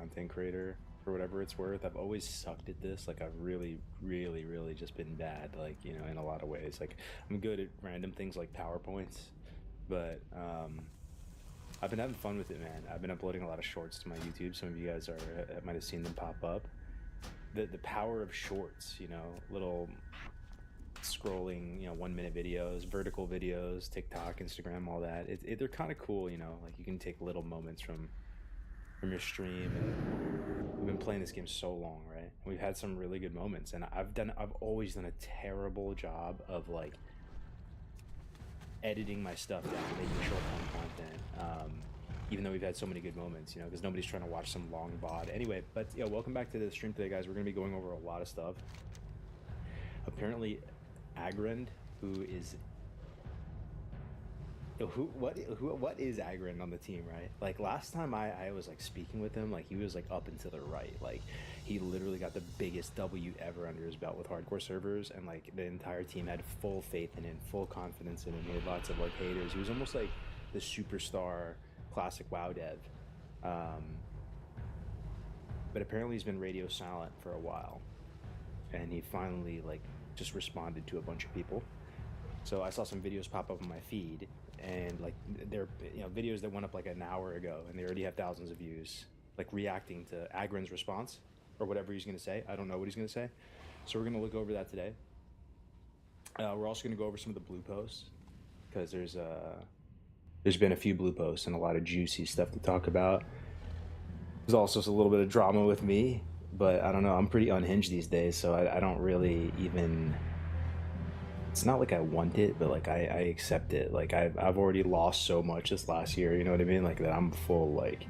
content creator for whatever it's worth. I've always sucked at this. Like, I've really, really, really just been bad, like, you know, in a lot of ways. Like, I'm good at random things like PowerPoints, but I've been having fun with it, man. I've been uploading a lot of shorts to my YouTube. Some of you guys might have seen them pop up. The power of shorts, you know, little scrolling, you know, 1-minute videos, vertical videos, TikTok, Instagram, all that. They're kind of cool, you know. Like, you can take little moments from your stream, and we've been playing this game so long, right? We've had some really good moments, and I've always done a terrible job of like editing my stuff down, making short form content. Even though we've had so many good moments, you know, because nobody's trying to watch some long VOD. Anyway, but yeah, welcome back to the stream today, guys. We're gonna be going over a lot of stuff. Apparently, Agrand, who is what is Agrand on the team, right? Like, last time I was like speaking with him, like, he was like up and to the right. Like, he literally got the biggest W ever under his belt with hardcore servers, and like the entire team had full faith in him, full confidence in him. He had lots of like haters. He was almost like the superstar classic WoW dev. But apparently he's been radio silent for a while, and he finally like just responded to a bunch of people. So I saw some videos pop up on my feed, and like they're, you know, videos that went up like an hour ago, and they already have thousands of views, like reacting to Agrand's response or whatever he's gonna say. I don't know what he's gonna say, so we're gonna look over that today. We're also gonna go over some of the blue posts, because there's been a few blue posts and a lot of juicy stuff to talk about. There's also a little bit of drama with me, but I don't know, I'm pretty unhinged these days, so I don't really even, it's not like I want it, but like I accept it. Like, I've already lost so much this last year, you know what I mean? Like, that I'm full, like,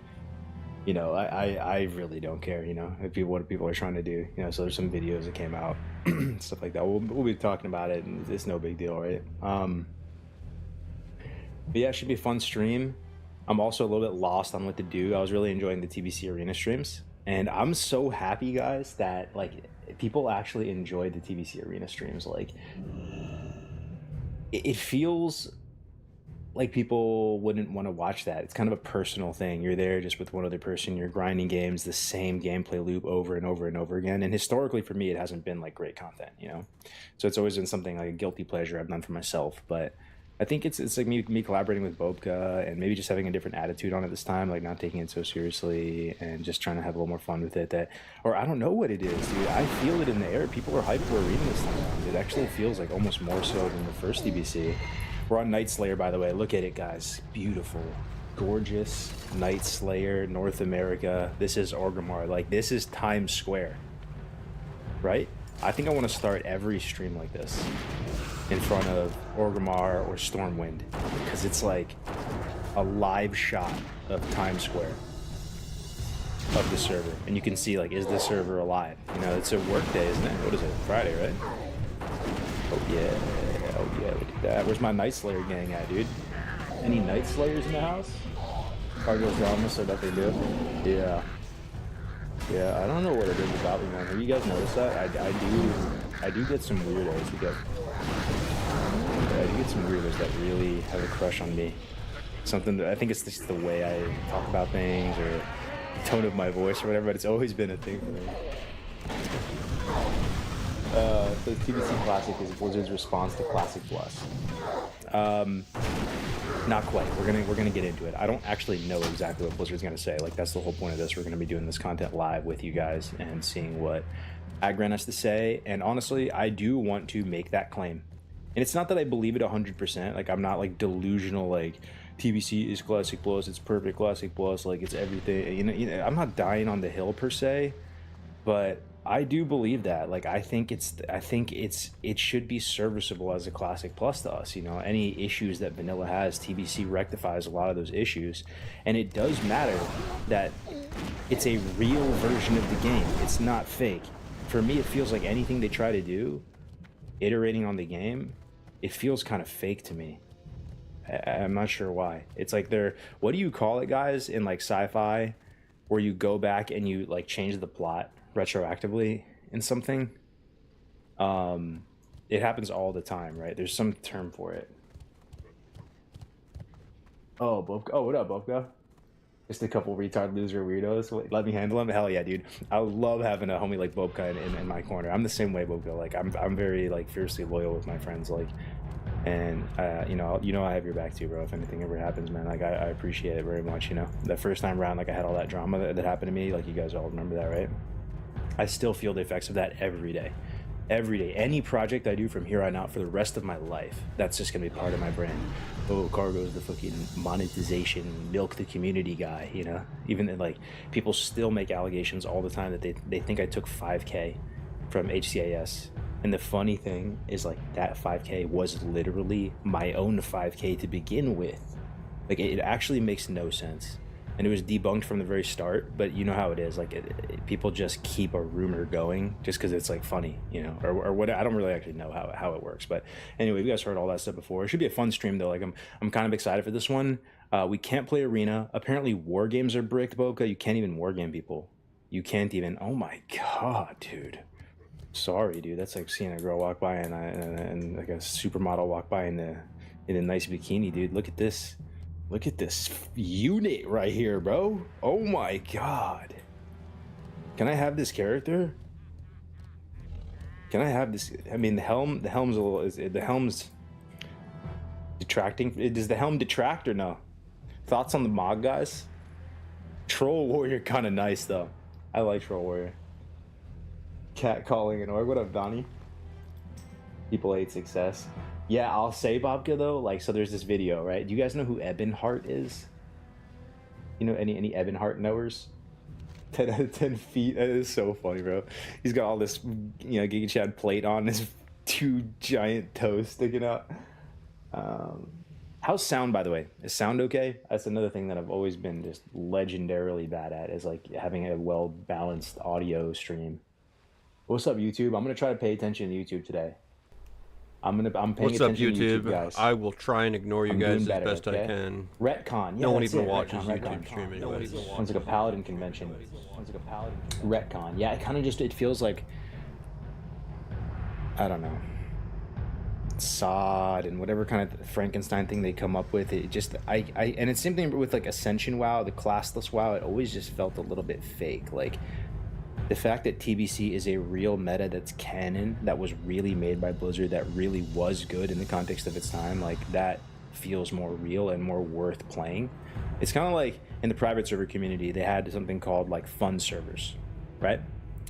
you know, I really don't care, you know, if people, what people are trying to do, you know. So there's some videos that came out, stuff like that. We'll be talking about it, and it's no big deal, right? But yeah, it should be a fun stream. I'm also a little bit lost on what to do. I was really enjoying the TBC Arena streams, and I'm so happy, guys, that like people actually enjoyed the TBC Arena streams. Like, it feels like people wouldn't want to watch that. It's kind of a personal thing. You're there just with one other person, you're grinding games, the same gameplay loop over and over and over again. And historically for me, it hasn't been like great content, you know? So it's always been something like a guilty pleasure I've done for myself. But I think it's like me collaborating with Bobka, and maybe just having a different attitude on it this time, like not taking it so seriously and just trying to have a little more fun with it. That, or I don't know what it is, dude. I feel it in the air. People are hyped for Arena this time around. It actually feels like almost more so than the first TBC. We're on Night Slayer, by the way. Look at it, guys. Beautiful, gorgeous Night Slayer, North America. This is Orgrimmar. Like, this is Times Square, right? I think I want to start every stream like this, in front of Orgrimmar or Stormwind, because it's like a live shot of Times Square of the server, and you can see, like, is the server alive? You know, it's a work day, isn't it? What is it? Friday, right? Oh yeah, oh yeah, look at that. Where's my Night Slayer gang at, dude? Any Night Slayers in the house? Cargill's drama, so that they do. Yeah. Yeah, I don't know what it is about me, man. Have you guys noticed that? I do get some weirdos. I do get some weirdos that really have a crush on me. Something that, I think it's just the way I talk about things, or the tone of my voice, or whatever, but it's always been a thing for me. The TBC Classic is Blizzard's response to Classic Plus. Not quite. We're gonna get into it. I don't actually know exactly what Blizzard's gonna say. Like, that's the whole point of this. We're gonna be doing this content live with you guys and seeing what Agrand has to say. And honestly, I do want to make that claim. And it's not that I believe it 100%. Like, I'm not like delusional, like TBC is Classic Plus, it's perfect Classic Plus, like it's everything. You know, I'm not dying on the hill per se, but I do believe that. Like, I think it should be serviceable as a Classic Plus to us. You know, any issues that vanilla has, TBC rectifies a lot of those issues, and it does matter that it's a real version of the game. It's not fake. For me, it feels like anything they try to do, iterating on the game, it feels kind of fake to me. I'm not sure why. It's like they're, what do you call it, guys, in like sci-fi, where you go back and you like change the plot retroactively in something? It happens all the time, right? There's some term for it. Oh, Bobka. Oh, what up, Bobka? Just a couple retard loser weirdos. Let me handle them. Hell yeah, dude. I love having a homie like Bobka in my corner. I'm the same way, Bobka. Like I'm very like fiercely loyal with my friends. Like, and you know I have your back too, bro. If anything ever happens, man, like I appreciate it very much. You know, the first time around, like I had all that drama that happened to me. Like you guys all remember that, right? I still feel the effects of that every day. Every day, any project I do from here on out for the rest of my life, that's just gonna be part of my brand. Oh, Cargo's the fucking monetization, milk the community guy, you know? Even then, like, people still make allegations all the time that they think I took 5K from HCAS. And the funny thing is, like, that 5K was literally my own 5K to begin with. Like, it actually makes no sense. And it was debunked from the very start, but you know how it is. Like, people just keep a rumor going just because it's like funny, you know, or what. I don't really actually know how it works. But anyway, you guys heard all that stuff before. It should be a fun stream though. Like I'm kind of excited for this one. We can't play arena. Apparently, war games are bricked, Boca. You can't even war game people. You can't even. Oh my god, dude. Sorry, dude. That's like seeing a girl walk by and like a supermodel walk by in a nice bikini, dude. Look at this. Look at this unit right here, bro. Oh my god. Can I have this character? Can I have this? I mean, the helm's a little, the helm's detracting. Does the helm detract or no? Thoughts on the mod, guys? Troll Warrior kind of nice though. I like Troll Warrior. Cat calling an org. What up, Donnie? People hate success. Yeah, I'll say, Bobka, though, like, so there's this video, right? Do you guys know who Ebonheart is? You know any Ebonheart knowers? 10 out of 10 feet. That is so funny, bro. He's got all this, you know, Giga Chad plate on, his 2 giant toes sticking out. How's sound, by the way? Is sound okay? That's another thing that I've always been just legendarily bad at, is like having a well-balanced audio stream. What's up, YouTube? I'm gonna try to pay attention to YouTube today. I'm paying What's up, attention YouTube? to YouTube, guys. I will try and ignore you guys as best I can. Retcon. Yeah, no one that's even it. watches Retcon, YouTube Retcon. stream anyways. Sounds like a paladin convention. Retcon. Yeah, it kind of just, it feels like, I don't know, sod and whatever kind of Frankenstein thing they come up with. It just, and it's same thing with like Ascension WoW, the classless WoW. It always just felt a little bit fake. Like, the fact that TBC is a real meta that's canon, that was really made by Blizzard, that really was good in the context of its time, like that feels more real and more worth playing. It's kind of like in the private server community, they had something called like fun servers, right?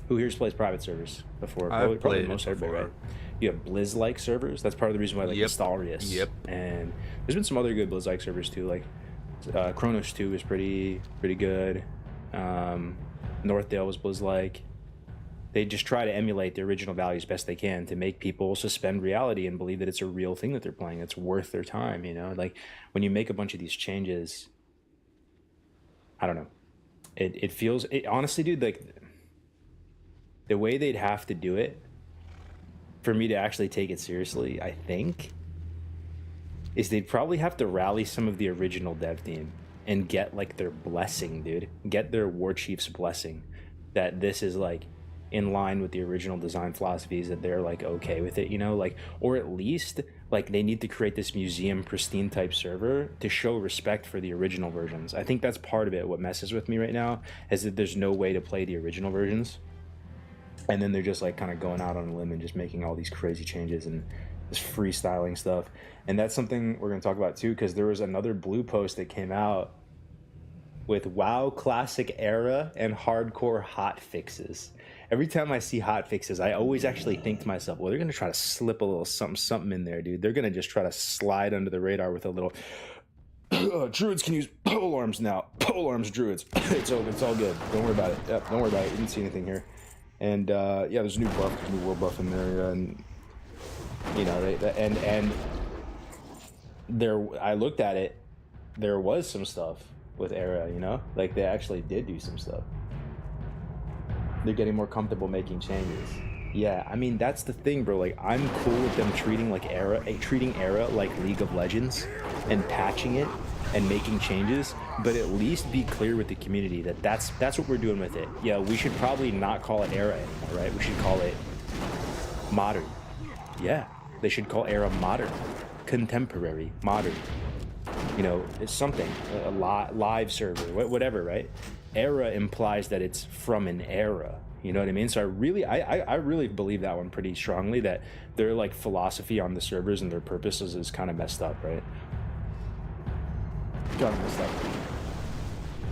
Who here plays private servers before? I've Probably played most it everybody, before. right? You have Blizz-like servers. That's part of the reason why I like Nostalrius. Yep. And there's been some other good Blizz-like servers too, like Chronos 2 is pretty good. Northdale was Blizz-like. They just try to emulate the original values best they can to make people suspend reality and believe that it's a real thing that they're playing. It's worth their time, you know? Like, when you make a bunch of these changes, I don't know. It feels... honestly, dude, like, the way they'd have to do it for me to actually take it seriously, I think, is they'd probably have to rally some of the original dev team and get, like, their blessing, dude. Get their war chief's blessing that this is, like, in line with the original design philosophies, that they're like okay with it, you know, like, or at least like they need to create this museum pristine type server to show respect for the original versions. I think that's part of it. What messes with me right now is that there's no way to play the original versions, and then they're just like kind of going out on a limb and just making all these crazy changes and this freestyling stuff. And that's something we're going to talk about too, because there was another blue post that came out with WoW Classic Era and hardcore hot fixes. Every time I see hot fixes, I always actually think to myself, well, they're going to try to slip a little something in there, dude. They're going to just try to slide under the radar with a little, druids can use pole arms now. Pole arms druids. It's all good. Don't worry about it. Yep, don't worry about it. You didn't see anything here. And yeah, there's a new buff, there's a new world buff in there, and you know, and there, I looked at it, there was some stuff with Era, you know, like they actually did do some stuff. They're getting more comfortable making changes. Yeah, I mean, that's the thing, bro. Like, I'm cool with them treating like treating Era like League of Legends and patching it and making changes, but at least be clear with the community that that's what we're doing with it. Yeah, we should probably not call it Era anymore, right? We should call it modern. Yeah, they should call Era modern, contemporary, modern. you know, it's something, a live server, whatever, right? Era implies that it's from an era, you know what I mean? So I really believe that one pretty strongly, that their like philosophy on the servers and their purposes is kind of messed up, right? Kind of messed up.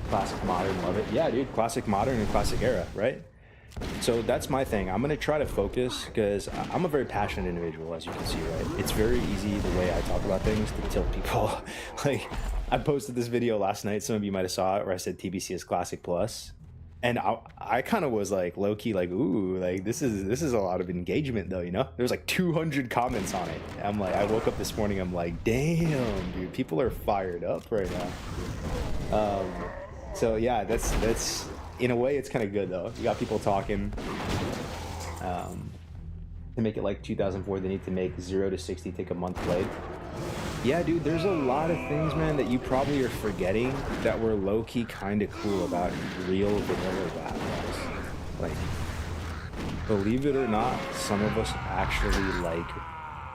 Classic modern, love it. Yeah, dude, classic modern and classic era, right? So that's my thing. I'm gonna try to focus because I'm a very passionate individual, as you can see, right? It's very easy the way I talk about things to tilt people. Like, I posted this video last night, some of you might have saw it, where I said TBC is classic plus, and I kind of was like low-key like, ooh, like this is a lot of engagement though, you know? There's like 200 comments on it. I'm like, I woke up this morning, I'm like, damn, dude, people are fired up right now. So yeah, that's in a way it's kind of good though. You got people talking. To make it like 2004, they need to make 0 to 60 take a month play. Yeah, dude, there's a lot of things, man, that you probably are forgetting that were low-key kind of cool about real vanilla WoW. Like, believe it or not, some of us actually like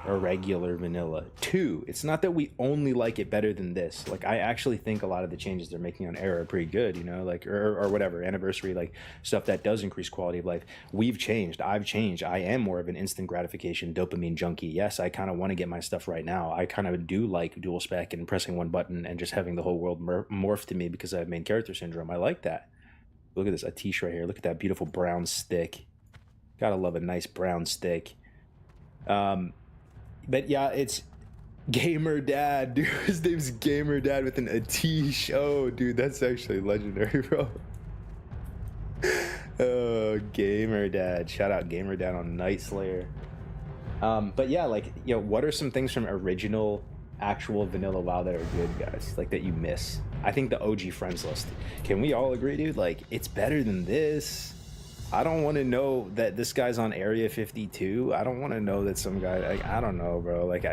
a regular vanilla. 2, it's not that we only like it better than this. Like, I actually think a lot of the changes they're making on Era are pretty good, you know, like, or whatever, Anniversary, like, stuff that does increase quality of life. We've changed, I've changed. I am more of an instant gratification dopamine junkie. Yes, I kind of want to get my stuff right now. I kind of do like dual spec and pressing one button and just having the whole world morph to me because I have main character syndrome. I like that. Look at this Atish right here. Look at that beautiful brown stick. Gotta love a nice brown stick. But yeah, it's Gamer Dad, dude. His name's Gamer Dad with an Atish. Oh, dude, that's actually legendary, bro. Oh, Gamer Dad. Shout out Gamer Dad on Night Slayer. But yeah, like, you know, what are some things from original, actual vanilla WoW that are good, guys? Like, that you miss? I think the OG friends list. Can we all agree, dude? Like, it's better than this. I don't want to know that this guy's on Area 52. I don't want to know that some guy, like, I don't know, bro. Like,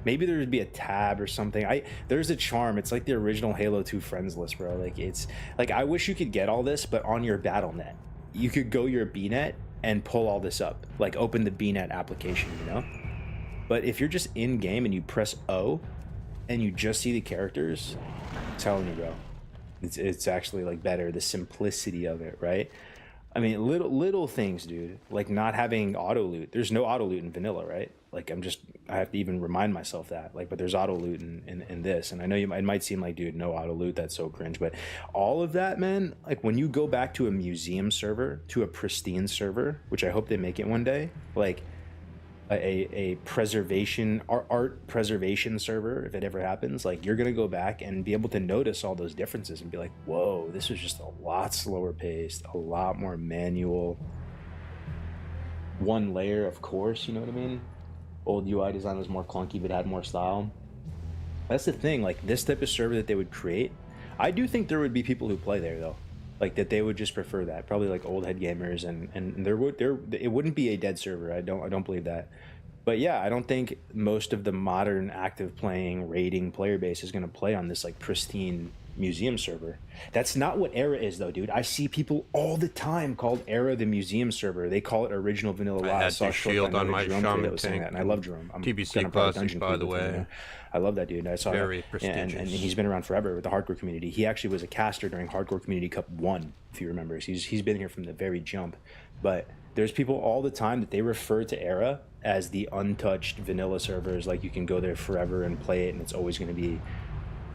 maybe there would be a tab or something. There's a charm. It's like the original Halo 2 friends list, bro. Like, it's like, I wish you could get all this, but on your BattleNet. You could go your BNet and pull all this up. Like, open the BNet application, you know? But if you're just in game and you press O and you just see the characters, I'm telling you, bro, it's actually like better. The simplicity of it, right? I mean, little things, dude, like not having auto loot. There's no auto loot in vanilla, right? Like, I have to even remind myself that, like, but there's auto loot in this. And I know it might seem like, dude, no auto loot, that's so cringe. But all of that, man, like when you go back to a museum server, to a pristine server, which I hope they make it one day, like a preservation, art preservation server, if it ever happens, like you're going to go back and be able to notice all those differences and be like, whoa, this was just a lot slower paced, a lot more manual. One layer, of course, you know what I mean? Old UI design was more clunky but had more style. That's the thing, like this type of server that they would create, I do think there would be people who play there though. Like that they would just prefer that, probably like old head gamers, and it wouldn't be a dead server. I don't believe that. But yeah, I don't think most of the modern active playing raiding player base is going to play on this like pristine museum server. That's not what Era is though, dude. I see people all the time called Era the museum server. They call it original vanilla WoW. I had to shield on my Shaman tank, and I love Jerome. I'm TBC Classic, by the way. I love that dude. I saw very prestigious. And he's been around forever with the hardcore community. He actually was a caster during Hardcore Community Cup 1, if you remember. He's been here from the very jump. But there's people all the time that they refer to Era as the untouched vanilla servers. Like you can go there forever and play it, and it's always going to be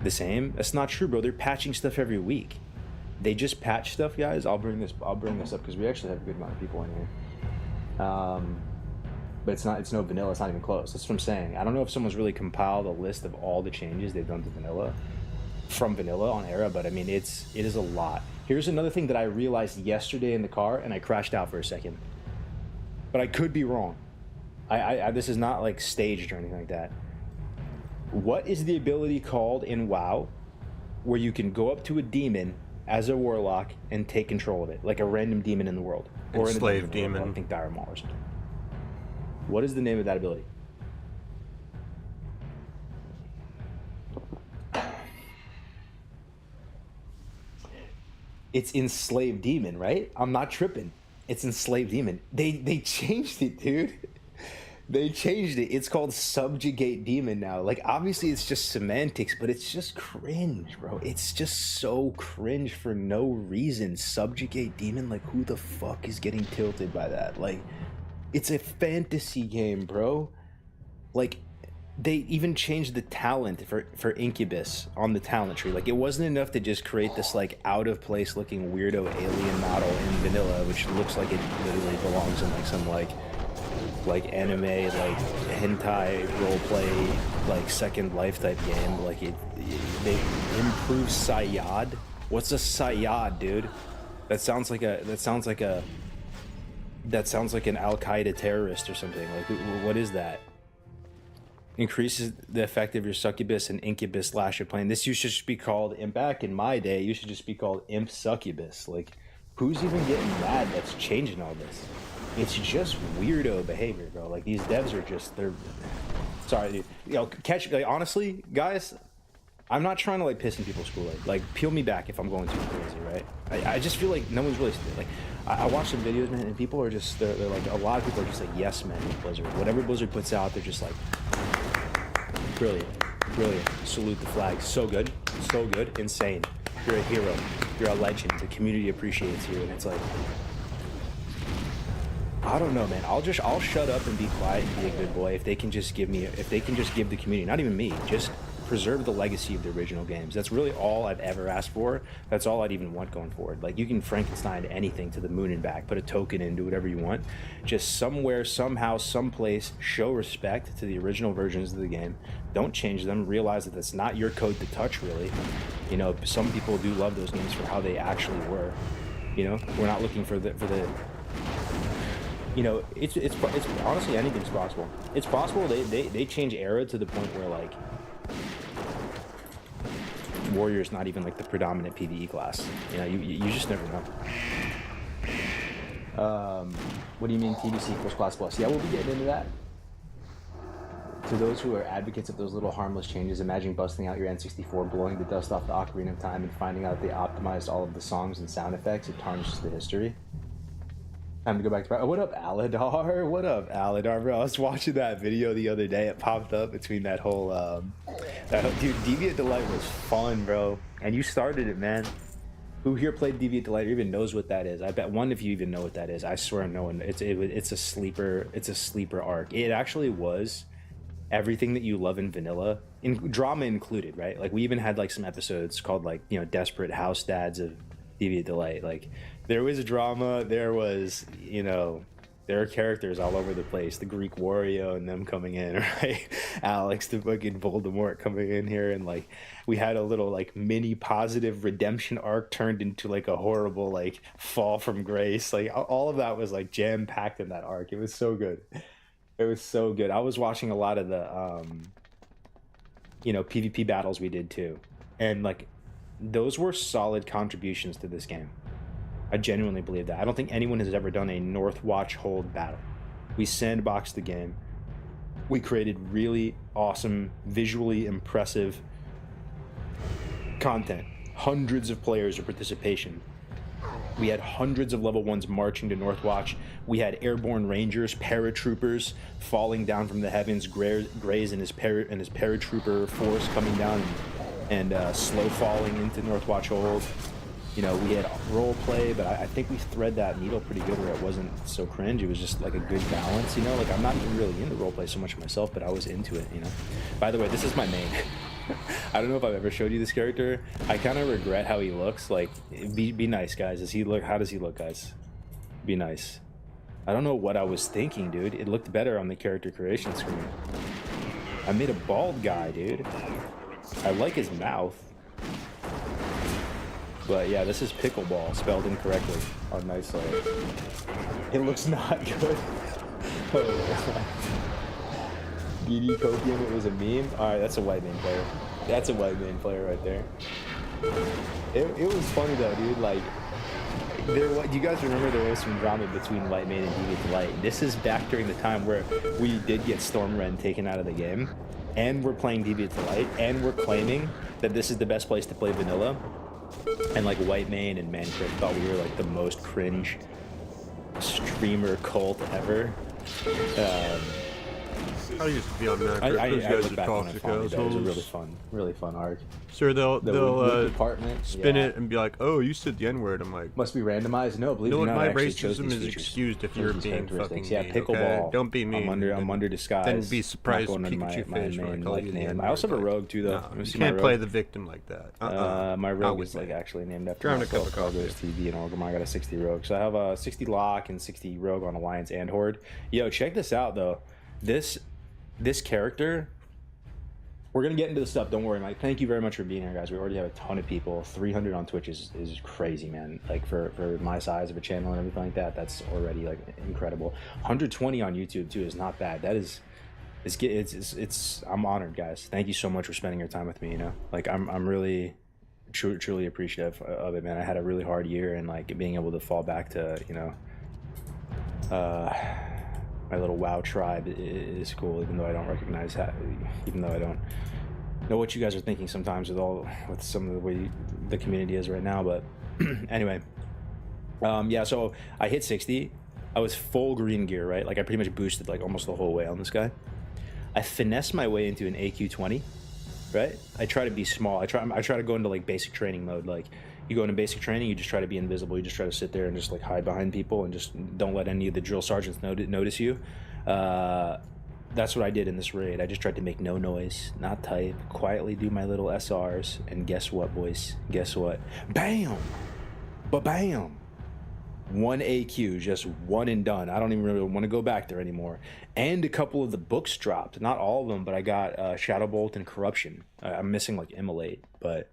the same. That's not true, bro. They're patching stuff every week. They just patch stuff, guys. I'll bring this up because we actually have a good amount of people in here. But it's no vanilla. It's not even close. That's what I'm saying. I don't know if someone's really compiled a list of all the changes they've done to vanilla from vanilla on Era, but I mean it is a lot. Here's another thing that I realized yesterday in the car, and I crashed out for a second. But I could be wrong. I this is not like staged or anything like that. What is the ability called in WoW where you can go up to a demon as a warlock and take control of it, like a random demon in the world, or an enslaved demon? I think Dire Maul or something. What is the name of that ability? It's Enslaved Demon, right? I'm not tripping. It's Enslaved Demon. They changed it, dude. They changed it. It's called Subjugate Demon now. Like, obviously it's just semantics, but it's just cringe, bro. It's just so cringe for no reason. Subjugate Demon, like, who the fuck is getting tilted by that? Like, it's a fantasy game, bro. Like, they even changed the talent for Incubus on the talent tree. Like, it wasn't enough to just create this, like, out-of-place looking weirdo alien model in vanilla, which looks like it literally belongs in, like, some, like anime, like hentai roleplay, like Second Life type game. Like they improved Sayad. What's a Sayad, dude? That sounds like an Al Qaeda terrorist or something. Like, what is that? Increases the effect of your succubus and incubus lash of plane. This used to just be called, and back in my day, it used to just be called imp succubus. Like, who's even getting mad that's changing all this? It's just weirdo behavior, bro. Like, these devs are just, they're, sorry, dude. You know, like, honestly, guys, I'm not trying to, like, piss in people's Kool-Aid. Like, peel me back if I'm going too crazy, right? I just feel like no one's really, like, I watch some videos, man, and people are just, they're like, a lot of people are just like, yes, man, with Blizzard. Whatever Blizzard puts out, they're just like, brilliant, brilliant. Salute the flag. So good, insane. You're a hero. You're a legend. The community appreciates you, and it's like, I don't know, man. I'll shut up and be quiet and be a good boy if they can just give me, if they can just give the community, not even me, just preserve the legacy of the original games. That's really all I've ever asked for. That's all I'd even want going forward. Like, you can Frankenstein anything to the moon and back, put a token in, do whatever you want. Just somewhere, somehow, someplace, show respect to the original versions of the game. Don't change them. Realize that that's not your code to touch, really. You know, some people do love those games for how they actually were. You know, we're not looking for the you know, it's honestly, anything's possible. It's possible they change era to the point where, like, Warrior's not even, like, the predominant PvE class. You know, you just never know. What do you mean PvC equals class plus? Yeah, we'll be getting into that. To those who are advocates of those little harmless changes, imagine busting out your N64, blowing the dust off the Ocarina of Time, and finding out they optimized all of the songs and sound effects. It tarnishes the history. Time to go back to... Oh, what up, Aladar? What up, Aladar, bro? I was watching that video the other day. It popped up between that whole... dude, Deviant Delight was fun, bro. And you started it, man. Who here played Deviant Delight or even knows what that is? I bet one of you even know what that is. I swear no one... It's a sleeper... It's a sleeper arc. It actually was everything that you love in vanilla, in drama included, right? Like, we even had, like, some episodes called, like, you know, Desperate House Dads of Deviant Delight. Like, there was drama, there was, you know, there are characters all over the place. The Greek Wario and them coming in, right? Alex, the fucking Voldemort coming in here, and, like, we had a little, like, mini positive redemption arc turned into, like, a horrible, like, fall from grace. Like, all of that was, like, jam-packed in that arc. It was so good. It was so good. I was watching a lot of the, you know, PvP battles we did too, and, like, those were solid contributions to this game. I genuinely believe that. I don't think anyone has ever done a North Watch hold battle. We sandboxed the game. We created really awesome, visually impressive content. Hundreds of players of participation. We had hundreds of level 1s marching to North Watch. We had airborne rangers, paratroopers falling down from the heavens, Grays and his paratrooper force coming down and slow falling into North Watch hold. You know, we had role play, but I think we thread that needle pretty good where it wasn't so cringe. It was just like a good balance, you know? Like, I'm not even really into role play so much myself, but I was into it, you know? By the way, this is my main. I don't know if I've ever showed you this character. I kind of regret how he looks. Like, be nice, guys. How does he look, guys? Be nice. I don't know what I was thinking, dude. It looked better on the character creation screen. I made a bald guy, dude. I like his mouth. But yeah, this is pickleball, spelled incorrectly on Nice Layer. It looks not good. BD Copium, it was a meme? Alright, that's a white main player. That's a white main player right there. It was funny though, dude. Like, do you guys remember there was some drama between White Main and Deviant Delight? This is back during the time where we did get Stormren taken out of the game, and we're playing Deviant Delight, and we're claiming that this is the best place to play vanilla. And, like, White Main and Mancrit thought we were, like, the most cringe streamer cult ever. I used to be on that. I Those guys look are back on it toxic fondly, though. It was a assholes. really fun arc. Sure, they'll department, spin it and be like, "Oh, you said the N-word." I'm like, must be randomized. No, believe it or not, my I actually chose racism these is features. excused if you're being fucking yeah, mean, pickleball. okay? Don't be mean. I'm under disguise. Then be surprised Not going Pikachu under my face when I main call you the name. N-word. I also have a Like, rogue too, though. No, you can't play the victim like that. My rogue is like actually named after Drown a cup of myself. coffee. TV and Orgrimmar. I got a 60 rogue, so I have a 60 lock and 60 rogue on Alliance and Horde. Yo, check this out though. This character. We're gonna get into the stuff. Don't worry, Mike. Thank you very much for being here, guys. We already have a ton of people. 300 on Twitch is crazy, man. Like for my size of a channel and everything like that, that's already like incredible. 120 on YouTube too is not bad. That is, it's. I'm honored, guys. Thank you so much for spending your time with me. You know, like I'm really, truly appreciative of it, man. I had a really hard year, and like being able to fall back to my little WoW tribe is cool, even though I don't recognize that, even though I don't know what you guys are thinking sometimes with some of the way the community is right now. But anyway, yeah, so I hit 60. I was full green gear, right? Like I pretty much boosted like almost the whole way on this guy. I finessed my way into an AQ 20, right? I try to be small. I try to go into like basic training mode. Like you go into basic training, you just try to be invisible. You just try to sit there and just like hide behind people and just don't let any of the drill sergeants notice you. That's what I did in this raid. I just tried to make no noise, not type, quietly do my little SRs, and guess what, boys? Guess what? Bam! Ba-bam! One AQ, just one and done. I don't even really want to go back there anymore. And a couple of the books dropped. Not all of them, but I got Shadowbolt and Corruption. I'm missing like Immolate, but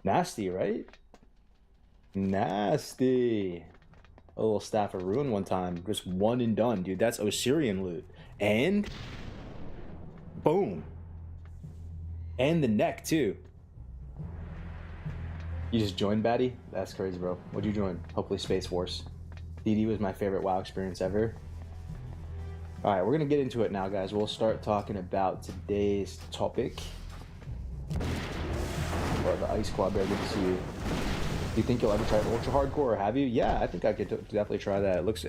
nasty, right? Nasty. A little Staff of Ruin one time. Just one and done, dude. That's Osirian loot. And boom. And the neck, too. You just joined, Batty? That's crazy, bro. What'd you join? Hopefully Space Force. DD was my favorite WoW experience ever. Alright, we're gonna get into it now, guys. We'll start talking about today's topic. Or the Ice Squad Bear, good to see you. Do you think you'll ever try Ultra Hardcore, or have you? Yeah, I think I could definitely try that. It looks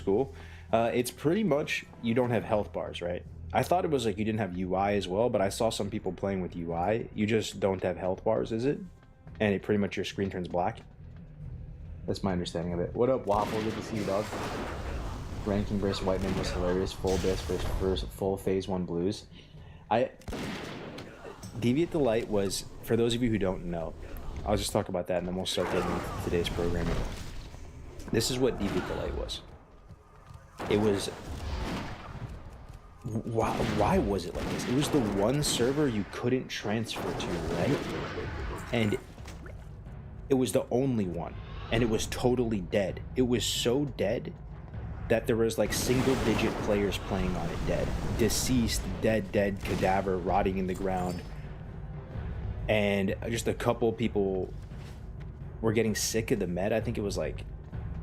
cool. It's pretty much you don't have health bars, right? I thought it was like you didn't have UI as well, but I saw some people playing with UI. You just don't have health bars, is it? And it pretty much your screen turns black. That's my understanding of it. What up, Waffle? Good to see you, dog. Ranking versus White Man was hilarious. Full Biss versus full Phase 1 Blues. Deviate the Light was, for those of you who don't know, I'll just talk about that and then we'll start getting into today's programming. This is what Deviate the Light was. It was... Why was it like this? It was the one server you couldn't transfer to, right? And it was the only one. And it was totally dead. It was so dead that there was like single-digit players playing on it dead. Deceased, dead, cadaver, rotting in the ground. And just a couple people were getting sick of the med. I think it was like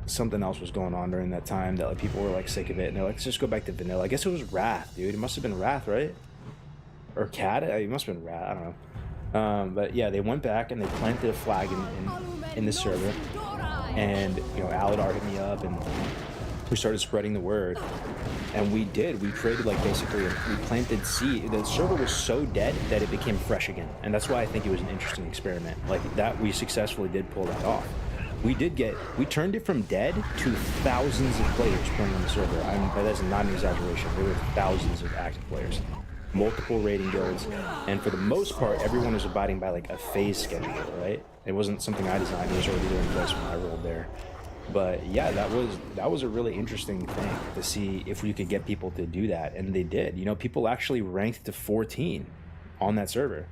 something else was going on during that time that like people were like sick of it. And they're like, let's just go back to vanilla. I guess it was Wrath, dude. It must have been Wrath, right? Or Cat? It must have been Wrath. I don't know. But yeah, they went back and they planted a flag in the server. And, you know, Aladar hit me up and we started spreading the word. And we did. We created like basically, we planted seed. The server was so dead that it became fresh again. And that's why I think it was an interesting experiment. Like that, we successfully did pull that off. We turned it from dead to thousands of players playing on the server. That's not an exaggeration. There were thousands of active players. Multiple raiding guilds. And for the most part, everyone was abiding by like a phase schedule, right? It wasn't something I designed. It was already there in place when I rolled there. But yeah, that was a really interesting thing to see if we could get people to do that, and they did. You know, people actually ranked to 14 on that server.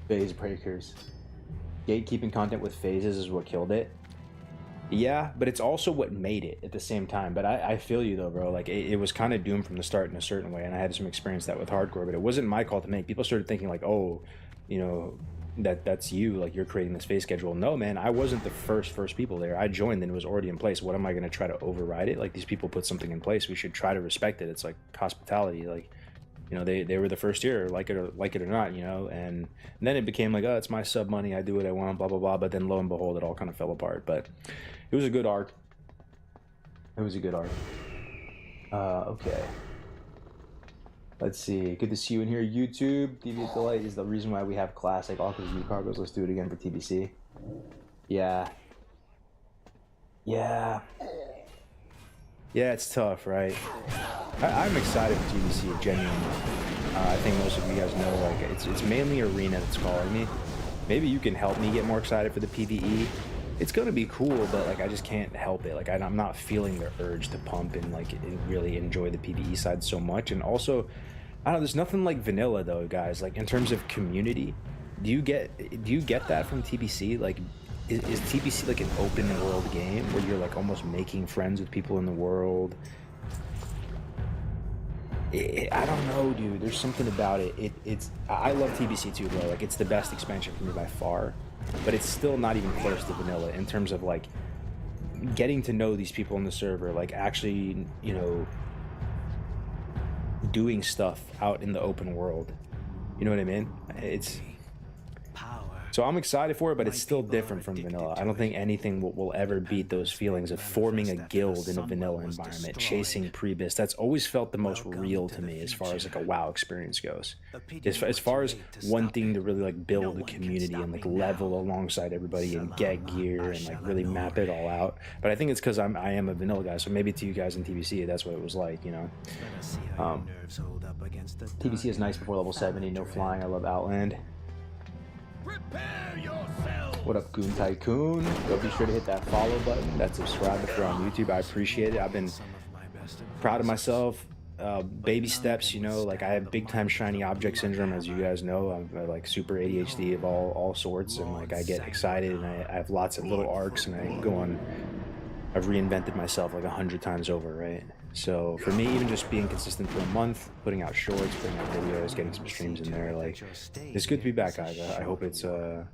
Phase breakers. Gatekeeping content with phases is what killed it. Yeah, but it's also what made it at the same time. But I feel you though, bro. Like it was kind of doomed from the start in a certain way, and I had some experience that with hardcore, but it wasn't my call to make. People started thinking like, oh, you know, that's you, like you're creating this phase schedule. No, man, I wasn't the first people there. I joined and it was already in place. What am I going to try to override it? Like these people put something in place, we should try to respect it. It's like hospitality. Like, you know, they were the first year, like it or not, you know. And then it became like, oh, it's my sub money, I do what I want, blah blah blah. But then lo and behold, it all kind of fell apart. But it was a good arc. It was a good arc. Okay. Let's see. Good to see you in here, YouTube. TV Delight is the reason why we have classic Ocarina cargoes. Let's do it again for TBC. Yeah. Yeah. Yeah, it's tough, right? I'm excited for TBC, genuinely. I think most of you guys know, like, it's mainly Arena that's calling me. Maybe you can help me get more excited for the PvE. It's gonna be cool, but like I just can't help it. Like I'm not feeling the urge to pump and like really enjoy the PvE side so much. And also, I don't know. There's nothing like vanilla though, guys. Like in terms of community, do you get that from TBC? Like, is TBC like an open world game where you're like almost making friends with people in the world? I don't know, dude. There's something about it. I love TBC too, bro. Like it's the best expansion for me by far. But it's still not even close to vanilla in terms of like getting to know these people on the server, like actually, you know, doing stuff out in the open world. You know what I mean? So I'm excited for it, but it's still different from vanilla. I don't think anything will ever beat those feelings of forming a guild in a vanilla environment, chasing Priebus. That's always felt the most real to me as far as like a WoW experience goes. As far as wanting to really like build a community and like level alongside everybody and get gear and like really map it all out. But I think it's because I am a vanilla guy, so maybe to you guys in TBC, that's what it was like, you know. TBC is nice before level 70, no flying. I love Outland. What up, Goon Tycoon? Go be sure to hit that follow button, that subscribe if you're on YouTube. I appreciate it. I've been proud of myself. Baby steps, you know, like I have big time shiny object syndrome, as you guys know. I'm like super ADHD of all sorts, and like I get excited and I have lots of little arcs and I go on. I've reinvented myself like 100 times over, right? So for me, even just being consistent for a month, putting out shorts, putting out videos, getting some streams in there, like it's good to be back, guys. I hope it's I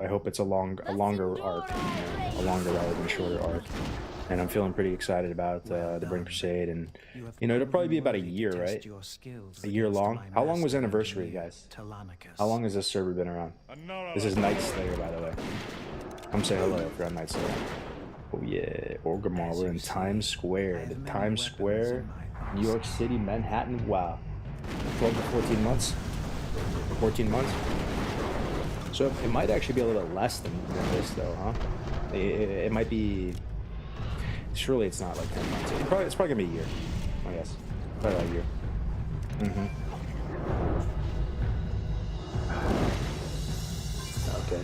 hope it's a longer arc, you know, a longer rather than shorter arc. And I'm feeling pretty excited about the Burning Crusade, and you know it'll probably be about a year, right? A year long. How long was anniversary, guys? How long has this server been around? This is Night Slayer, by the way. Come say hello if you're on Night Slayer. Oh yeah, Orgrimmar, we're in Times Square. The Times Square, New York City, Manhattan. Wow, 12 to 14 months. 14 months. So it might actually be a little less than this, though, huh? It might be. Surely it's not like 10 months. It's probably gonna be a year, I guess. Probably like a year. Okay.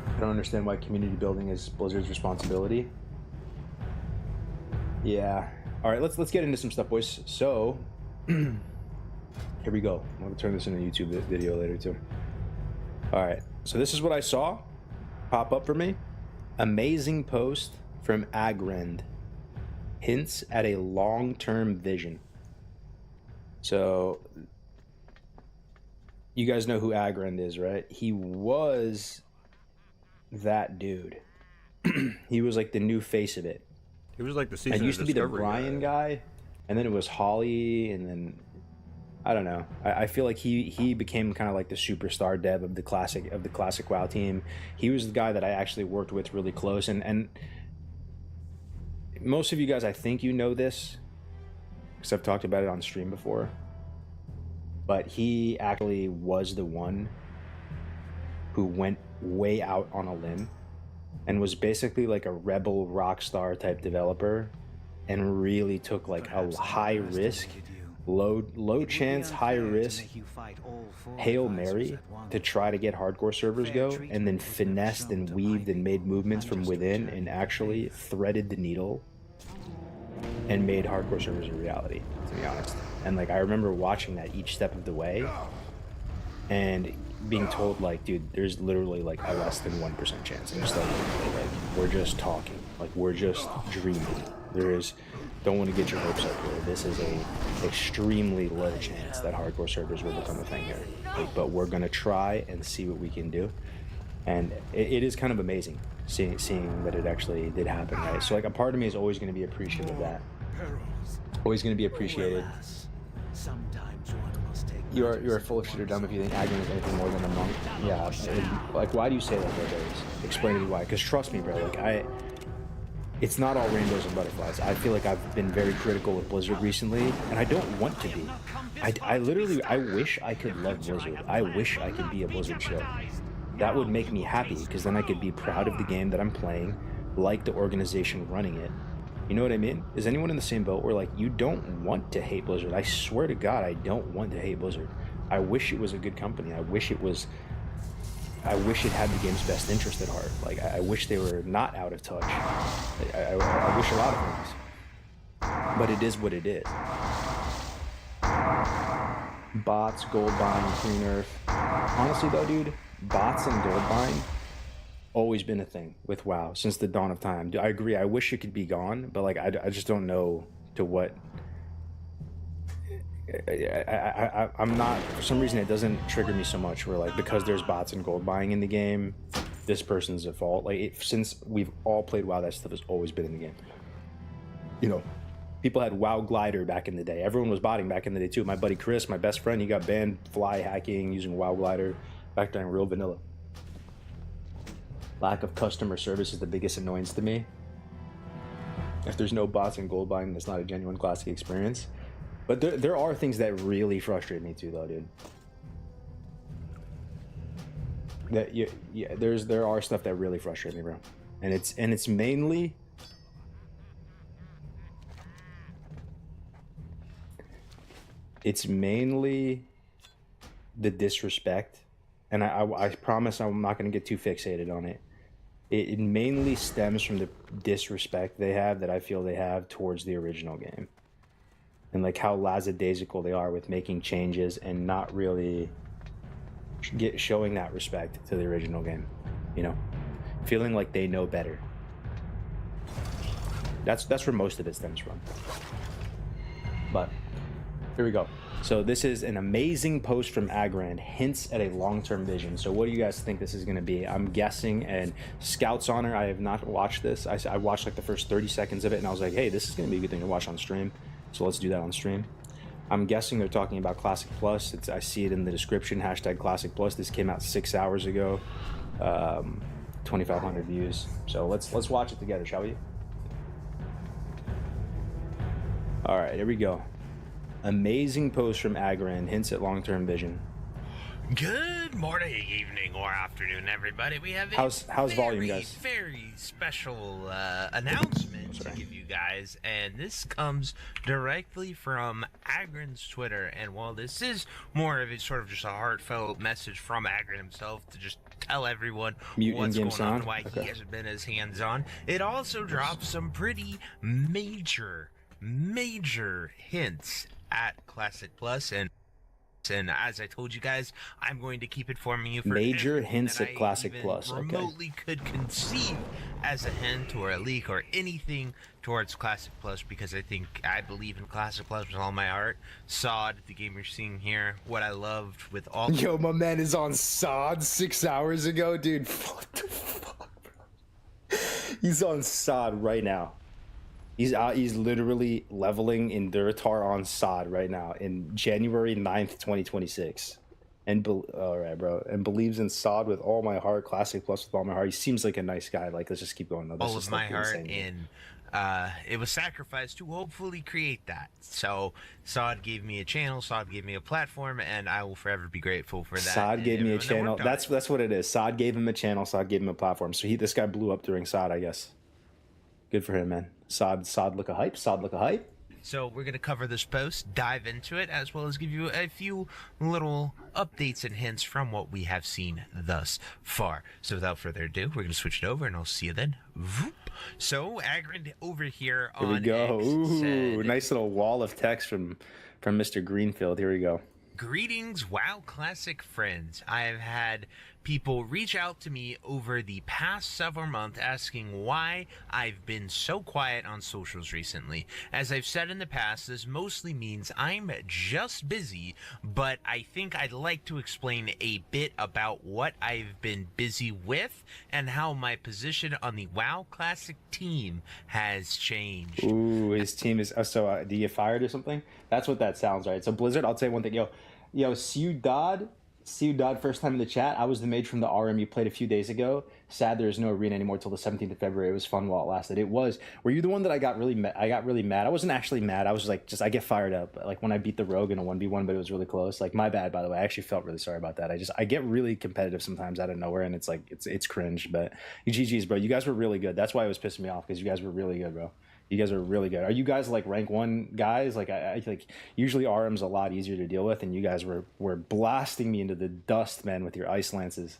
I don't understand why community building is Blizzard's responsibility. Yeah. All right, let's get into some stuff, boys. So, here we go. I'm gonna turn this into a YouTube video later too. All right. So this is what I saw pop up for me. Amazing post from Agrend. Hints at a long-term vision. So, you guys know who Agrend is, right? He was that dude. He was like the new face of it. He was like the season. It used to be the Brian guy, and then it was Holly, and then I don't know. I feel like he became kind of like the superstar dev of the classic WoW team. He was the guy that I actually worked with really close, and most of you guys, I think you know this, because I've talked about it on stream before. But he actually was the one who went way out on a limb and was basically like a rebel rock star type developer, and really took like a high risk, low chance, high risk Hail Mary to try to get hardcore servers go, and then finessed and weaved and made movements from within and actually threaded the needle and made hardcore servers a reality, to be honest. And like I remember watching that each step of the way and being told like, dude, there's literally like a less than 1% chance. And just like we're just talking, like we're just dreaming. Don't want to get your hopes up here. This is a extremely low chance that hardcore servers will become a thing here. Like, but we're gonna try and see what we can do. And it is kind of amazing seeing that it actually did happen, right? So like a part of me is always going to be appreciative of that. Always going to be appreciated. Sometimes one must take You're full of shit or dumb if you think Agron is anything more than a monk. Yeah, like, why do you say that, bro? Explain to me why. Because trust me, bro, like, it's not all rainbows and butterflies. I feel like I've been very critical of Blizzard recently, and I don't want to be. I literally, I wish I could love Blizzard. I wish I could be a Blizzard shill. That would make me happy, because then I could be proud of the game that I'm playing, like the organization running it. You know what I mean? Is anyone in the same boat where, like, you don't want to hate Blizzard? I swear to God, I don't want to hate Blizzard. I wish it was a good company. I wish it had the game's best interest at heart. Like, I wish they were not out of touch. I wish a lot of things. But it is what it is. Bots, gold buying, pre-nerf. Honestly, though, dude, bots and gold buying always been a thing with WoW since the dawn of time. I agree. I wish it could be gone, but like I just don't know to what. I'm not, for some reason it doesn't trigger me so much. Where like, because there's bots and gold buying in the game, this person's at fault. Like since we've all played WoW, that stuff has always been in the game. You know, people had WoW Glider back in the day. Everyone was botting back in the day too. My buddy Chris, my best friend, he got banned fly hacking using WoW Glider back during real vanilla. Lack of customer service is the biggest annoyance to me. If there's no bots and gold buying, that's not a genuine classic experience. But there are things that really frustrate me too, though, dude. There are stuff that really frustrate me, bro. And it's mainly the disrespect. And I promise I'm not going to get too fixated on it. It mainly stems from the disrespect they have, that I feel they have towards the original game. And like how lackadaisical they are with making changes and not really showing that respect to the original game. You know? Feeling like they know better. That's where most of it stems from. But here we go. So this is an amazing post from Agrand, hints at a long-term vision. So what do you guys think this is going to be? I'm guessing, and Scout's Honor, I have not watched this. I watched like the first 30 seconds of it, and I was like, hey, this is going to be a good thing to watch on stream. So let's do that on stream. I'm guessing they're talking about Classic Plus. I see it in the description, hashtag Classic Plus. This came out 6 hours ago. 2,500 views. So let's watch it together, shall we? All right, here we go. Amazing post from Agrand, hints at long-term vision. Good morning, evening, or afternoon, everybody. We have a how's volume, guys? Very special announcement to give you guys, and this comes directly from Agrand's Twitter. And while this is more of a sort of just a heartfelt message from Agrand himself to just tell everyone what's going on and why he hasn't been as hands-on, it also drops some pretty major hints at Classic Plus, and as I told you guys, I'm going to keep informing you for major hints at Classic even Plus. remotely could conceive as a hint or a leak or anything towards Classic Plus, because I believe in Classic Plus with all my heart. Sod, the game you're seeing here, what I loved with all. Yo, my man is on Sod 6 hours ago, dude. What the fuck, bro? He's on Sod right now. He's literally leveling in Duratar on Sod right now in January 9th, 2026. And all right, bro. And believes in Sod with all my heart, Classic Plus with all my heart. He seems like a nice guy. Like, let's just keep going. No, all of my heart, and it was sacrificed to hopefully create that. So Sod gave me a channel, Sod gave me a platform, and I will forever be grateful for that. Sod gave me a channel. That's what it is. Sod gave him a channel, Sod gave him a platform. So this guy blew up during Sod, I guess. Good for him, man. Sod look a hype. Sod look a hype. So we're going to cover this post, dive into it, as well as give you a few little updates and hints from what we have seen thus far. So without further ado, we're going to switch it over, and I'll see you then. So Agrand over here on Here we go. X Ooh, said, nice little wall of text from Mr. Greenfield. Here we go. Greetings, WoW Classic friends. I have had people reach out to me over the past several months asking why I've been so quiet on socials recently. As I've said in the past, this mostly means I'm just busy, but I think I'd like to explain a bit about what I've been busy with and how my position on the WoW Classic team has changed. Ooh, his team is... do you get fired or something? That's what that sounds, right? So Blizzard, I'll tell you one thing. Yo, Yo, Ciudad, first time in the chat. I was the mage from the RM you played a few days ago. Sad there is no arena anymore till the 17th of February. It was fun while it lasted. It was. Were you the one that I got really mad? I got really mad. I wasn't actually mad. I was like, I get fired up. Like when I beat the rogue in a 1v1, but it was really close. Like my bad, by the way. I actually felt really sorry about that. I get really competitive sometimes out of nowhere, and it's like, it's cringe. But GG's, bro. You guys were really good. That's why it was pissing me off, because you guys were really good, bro. You guys are really good. Are you guys like rank 1 guys? Like I like usually RM's a lot easier to deal with, and you guys were blasting me into the dust, man, with your ice lances.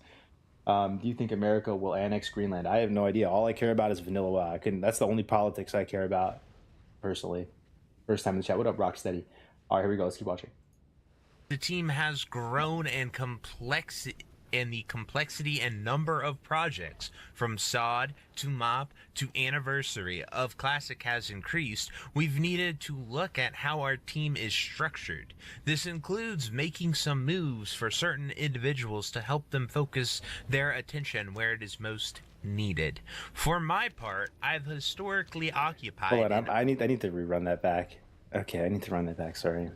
Do you think America will annex Greenland? I have no idea. All I care about is vanilla WoW. That's the only politics I care about, personally. First time in the chat. What up, Rocksteady? All right, here we go. Let's keep watching. The team has grown and the complexity and number of projects from SOD to MOP to Anniversary of Classic has increased. We've needed to look at how our team is structured. This includes making some moves for certain individuals to help them focus their attention where it is most needed. For my part, I've historically occupied... Hold on, I need to rerun that back. Okay, I need to run that back, sorry.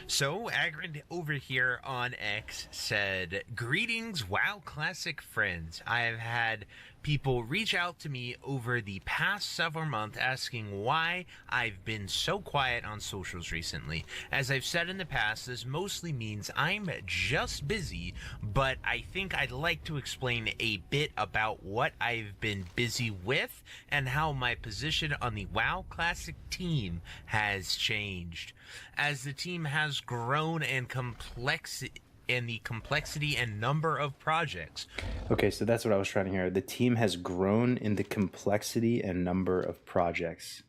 So, Agrid over here on X said, "Greetings, WoW Classic friends. I have had people reach out to me over the past several months asking why I've been so quiet on socials recently. As I've said in the past, this mostly means I'm just busy, but I think I'd like to explain a bit about what I've been busy with and how my position on the WoW Classic team has changed. As the team has grown and the complexity and number of projects." Okay, so that's what I was trying to hear. The team has grown in the complexity and number of projects.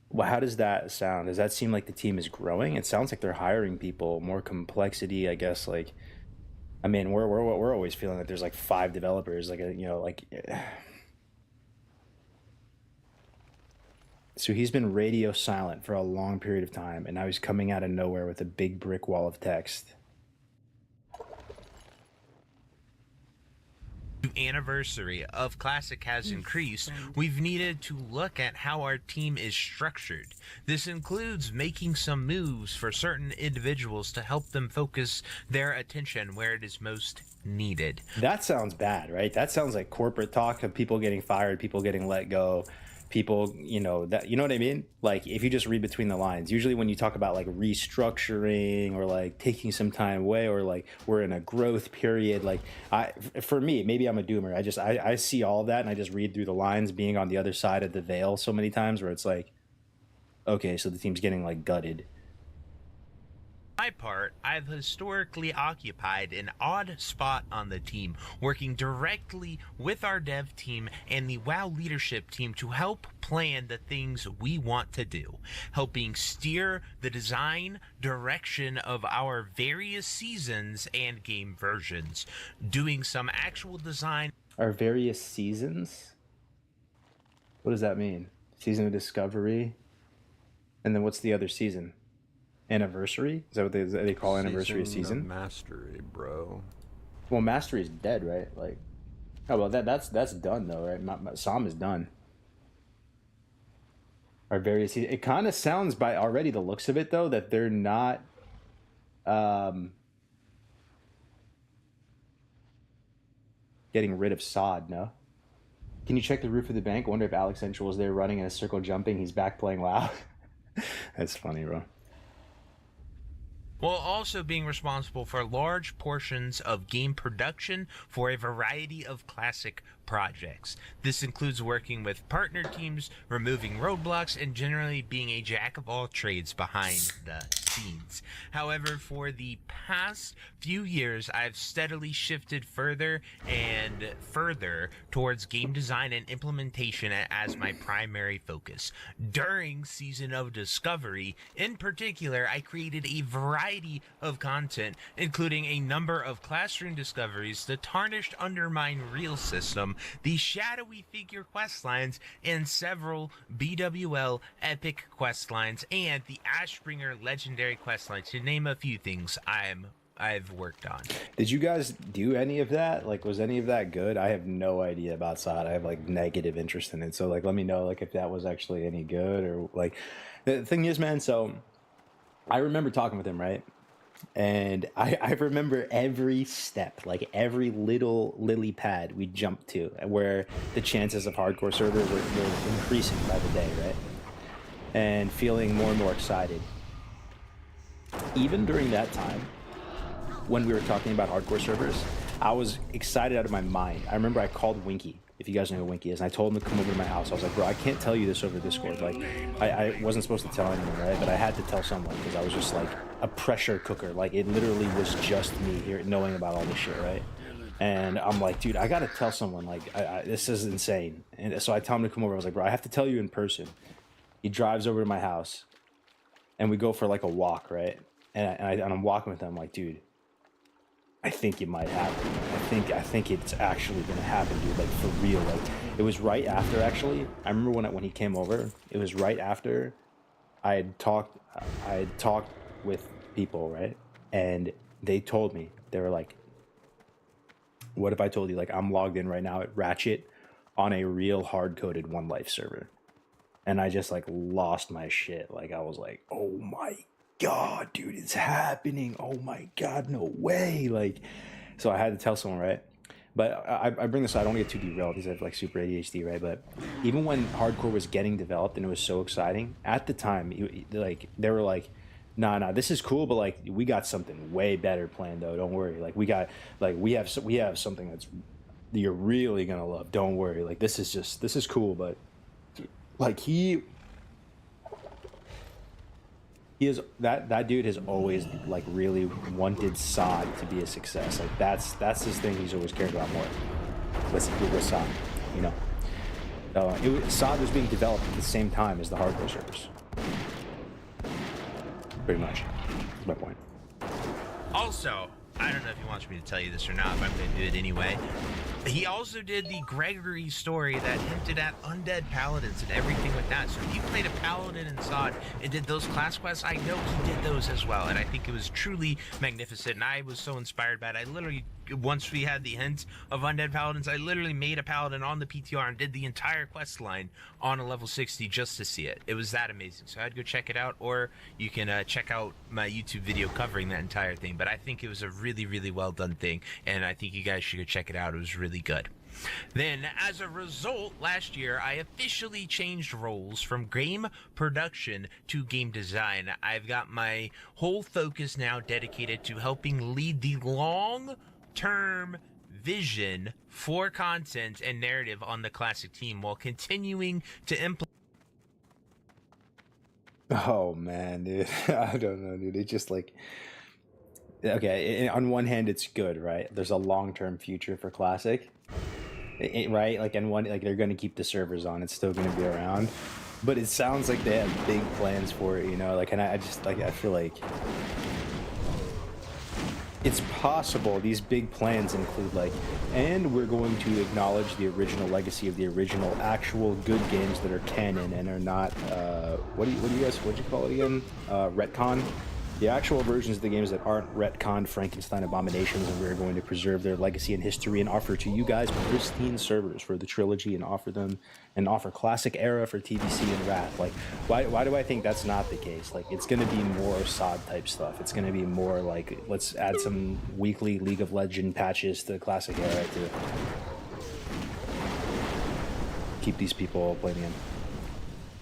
Well, how does that sound? Does that seem like the team is growing? It sounds like they're hiring people, more complexity, I guess. Like, I mean, we're always feeling that there's like 5 developers, like So he's been radio silent for a long period of time, and now he's coming out of nowhere with a big brick wall of text. Anniversary of Classic has increased, we've needed to look at how our team is structured. This includes making some moves for certain individuals to help them focus their attention where it is most needed. That sounds bad, right? That sounds like corporate talk of people getting fired, people getting let go, people, you know what I mean? Like, if you just read between the lines, usually when you talk about like restructuring or like taking some time away or like we're in a growth period, like for me, maybe I'm a doomer. I see all of that and I just read through the lines, being on the other side of the veil so many times where it's like, okay, so the team's getting like gutted. My part, I've historically occupied an odd spot on the team, working directly with our dev team and the WoW leadership team to help plan the things we want to do, helping steer the design direction of our various seasons and game versions, doing some actual design. Our various seasons? What does that mean? Season of Discovery? And then what's the other season? Anniversary? Is that what they call anniversary season? Mastery, bro. Well, Mastery is dead, right? Like, oh well, that's done though, right? Psalm is done. Our various seasons. It kind of sounds, by already the looks of it though, that they're not. Getting rid of sod. No. Can you check the roof of the bank? I wonder if Alex Central was there running in a circle, jumping. He's back playing WoW. That's funny, bro. While also being responsible for large portions of game production for a variety of classic projects. This includes working with partner teams, removing roadblocks, and generally being a jack of all trades behind the scenes. However, for the past few years, I've steadily shifted further and further towards game design and implementation as my primary focus. During Season of Discovery, in particular, I created a variety of content, including a number of classroom discoveries, the Tarnished Undermine Reel system, the Shadowy Figure questlines, and several BWL epic questlines, and the Ashbringer legendary questlines, to name a few things I've worked on. Did you guys do any of that? Like, was any of that good? I have no idea about SOD. I have like negative interest in it. So like, let me know like if that was actually any good, or like, the thing is, man, so I remember talking with him, right? And I remember every step, like every little lily pad we jumped to, where the chances of hardcore server were increasing by the day, right? And feeling more and more excited. Even during that time, when we were talking about hardcore servers, I was excited out of my mind. I remember I called Winky, if you guys know who Winky is, and I told him to come over to my house. I was like, bro, I can't tell you this over Discord. Like, I wasn't supposed to tell anyone, right? But I had to tell someone because I was just like a pressure cooker. Like, it literally was just me here knowing about all this shit, right? And I'm like, dude, I gotta tell someone. Like, this is insane. And so I tell him to come over. I was like, bro, I have to tell you in person. He drives over to my house, and we go for like a walk, right? And I'm walking with him. I'm like, dude, I think it might happen. I think it's actually gonna happen, dude. Like, for real. Like, it was right after, actually. I remember when he came over. It was right after I had talked with people, right? And they told me, they were like, what if I told you, like, I'm logged in right now at Ratchet on a real hard-coded One Life server? And I just, like, lost my shit. Like, I was like, oh my God, dude, it's happening. Oh my God, no way. Like, so I had to tell someone, right? But I bring this up, I don't get too derailed because I have like super ADHD, right? But even when hardcore was getting developed and it was so exciting, at the time, like, they were like, nah, this is cool, but like, we got something way better planned though. Don't worry. Like, we have something that's you're really gonna love. Don't worry. Like, this is cool, but like he is that dude has always like really wanted SOD to be a success. Like, that's his thing. He's always cared about more with SOD, you know. SOD was being developed at the same time as the hardcore servers. Pretty much. That's my point. Also, I don't know if he wants me to tell you this or not, but I'm going to do it anyway. He also did the Gregory story that hinted at undead paladins and everything like that. So if you played a paladin in SOD and did those class quests, I know he did those as well. And I think it was truly magnificent. And I was so inspired by it. I literally, once we had the hint of undead paladins, I literally made a paladin on the PTR and did the entire quest line on a level 60 just to see it. It was that amazing. So I'd go check it out, or you can check out my YouTube video covering that entire thing. But I think it was a really, really well done thing. And I think you guys should go check it out. It was really good. Then, as a result, last year, I officially changed roles from game production to game design. I've got my whole focus now dedicated to helping lead the long-term vision for content and narrative on the classic team while continuing to implement. Oh man, dude. I don't know, dude. It's just like, okay, on one hand it's good, right? There's a long-term future for classic, right? Like, and one, like, they're going to keep the servers on, it's still going to be around, but it sounds like they have big plans for it, you know? Like, and I just, like, I feel like it's possible these big plans include, like, and we're going to acknowledge the original legacy of the original actual good games that are canon and are not what'd you call it again? Retcon. The actual versions of the games that aren't retconned Frankenstein abominations, and we're going to preserve their legacy and history and offer to you guys pristine servers for the trilogy and offer classic era for TBC and Wrath. Like, why do I think that's not the case? Like, it's going to be more SOD type stuff. It's going to be more like, let's add some weekly League of Legends patches to the classic era to keep these people playing in.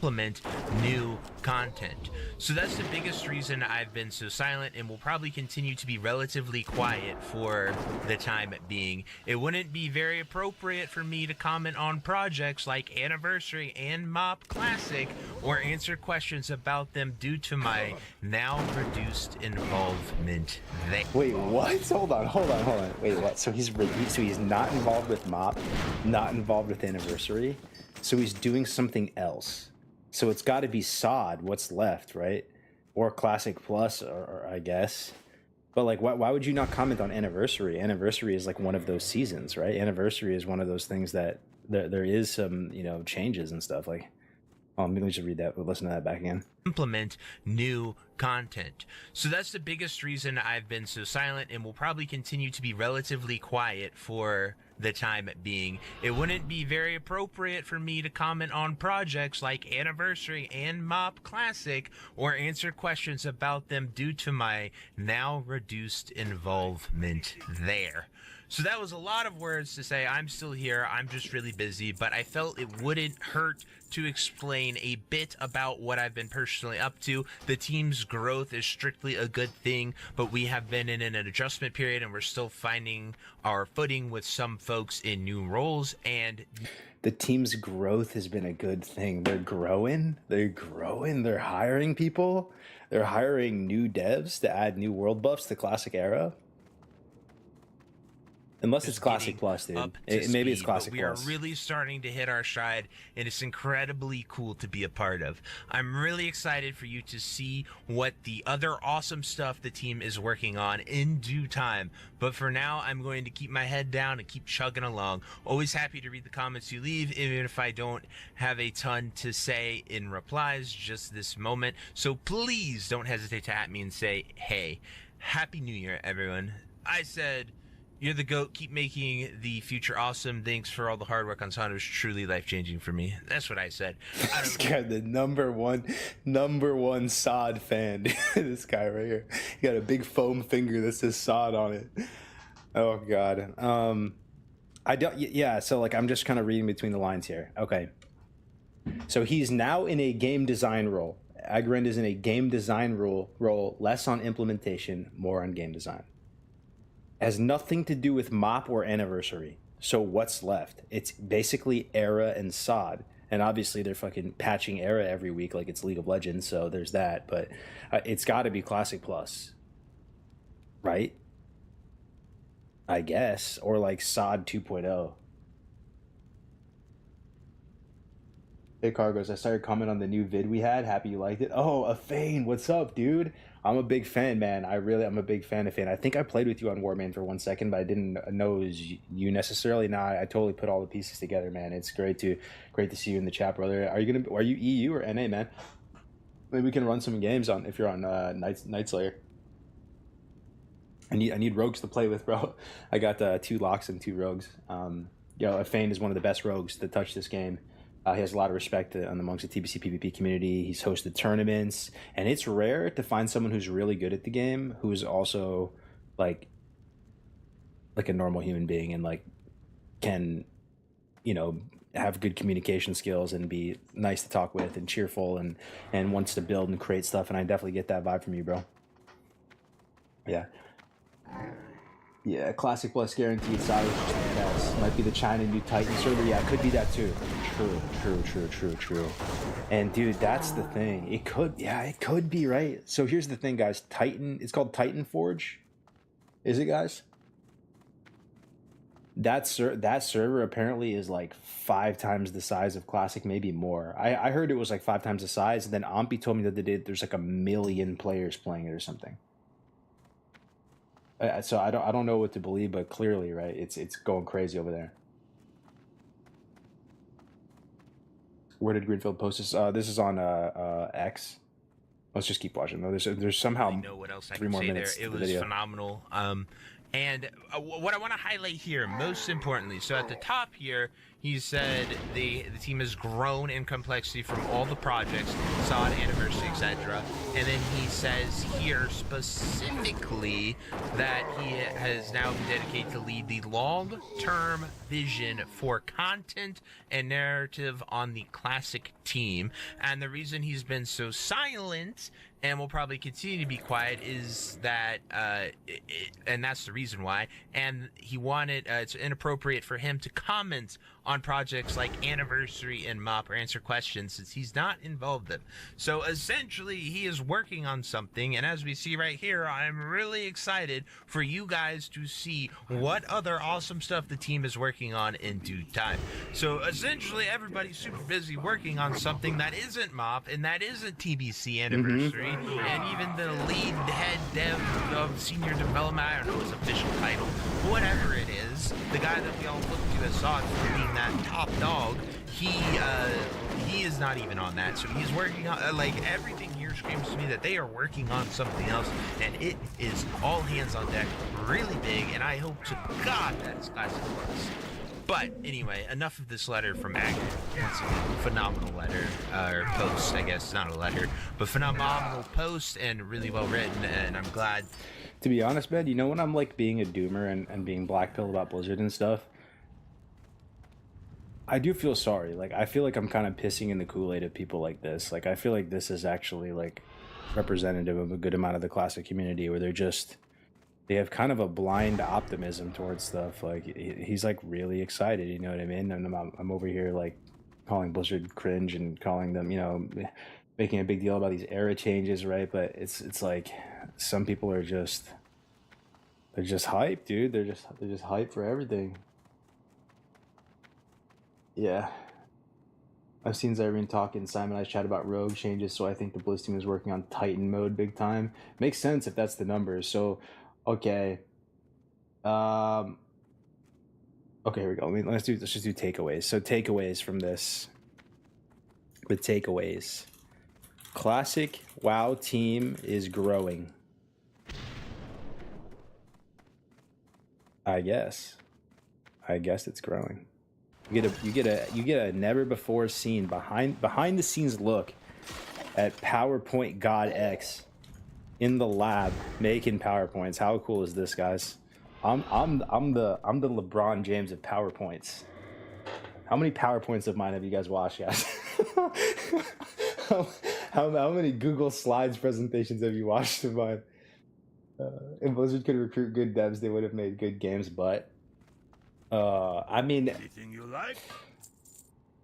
Implement new content. So that's the biggest reason I've been so silent, and will probably continue to be relatively quiet for the time being. It wouldn't be very appropriate for me to comment on projects like Anniversary and Mop Classic, or answer questions about them due to my now reduced involvement there. Wait, what? Hold on. Wait, what? So he's not involved with Mop, not involved with Anniversary, so he's doing something else. So it's got to be SOD, what's left, right? Or Classic Plus, or I guess. But, like, why would you not comment on Anniversary? Anniversary is, like, one of those seasons, right? Anniversary is one of those things that there is some, you know, changes and stuff. Like, Oh, maybe we should read that. We'll listen to that back again. Implement new content. So that's the biggest reason I've been so silent and will probably continue to be relatively quiet for the time being. It wouldn't be very appropriate for me to comment on projects like Anniversary and Mop Classic or answer questions about them due to my now reduced involvement there. So that was a lot of words to say. I'm still here. I'm just really busy, but I felt it wouldn't hurt to explain a bit about what I've been personally up to. The team's growth is strictly a good thing, but we have been in an adjustment period and we're still finding our footing with some folks in new roles. And the team's growth has been a good thing. They're growing. They're hiring people. They're hiring new devs to add new world buffs to Classic Era. Unless it's Classic Plus, dude. Maybe it's Classic Plus. We are really starting to hit our stride, and it's incredibly cool to be a part of. I'm really excited for you to see what the other awesome stuff the team is working on in due time. But for now, I'm going to keep my head down and keep chugging along. Always happy to read the comments you leave, even if I don't have a ton to say in replies just this moment. So please don't hesitate to at me and say, hey, Happy New Year, everyone. I said... You're the GOAT. Keep making the future awesome. Thanks for all the hard work on Sonic. It was truly life-changing for me. That's what I said. This guy, the number one Sod fan. This guy right here. He got a big foam finger that says Sod on it. Oh, God. I don't... Yeah, so, like, I'm just kind of reading between the lines here. Okay. So he's now in a game design role. Agrind is in a game design role, less on implementation, more on game design. Has nothing to do with Mop or Anniversary. So what's left? It's basically Era and Sod. And obviously they're fucking patching Era every week like it's League of Legends, so there's that. But it's got to be Classic Plus. Right? I guess. Or like Sod 2.0. Hey Cargos, I started commenting on the new vid we had. Happy you liked it. Oh, Afane, what's up, dude? I'm a big fan, man. I'm a big fan of Afane. I think I played with you on Warman for 1 second, but I didn't know it was you necessarily. Nah, I totally put all the pieces together, man. It's great to see you in the chat, brother. Are you EU or NA, man? Maybe we can run some games on if you're on Night Slayer. I need rogues to play with, bro. I got 2 locks and 2 rogues. Afane is one of the best rogues to touch this game. He has a lot of respect amongst the TBC PvP community. He's hosted tournaments, and it's rare to find someone who's really good at the game who is also like a normal human being and like can, have good communication skills and be nice to talk with and cheerful and wants to build and create stuff. And I definitely get that vibe from you, bro. Yeah. Yeah, Classic Plus guaranteed. Solid yes. Might be the China new Titan server. Yeah, it could be that too. True. And dude, that's the thing. It could be, right? So here's the thing, guys. Titan, it's called Titan Forge. Is it, guys? That server apparently is like 5 times the size of Classic, maybe more. I heard it was like 5 times the size, and then Ampi told me that there's like 1 million players playing it or something. So I don't know what to believe, but clearly, right? It's going crazy over there. Where did Greenfield post this? This is on X. Let's just keep watching. There's somehow I know what else I 3 can more say minutes. There. It to the was video. phenomenal. And what I want to highlight here, most importantly, so at the top here, he said the team has grown in complexity from all the projects, Sod, Anniversary, etc. And then he says here specifically that he has now been dedicated to lead the long-term vision for content and narrative on the Classic team. And the reason he's been so silent and will probably continue to be quiet is that, and that's the reason why, and he wanted, it's inappropriate for him to comment on projects like Anniversary and Mop or answer questions since he's not involved in them. So essentially, he is working on something, and as we see right here, I'm really excited for you guys to see what other awesome stuff the team is working on in due time. So essentially, everybody's super busy working on something that isn't Mop and that isn't TBC Anniversary, and even the lead head dev of senior development, I don't know his official title, whatever it is, the guy that we all look to as Sod for being that top dog, he he is not even on that. So he's working on, like, everything here screams to me that they are working on something else, and it is all hands on deck, really big, and I hope to God that it's Classic Plus. But anyway, enough of this letter from Agri. Once again, phenomenal letter, or post, I guess, not a letter, but phenomenal post and really well written, and I'm glad. To be honest, man, you know when I'm like being a doomer and being blackpilled about Blizzard and stuff, I do feel sorry. Like, I feel like I'm kind of pissing in the Kool-Aid of people like this. Like, I feel like this is actually like representative of a good amount of the Classic community, where they have kind of a blind optimism towards stuff. Like, he's like really excited, you know what I mean? And I'm over here like calling Blizzard cringe and calling them, you know, making a big deal about these era changes, right? But it's like some people are just, they're just hyped, dude. They're just hyped for everything. Yeah. I've seen Zyrene talk in Simon I's chat about rogue changes, so I think the Blizz team is working on Titan mode big time. Makes sense if that's the numbers. So okay. Okay, here we go. Let's just do takeaways. So takeaways from this. The takeaways. Classic WoW team is growing. I guess it's growing. You get a never before seen behind the scenes look at PowerPoint God X in the lab making PowerPoints. How cool is this, guys? I'm the LeBron James of PowerPoints. How many PowerPoints of mine have you guys watched, guys? how many Google Slides presentations have you watched of mine? If Blizzard could recruit good devs, they would have made good games. But I mean, anything you like?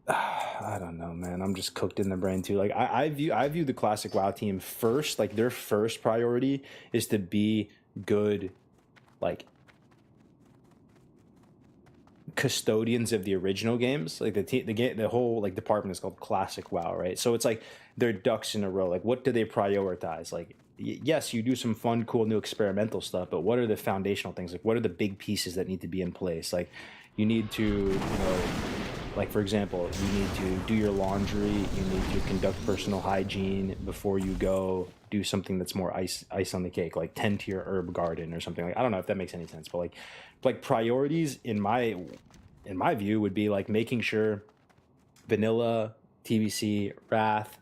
I don't know, man. I'm just cooked in the brain too. Like I view the Classic WoW team first. Like their first priority is to be good, like custodians of the original games. Like the whole like department is called Classic WoW, right? So it's like they're ducks in a row. Like what do they prioritize? Like yes, you do some fun, cool, new experimental stuff, but what are the foundational things? Like what are the big pieces that need to be in place? Like you need to, you know, like for example, you need to do your laundry, you need to conduct personal hygiene before you go do something that's more ice on the cake, like tend to your herb garden or something. Like I don't know if that makes any sense, but like priorities in my view would be like making sure vanilla, TBC, Wrath,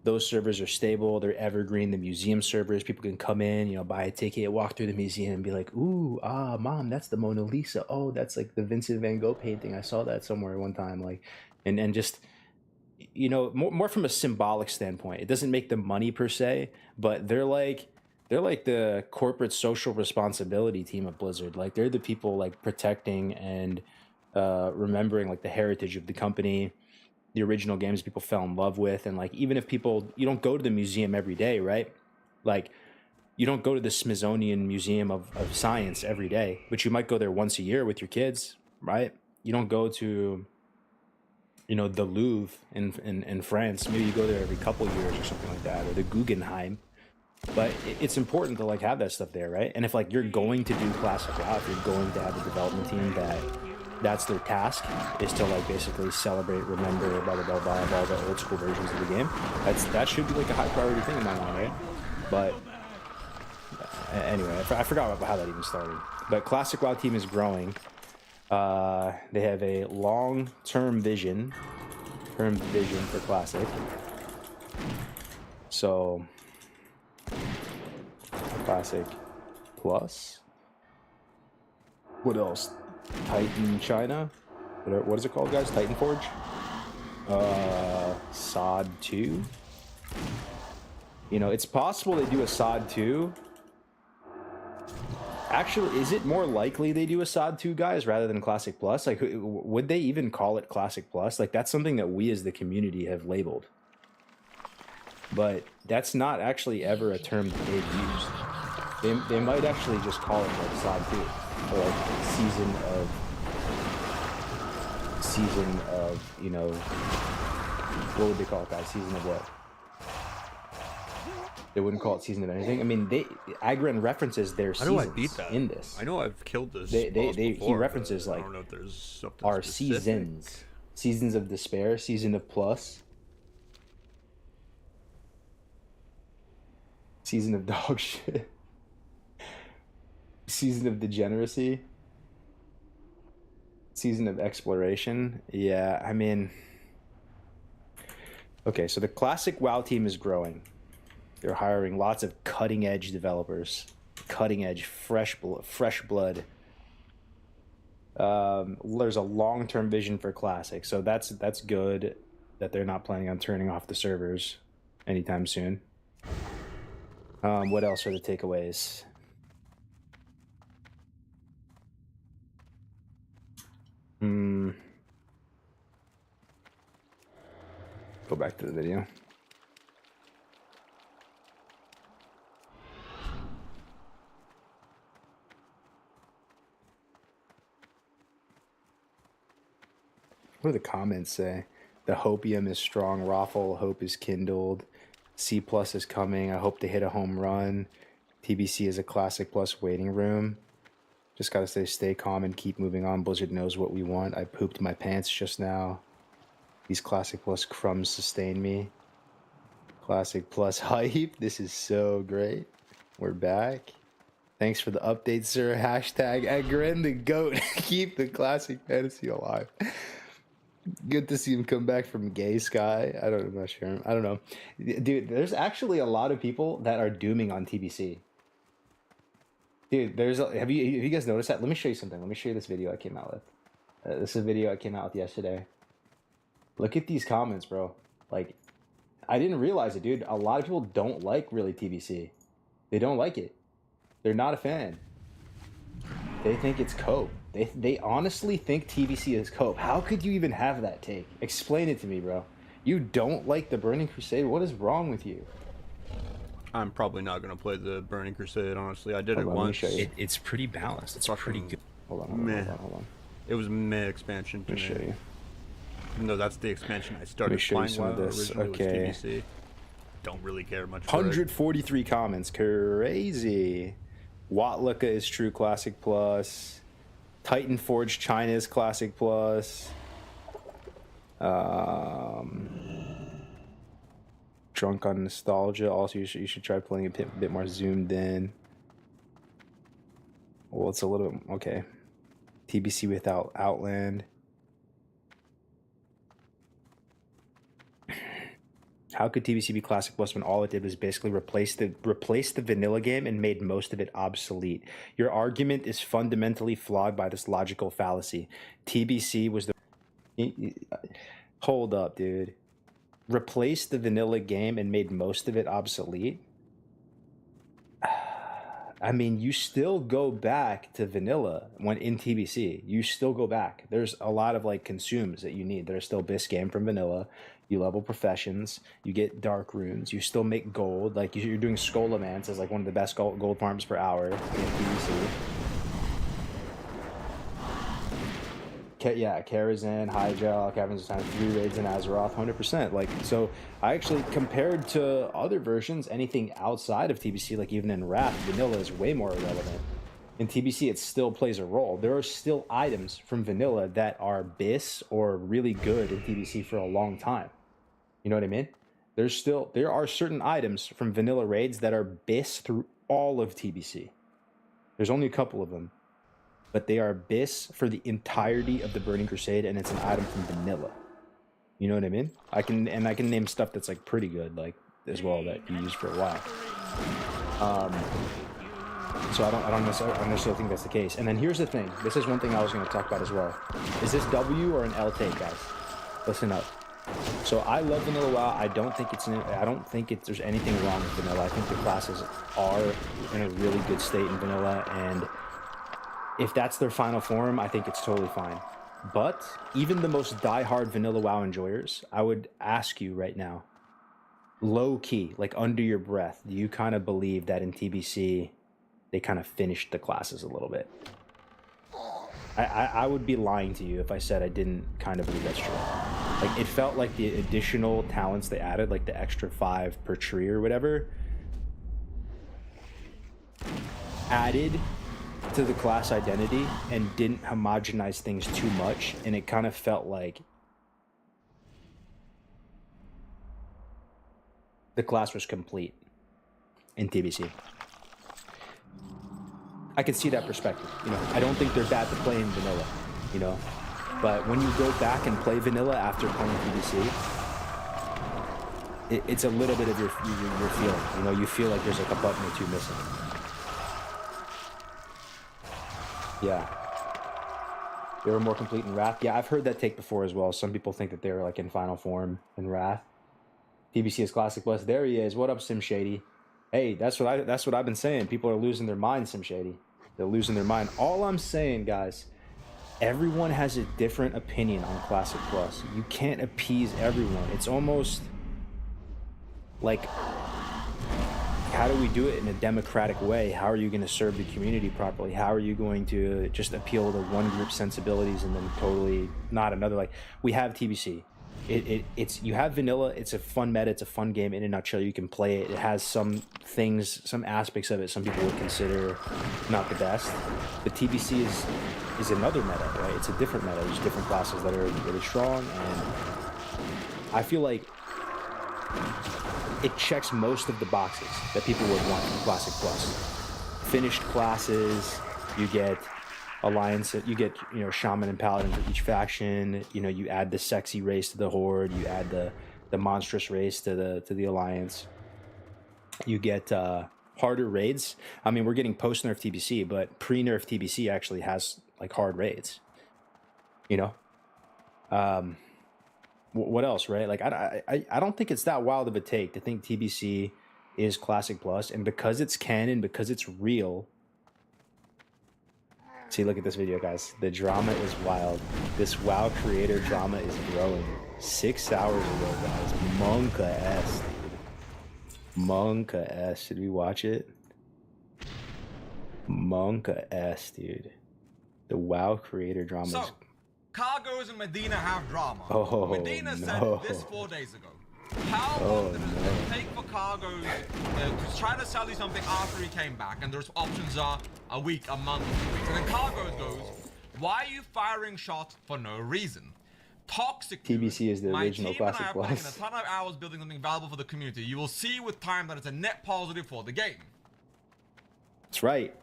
those servers are stable, they're evergreen. The museum servers, people can come in, you know, buy a ticket, walk through the museum and be like, ooh, mom, that's the Mona Lisa. Oh, that's like the Vincent van Gogh painting. I saw that somewhere one time. Like, and just, you know, more from a symbolic standpoint. It doesn't make them money per se, but they're like the corporate social responsibility team of Blizzard. Like they're the people like protecting and remembering like the heritage of the company, the original games people fell in love with. And like even if you don't go to the museum every day, right? Like you don't go to the Smithsonian Museum of Science every day, but you might go there once a year with your kids, right? You don't go to, you know, the Louvre in France. Maybe you go there every couple years or something like that, or the Guggenheim. But it's important to like have that stuff there, right? And if like you're going to do Classic WoW, if you're going to have a development team that's their task, is to like basically celebrate, remember, blah blah blah blah, all the old school versions of the game. That should be like a high priority thing in my mind, right? But anyway, I forgot about how that even started. But Classic WoW team is growing. They have a long-term vision for Classic. So Classic Plus. What else? Titan China. What is it called, guys? Titan Forge. SOD 2. You know, it's possible they do a SOD 2. Actually, is it more likely they do a SOD 2, guys, rather than Classic Plus? Like, would they even call it Classic Plus? Like, that's something that we as the community have labeled. But that's not actually ever a term that they've used. They might actually just call it like SOD 2. Or like season of, you know, what would they call it, guys? Season of what? They wouldn't call it season of anything. I mean, Agren references their seasons. How do I beat that in this? I know I've killed this. He references like I don't know if there's something our specific. seasons of despair, season of plus, Season of dog shit. Season of degeneracy. Season of exploration. Yeah, I mean... Okay, so the classic WoW team is growing. They're hiring lots of cutting-edge developers. Cutting-edge, fresh blood. There's a long-term vision for classic, so that's good that they're not planning on turning off the servers anytime soon. What else are the takeaways? Go back to the video. What do the comments say? The hopium is strong. Raffle, hope is kindled. C plus is coming. I hope to hit a home run. TBC is a classic plus waiting room. Just gotta stay calm and keep moving on. Blizzard knows what we want. I pooped my pants just now. These classic plus crumbs sustain me. Classic plus hype. This is so great. We're back. Thanks for the update, sir. Hashtag Egren the GOAT. Keep the classic fantasy alive. Good to see him come back from Gay Sky. I'm not sure. I don't know. Dude, there's actually a lot of people that are dooming on TBC. Dude, have you guys noticed that? Let me show you something. Let me show you this video I came out with. This is a video I came out with yesterday. Look at these comments, bro. Like, I didn't realize it, dude. A lot of people don't like really TBC. They don't like it. They're not a fan. They think it's cope. They honestly think TBC is cope. How could you even have that take? Explain it to me, bro. You don't like the Burning Crusade? What is wrong with you? I'm probably not going to play the Burning Crusade, honestly. I did it once. It's pretty balanced. It's pretty good. Hold on. It was meh expansion to me. Let me show you. No, that's the expansion I started playing WoW originally was TBC. Don't really care much for 143 comments. Crazy. Watlika is true classic plus. Titan Forge China is classic plus. Drunk on nostalgia. Also, you should try playing a bit more zoomed in. Well, it's a little bit okay. TBC without Outland. How could TBC be classic plus when all it did was basically replace the vanilla game and made most of it obsolete? Your argument is fundamentally flawed by this logical fallacy. TBC was the... Hold up, dude. Replaced the vanilla game and made most of it obsolete? I mean, you still go back to vanilla when in TBC. You still go back. There's a lot of like consumes that you need. There's still this game from vanilla. You level professions. You get dark runes. You still make gold. Like you're doing Skolamance as like one of the best gold farms per hour in TBC. Yeah, Karazhan, Hygel, Caverns of Time, 3 raids in Azeroth, 100%. Like, so I actually compared to other versions, anything outside of TBC, like even in Wrath, vanilla is way more irrelevant. In TBC, it still plays a role. There are still items from vanilla that are BIS or really good in TBC for a long time. You know what I mean? There are certain items from vanilla raids that are BIS through all of TBC. There's only a couple of them. But they are BIS for the entirety of the Burning Crusade, and it's an item from vanilla. You know what I mean? I can name stuff that's like pretty good, like as well, that you use for a while. So I don't necessarily think that's the case. And then here's the thing. This is one thing I was going to talk about as well. Is this W or an L take, guys? Listen up. So I love vanilla WoW. I don't think there's anything wrong with vanilla. I think the classes are in a really good state in vanilla, and if that's their final form, I think it's totally fine. But even the most die-hard vanilla WoW enjoyers, I would ask you right now, low key, like under your breath, do you kind of believe that in TBC they kind of finished the classes a little bit? I would be lying to you if I said I didn't kind of believe that's true. Like, it felt like the additional talents they added, like the extra 5 per tree or whatever, added to the class identity and didn't homogenize things too much, and it kind of felt like the class was complete. in TBC. I can see that perspective. You know, I don't think they're bad to play in vanilla. You know, but when you go back and play vanilla after playing TBC, it's a little bit of your feeling. You know, you feel like there's like a button or two missing. Yeah. They were more complete in Wrath. Yeah, I've heard that take before as well. Some people think that they were like in final form in Wrath. TBC is Classic Plus. There he is. What up, Sim Shady? Hey, that's what I've been saying. People are losing their mind, Sim Shady. They're losing their mind. All I'm saying, guys, everyone has a different opinion on Classic Plus. You can't appease everyone. It's almost like, how do we do it in a democratic way? How are you going to serve the community properly? How are you going to just appeal to one group's sensibilities and then totally not another? Like, we have TBC. It's you have vanilla. It's a fun meta. It's a fun game in a nutshell. You can play it. It has some things, some aspects of it some people would consider not the best. But TBC is another meta, right? It's a different meta. There's different classes that are really strong, and I feel like it checks most of the boxes that people would want from Classic Plus. Finished classes, you get alliance, you get, you know, shaman and paladin for each faction. You know, you add the sexy race to the horde, you add the monstrous race to the alliance. You get harder raids. I mean, we're getting post nerf TBC, but pre nerf TBC actually has like hard raids. You know, what else, right? Like, I don't think it's that wild of a take to think TBC is Classic Plus, and because it's canon, because it's real. See, look at this video, guys. The drama is wild. This WoW creator drama is growing. 6 hours ago, guys. Monka-S, dude. Monka-S. Should we watch it? Monka-S, dude. The WoW creator drama. So, Cargoes and Medina have drama. Oh, Medina said this 4 days ago. How long did it take for Cargoes to try to sell you something after he came back? And there's options are a week, a month, 2 weeks. And then Cargoes goes, why are you firing shots for no reason? Toxic. TBC is the original Classic Plus. My team and I are putting in a ton of hours building something valuable for the community. You will see with time that it's a net positive for the game. That's right.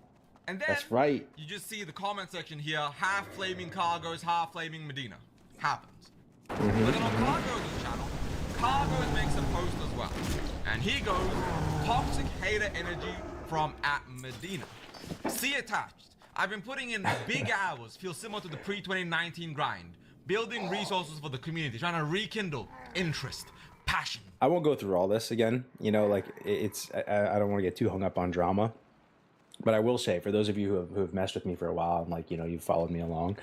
And then that's right. You just see the comment section here, half flaming Cargoes, half flaming Medina. Happens. But then on Cargoes' channel, Cargoes makes a post as well. And he goes, toxic hater energy from @Medina. See attached. I've been putting in big hours, feel similar to the pre-2019 grind. Building resources for the community, trying to rekindle interest, passion. I won't go through all this again. You know, like, I don't want to get too hung up on drama. But I will say, for those of you who have messed with me for a while and, like, you know, you've followed me along,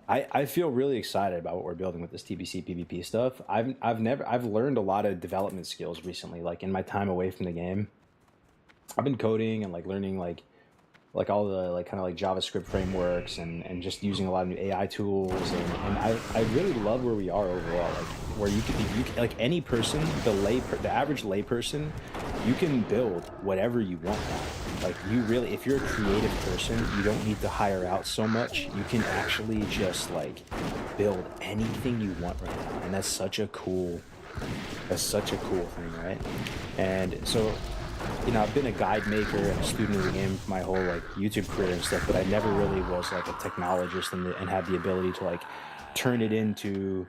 I feel really excited about what we're building with this TBC PvP stuff. I've learned a lot of development skills recently, like in my time away from the game. I've been coding and like learning like all the like kind of like JavaScript frameworks and just using a lot of new AI tools, and I really love where we are overall. Like, where you can like any person, the average layperson, you can build whatever you want now. Like, you really, if you're a creative person, you don't need to hire out so much. You can actually just like build anything you want right now, and that's such a cool thing, right? And so, you know, I've been a guide maker and a student of the game for my whole like YouTube career and stuff, but I never really was like a technologist and had the ability to like turn it into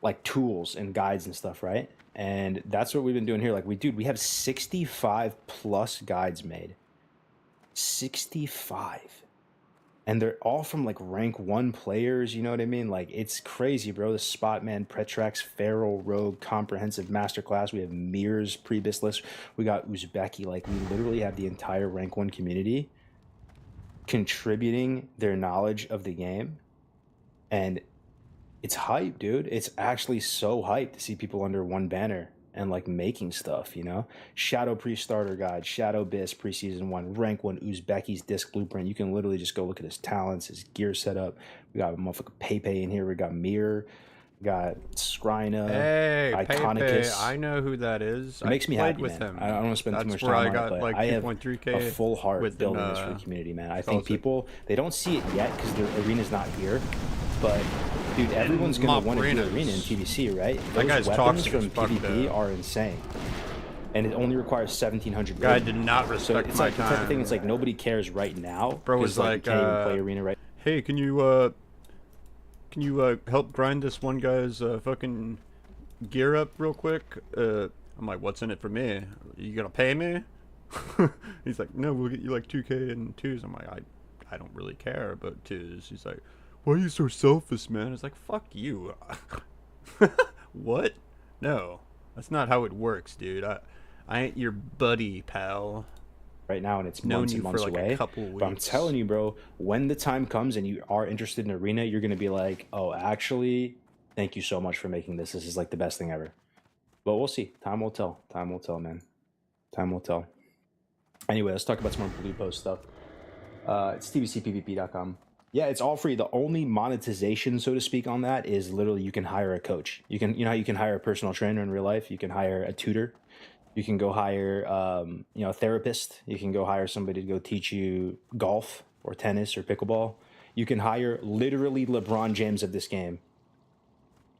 like tools and guides and stuff, right? And that's what we've been doing here. Like, we have 65 plus guides made. 65. And they're all from like rank 1 players, you know what I mean? Like, it's crazy, bro. The Spotman, Pretrax, Feral, Rogue, Comprehensive Masterclass. We have Mirrors, Prebis list. We got Uzbeki. Like, we literally have the entire rank 1 community contributing their knowledge of the game. And it's hype, dude. It's actually so hype to see people under one banner and like making stuff, you know? Shadow Pre-Starter Guide, Shadow Bis Preseason 1, Rank 1, Uzbeki's Disc Blueprint. You can literally just go look at his talents, his gear setup. We got a motherfucker Pepe in here. We got Mirror. We got Skryna. Hey, Iconicus. Pepe. I know who that is. It makes me happy, with man. him. I don't want to spend too much time on it, but like I have a full heart building this for the community, man. I think people, they don't see it yet because the arena's not here, but dude, everyone's gonna want to do arena in TBC, right? Those That guy's weapons toxic from as fuck, PvP though. are insane. and it only requires 1,700. Guy did not respect so it's my like time. the type of thing. It's like nobody cares right now. Bro was like, you can't even play Arena right. Hey, can you help grind this one guy's fucking gear up real quick? I'm like, what's in it for me? You gonna pay me? He's like, no, we'll get you like 2K and 2s. I'm like, I don't really care about 2s. He's like, why are you so selfish, man? It's like, fuck you. What? No, that's not how it works, dude. I ain't your buddy, pal. Right now, and it's months and months away. But I'm telling you, bro, when the time comes and you are interested in Arena, you're gonna be like, oh, actually, thank you so much for making this. This is like the best thing ever. But we'll see. Time will tell. Time will tell, man. Time will tell. Anyway, let's talk about some more Blue Post stuff. It's tbcpvp.com. Yeah, it's all free. The only monetization, so to speak, on that is literally you can hire a coach. You know how you can hire a personal trainer in real life? You can hire a tutor. You can go hire, a therapist. You can go hire somebody to go teach you golf or tennis or pickleball. You can hire literally LeBron James of this game.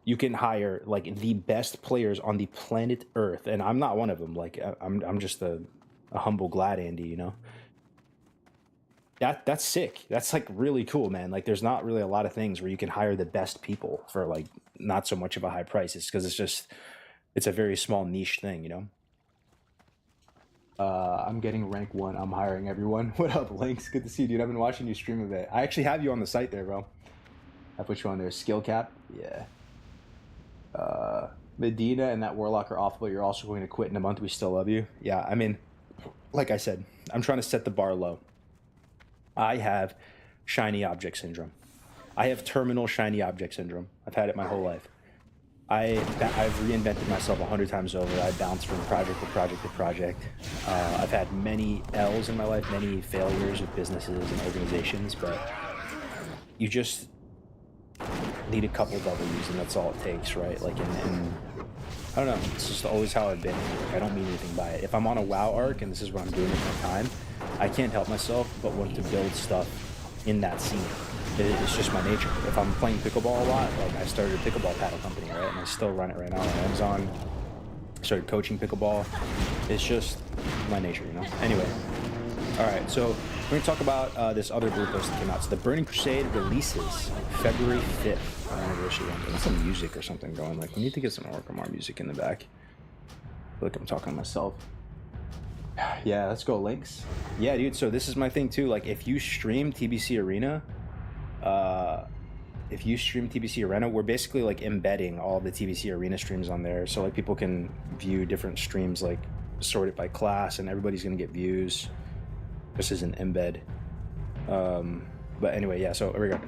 You can hire like the best players on the planet Earth, and I'm not one of them. Like I'm just a humble glad Andy, you know. That's sick. That's like really cool, man. Like there's not really a lot of things where you can hire the best people for like not so much of a high price. It's because it's a very small niche thing, you know. I'm getting rank 1. I'm hiring everyone. What up, Lynx? Good to see you, dude. I've been watching you stream a bit. I actually have you on the site there, bro. I put you on there. Skill cap. Yeah. Medina and that Warlock are awful. You're also going to quit in a month. We still love you. Yeah, I mean, like I said, I'm trying to set the bar low. I have shiny object syndrome. I have terminal shiny object syndrome. I've had it my whole life. I've reinvented myself 100 times over. I bounce from project to project to project. I've had many L's in my life, many failures with businesses and organizations, but you just need a couple W's, and that's all it takes, right? Like, and I don't know, it's just always how I've been. Like, I don't mean anything by it. If I'm on a WoW arc, and this is what I'm doing with my time, I can't help myself but want to build stuff in that scene. It's just my nature. If I'm playing pickleball a lot, like I started a pickleball paddle company, right? And I still run it right now on Amazon. I started coaching pickleball. It's just my nature, you know? Anyway, all right, so we're gonna talk about this other Blue Post that came out. So the Burning Crusade releases February 5th, our anniversary one. There's some music or something going. Like, we need to get some Orkamar music in the back. I feel like I'm talking to myself. Yeah, let's go, Lynx. Yeah, dude, so this is my thing too. Like, if you stream TBC Arena, we're basically like embedding all the TBC Arena streams on there, so like people can view different streams, like sorted by class, and everybody's gonna get views. This is an embed. But anyway, yeah, so here we go.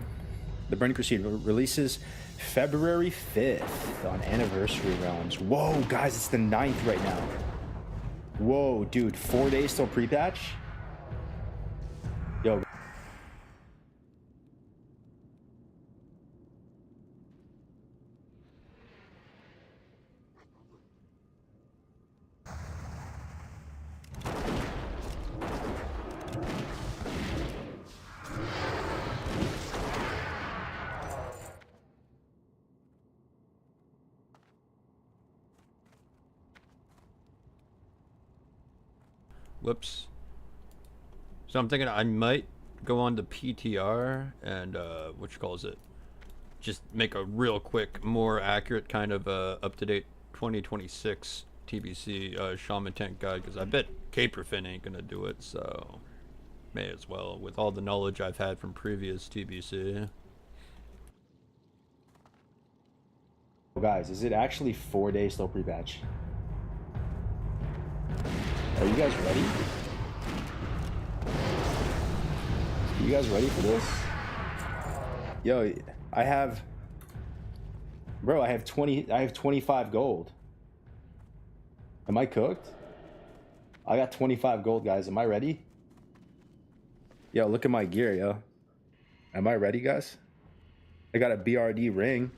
The Burning Crusade releases February 5th on Anniversary Realms. Whoa, guys, it's the 9th right now. Whoa, dude, 4 days till pre-patch? Yo. Whoops. So I'm thinking I might go on to PTR and just make a real quick, more accurate kind of up-to-date 2026 TBC Shaman Tank guide, because I bet Caperfin ain't gonna do it, so may as well with all the knowledge I've had from previous TBC. Guys, is it actually 4 days till pre-patch? Are you guys ready? Are you guys ready for this? Yo, I have 25 gold. Am I cooked? I got 25 gold, guys. Am I ready? Yo, look at my gear, yo. Am I ready, guys? I got a BRD ring.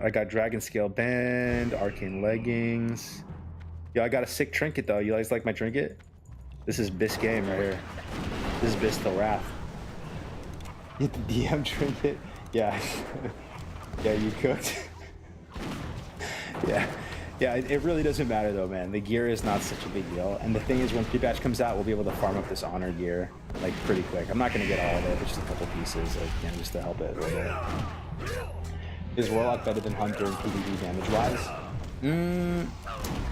I got Dragon Scale Band, Arcane Leggings. Yo, I got a sick trinket, though. You guys like my trinket? This is Bis game right here. This is Bis the Wrath. Get the DM trinket? Yeah. Yeah, you cooked? Yeah. Yeah, it really doesn't matter though, man. The gear is not such a big deal. And the thing is, when pre-patch comes out, we'll be able to farm up this honor gear like pretty quick. I'm not gonna get all of it, but just a couple pieces, like, you know, just to help it a little bit. Is Warlock better than Hunter in PvP damage-wise?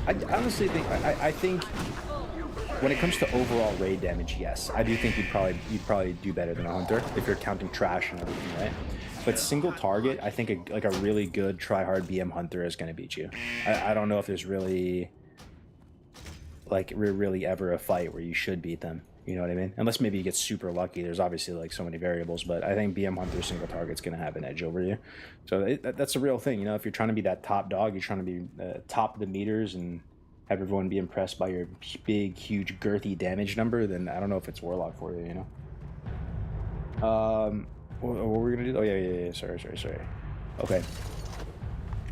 I honestly think I think when it comes to overall raid damage, yes, I do think you'd probably do better than a Hunter if you're counting trash and everything, right? But single target, I think like a really good try-hard BM Hunter is going to beat you. I don't know if there's really like really ever a fight where you should beat them. You know what I mean? Unless maybe you get super lucky. There's obviously like so many variables, but I think BM Hunter single target's going to have an edge over you. So that's a real thing. You know, if you're trying to be that top dog, you're trying to be top of the meters and have everyone be impressed by your big, huge, girthy damage number, then I don't know if it's Warlock for you, you know? What were we gonna do? Oh, yeah. Sorry. Okay.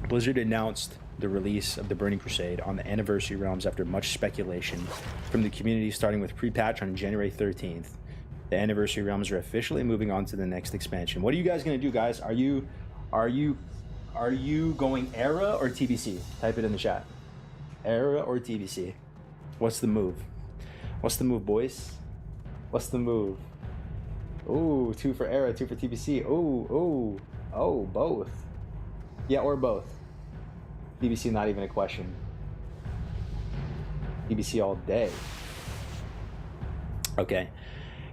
Blizzard announced the release of the Burning Crusade on the Anniversary Realms after much speculation from the community, starting with pre-patch on January 13th. The Anniversary Realms are officially moving on to the next expansion. What are you guys gonna do, guys? Are you going Era or TBC? Type it in the chat. Era or TBC? What's the move? What's the move, boys? What's the move? Ooh, 2 for Era, 2 for TBC. Oh, both. Yeah, or both. TBC, not even a question. TBC all day. Okay.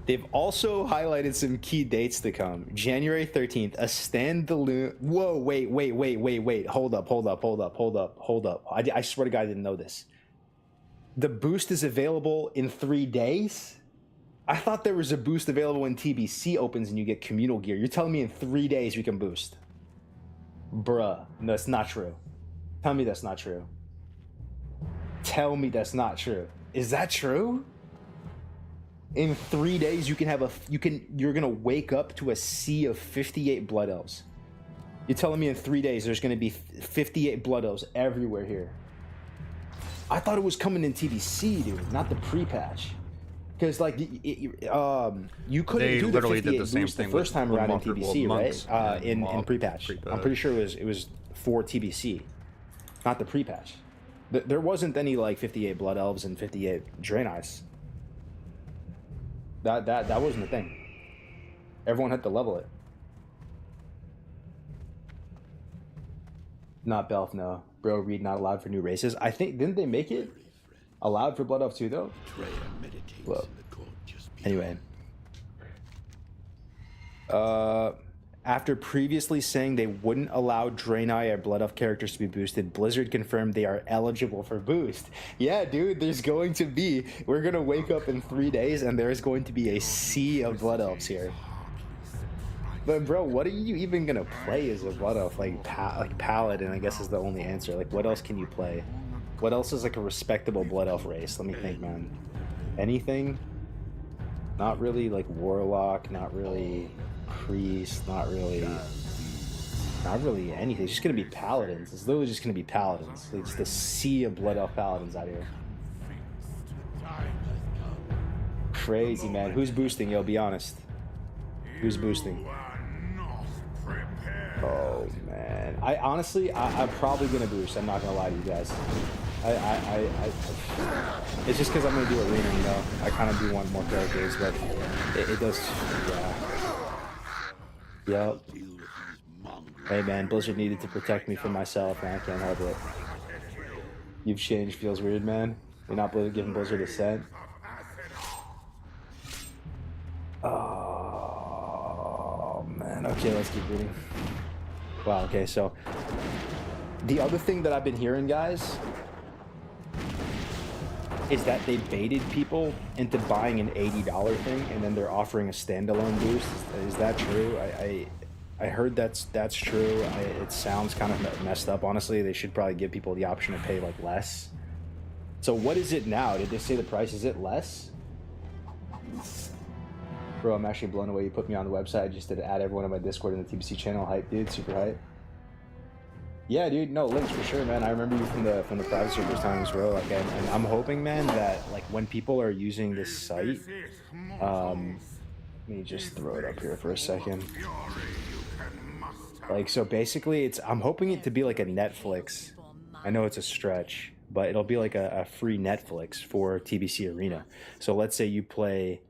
They've also highlighted some key dates to come. January 13th, a standalone... Whoa, wait. Hold up. I swear to God, I didn't know this. The boost is available in 3 days? I thought there was a boost available when TBC opens and you get communal gear. You're telling me in 3 days we can boost? Bruh, no, that's not true. Tell me that's not true. Tell me that's not true. Is that true? In 3 days you can have you're gonna wake up to a sea of 58 Blood Elves. You're telling me in 3 days there's gonna be 58 Blood Elves everywhere here. I thought it was coming in TBC, dude, not the pre-patch. Because like you couldn't do the 58 boost the first time around in TBC, right? In pre-patch. I'm pretty sure it was for TBC, not the pre-patch. There wasn't any like 58 Blood Elves and 58 Draenei's. That wasn't the thing. Everyone had to level it. Not Belf, no. Bro, read not allowed for new races. I think, didn't they make it allowed for Blood Elf too, though? Well, anyway. After previously saying they wouldn't allow Draenei or Blood Elf characters to be boosted, Blizzard confirmed they are eligible for boost. Yeah, dude, there's going to be... We're going to wake up in 3 days and there's going to be a sea of Blood Elves here. But bro, what are you even going to play as a Blood Elf? Like Paladin, I guess, is the only answer. Like, what else can you play? What else is like a respectable Blood Elf race? Let me think, man. Anything? Not really like Warlock, not really... Priest, not really anything. It's just gonna be paladins. It's literally just gonna be paladins. It's the sea of Blood Elf paladins out here. Crazy, man. Who's boosting? Yo, be honest. Who's boosting? Oh man, I'm probably gonna boost. I'm not gonna lie to you guys. It's just because I'm gonna do arena, you know. I kind of do want more characters, but it does. Yeah. Yep. Hey man, Blizzard needed to protect me from myself, man. I can't help it. You've changed feels weird, man. You're not giving Blizzard a cent. Oh man. Okay, let's keep reading. Wow. Okay, so the other thing that I've been hearing, guys, is that they baited people into buying an $80 thing and then they're offering a standalone boost. Is that true? I heard that's true. It sounds kind of messed up, honestly. They should probably give people the option to pay like less. So what is it now? Did they say the price? Is it less? Bro, I'm actually blown away. You put me on the website. I just did add everyone on my Discord and the TBC channel. Hype, dude. Super hype. Yeah, dude, no, links for sure, man. I remember you from the private servers times, bro. Like, and I'm hoping, man, that like when people are using this site, let me just throw it up here for a second. Like, so basically, I'm hoping it to be like a Netflix I know it's a stretch, but it'll be like a free Netflix for TBC Arena. So let's say you play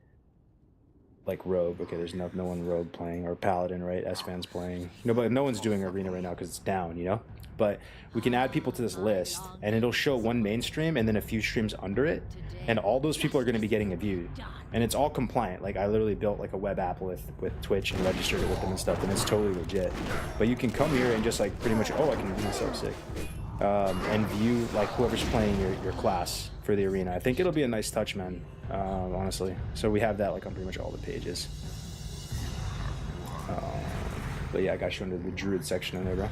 like Rogue. Okay, there's no one Rogue playing, or Paladin, right? S-Fan's playing. No, but no one's doing Arena right now because it's down, you know? But we can add people to this list, and it'll show one mainstream and then a few streams under it, and all those people are going to be getting a view. And it's all compliant. Like, I literally built like a web app with Twitch and registered it with them and stuff, and it's totally legit. But you can come here and just like pretty much, oh, I can do myself sick. And view like whoever's playing your class for the arena. I think it'll be a nice touch, man, honestly. So we have that like on pretty much all the pages. But yeah, I got you under the druid section in there, bro.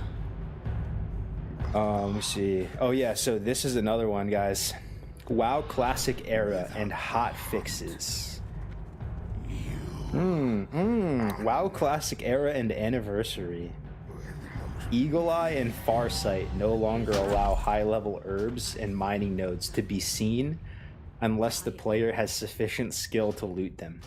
Let me see. Oh yeah, so this is another one, guys. WoW Classic Era and hot fixes. WoW Classic Era and Anniversary. Eagle Eye and Farsight no longer allow high-level herbs and mining nodes to be seen unless the player has sufficient skill to loot them.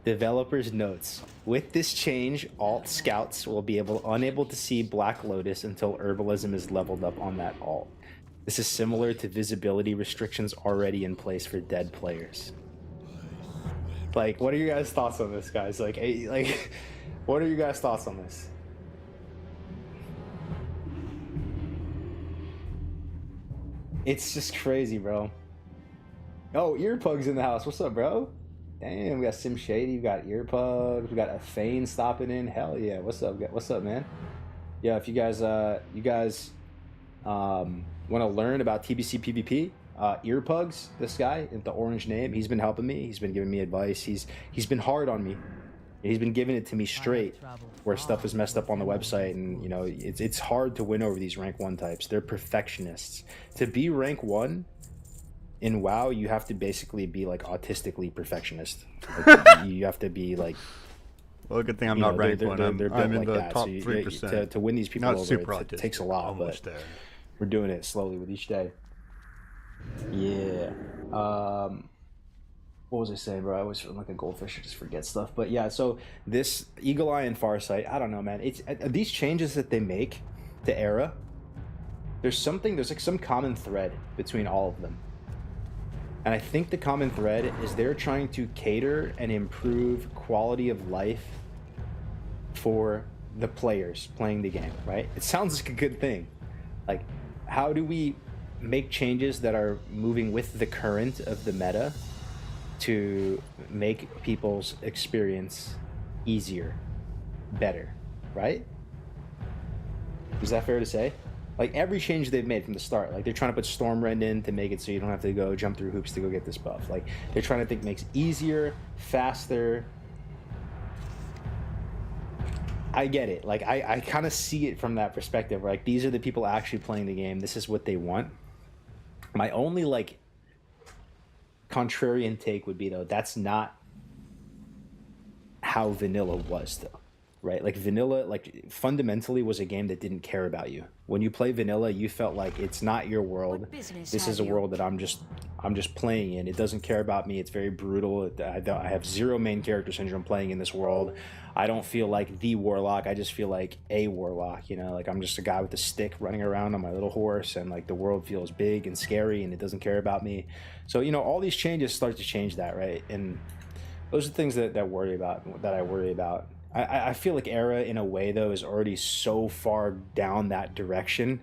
Developers notes, with this change, alt scouts will be unable to see Black Lotus until herbalism is leveled up on that alt. This is similar to visibility restrictions already in place for dead players. Like, what are your guys' thoughts on this, guys? Like, what are your guys' thoughts on this? It's just crazy, bro. Oh, Earpug's in the house. What's up, bro? Damn, we got Sim Shady, we got Earpug, we got a Fane stopping in. Hell yeah, what's up? What's up, man? Yeah, if you guys want to learn about TBC PvP, Earpugs, this guy with the orange name, he's been helping me. He's been giving me advice. He's been hard on me. He's been giving it to me straight where stuff is messed up on the website, and you know it's hard to win over these rank 1 types. They're perfectionists. To be rank 1 in WoW, you have to basically be like autistically perfectionist. Like, you have to be like. Well, good thing I'm not ranked 1. I'm in like the that. top So 3%. To win these people Not over, super it takes a autistic, lot, almost but there. we're doing it slowly with each day. Yeah. What was I saying, bro? I always feel like a goldfish. I just forget stuff. But yeah, so this Eagle Eye and Farsight, I don't know, man. It's these changes that they make to Era. There's like some common thread between all of them. And I think the common thread is they're trying to cater and improve quality of life for the players playing the game, right? It sounds like a good thing. Like, how do we make changes that are moving with the current of the meta to make people's experience easier, better, right? Is that fair to say? Like, every change they've made from the start, like they're trying to put Stormrend in to make it so you don't have to go jump through hoops to go get this buff. Like, they're trying to think makes easier, faster. I get it. Like, I kind of see it from that perspective. Like, these are the people actually playing the game. This is what they want. My only, like, contrarian take would be, though, that's not how vanilla was, though. Right? Like, vanilla, like, fundamentally was a game that didn't care about you. When you play vanilla, you felt like it's not your world. This is a world that I'm just playing in. It doesn't care about me. It's very brutal. I have zero main character syndrome playing in this world. I don't feel like the warlock. I just feel like a warlock, you know? Like, I'm just a guy with a stick running around on my little horse, and, like, the world feels big and scary, and it doesn't care about me. So, you know, all these changes start to change that, right? And those are things that I worry about. I feel like Era, in a way, though, is already so far down that direction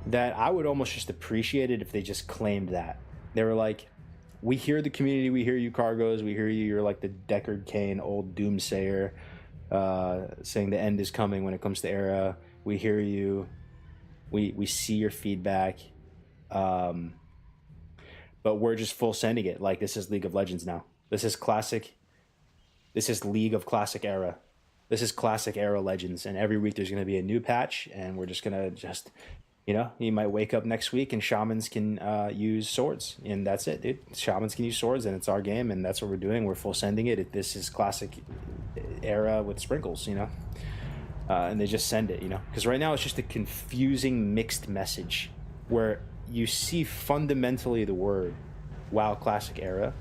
that I would almost just appreciate it if they just claimed that. They were like, we hear the community, we hear you, Cargos, we hear you, you're like the Deckard Cain, old doomsayer, saying the end is coming when it comes to Era. We hear you, we see your feedback, but we're just full sending it. Like, this is League of Legends now. This is classic. This is League of Classic Era. This is Classic Era Legends. And every week there's going to be a new patch. And we're just going to you know, you might wake up next week and shamans can use swords. And that's it, dude. Shamans can use swords, and it's our game. And that's what we're doing. We're full sending it. This is Classic Era with sprinkles, you know. And they just send it, you know. Because right now it's just a confusing mixed message where you see fundamentally the word WoW Classic Era,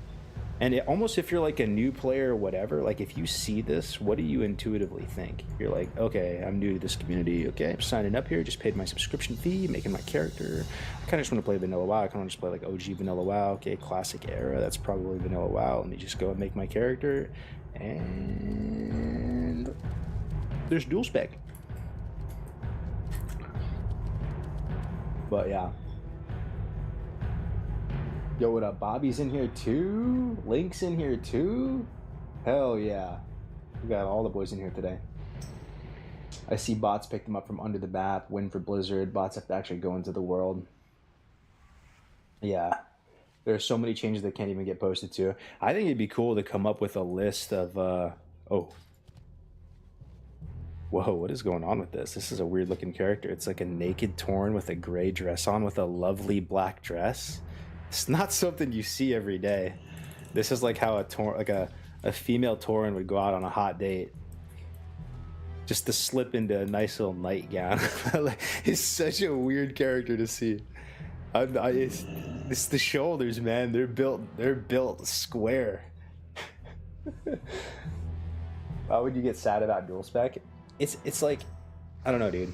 And almost if you're like a new player or whatever, like if you see this, what do you intuitively think? You're like, okay, I'm new to this community. Okay, I'm signing up here. Just paid my subscription fee, making my character. I kind of just want to play vanilla WoW. I kind of just play like OG vanilla WoW. Okay, classic era. That's probably vanilla WoW. Let me just go and make my character. And there's dual spec. But yeah. Yo, what up? Bobby's in here too? Link's in here too? Hell yeah. We got all the boys in here today. I see bots pick them up from under the map, win for Blizzard. Bots have to actually go into the world. Yeah. There's so many changes that can't even get posted to. I think it'd be cool to come up with a list of, oh. Whoa, what is going on with this? This is a weird looking character. It's like a naked Tauren with a gray dress on with a lovely black dress. It's not something you see every day. This is like how a female Tauren would go out on a hot date. Just to slip into a nice little nightgown. It's such a weird character to see. It's the shoulders, man. They're built square. Why would you get sad about dual spec? It's like, I don't know, dude.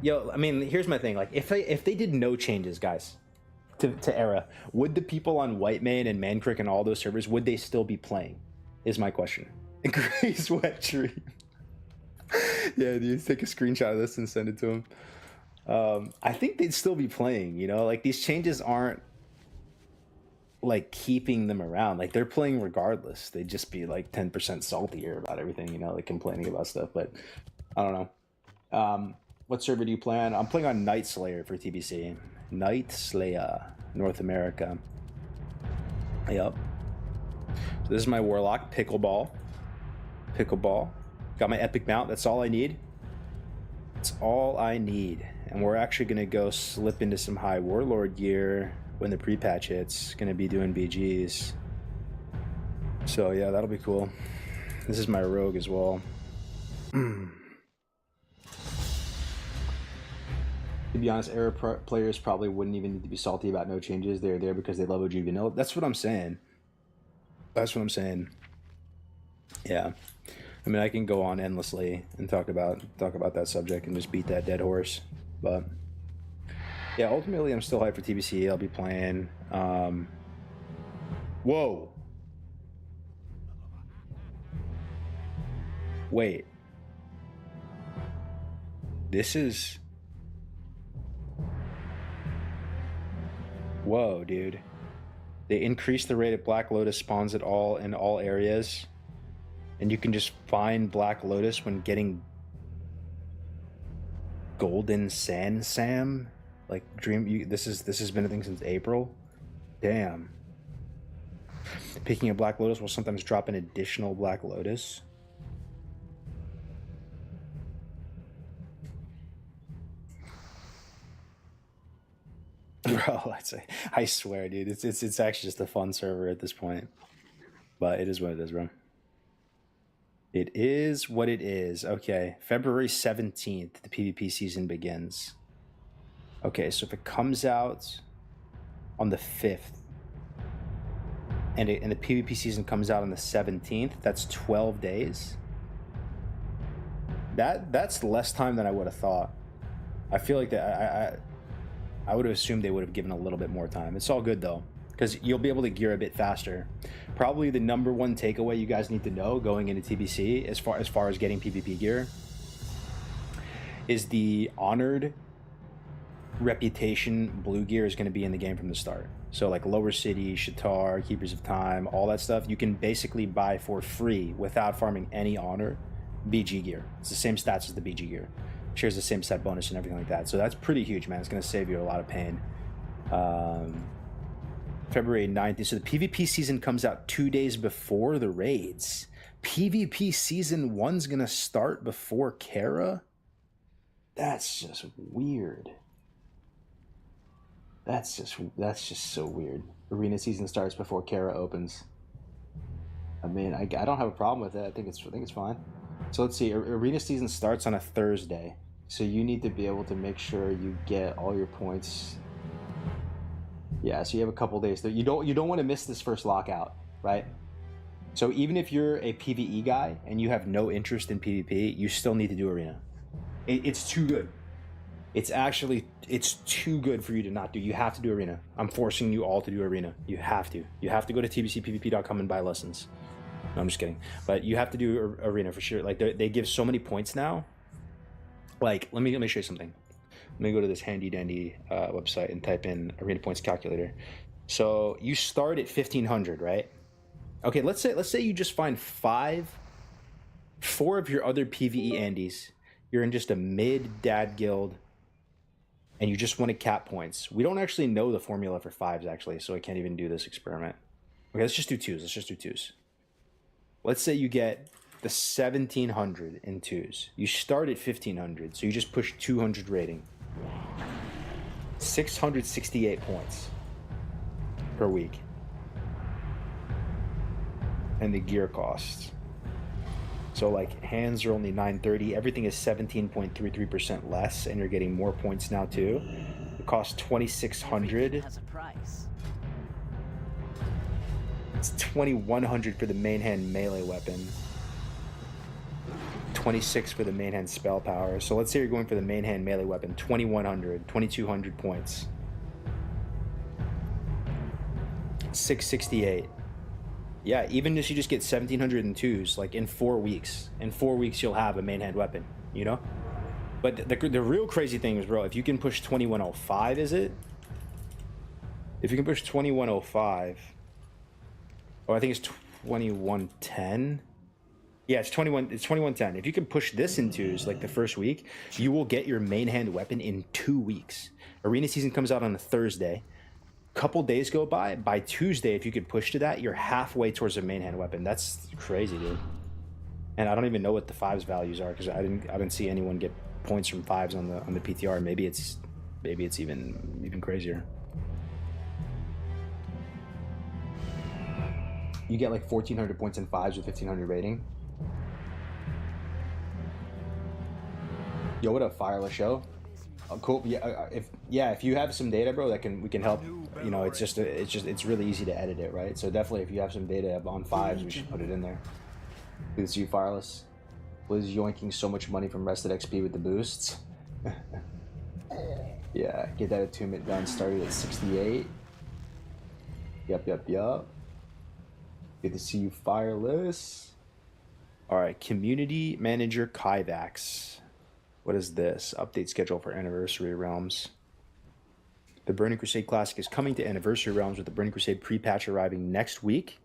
Yo, I mean, here's my thing. Like, if they did no changes, guys, to era, would the people on Whitemane and Mancrick and all those servers, would they still be playing? Is my question. Gray's wet dream. Yeah, dude, take a screenshot of this and send it to him. I think they'd still be playing, you know? Like, these changes aren't like keeping them around. Like, they're playing regardless. They'd just be like 10% saltier about everything, you know, like complaining about stuff. But I don't know. What server do you play on? I'm playing on Night Slayer for TBC. Night Slayer, North America. Yep. So this is my Warlock, Pickleball. Got my epic mount. That's all I need. That's all I need. And we're actually going to go slip into some high Warlord gear when the pre-patch hits. Going to be doing BGs. So yeah, that'll be cool. This is my Rogue as well. To be honest, era players probably wouldn't even need to be salty about no changes. They're there because they love OG vanilla. That's what I'm saying. Yeah. I mean, I can go on endlessly and talk about that subject and just beat that dead horse. But yeah, ultimately, I'm still hyped for TBC. I'll be playing. Whoa. Wait. This is... Whoa, dude. They increased the rate of Black Lotus spawns in all areas. And you can just find Black Lotus when getting Golden Sand Sam. Like this has been a thing since April. Damn. Picking a Black Lotus will sometimes drop an additional Black Lotus. Bro, I swear, dude, it's actually just a fun server at this point. But it is what it is, bro. It is what it is. Okay, February 17th, the PvP season begins. Okay, so if it comes out on the 5th, and the PvP season comes out on the 17th, that's 12 days. That's less time than I would have thought. I feel like that I would have assumed they would have given a little bit more time. It's all good though, because you'll be able to gear a bit faster. Probably the number one takeaway you guys need to know going into TBC as far as getting PvP gear is the honored reputation blue gear is going to be in the game from the start. So like Lower City, Shatar, Keepers of Time, all that stuff, you can basically buy for free without farming any honor BG gear. It's the same stats as the BG gear. Shares the same set bonus and everything like that. So that's pretty huge, man. It's going to save you a lot of pain. February 9th. So the PvP season comes out 2 days before the raids. PvP season 1's going to start before Kara? That's just weird. That's just so weird. Arena season starts before Kara opens. I mean, I don't have a problem with it. I think it's fine. So let's see. Arena season starts on a Thursday. So you need to be able to make sure you get all your points Yeah, so you have a couple days. You don't want to miss this first lockout, right? So even if you're a PvE guy and you have no interest in PvP, you still need to do Arena. It's too good. It's too good for you to not do. You have to do Arena. I'm forcing you all to do Arena. You have to. You have to go to tbcpvp.com and buy lessons. No, I'm just kidding. But you have to do Arena for sure. Like they give so many points now. Like let me show you something. Let me go to this handy dandy website and type in Arena points calculator. So you start at 1500, right? Okay, let's say you just find four of your other PvE Andes. You're in just a mid dad guild, and you just want to cap points. We don't actually know the formula for 5s actually, so I can't even do this experiment. Okay, let's just do 2s. Let's say you get the 1700 in 2s. You start at 1500, so you just push 200 rating. 668 points per week. And the gear costs. So like hands are only 930, everything is 17.33% less, and you're getting more points now too. It costs 2600. Has a price. It's 2100 for the main hand melee weapon. 26 for the main hand spell power. So let's say you're going for the main hand melee weapon, 2100, 2200 points. 668. Yeah, even if you just get 1700 in 2s, like in 4 weeks. In 4 weeks, you'll have a main hand weapon, you know? But the real crazy thing is, bro, if you can push 2105, is it? If you can push 2105, oh, I think it's 2110. Yeah, it's 2110. If you can push this in 2s, like the first week, you will get your main hand weapon in 2 weeks. Arena season comes out on a Thursday. Couple days go by Tuesday, if you could push to that, you're halfway towards a main hand weapon. That's crazy, dude. And I don't even know what the 5s values are, because I didn't see anyone get points from 5s on the PTR. Maybe it's even crazier. You get like 1400 points in 5s with 1500 rating. Yo, what up, Fireless Show? Cool. Yeah, if you have some data, bro, we can help. You know, it's really easy to edit it, right? So definitely, if you have some data on 5s, we should put it in there. Good to see you, Fireless. Was yoinking so much money from Rested XP with the boosts. Yeah, get that attunement done. Started at 68. Yup. Good to see you, Fireless. All right, community manager Kyvax. What is this? Update schedule for Anniversary Realms. The Burning Crusade Classic is coming to Anniversary Realms with the Burning Crusade pre-patch arriving next week.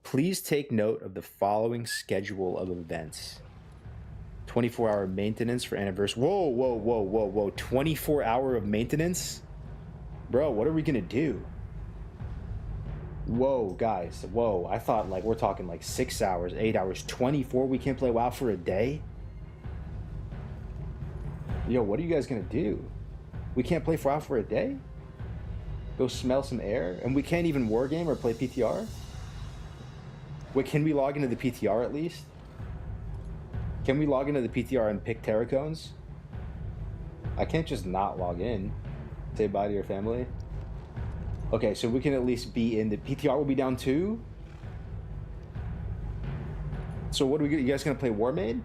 Please take note of the following schedule of events. 24-hour maintenance for Anniversary. Whoa. 24-hour of maintenance? Bro, what are we going to do? Whoa, guys. Whoa, I thought like we're talking like 6 hours, 8 hours, 24. We can't play WoW for a day? Yo, what are you guys gonna do? We can't play WoW for a day? Go smell some air? And we can't even wargame or play PTR? Wait, can we log into the PTR at least? Can we log into the PTR and pick Terracones? I can't just not log in. Say bye to your family. Okay, so we can at least be in the PTR. Will be down too. So what do we get? You guys gonna play War Maid?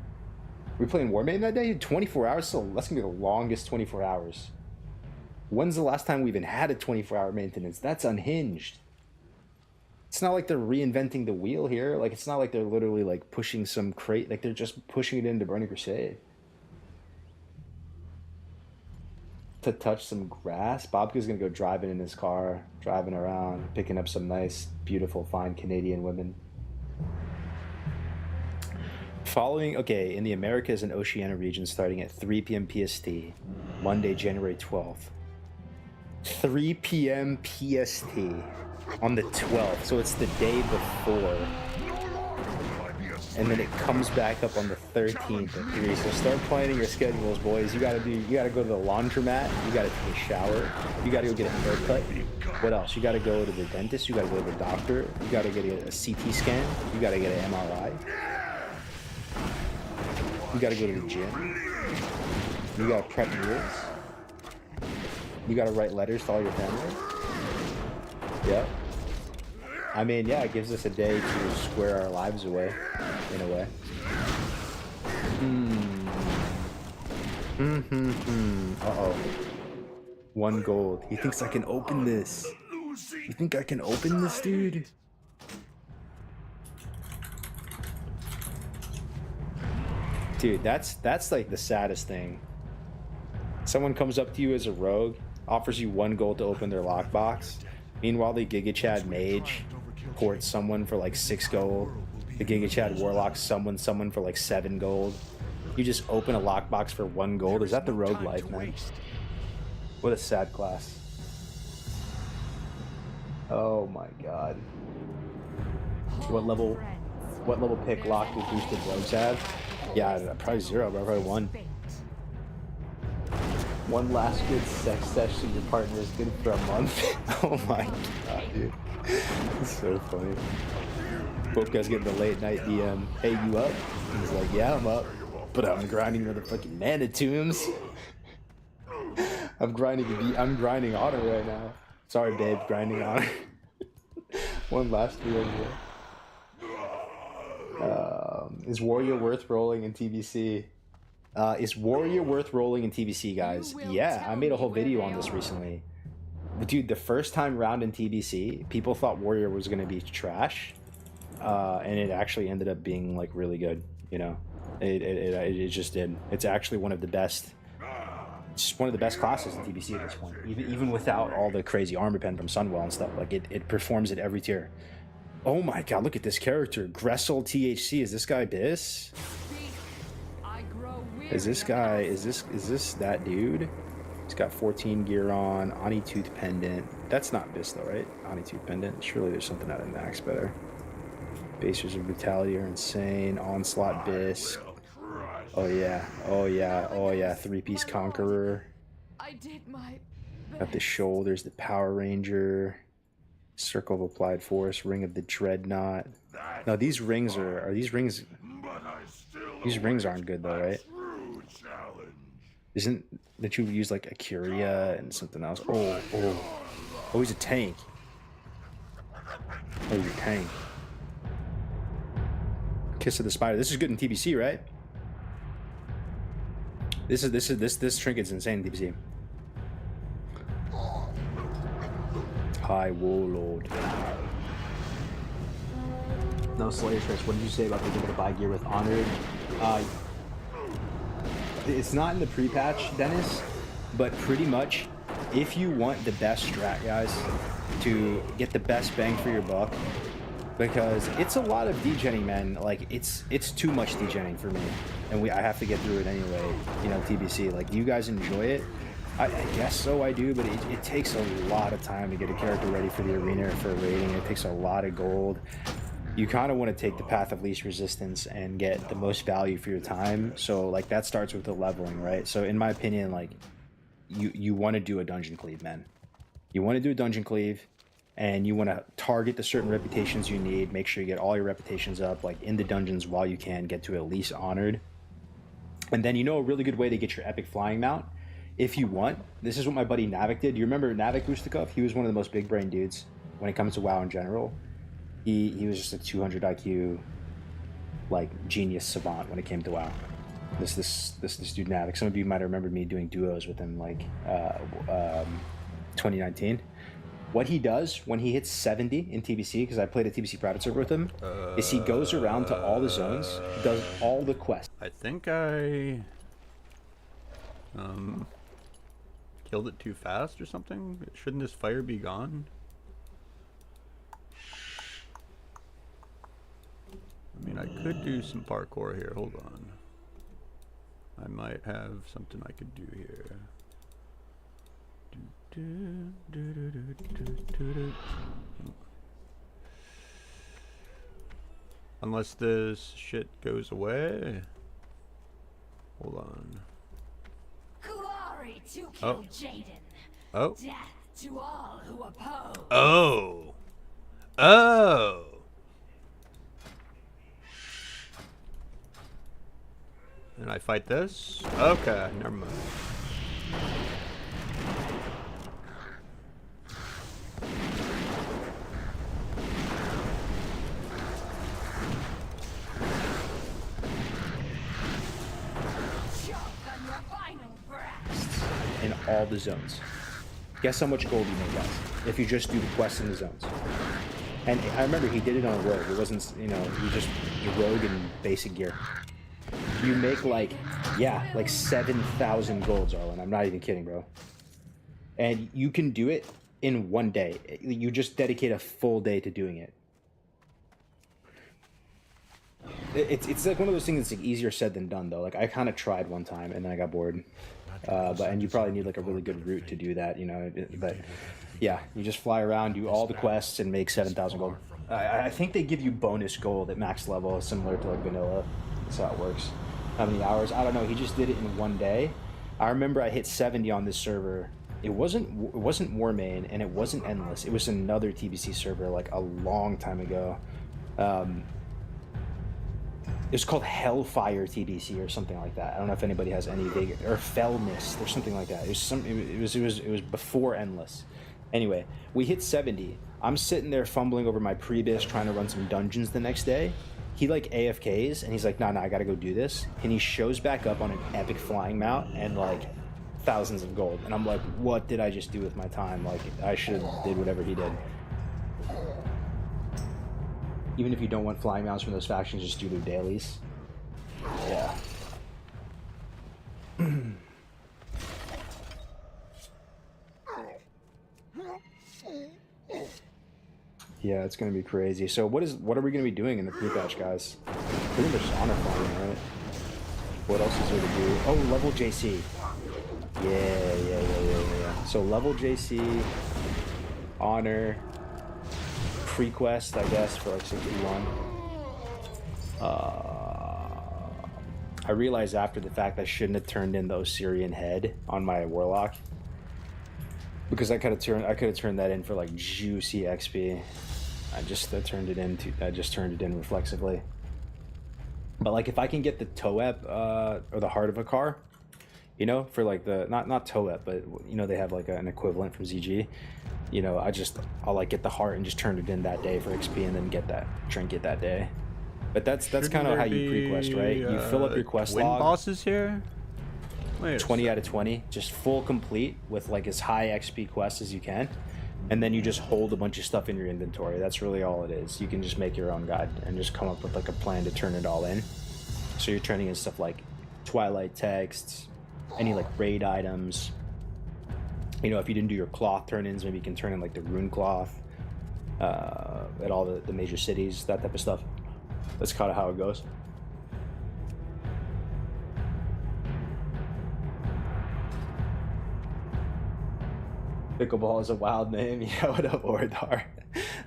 We playing War Maid that day? 24 hours? So that's gonna be the longest 24 hours. When's the last time we even had a 24-hour maintenance? That's unhinged. It's not like they're reinventing the wheel here. Like, it's not like they're literally like pushing some crate. Like, they're just pushing it into Burning Crusade. To touch some grass. Bobka's gonna go driving in his car, driving around, picking up some nice, beautiful, fine Canadian women. Following, okay, in the Americas and Oceania region, starting at 3 p.m. PST, Monday, January 12th. 3 p.m. PST on the 12th, so it's the day before. And then it comes back up on the 13th at 3. So start planning your schedules, boys. You gotta go to the laundromat, you gotta take a shower, you gotta go get a haircut. What else? You gotta go to the dentist, you gotta go to the doctor, you gotta get a CT scan, you gotta get an MRI. You gotta go to the gym. You gotta prep meals. You gotta write letters to all your family. Yep. I mean, yeah, it gives us a day to square our lives away, in a way. Uh-oh. 1 gold. He thinks I can open this. You think I can open this, dude? Dude, that's like the saddest thing. Someone comes up to you as a rogue, offers you 1 gold to open their lockbox. Meanwhile, the Giga Chad Mage ports someone for like 6 gold. The Giga Chad Warlock summons someone for like 7 gold. You just open a lockbox for 1 gold. Is that the rogue life, man? What a sad class. Oh my god. What level pick lock with boosted rogues have? Yeah, probably 0, but probably 1. 1 last good sex session your partner is good for a month. Oh my god, dude. It's so funny. Both guys getting the late night DM. Hey, you up? He's like, yeah, I'm up. But I'm grinding motherfucking mana tombs. I'm grinding honor right now. Sorry, babe, grinding honor. 1 last 300. Is Warrior worth rolling in TBC? Is Warrior worth rolling in TBC, guys? Yeah, I made a whole video on this recently. But dude, the first time round in TBC, people thought Warrior was going to be trash. And it actually ended up being like really good, you know? It just did. It's actually one of the best. It's just one of the best classes in TBC at this point. Even without all the crazy armor pen from Sunwell and stuff, like it performs at every tier. Oh my god, look at this character, Gressel THC. Is this guy Biss? Is this guy? Is this that dude? He's got 14 gear on, Ani Tooth pendant. That's not Biss though, right? Ani Tooth pendant. Surely there's something out of Max better. Basers of Brutality are insane. Onslaught Biss. Oh yeah, oh yeah, oh yeah. 3-piece Conqueror. I did my best. Got the shoulders, the Power Ranger. Circle of Applied Force, Ring of the Dreadnought. No, these rings are these rings? These rings aren't good though, right? Isn't that you use like a Curia and something else? Oh, he's a tank. Oh, you're a tank. Kiss of the Spider. This is good in TBC, right? This trinket's insane in TBC. High Warlord. No Slayer Chris, what did you say about being able to buy gear with Honored? It's not in the pre-patch, Dennis, but pretty much if you want the best strat, guys, to get the best bang for your buck, because it's a lot of degenning, man. Like it's too much degenning for me, and I have to get through it anyway. You know, TBC. Like, do you guys enjoy it? I guess so, I do, but it takes a lot of time to get a character ready for the arena or for a rating. It takes a lot of gold. You kind of want to take the path of least resistance and get the most value for your time. So, like, that starts with the leveling, right? So, in my opinion, like, you want to do a dungeon cleave, man. You want to do a dungeon cleave, and you want to target the certain reputations you need. Make sure you get all your reputations up, like, in the dungeons while you can, get to at least Honored. And then, you know, a really good way to get your epic flying mount, if you want, this is what my buddy Navik did. You remember Navik Ustikov? He was one of the most big brain dudes when it comes to WoW in general. He was just a 200 IQ, like, genius savant when it came to WoW. This dude Navik. Some of you might have remembered me doing duos with him, like 2019. What he does when he hits 70 in TBC, because I played a TBC private server with him, is he goes around to all the zones, does all the quests. I think I killed it too fast or something? Shouldn't this fire be gone? I mean, I could do some parkour here. Hold on. I might have something I could do here. Unless this shit goes away. Hold on. Glory to King Jaden. Oh. Death to all who oppose. Oh. Oh. And I fight this? Okay, never mind. all the zones. Guess how much gold you make, guys, if you just do the quests in the zones. And I remember he did it on a rogue. It wasn't, you know, you just rogue in basic gear. You make like 7,000 golds, Arlen. I'm not even kidding, bro. And you can do it in one day. You just dedicate a full day to doing it. It's like one of those things that's like easier said than done, though. Like I kind of tried one time and then I got bored. And you probably need like a really good route to do that, you know. But yeah, you just fly around, do all the quests, and make 7,000 gold. I think they give you bonus gold at max level, similar to like vanilla. That's how it works. How many hours? I don't know. He just did it in one day. I remember I hit 70 on this server. It wasn't War Main, and it wasn't Endless. It was another TBC server like a long time ago. It was called Hellfire TBC or something like that. I don't know if anybody has any big, or Fellmist or something like that. It was before Endless. Anyway, we hit 70. I'm sitting there fumbling over my Prebis trying to run some dungeons the next day. He like AFKs and he's like, nah, I gotta go do this. And he shows back up on an epic flying mount and like thousands of gold. And I'm like, what did I just do with my time? Like I should have did whatever he did. Even if you don't want flying mounts from those factions, just do their dailies. Yeah. Yeah, it's gonna be crazy. So what are we gonna be doing in the pre-patch, guys? Pretty much honor farming, right? What else is there to do? Oh, level JC. Yeah. So level JC, honor, pre-quest, I guess, for like 61. I realized after the fact I shouldn't have turned in the Osirian head on my warlock, because I could have turned that in for like juicy XP. I just turned it in reflexively. But like if I can get the Toep or the Heart of a Car, you know, for like the not Toep, but you know they have like an equivalent from ZG. You know, I'll like get the heart and just turn it in that day for XP and then get that trinket that day. But that's kind of how you pre-quest, right? You fill up your quest log. Bosses here? Wait, 20 out of 20, just full complete with like as high XP quests as you can. And then you just hold a bunch of stuff in your inventory. That's really all it is. You can just make your own guide and just come up with like a plan to turn it all in. So you're turning in stuff like Twilight texts, any like raid items. You know, if you didn't do your cloth turn-ins, maybe you can turn in like the rune cloth at all the major cities, that type of stuff. That's kind of how it goes. Pickleball is a wild name. Yeah, what up, Ordar?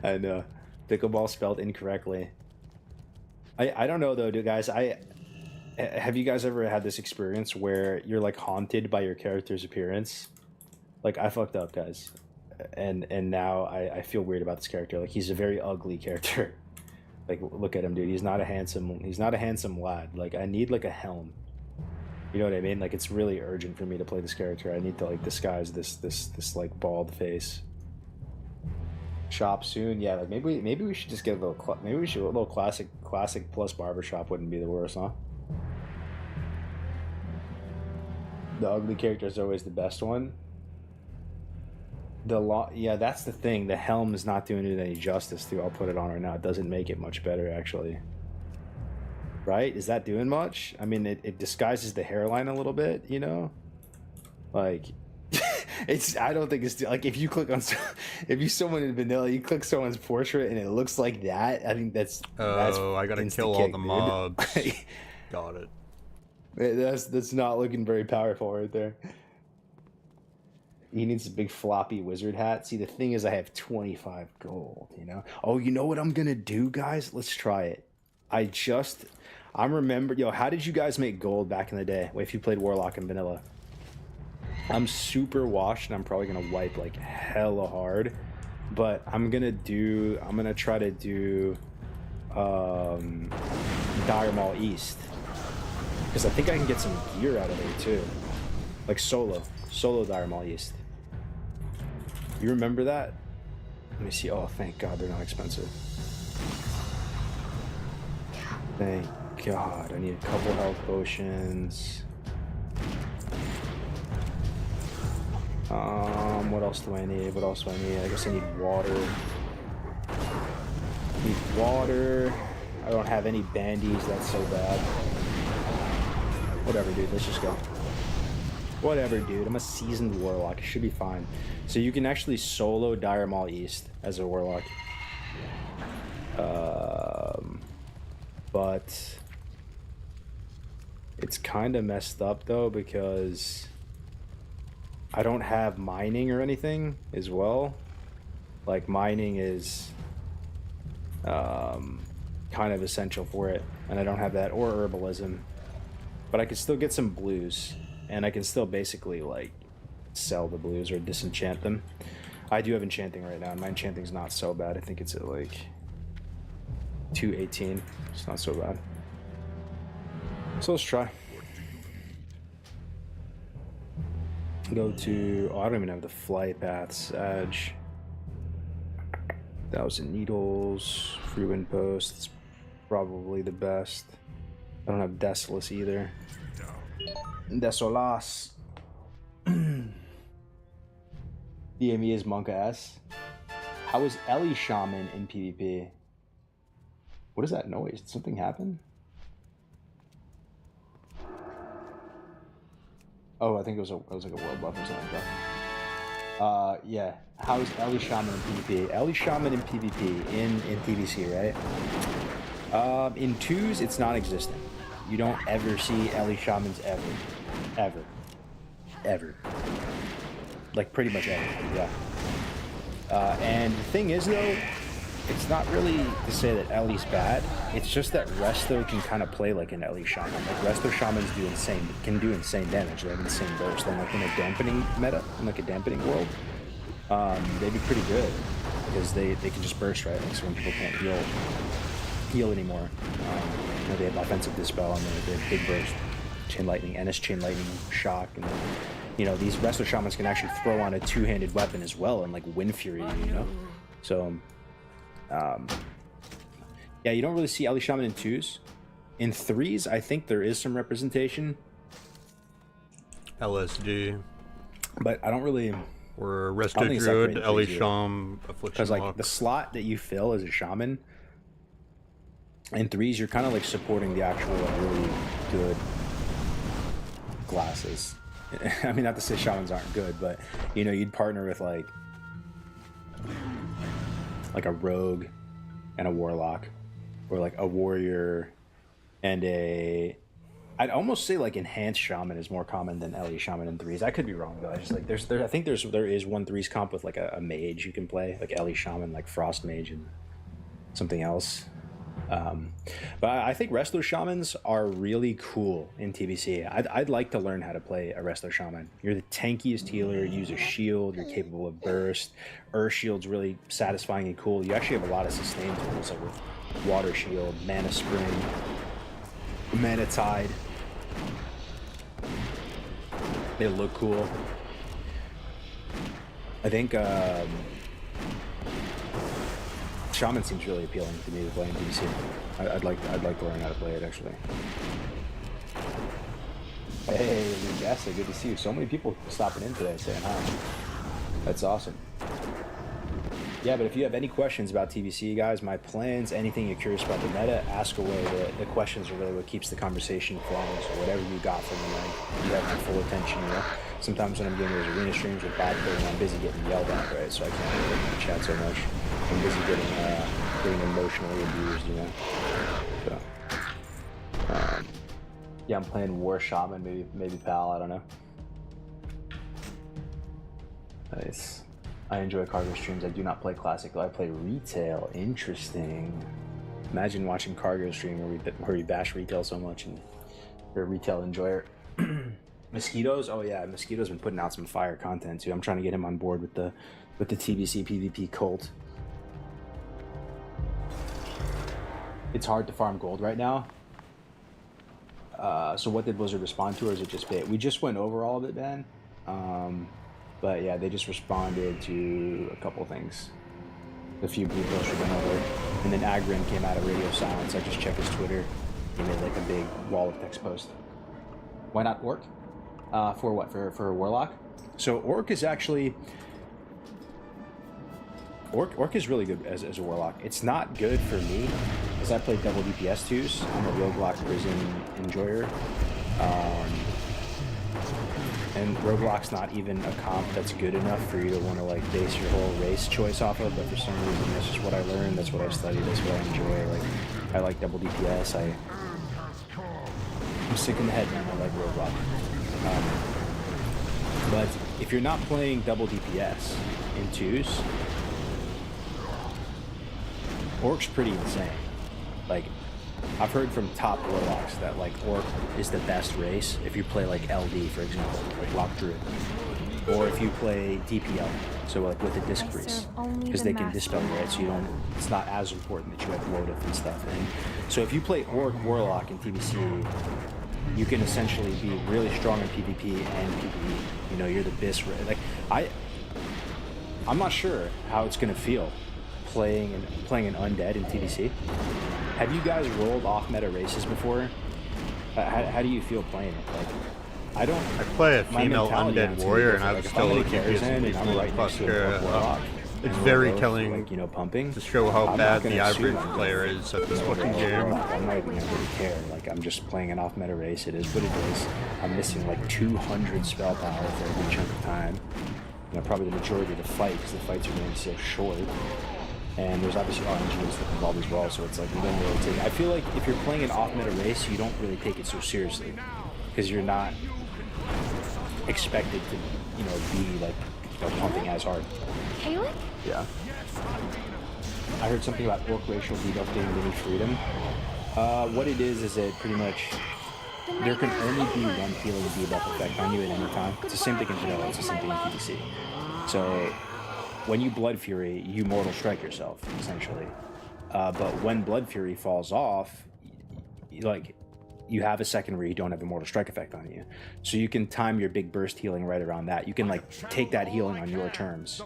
I know. Pickleball spelled incorrectly. I don't know though, guys. Have you guys ever had this experience where you're like haunted by your character's appearance? Like I fucked up, guys, and now I feel weird about this character. Like he's a very ugly character. Like look at him, dude. He's not a handsome lad. Like I need like a helm. You know what I mean? Like it's really urgent for me to play this character. I need to like disguise this like bald face. Shop soon, yeah. Like maybe we should just get a little. Maybe we should a little classic plus barbershop wouldn't be the worst, huh? The ugly character is always the best one. Yeah, that's the thing. The helm is not doing it any justice to. I'll put it on right now. It doesn't make it much better, actually. Right? Is that doing much? I mean, it disguises the hairline a little bit, you know? Like, I don't think it's, like, if you click on, if you someone in vanilla, you click someone's portrait and it looks like that, I think that's I gotta kill all the mobs. Got it. That's not looking very powerful right there. He needs a big floppy wizard hat. See, the thing is I have 25 gold, you know? Oh, you know what I'm gonna do, guys? Let's try it. I remember, how did you guys make gold back in the day if you played Warlock and Vanilla? I'm super washed and I'm probably gonna wipe like hella hard, but I'm gonna try to do Dire Maul East, because I think I can get some gear out of there too, like solo Dire Maul East. You remember that? Let me see. Oh, thank God they're not expensive. Thank God. I need a couple health potions. What else do I need? What else do I need? I guess I need water. Need water. I don't have any bandies. That's so bad. Whatever, dude. Let's just go. Whatever, dude. I'm a seasoned warlock. It should be fine. So you can actually solo Dire Maul East as a warlock. But it's kind of messed up though because I don't have mining or anything as well. Like mining is kind of essential for it, and I don't have that or herbalism. But I can still get some blues, and I can still basically like sell the blues or disenchant them. I do have enchanting right now, and my enchanting's not so bad. I think it's at like 218. It's not so bad. So let's try. Go to, oh, I don't even have the flight paths. Edge. 1,000 needles. Free wind posts. Probably the best. I don't have Desolus either. Desolas. DME is Monka S. How is Ellie Shaman in PvP? What is that noise? Did something happen? Oh, I think it was like a world buff or something like that. Yeah. How is Ellie Shaman in PvP? Ellie Shaman in PvP in TBC, right? In 2s, it's non-existent. You don't ever see Ellie Shamans ever. Like pretty much ever, yeah. And the thing is though, it's not really to say that Ellie's bad. It's just that Resto can kind of play like an Ellie Shaman. Like Resto Shamans can do insane damage. They have insane burst. And like in a dampening meta, in like a dampening world, they'd be pretty good because they can just burst, right? Like so when people can't heal anymore, you know, they have offensive dispel and they have big burst, chain lightning, NS chain lightning, shock, and then, you know, these Resto Shamans can actually throw on a two-handed weapon as well and like Wind Fury, you know. So yeah, you don't really see Ellie Shaman in 2s. In 3s, I think there is some representation. LSD. But I don't really... Or Resto Druid, Ellie Shaman, Affliction because like Lock. the slot that you fill as a Shaman, in 3s, you're kind of like supporting the actual like, really good classes. I mean, not to say Shamans aren't good, but, you know, you'd partner with like a rogue and a warlock, or like a warrior and a, I'd almost say like enhanced shaman is more common than Ellie Shaman in 3s. I could be wrong though. I just like I think there is one 3s comp with like a mage you can play, like Ellie Shaman, like Frost Mage and something else. But I think Resto Shamans are really cool in TBC. I'd like to learn how to play a Resto Shaman. You're the tankiest healer, use a shield, you're capable of burst. Earth Shield's really satisfying and cool. You actually have a lot of sustain tools, like with Water Shield, Mana Spring, Mana Tide. They look cool. I think Shaman seems really appealing to me to play in TBC. I'd like to learn how to play it actually. Hey, Lucas, good to see you. So many people stopping in today saying hi. That's awesome. Yeah, but if you have any questions about TBC, guys, my plans, anything you're curious about the meta, ask away. The questions are really what keeps the conversation flowing. So whatever you got from me, you have my full attention, you know? Sometimes when I'm doing those arena streams with bad playing, I'm busy getting yelled at, right? So I can't really chat so much. I'm busy getting emotionally abused, you know? So, yeah, I'm playing War Shaman, maybe Pal, I don't know. Nice. I enjoy cargo streams. I do not play classic though. I play retail. Interesting. Imagine watching cargo stream where we bash retail so much and you're a retail enjoyer. Mosquitoes? Oh yeah, Mosquito's been putting out some fire content too. I'm trying to get him on board with the TBC PvP cult. It's hard to farm gold right now. So what did Blizzard respond to, or is it just bait? We just went over all of it, Ben. But yeah, they just responded to a couple things. A few blue posts went over. And then Agrin came out of radio silence. I just checked his Twitter. He made like a big wall of text post. Why not work? For what? For a Warlock? So Orc is actually... Orc is really good as a Warlock. It's not good for me, as I play double DPS 2s. I'm a roguelike prison enjoyer. And roguelike's not even a comp that's good enough for you to want to like base your whole race choice off of, but for some reason that's just what I learned, that's what I studied, that's what I enjoy. Like, I like double DPS, I'm sick in the head, man. I like roguelike. But if you're not playing double DPS in 2s, Orc's pretty insane. Like, I've heard from top warlocks that like Orc is the best race if you play like LD, for example, like Lock Druid, or if you play DPL, so like with a disc priest, because they can dispel you, right? So you don't. It's not as important that you have Wotif and stuff. And so if you play Orc Warlock in TBC, you can essentially be really strong in PvP and PvE. You know, you're the best. Like I'm not sure how it's gonna feel playing an undead in TBC. Have you guys rolled off meta races before? How do you feel playing it? Like, I play a female undead warrior, and I would still look at this and I'm right next to a warlock. It's very telling, like, you know, pumping to show how bad the average assume player is at this fucking game. I'm not even gonna really care. Like, I'm just playing an off meta race. It is what it is. I'm missing like 200 spell power for every chunk of time. You know, probably the majority of the fight, because the fights are going so short. And there's obviously RNGs that involved as well, so it's like you don't really take it. I feel like if you're playing an off-meta race, you don't really take it so seriously, because you're not expected to, you know, be like, you know, pumping as hard. Caleb? Yeah. I heard something about Orc racial debuff getting mini freedom. What it is it pretty much there can only be one healing debuff effect on you at any time. It's the same thing in vanilla. It's the same thing in PvC. So when you Blood Fury, you Mortal Strike yourself, essentially. But when Blood Fury falls off, you have a second where you don't have a Mortal Strike effect on you. So you can time your big burst healing right around that. You can, like, take that healing on your terms.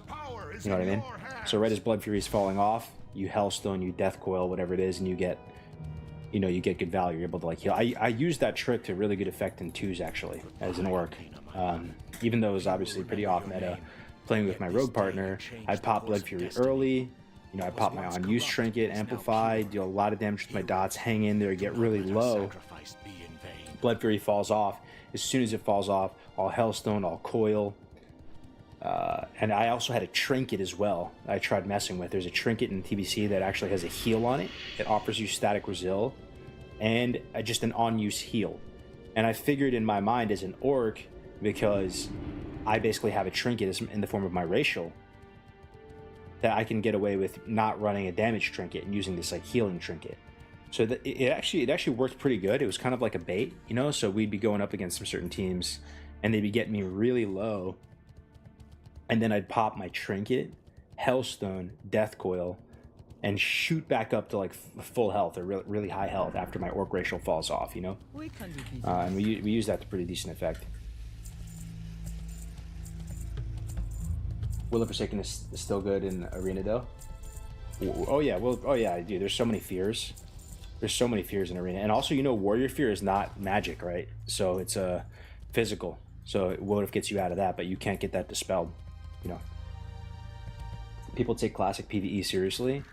You know what I mean? So right as Blood Fury is falling off, you Hellstone, you Death Coil, whatever it is, and you get, you know, you get good value. You're able to, like, heal. I use that trick to really good effect in 2s, actually, as an Orc. Even though it was obviously pretty off-meta. Playing with my rogue partner, I pop Blood Fury early. You know, I pop my on-use trinket, amplify, do a lot of damage with my dots, hang in there, get really low. Blood Fury falls off. As soon as it falls off, I'll Hellstone, I'll coil. And I also had a trinket as well I tried messing with. There's a trinket in TBC that actually has a heal on it. It offers you static resil and just an on-use heal. And I figured in my mind as an Orc, because I basically have a trinket in the form of my racial, that I can get away with not running a damage trinket and using this like healing trinket. So it actually worked pretty good. It was kind of like a bait, you know. So we'd be going up against some certain teams, and they'd be getting me really low, and then I'd pop my trinket, Hellstone, Death Coil, and shoot back up to like full health or really high health after my Orc racial falls off, you know. And we use that to pretty decent effect. Will of Forsaken is still good in Arena though. Oh yeah, dude. There's so many fears. There's so many fears in Arena, and also, you know, Warrior Fear is not magic, right? So it's a physical. So Wotif gets you out of that, but you can't get that dispelled. You know. People take classic PvE seriously.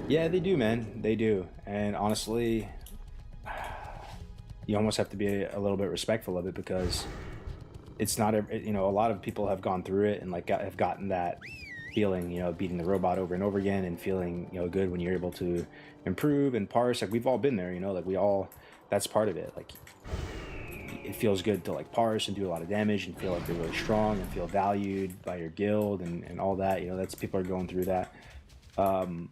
Yeah, they do, man. They do, and honestly, you almost have to be a little bit respectful of it, because it's not, you know, a lot of people have gone through it and like have gotten that feeling, you know, beating the robot over and over again and feeling, you know, good when you're able to improve and parse. Like, we've all been there, you know, like that's part of it. Like, it feels good to like parse and do a lot of damage and feel like you're really strong and feel valued by your guild and all that, you know. That's, people are going through that. And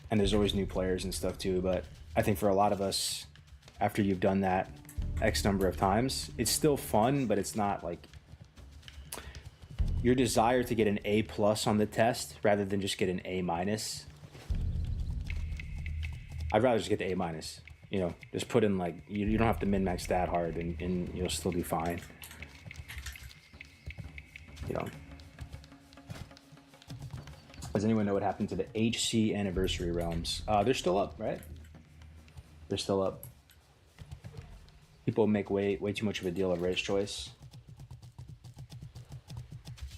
there's always new players and stuff too, but I think for a lot of us, after you've done that X number of times, it's still fun, but it's not like your desire to get an A+ on the test rather than just get an A-. I'd rather just get the A-, you know, just put in like, you don't have to min-max that hard and you'll still do fine, you know. Does anyone know what happened to the HC Anniversary Realms? They're still up, right? They're still up. People make way too much of a deal of race choice.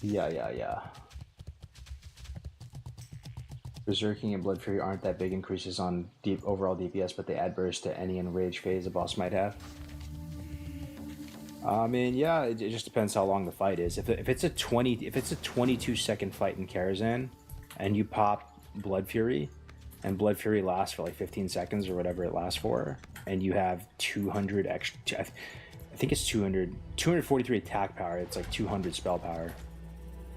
Yeah. Berserking and Blood Fury aren't that big increases on overall DPS, but they add burst to any enraged phase a boss might have. I mean, yeah, it just depends how long the fight is. If it's a 22-second fight in Karazhan, and you pop Blood Fury, and Blood Fury lasts for like 15 seconds or whatever it lasts for, and you have 200 extra, I think it's 243 attack power. It's like 200 spell power.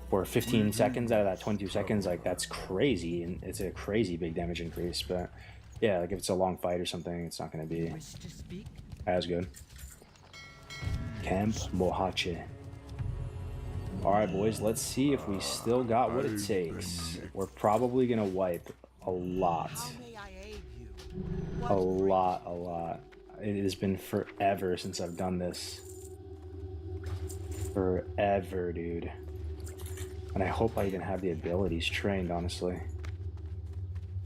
For 15 seconds out of that 22 seconds, like that's crazy, and it's a crazy big damage increase. But yeah, like if it's a long fight or something, it's not going to be as good. Camp Mohache. Alright boys, let's see if we still got what it takes. We're probably going to wipe a lot. A lot. It has been forever since I've done this. Forever, dude. And I hope I even have the abilities trained, honestly.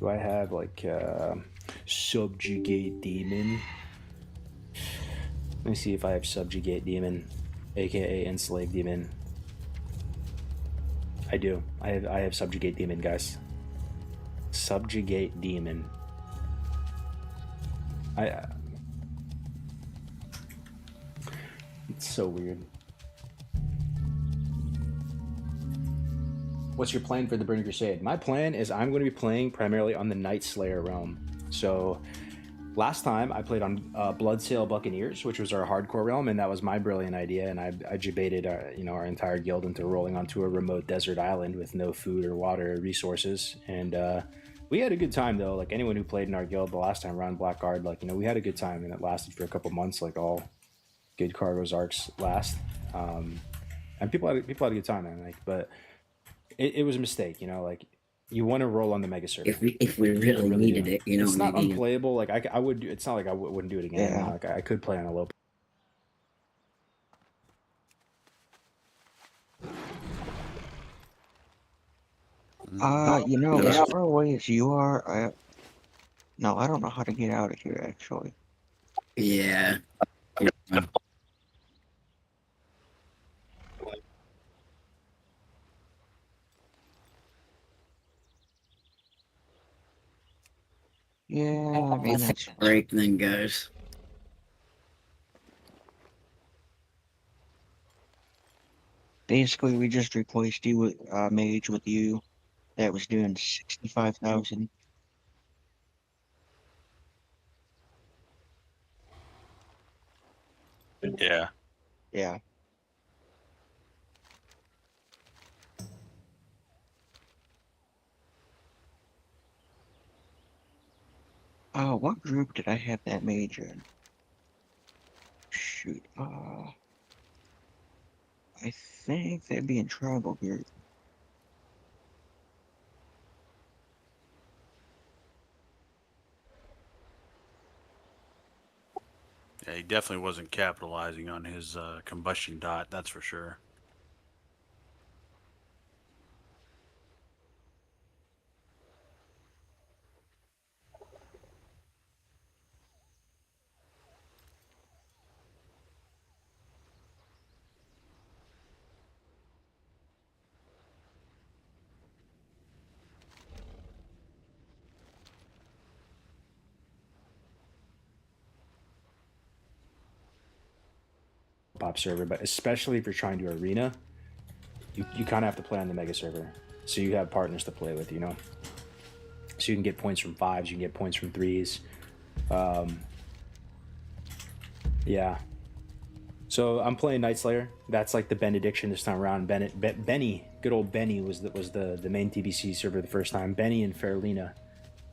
Do I have, like, Subjugate Demon? Let me see if I have Subjugate Demon, aka Enslave Demon. I do. I have Subjugate Demon, guys. Subjugate Demon. It's so weird. What's your plan for the Burning Crusade? My plan is I'm going to be playing primarily on the Night Slayer realm. So last time I played on Bloodsail Buccaneers, which was our hardcore realm, and that was my brilliant idea. And I debated our entire guild into rolling onto a remote desert island with no food or water or resources. And we had a good time though. Like anyone who played in our guild the last time around Blackguard, like we had a good time, and it lasted for a couple months, like all good Cargo's arcs last. And people had a good time, man. Like, but it was a mistake, like you want to roll on the mega server. If we really needed it, it's not maybe. unplayable. Like I would do. It's not like I wouldn't do it again. Yeah. Like I could play on a low. As far away as you are, no, I don't know how to get out of here actually. Yeah. Yeah, I mean, that's break then, guys. Basically, we just replaced you with mage with you. That was doing 65,000. Yeah. Yeah. What group did I have that mage in? Shoot, I think that'd be in tribal group. Yeah, he definitely wasn't capitalizing on his combustion dot, that's for sure. Pop server, but especially if you're trying to arena, you kind of have to play on the mega server, so you have partners to play with, so you can get points from 5s, you can get points from 3s. Yeah, so I'm playing Night Slayer. That's like the benediction this time around. Benny, good old Benny was the main TBC server the first time. Benny and Fairlina.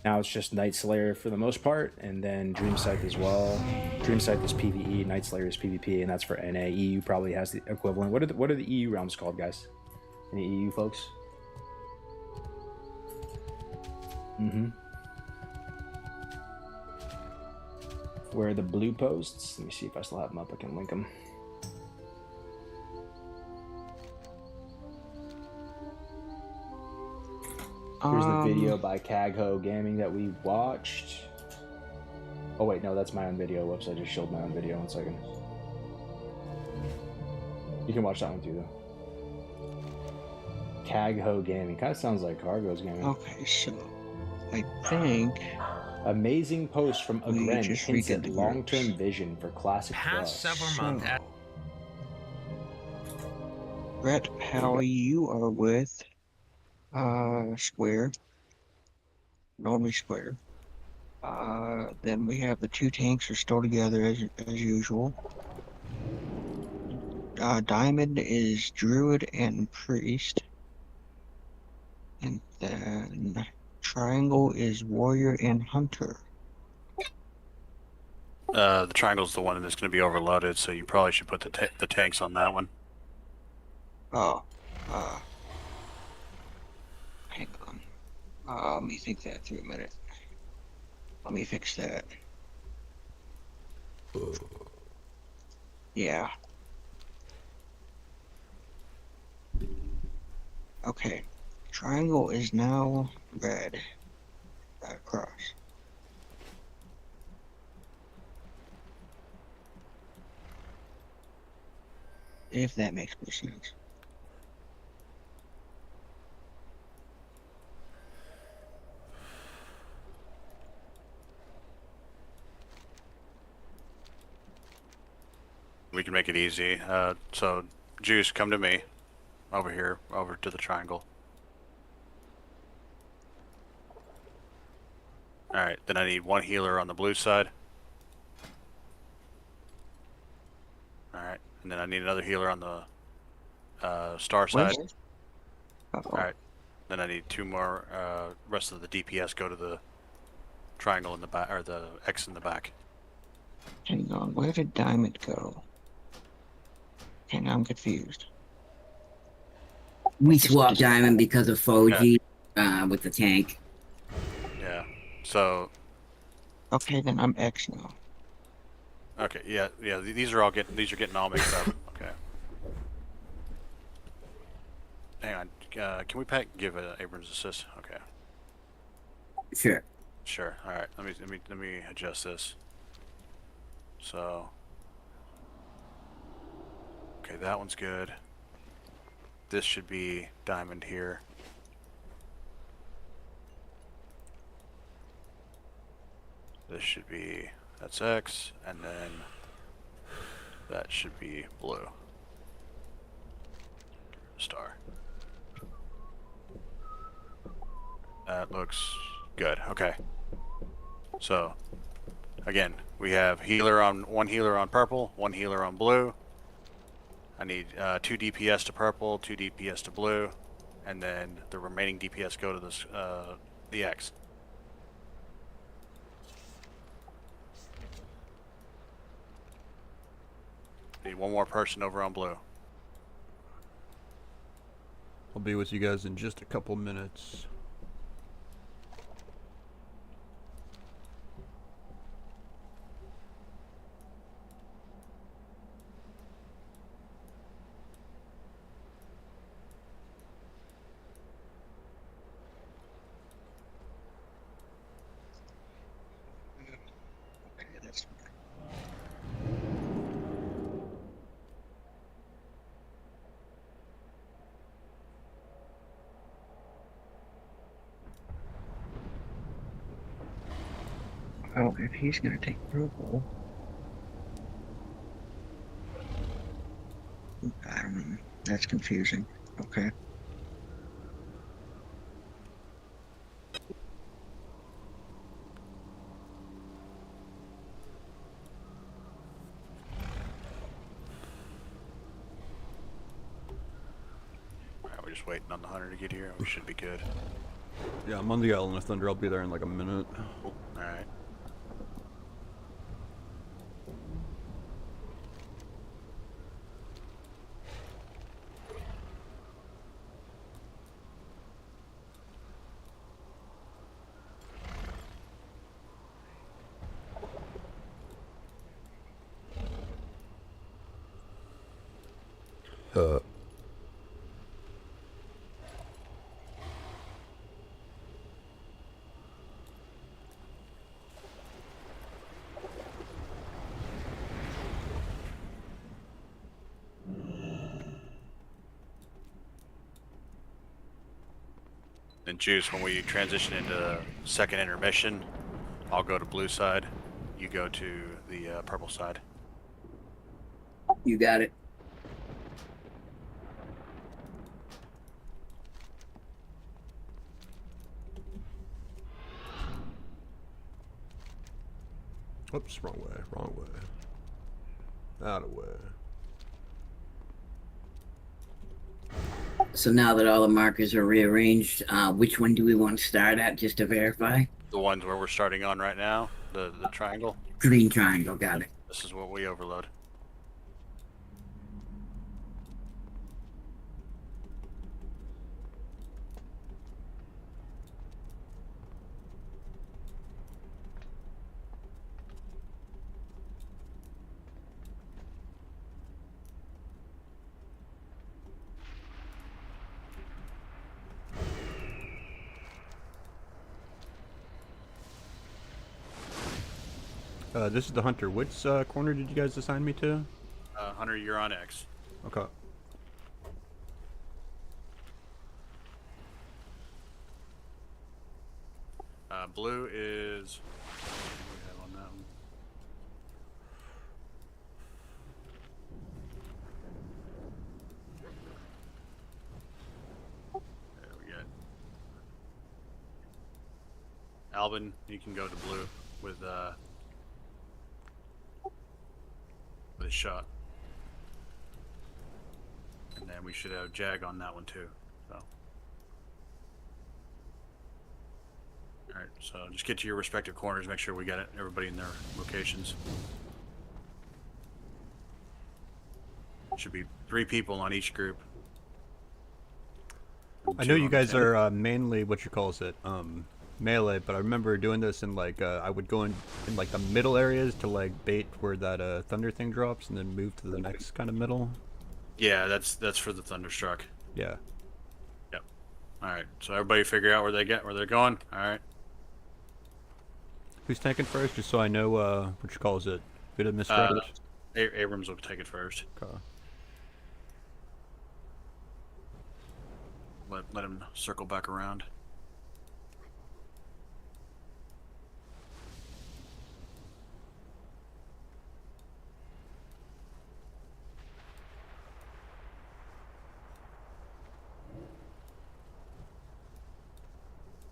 Now it's just Night Slayer for the most part, and then Dreamsight as well. Dreamsight is PvE, Night Slayer is PvP, and that's for NA. EU probably has the equivalent. What are the EU realms called, guys? Any EU folks? Where are the blue posts? Let me see if I still have them up. I can link them. Here's the video by Cagho Gaming that we watched. Oh wait, no, that's my own video. Whoops, I just showed my own video. 1 second. You can watch that one too, though. Cagho Gaming. Kind of sounds like Cargo's Gaming. Okay, so I think Amazing post from we Agren just hints redid at the long-term groups. vision for Classic Past Plus. several months. Brett Howie, you are with Square. Normally Square. Then we have the two tanks are still together as usual. Diamond is Druid and Priest. And then Triangle is Warrior and Hunter. The triangle's the one that's going to be overloaded, so you probably should put the tanks on that one. Oh, hang on. Let me think that through a minute. Let me fix that. Yeah. Okay. Triangle is now red. Across. If that makes more sense. We can make it easy. So, Juice, come to me. Over here, over to the triangle. Alright, then I need one healer on the blue side. Alright, and then I need another healer on the star side. Alright, then I need two more. Rest of the DPS go to the triangle in the back, or the X in the back. Hang on, where did Diamond go? Okay, now I'm confused. We swapped Diamond because of Foji with the tank. Yeah, so... Okay, then I'm X now. Okay, yeah, these are getting all mixed up. Okay. Hang on, can we give Abrams assist? Okay. Sure. Sure. All right. Let me adjust this. So. Okay, that one's good. This should be Diamond here. This should be, that's X, and then that should be blue. Star. That looks good. Okay. So, again, we have one healer on purple, one healer on blue. I need 2 DPS to purple, 2 DPS to blue, and then the remaining DPS go to this the X. Need one more person over on blue. I'll be with you guys in just a couple minutes. Okay, that's well, if he's gonna take purple, I don't know. That's confusing. Okay. Alright, we're just waiting on the hunter to get here. We should be good. Yeah, I'm on the Island of Thunder. I'll be there in like a minute. Alright. And Juice, when we transition into second intermission, I'll go to blue side. You go to the purple side. You got it. Oops, wrong way, wrong way. Out of way. So now that all the markers are rearranged, which one do we want to start at, just to verify? The ones where we're starting on right now, the triangle. Green triangle, got it. This is what we overload. This is the Hunter. Which corner did you guys assign me to? Hunter, you're on X. Okay. Blue is... What do we have on that one? There we go. Alvin, you can go to blue with a shot. And then we should have Jag on that one too. So. Alright, so just get to your respective corners, make sure we got everybody in their locations. Should be 3 people on each group. I know you guys are mainly what you calls it, melee, but I remember doing this in like I would go in like the middle areas to like bait where that thunder thing drops, and then move to the next kind of middle. Yeah, that's for the Thunderstruck. Yeah. Yep. All right. So everybody figure out where they're going. All right. Who's tanking first, just so I know what you calls it? Bit of misdirect. Abrams will take it first. Okay. Let him circle back around.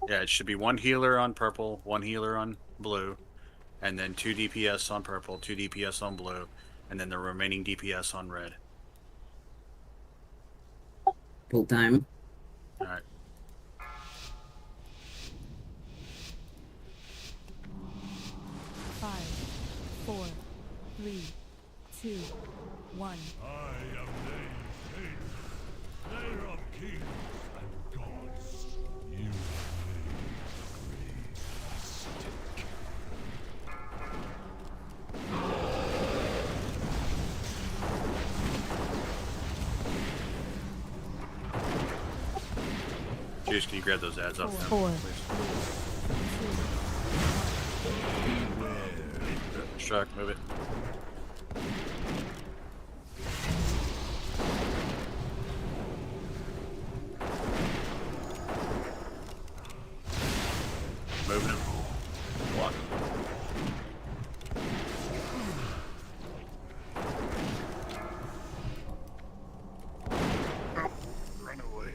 Yeah, it should be 1 healer on purple, 1 healer on blue, and then 2 DPS on purple, 2 DPS on blue, and then the remaining DPS on red. Full time. Alright. Five, 4, 3, 2, 1. I am named King, Slayer of kings and gods. You have made a great mistake. Juice, can you grab those ads up now, 4, please? Struck, move it. Moving him. Block. Run away.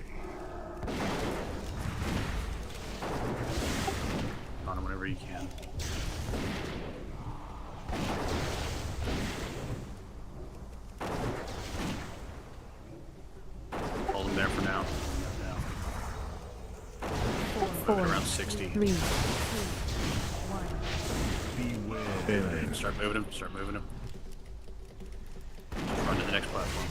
On him whenever you can. Hold him there for now. Moving around 60. 3, 2, 1. Beware. Start moving him. Start moving him. Run to the next platform.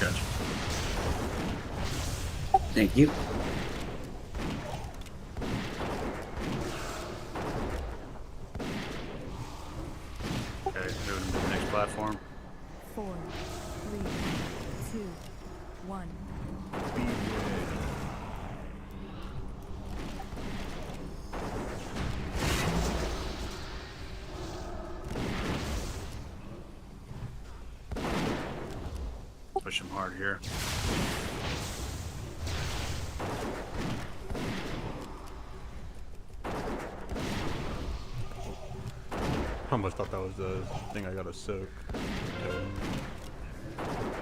Gotcha. Thank you. Okay, moving him to the next platform. 4, 3, 2, 1. Push him hard here. I almost thought that was the thing I gotta soak.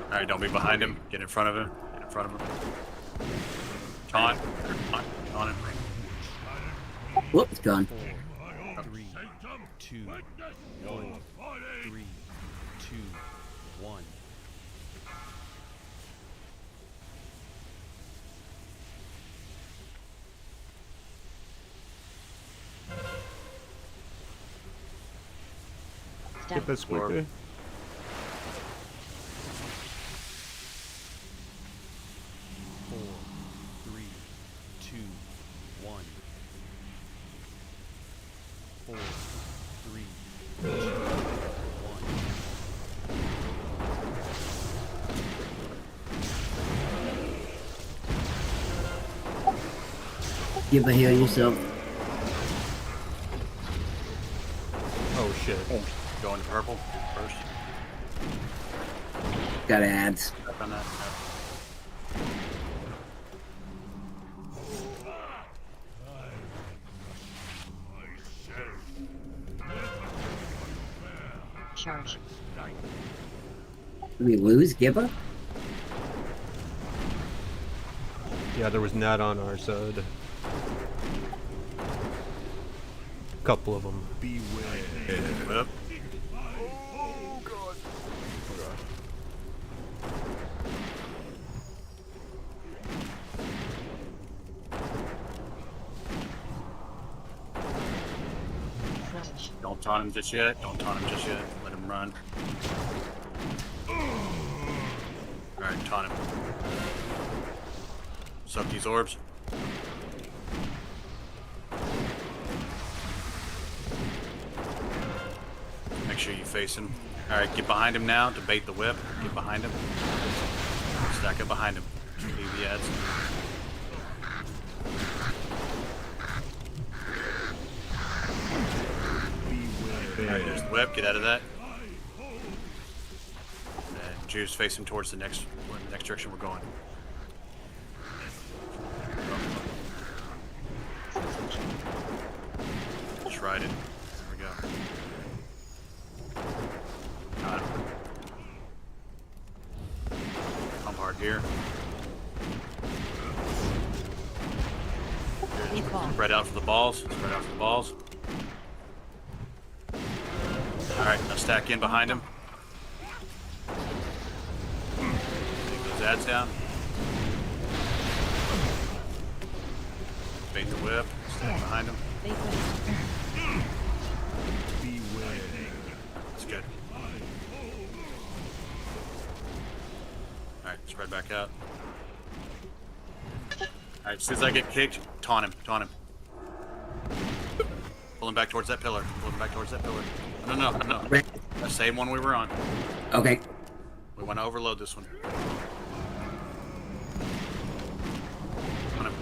Alright, don't be behind him. Get in front of him. Get in front of him. Taunt. Taunt him. Whoops, gone. 3, 2, 1. 3, 2, 1. Get this quickly. 4, 3, 2, 1. 4, 3, 2, 1. Give a heal yourself. Oh shit. Go into purple first. Got ads. Back on that. Charge. Did we lose Gibba? Yeah, there was Nat on our side. Couple of them. Beware. Whip. Don't taunt him just yet. Don't taunt him just yet. Let him run. Alright, taunt him. Suck these orbs. Make sure you face him. Alright, get behind him now to bait the whip. Get behind him. Stack up behind him. Leave the ads. Alright, there's the whip. Get out of that. And Juice, face him towards the next direction we're going. Just ride it. There we go. Got him. Pump hard here. Good. Spread out for the balls. Spread out for the balls. Alright, now stack in behind him. Take those ads down. Bait the whip. Stack behind him. Beware. That's good. Alright, spread back out. Alright, as soon as I get kicked, taunt him. Taunt him. Pull him back towards that pillar. Pull him back towards that pillar. No. The same one we were on. Okay. We want to overload this one. On him.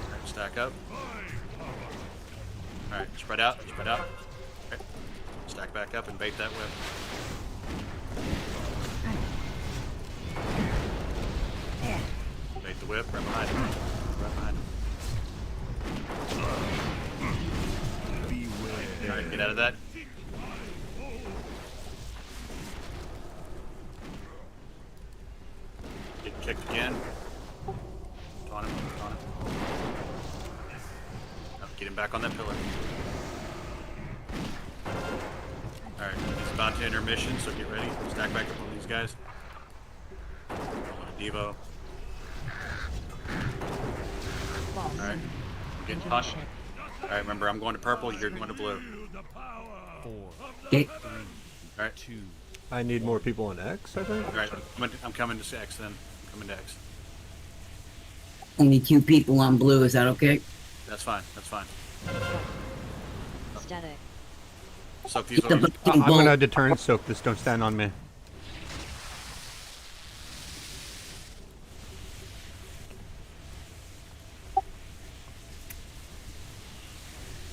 Alright, stack up. Alright, spread out. Spread out. Okay. Stack back up and bait that whip. Bait the whip right behind him. Right behind him. Alright, get out of that. Get kicked again. Taunt him. Now get him back on that pillar. Alright, he's about to intermission, so get ready. Stack back up on these guys. I want a Devo. Alright, I'm getting punched. Alright, remember, I'm going to purple, you're going to blue. 4, Okay. 3, Alright. 2. I need more people on X, I think. Alright, I'm coming to X then. I'm coming to X. Only 2 people on blue, is that okay? That's fine, that's fine. Static. Soak these The orbs. bucking I'm bolt. gonna deterrent soak this. Don't stand on me.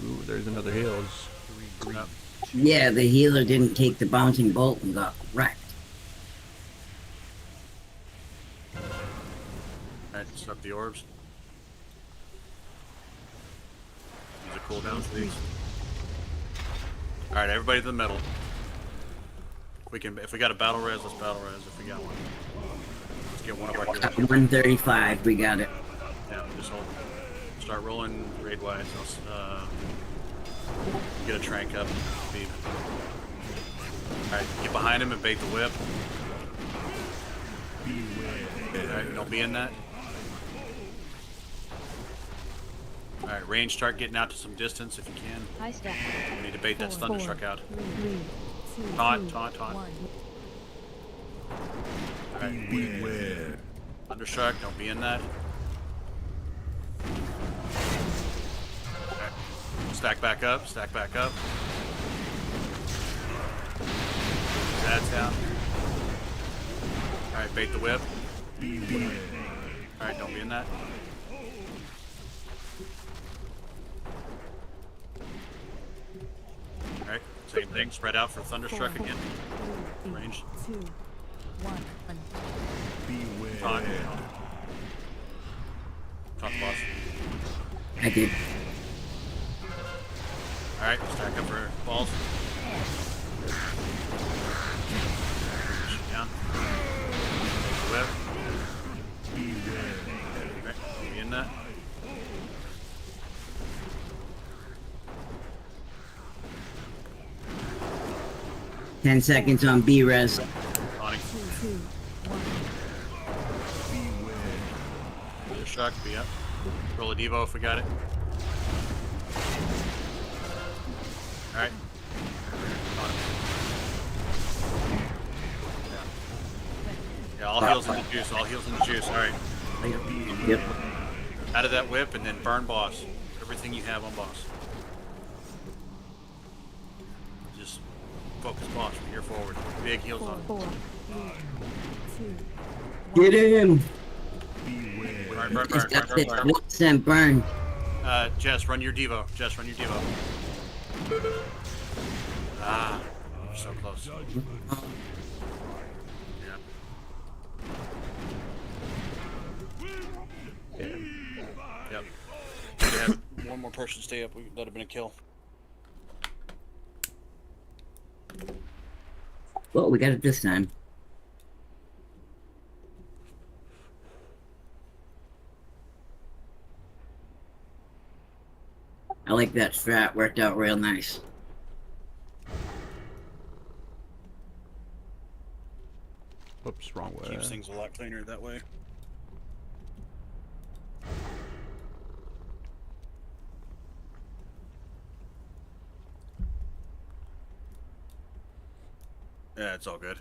Ooh, there's another heals. Yep. Yeah, the healer didn't take the bouncing bolt and got wrecked. Alright, soak the orbs. Use a cooldown for these. Alright, everybody to the middle. If we got a battle res, let's battle res if we got one. Let's get one of our healers. 135, we got it. Yeah, just hold. Start rolling raid wise. Get a trank up. Speed. Alright, get behind him and bait the whip. Alright, don't be in that. Alright, range, start getting out to some distance if you can. High step. We need to bait that thunderstruck out. 3, 2, Taunt. 1. Alright. Beware. Thunderstruck, don't be in that. Alright. Stack back up, stack back up. That's down. Alright, bait the whip. Alright, don't be in that. Alright, same thing, spread out for Thunderstruck again. Range. 2, 1. Beware. Taunt. Taunt the boss. I did. Alright, stack up for balls. Shoot down. Whip. Alright, be in that. Ten seconds on B-res. Taunting. 2, 1. Thunderstruck, be up. Roll a Devo if we got it. Alright. Yeah, all heals in the juice, all heals in the juice. Alright. Yep. Out of that whip and then burn boss. Everything you have on boss. Just focus boss from here forward. Big heals 4, on. 4, 3, 2, 1. Get him! Burn, burn, burn, That's burn, burn, it. burn. 1% burn. Jess, run your Devo. Jess, run your Devo. Ah, you're so close. Yeah. Yep. We have one more person stay up. That'd have been a kill. Well, we got it this time. I like that strat. Worked out real nice. Whoops, wrong way. Keeps things a lot cleaner that way. Yeah, it's all good.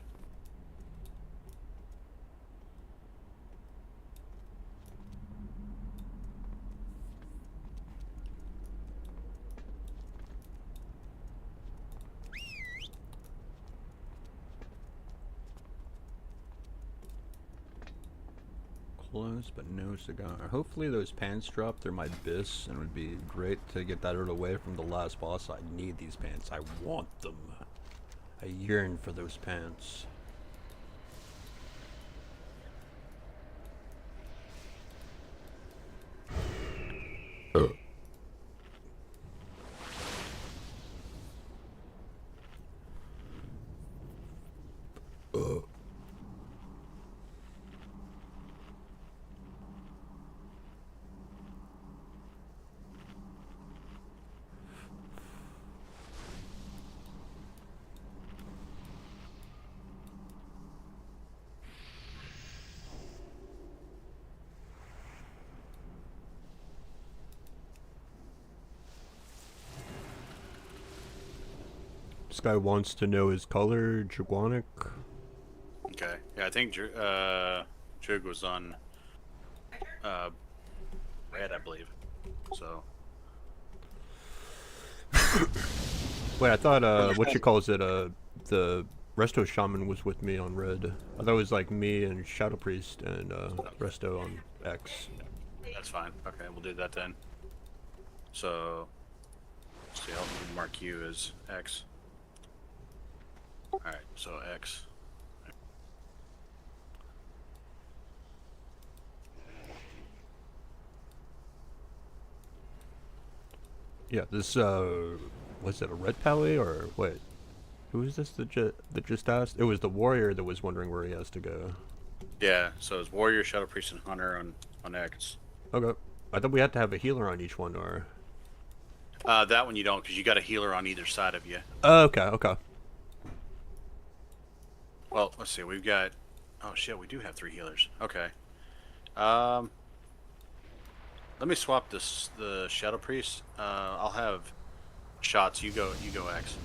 Close, but no cigar. Hopefully those pants drop. They're my bis, and it would be great to get that out of the way from the last boss. I need these pants. I want them. I yearn for those pants. This guy wants to know his color, Jaguanic. Okay. Yeah, I think Jug was on red, I believe. So Wait, I thought what you calls it? The Resto Shaman was with me on red. I thought it was like me and Shadow Priest and Resto on X. That's fine. Okay, we'll do that then. So, let's see, I'll mark you as X. Alright, so X. Yeah, this was it a red pally or wait? Who is this that just asked? It was the warrior that was wondering where he has to go. Yeah, so it's Warrior, Shadow Priest, and Hunter on X. Okay. I thought we had to have a healer on each one, or... That one you don't, because you got a healer on either side of you. Okay, okay. Well, let's see, we've got... Oh shit, we do have 3 healers. Okay. Let me swap the Shadow Priest. I'll have shots. You go X.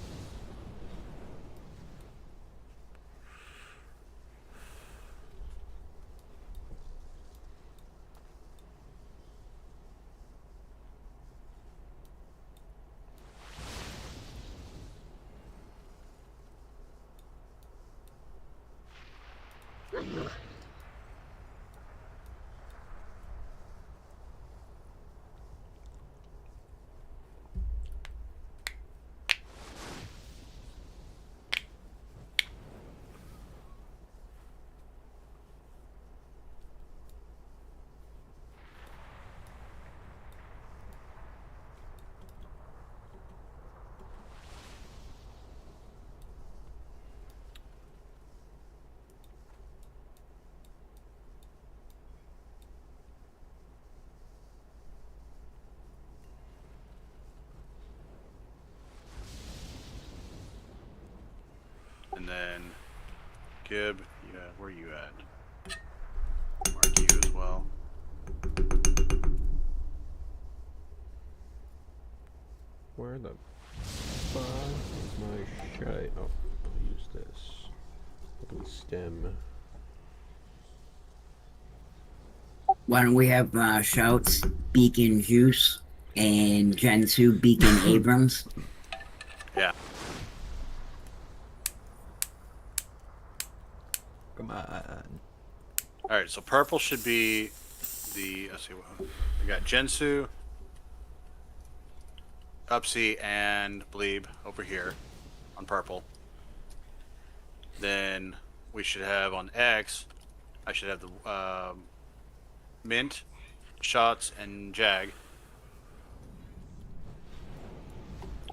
And then, Gib, where are you at? Mark you as well. Where the fuck is my shite? Oh, I'll use this. Open stem. Why don't we have Shouts, Beacon Juice, and Jensu, Beacon Abrams? Yeah. Come on. Alright, so purple should be the... Let's see, we got Jensu, Upsy, and Bleeb over here on purple. Then we should have on X, I should have the Mint, Shots, and Jag.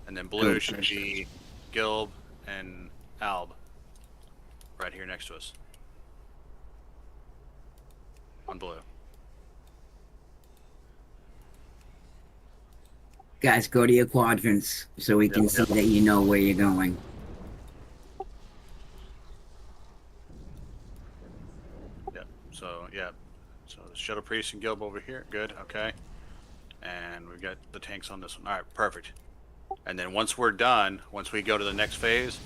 And then blue should be Gilb and Alb. Right here next to us. On blue. Guys, go to your quadrants so we can see that you know where you're going. Yep. So, yeah. So, Shadow Priest and Gilb over here. Good. Okay. And we've got the tanks on this one. Alright, perfect. And then once we're done, once we go to the next phase,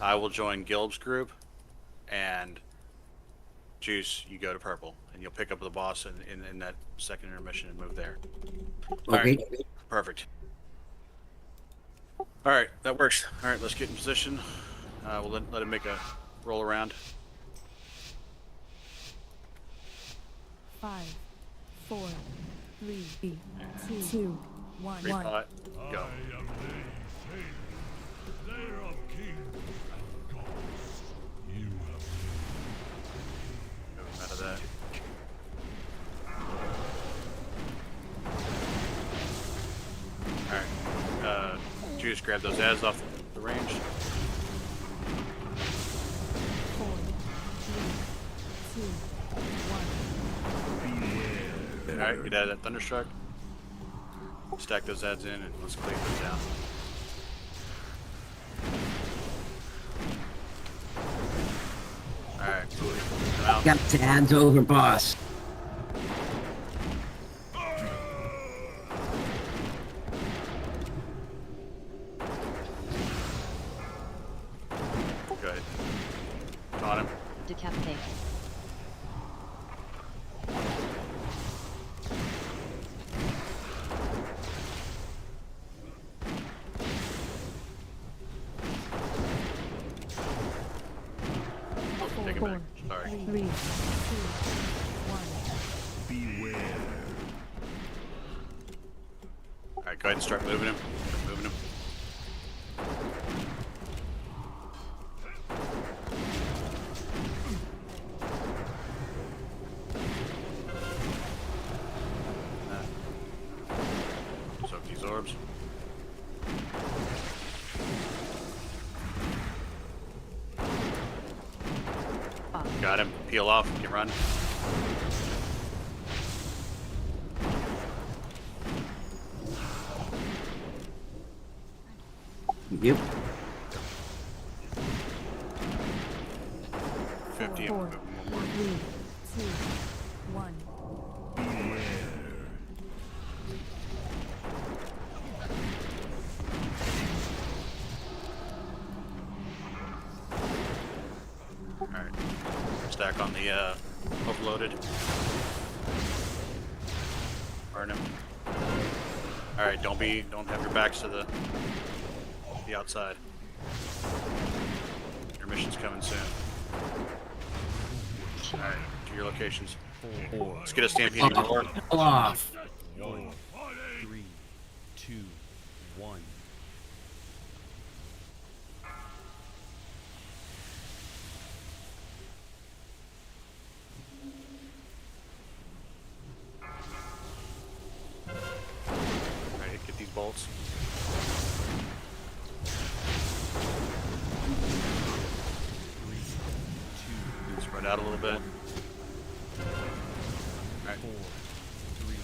I will join Gilb's group. And Juice, you go to purple. And you'll pick up the boss in that second intermission and move there. Okay. Alright. Perfect. Alright, that works. Alright, let's get in position. We'll let him make a roll around. 5, 4, 3, 2, 1. Repot. Go. I am the Slayer of kings and gods. You have Move him out of that. Alright. Juice, grab those ads off the range. 4, 3, 2, 1. Alright, get out of that Thunderstruck. Stack those ads in and let's clean those down. Alright, come out. Got to ads over, boss. Good. Got him. Decapitate. it Four, back. Sorry. 3, 2, 1. Beware. Alright, go ahead and start moving him. Start moving him. Soak these orbs. Got him. Peel off. Get run. Yep. 50 4, and move him one more. 3, 2, 1. Beware. Alright. Stack on the overloaded. Burn him. Alright, don't have your backs to the outside. Your mission's coming soon. Alright, to your locations. Let's get a stampede in the door. Off. 1, 3, 2, 1. Alright, get these bolts. Spread out a little bit. Alright. 4, 3,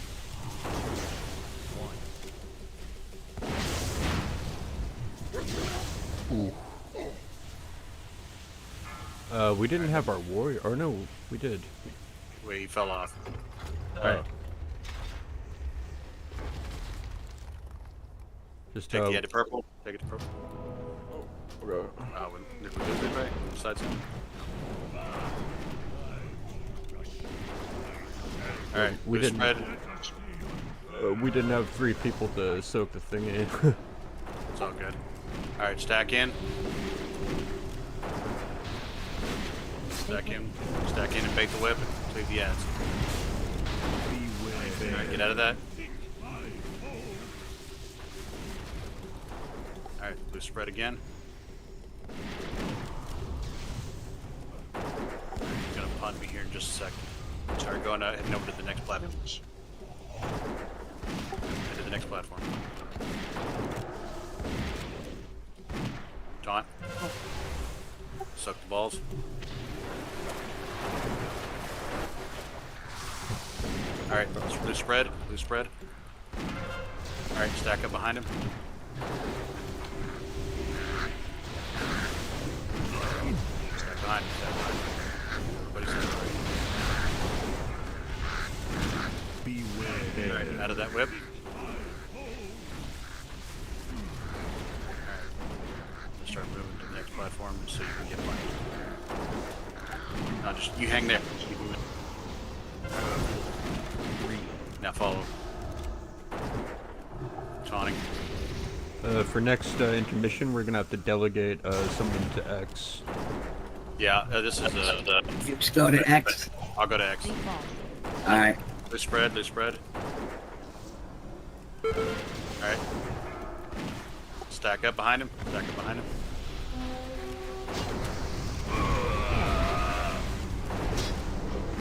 1. We didn't have our warrior. Or no, we did. Wait, he fell off. Alright. Just Take the eddy purple. Take it to purple. okay. Did we go this way? Besides him? Alright, We blue didn't- spread. We didn't have 3 people to soak the thing in. It's all good. Alright, stack in. Stack in. Stack in and bait the whip and leave the ads. Alright, get out of that. Alright, blue spread again. He's gonna punt me here in just a second. Sorry, heading over to the next platform. Head to the next platform. Taunt. Suck the balls. Alright, blue spread. Blue spread. Alright, stack up behind him. Stack behind him. Stack behind him. Everybody stack behind him. Beware. Alright, out of that whip. Alright. Start moving to the next platform so you can get by. Now just, you hang there. Keep moving. Now follow. Taunting. For next intermission, we're gonna have to delegate someone to X. Yeah, this is the... Just go to X. I'll go to X. Alright. They spread, they spread. Alright. Stack up behind him. Stack up behind him.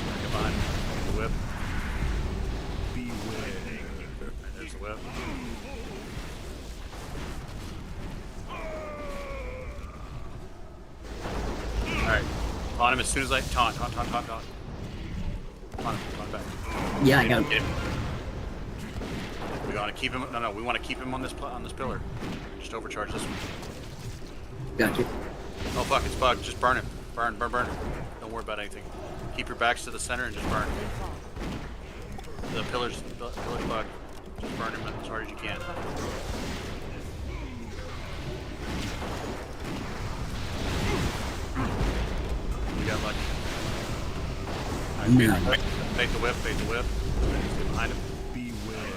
Stack up behind him. The whip. Beware. Right, there's the whip. Alright. On him as soon as I taunt. Taunt him, taunt back. Yeah, I got him. Get him. We want to keep him. No, we want to keep him on this pillar. Just overcharge this one. Gotcha. Oh fuck, it's bugged. Just burn him. Burn. Don't worry about anything. Keep your backs to the center and just burn. The pillar's bugged. Just burn him as hard as you can. You got lucky. No. Bait the whip. Get behind him. Beware.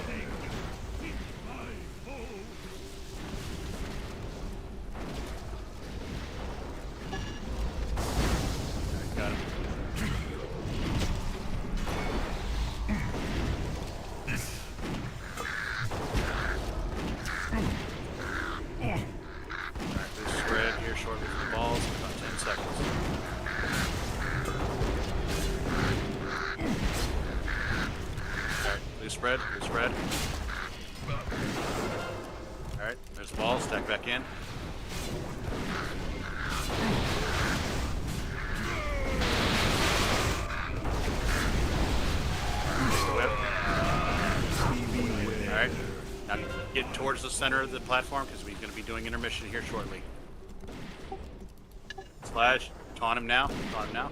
Got him. shortly for the balls. About 10 seconds. Alright, loose spread, loose spread. Alright, there's the ball, stack back in. Whip. Alright, now get towards the center of the platform because we're going to be doing intermission here shortly. Slash, taunt him now, taunt him now.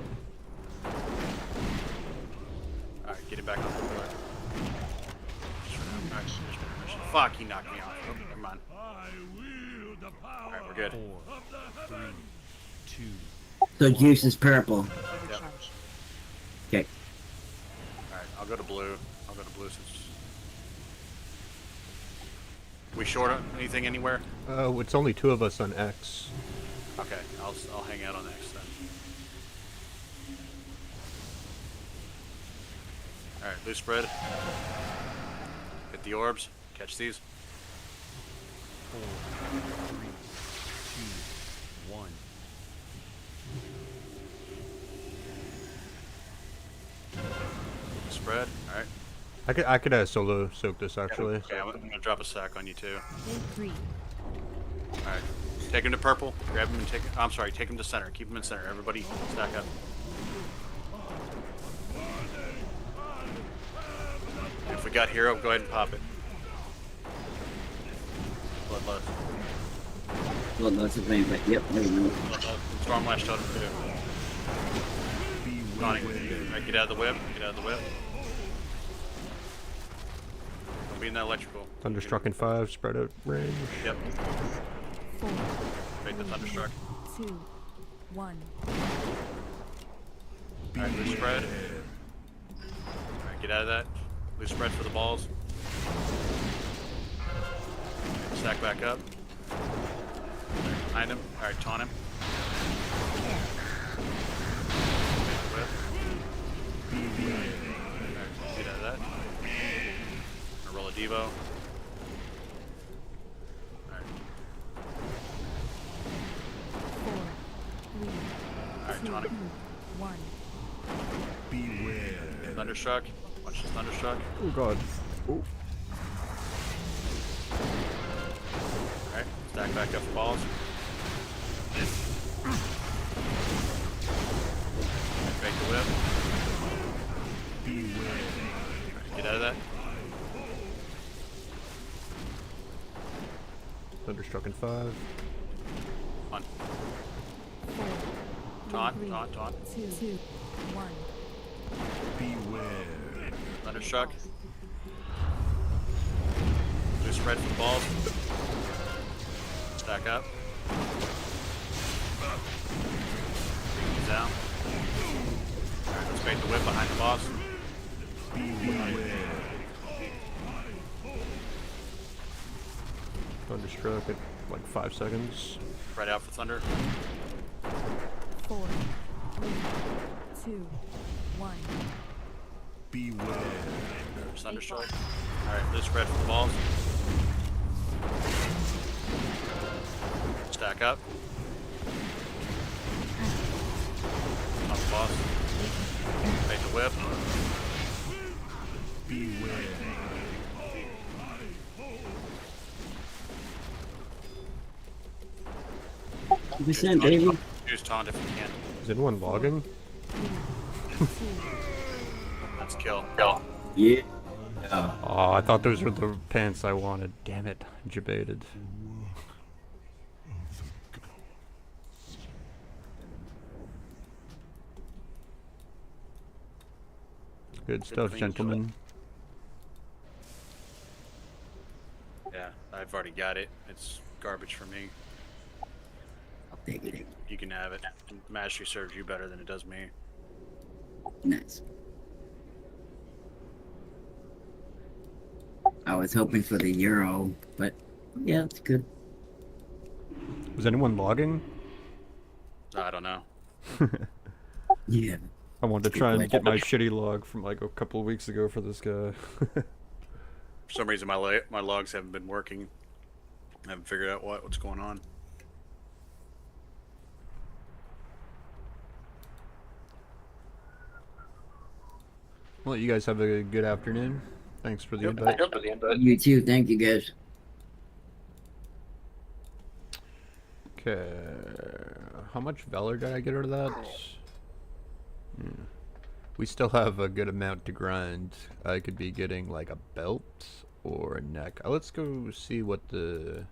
Alright, get it back on the floor. Fuck, he knocked me off. Oh, never mind. Alright, we're good. 4, 3, 2. So Juice is purple. Yep. Okay. Alright, I'll go to blue. I'll go to blue since... We short on anything anywhere? It's only 2 of us on X. Okay, I'll hang out on X then. Alright, loose spread. Hit the orbs. Catch these. 4, 3, 2, 1. Spread. Alright. I could solo soak this actually. Okay, I'm gonna drop a sack on you too. 3. Alright. Take him to purple. Grab him and take... I'm sorry, take him to center. Keep him in center. Everybody stack up. If we got hero, go ahead and pop it. Bloodlust. Bloodlust is main, but yep, there we go. Stormlash totem too. Conning. Alright, get out of the whip. Get out of the whip. Don't be in that electrical. Thunderstruck in 5, spread out range. Yep. 4, Break the Thunderstruck. 2, 1. Alright, loose spread. Alright, get out of that. Loose spread for the balls. Stack back up. Behind him. Alright, taunt him. Alright, get out of that. Gonna roll a Devo. Alright. 4, 3, Alright, 2, taunt him. 1. Beware. Thunderstruck. Watch this Thunderstruck. Oh god. Oh. Alright, stack back up for balls. Fake the whip. Beware. Alright, get out of that. Thunderstruck in 5. On. 4, Taunt, 3, taunt, taunt. 2, 1. Beware. Thunderstruck. Loose spread for the balls. Stack up. Bring these down. Alright, let's bait the whip behind the boss. Thunderstruck at like 5 seconds. Right out for Thunder. 4, 3, 2, 1. Beware. There's Thunderstruck. Alright, loose spread for the balls. Stack up. On the boss. Bait the whip. Beware. Percent, baby. Use taunt if you can. Is anyone logging? Let's kill. Yeah. Oh, I thought those were the pants I wanted. Damn it. Debated. Good stuff, clean gentlemen. Yeah, I've already got it. It's garbage for me. I'll take it. You can have it. Mastery serves you better than it does me. Nice. I was hoping for the Euro, but yeah, it's good. Was anyone logging? I don't know. Yeah. I wanted to try and get my shitty log from like a couple of weeks ago for this guy. For some reason, my logs haven't been working. I haven't figured out what's going on. Well, you guys have a good afternoon. Thanks for the invite. You too. Thank you, guys. Okay. How much Valor did I get out of that? We still have a good amount to grind. I could be getting like a belt or a neck. Let's go see what the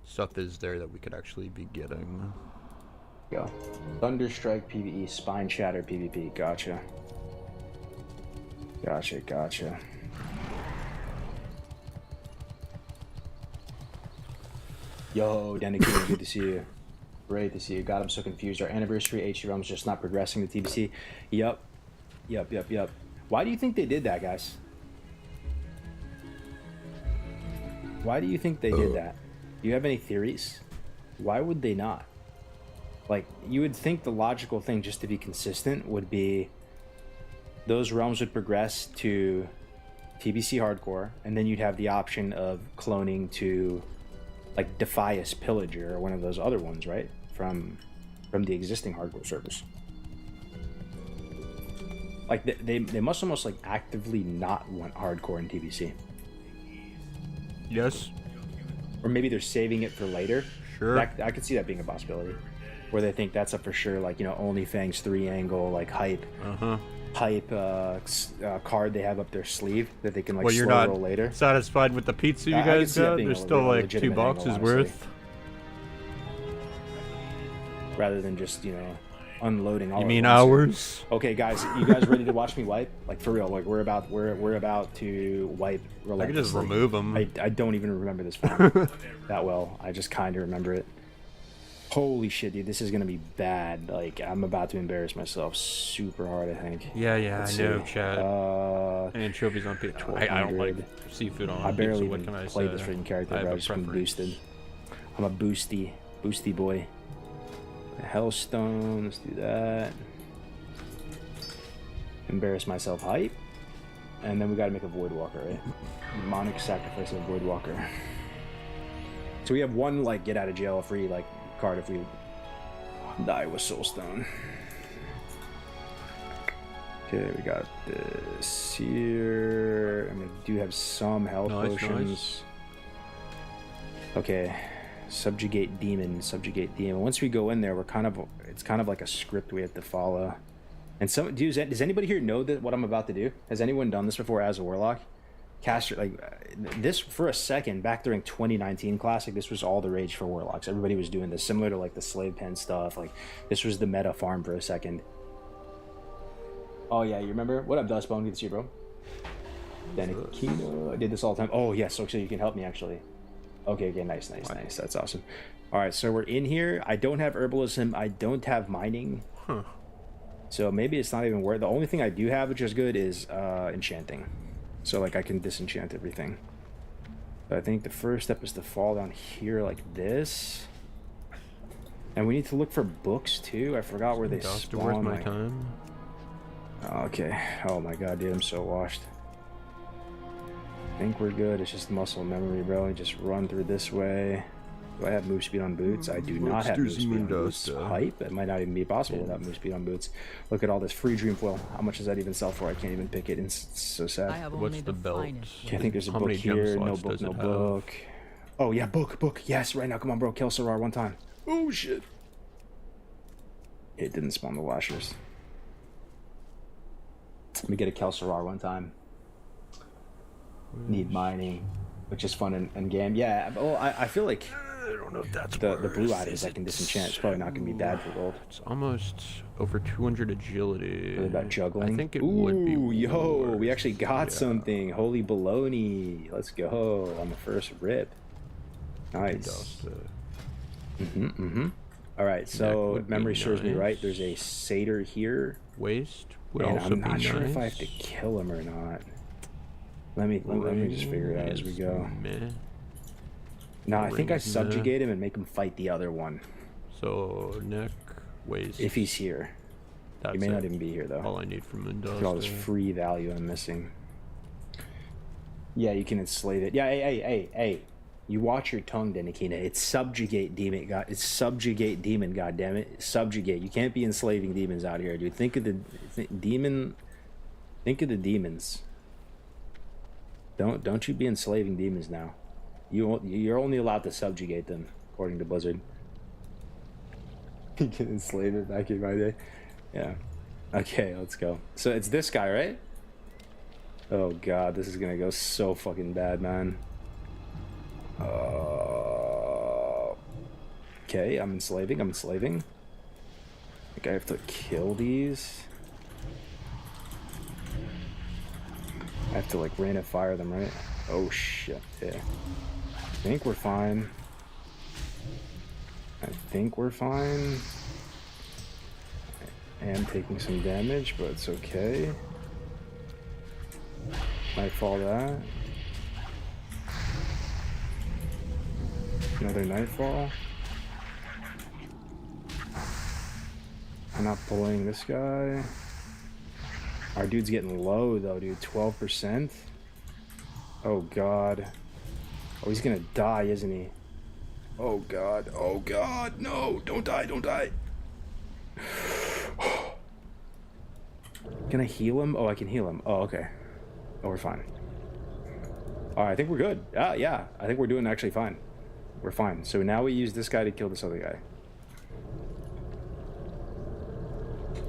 stuff is there that we could actually be getting. Go. Thunderstrike PvE, Spine Shatter PvP. Gotcha. Gotcha. Yo, Denikin, good to see you. Great to see you. God, I'm so confused. Our anniversary HC realm's just not progressing to TBC. Yup. Why do you think they did that, guys? Why do you think they did that? Do you have any theories? Why would they not? Like, you would think the logical thing, just to be consistent, would be those realms would progress to TBC Hardcore, and then you'd have the option of cloning to, like, Defias Pillager or one of those other ones, right? From the existing Hardcore servers. Like, they must almost, like, actively not want Hardcore in TBC. Yes. Or maybe they're saving it for later. Sure. I could see that being a possibility. Where they think that's a for sure, like, you know, OnlyFans 3-angle, like, hype card they have up their sleeve that they can, like, you're slow not roll later. sastified with the pizza you I could guys see that got? being There's a still like legitimate 2 boxes angle, worth. Rather than just, you know, unloading all. You at mean once. hours? Okay, guys, you guys ready to watch me wipe? Like, for real, like we're about to wipe. I can just remove them. I don't even remember this font that well. I just kind of remember it. Holy shit, dude, this is gonna be bad. Like, I'm about to embarrass myself super hard, I think. Yeah, Let's I know, see. Chad. Anchovies on pizza. I don't like seafood on pizza. I barely What even can I play say? this freaking character, I have bro. a I've just been preference. boosted. I'm a boosty boy. Hellstone, let's do that. Embarrass myself hype. And then we gotta make a Voidwalker, right? Demonic sacrifice of Voidwalker. So we have one, like, get out of jail free, like, card if we die with Soulstone. Okay, we got this here. I mean, we do have some health potions. Okay. Subjugate demon. Once we go in there, it's kind of like a script we have to follow. And does anybody here know that what I'm about to do? Has anyone done this before as a warlock? Caster, like, this for a second back during 2019 Classic, this was all the rage for warlocks. Everybody was doing this, similar to like the slave pen stuff. Like, this was the meta farm for a second. Oh yeah, you remember? What up, Dustbone? Good to see you, bro. Denikino. I did this all the time. Oh yes, so you can help me actually. Okay, nice. That's awesome. All right, so we're in here. I don't have herbalism. I don't have mining. So maybe it's not even worth. The only thing I do have, which is good, is enchanting. So, like, I can disenchant everything. But I think the first step is to fall down here like this. And we need to look for books too. I forgot where they spawn. my time. Okay. Oh my god, dude, I'm so washed. I think we're good. It's just muscle memory, bro. We just run through this way. Do I have move speed on boots? I do not have move speed on boots. Hype. It might not even be possible without move speed on boots. Look at all this free dream foil. How much does that even sell for? I can't even pick it. It's so sad. What's the belt? Okay, I think there's a book here. No book. Oh yeah, book. Yes, right now. Come on, bro. Kill Sarar one time. Oh shit. It didn't spawn the washers. Let me get a Kelsarar one time. Need mining, which is fun in game. Yeah, well, I feel like I don't know if that's the blue items I can disenchant. It's probably not going to be bad for gold. It's almost over 200 agility. Really about juggling? I think it would be. Yo, we actually got something. Holy baloney. Let's go on the first rip. Nice. All right, so if memory serves me right, there's a satyr here. Waste would and also I'm not be sure nice. if I have to kill him or not. Let me just figure it out as we go. No, I think I subjugate him and make him fight the other one. So neck, waist. If he's here. He may not even be here though. All I need from Mendoza. Look at all this free value I'm missing. Yeah, you can enslave it. Yeah, hey. You watch your tongue, Denikina. It's subjugate demon. It's subjugate demon. God damn it, subjugate. You can't be enslaving demons out here, dude. Think of the demon. Think of the demons. Don't you be enslaving demons now. You're only allowed to subjugate them, according to Blizzard. You can enslave it back in my day. Yeah. Okay, let's go. So it's this guy, right? Oh god, this is gonna go so fucking bad, man. Okay, I'm enslaving. I think I have to kill these. I have to like rain of fire them, right? Oh shit, yeah. I think we're fine. I am taking some damage, but it's okay. Nightfall that. Another nightfall. I'm not pulling this guy. Our dude's getting low though, dude. 12%. Oh god. Oh, he's gonna die, isn't he? Oh god. Oh god. No, don't die, don't die. Can I heal him? Oh, I can heal him. Oh, okay. Oh, we're fine. Alright, I think we're good. Yeah, I think we're doing actually fine. We're fine. So now we use this guy to kill this other guy.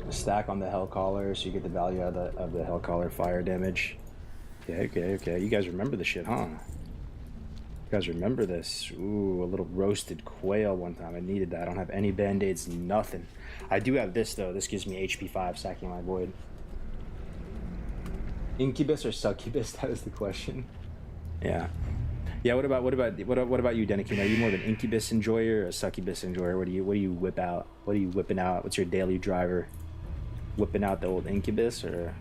Stack on the Hellcaller so you get the value out of the Hellcaller fire damage. Okay. You guys remember the shit, huh? You guys remember this? Ooh, a little roasted quail one time. I needed that. I don't have any band-aids, nothing. I do have this though. This gives me HP 5, sacking my void. Incubus or succubus? That is the question. Yeah. What about you, Denikin? Are you more of an incubus enjoyer or a succubus enjoyer? What do you whip out? What are you whipping out? What's your daily driver? Whipping out the old incubus, or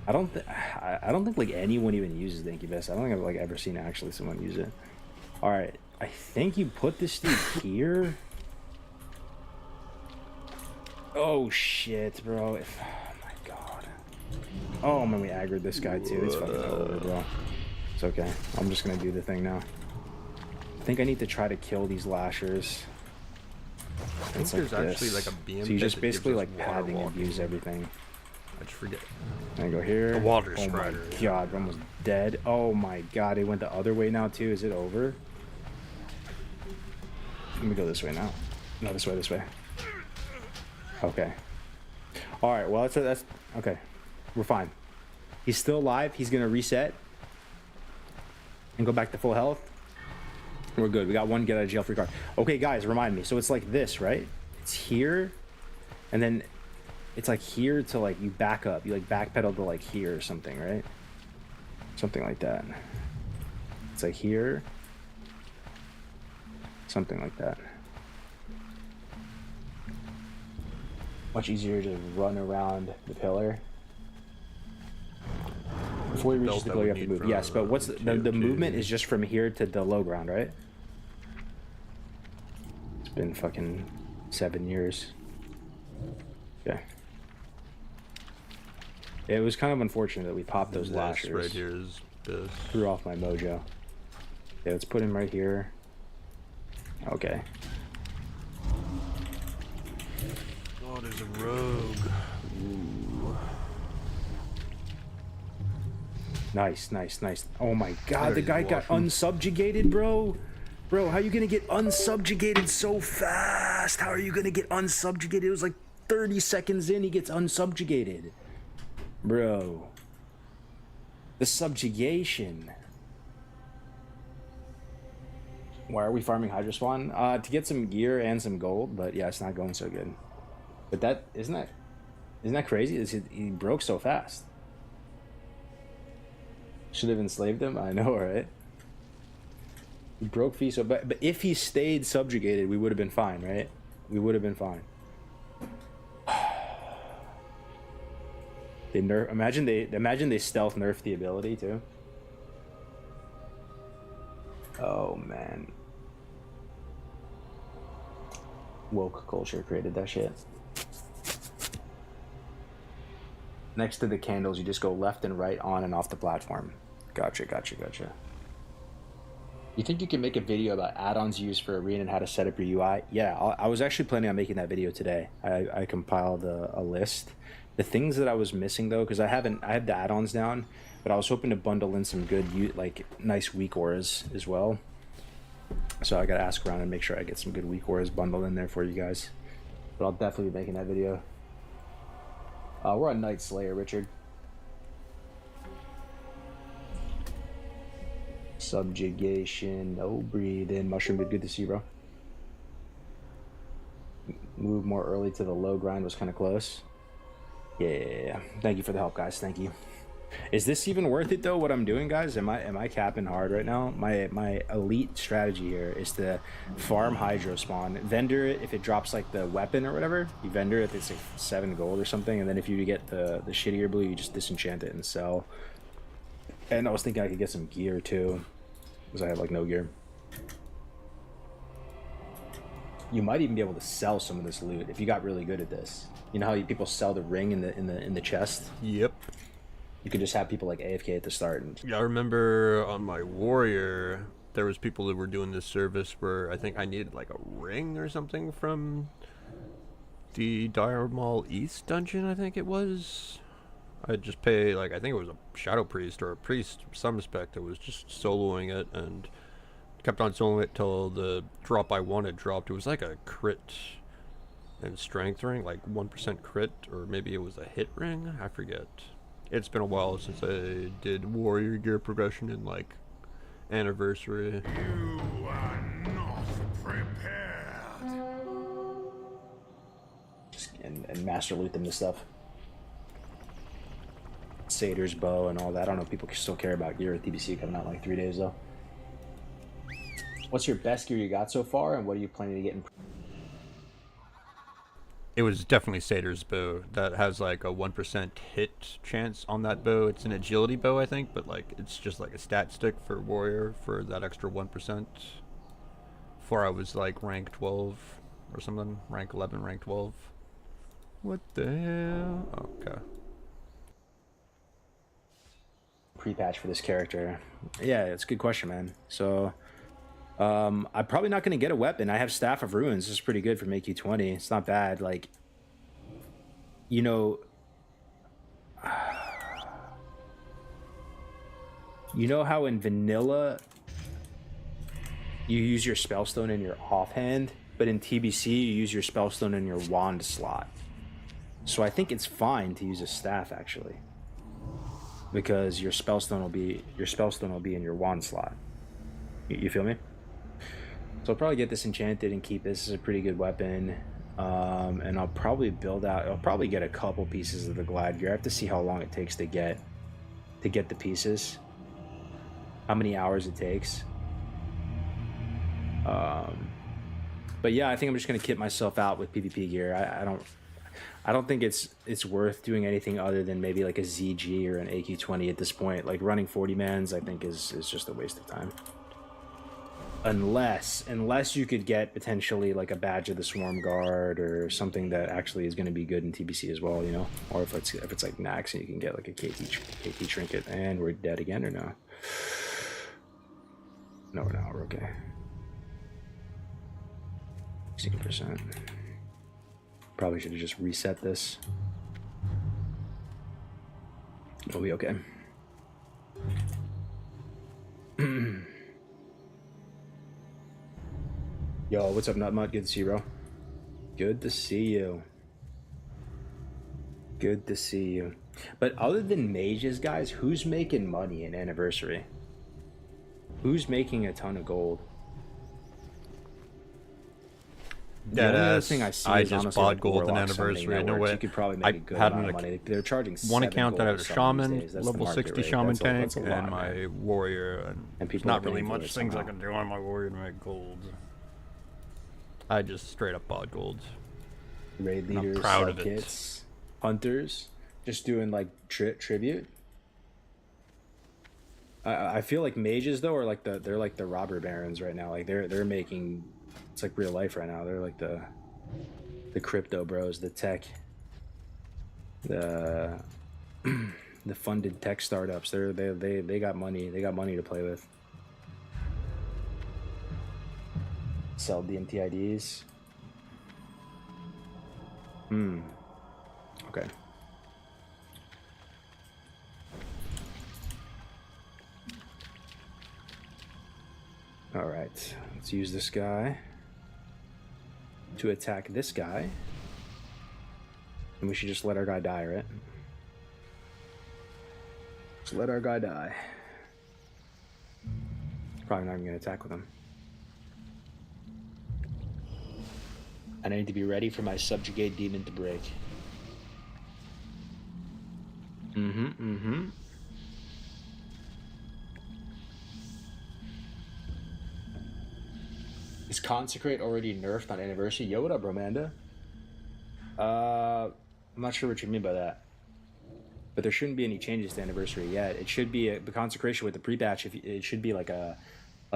I don't think like anyone even uses the incubus. I don't think I've like ever seen actually someone use it. All right, I think you put this dude here. Oh shit, bro! Oh my god! Oh man, we aggroed this guy too. It's fucking over, bro. It's okay. I'm just gonna do the thing now. I think I need to try to kill these lashers. I think there's actually like a beam. So you just basically like padding abuse everything. I just forget. I go here. The water oh strider. My god, we're almost dead. Oh my god, it went the other way now too. Is it over? Let me go this way now. No, this way. Okay. All right. Well, that's okay. We're fine. He's still alive. He's gonna reset and go back to full health. We're good. We got one get out of jail free card. Okay, guys, remind me. So it's like this, right? It's here, and then it's like here to like you back up. You like backpedal to like here or something, right? Something like that. It's like here. Something like that. Much easier to run around the pillar. Before you reach the pillar, you have to move. Yes, but what's the movement is just from here to the low ground, right? It's been fucking 7 years. Okay. It was kind of unfortunate that we popped those lashers. Right here is this. Threw off my mojo. Okay, let's put him right here. Okay. Oh, there's a rogue. Ooh. Nice. Oh my god, the guy got unsubjugated, bro. Bro, how are you gonna get unsubjugated so fast? How are you gonna get unsubjugated? It was like 30 seconds in, he gets unsubjugated. Bro. The subjugation. Why are we farming Hydrospawn? To get some gear and some gold, but yeah, it's not going so good. But that isn't that crazy? He broke so fast. Should have enslaved him. I know, right? He broke free so bad. But if he stayed subjugated, we would have been fine, right? We would have been fine. They nerf. Imagine they stealth nerf the ability too. Oh man. Woke culture created that shit. Next to the candles, you just go left and right on and off the platform. Gotcha. You think you can make a video about add-ons used for Arena and how to set up your UI? Yeah, I was actually planning on making that video today. I compiled a list, The things that I was missing though, because I have the add-ons down, but I was hoping to bundle in some good, like nice weak auras as well. So I gotta ask around and make sure I get some good weak auras bundled in there for you guys. But I'll definitely be making that video. We're on Night Slayer, Richard. Subjugation, no breathe in. Mushroom, good to see you, bro. Move more early to the low grind was kind of close. Yeah, thank you for the help, guys. Thank you. Is this even worth it though? What I'm doing, guys? Am I capping hard right now? My elite strategy here is to farm hydro spawn, vendor it if it drops like the weapon or whatever. You vendor it if it's like 7 gold or something, and then if you get the shittier blue, you just disenchant it and sell. And I was thinking I could get some gear too, because I have like no gear. You might even be able to sell some of this loot if you got really good at this. You know how people sell the ring in the chest? Yep. You could just have people like AFK at the start. And Yeah, I remember on my warrior, there was people who were doing this service where I think I needed like a ring or something from the Dire Mall East dungeon, I think it was. I'd just pay, like, I think it was a shadow priest or a priest of some respect that was just soloing it and kept on soloing it till the drop I wanted dropped. It was like a crit and strength ring, like 1% crit, or maybe it was a hit ring, I forget. It's been a while since I did warrior gear progression in like anniversary. You are not prepared. just and master loot them and stuff. Satyr's bow and all that. I don't know if people still care about gear at TBC coming out in like 3 days though. What's your best gear you got so far, and what are you planning to get in? It was definitely Satyr's bow. That has like a 1% hit chance on that bow. It's an agility bow, I think, but like it's just like a stat stick for warrior for that extra 1%. Before I was like rank 12 or something, rank 11, rank 12. What the hell? Okay. Pre-patch for this character. Yeah, it's a good question, man. So I'm probably not going to get a weapon. I have Staff of Ruins. This is pretty good for make you 20. It's not bad. Like, you know, how in vanilla you use your spellstone in your offhand, but in TBC you use your spellstone in your wand slot. So I think it's fine to use a staff actually, because your spellstone will be in your wand slot. You feel me? So I'll probably get this enchanted and keep this as a pretty good weapon. And I'll probably I'll probably get a couple pieces of the glide gear. I have to see how long it takes to get the pieces, how many hours it takes. But yeah, I think I'm just gonna kit myself out with PvP gear. I don't think it's worth doing anything other than maybe like a ZG or an AQ20 at this point. Like running 40 mans, I think is just a waste of time. Unless you could get potentially like a badge of the Swarm Guard or something that actually is going to be good in TBC as well, you know. Or if it's like Nax and you can get like a KT trinket. And we're dead again or no? No, we're not. We're okay. 16%. Probably should have just reset this. We'll be okay. Yo, what's up, Nutmut? Good to see you, bro. Good to see you. Good to see you. But other than mages, guys, who's making money in Anniversary? Who's making a ton of gold? The only other thing I see is just honestly, bought like, gold in Warlock Anniversary. summoning No way. networks. You could probably make a good had amount of money. They're charging one 7 account that gold had a to summon these shaman, days. That's the level market 60 rate. shaman That's tank, a lot, and my man. warrior. And And there's people not are really paying for much it things I somehow. can do on my warrior to make gold. I just straight up bought gold. Raid And I'm leaders, proud sub of it. kits, hunters, just doing like tribute. I feel like mages though are like they're like the robber barons right now. Like they're making, it's like real life right now. They're like the crypto bros, the tech, the funded tech startups. They got money. They got money to play with. Sell DMT IDs. Okay. Alright, let's use this guy to attack this guy. And we should just let our guy die, right? Just let our guy die. Probably not even going to attack with him. And I need to be ready for my subjugate demon to break. Is Consecrate already nerfed on Anniversary? Yo, what up, Romanda? I'm not sure what you mean by that. But there shouldn't be any changes to Anniversary yet. It should be the Consecration with the pre-patch. It should be like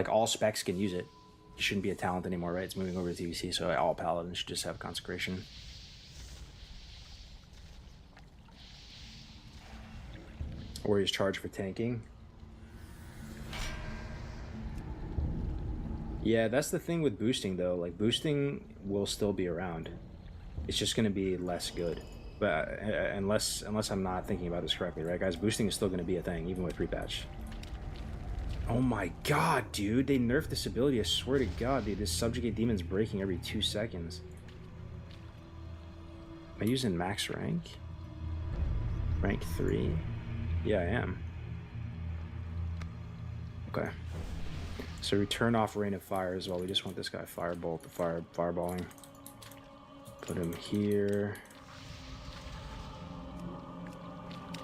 all specs can use it. It shouldn't be a talent anymore, right? It's moving over to TVC, so all paladins should just have Consecration. Warriors charge for tanking. Yeah, that's the thing with boosting, though. Like, boosting will still be around. It's just going to be less good. But unless I'm not thinking about this correctly, right, guys? Boosting is still going to be a thing, even with pre-patch. Oh my god, dude. They nerfed this ability. I swear to god, dude. This Subjugate Demon's breaking every 2 seconds. Am I using max rank? Rank 3? Yeah, I am. Okay. So we turn off Rain of Fire as well. We just want this guy Firebolt, fireballing. Put him here.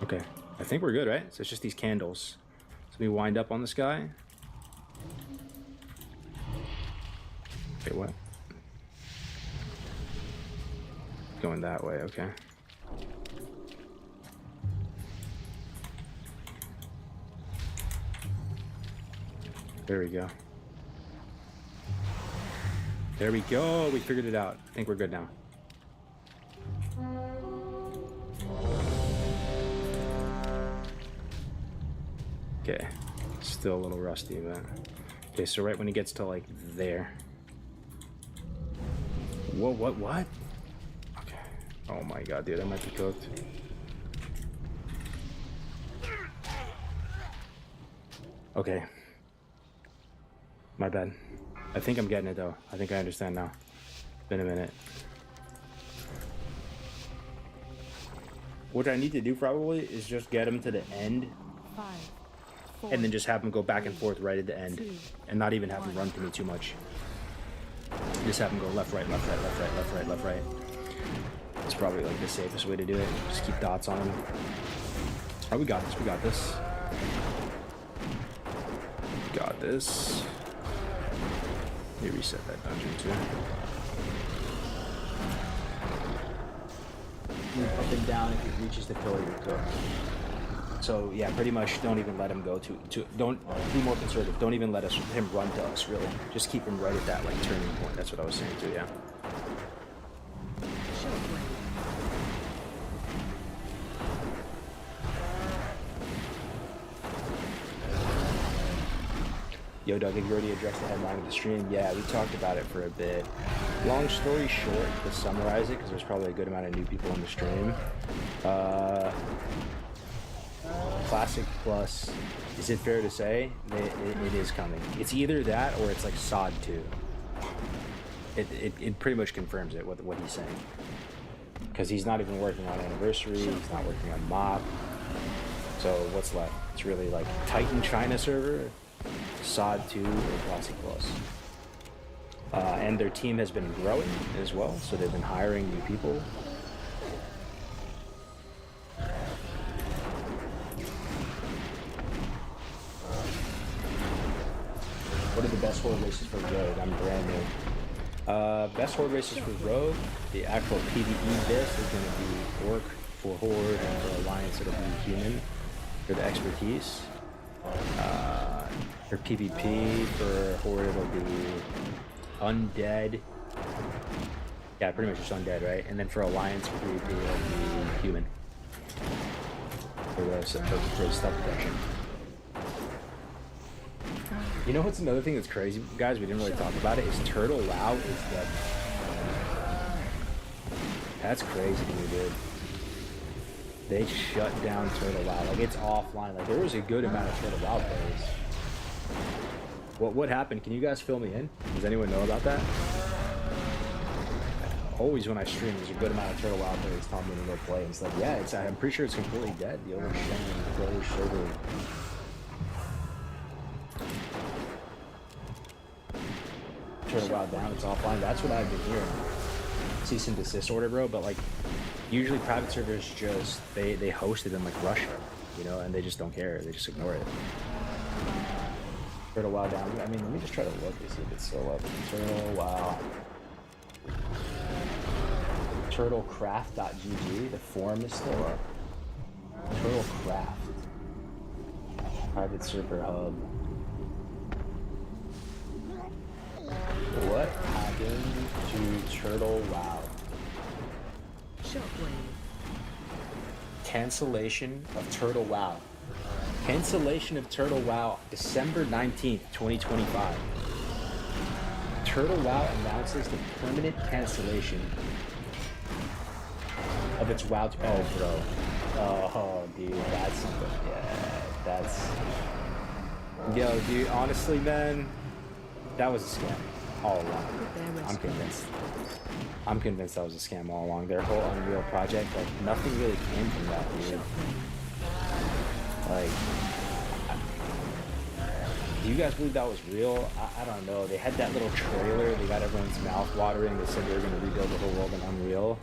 Okay. I think we're good, right? So it's just these candles. So we wind up on this guy. Okay, what? Going that way, okay. There we go. There we go. We figured it out. I think we're good now. Okay. Still a little rusty, but... Okay, so right when he gets to, like, there. Whoa, what? Okay. Oh my god, dude, that might be cooked. Okay. My bad. I think I'm getting it, though. I think I understand now. Been a minute. What I need to do, probably, is just get him to the end. 5, 4, And then just have him go back and forth right at the end. 2, And not even have him run to me too much. Just have him go left, right, left, right, left, right, left, right, left, right. It's probably, like, the safest way to do it. Just keep dots on him. Oh, we got this. We got this. Got this. Let me reset that dungeon too. Move up and down if it reaches the pillar, you're cooked. So yeah, pretty much don't even let him go to don't be more conservative. Don't even let him run to us, really. Just keep him right at that like turning point. That's what I was saying too, yeah. Yo, Doug, have you already addressed the headline of the stream? Yeah, we talked about it for a bit. Long story short, to summarize it, because there's probably a good amount of new people in the stream. Classic Plus, is it fair to say? It is coming. It's either that or it's like SOD 2. It pretty much confirms it, what he's saying. Because he's not even working on Anniversary, he's not working on MOP. So what's left? It's really like Titan China server, SOD 2, or Classic Plus. And their team has been growing as well, so they've been hiring new people. What are the best horde races for Rogue? I'm brand new. Best horde races for Rogue, the actual PvE best is going to be Orc for Horde, and for Alliance it'll be Human for the expertise. For PvP, for Horde it'll be Undead. Yeah, pretty much just Undead, right? And then for Alliance, for PvP it'll be Human. For the stealth protection. You know what's another thing that's crazy, guys? We didn't really talk about it. Is Turtle Lao is dead. That's crazy to me, dude. They shut down Turtle Lao. Like, it's offline. Like, there was a good amount of Turtle Lao players. What happened? Can you guys fill me in? Does anyone know about that? Always when I stream, there's a good amount of Turtle WoW players telling me to go play and stuff. Yeah, I'm pretty sure it's completely dead. The overextending player server. Turtle WoW down, it's offline. That's what I've been hearing. Cease and desist order, bro. But like, usually private servers just they host it in like Russia, you know, and they just don't care. They just ignore it. Turtle WoW down. I mean, let me just try to look to see if it's still up. Turtle WoW. Turtlecraft.gg. The forum is still up. Turtlecraft. Private server hub. What happened to Turtle WoW? Shockwave. Cancellation of Turtle WoW. Cancellation of Turtle WoW, December 19th, 2025. Turtle WoW announces the permanent cancellation of its WoW. Oh, bro. Oh, dude, that's Yo, dude, honestly, man, that was a scam all along. I'm convinced that was a scam all along. Their whole Unreal project, like, nothing really came from that, dude. Like, do you guys believe that was real? I don't know. They had that little trailer. They got everyone's mouth watering. They said they were going to rebuild the whole world in Unreal.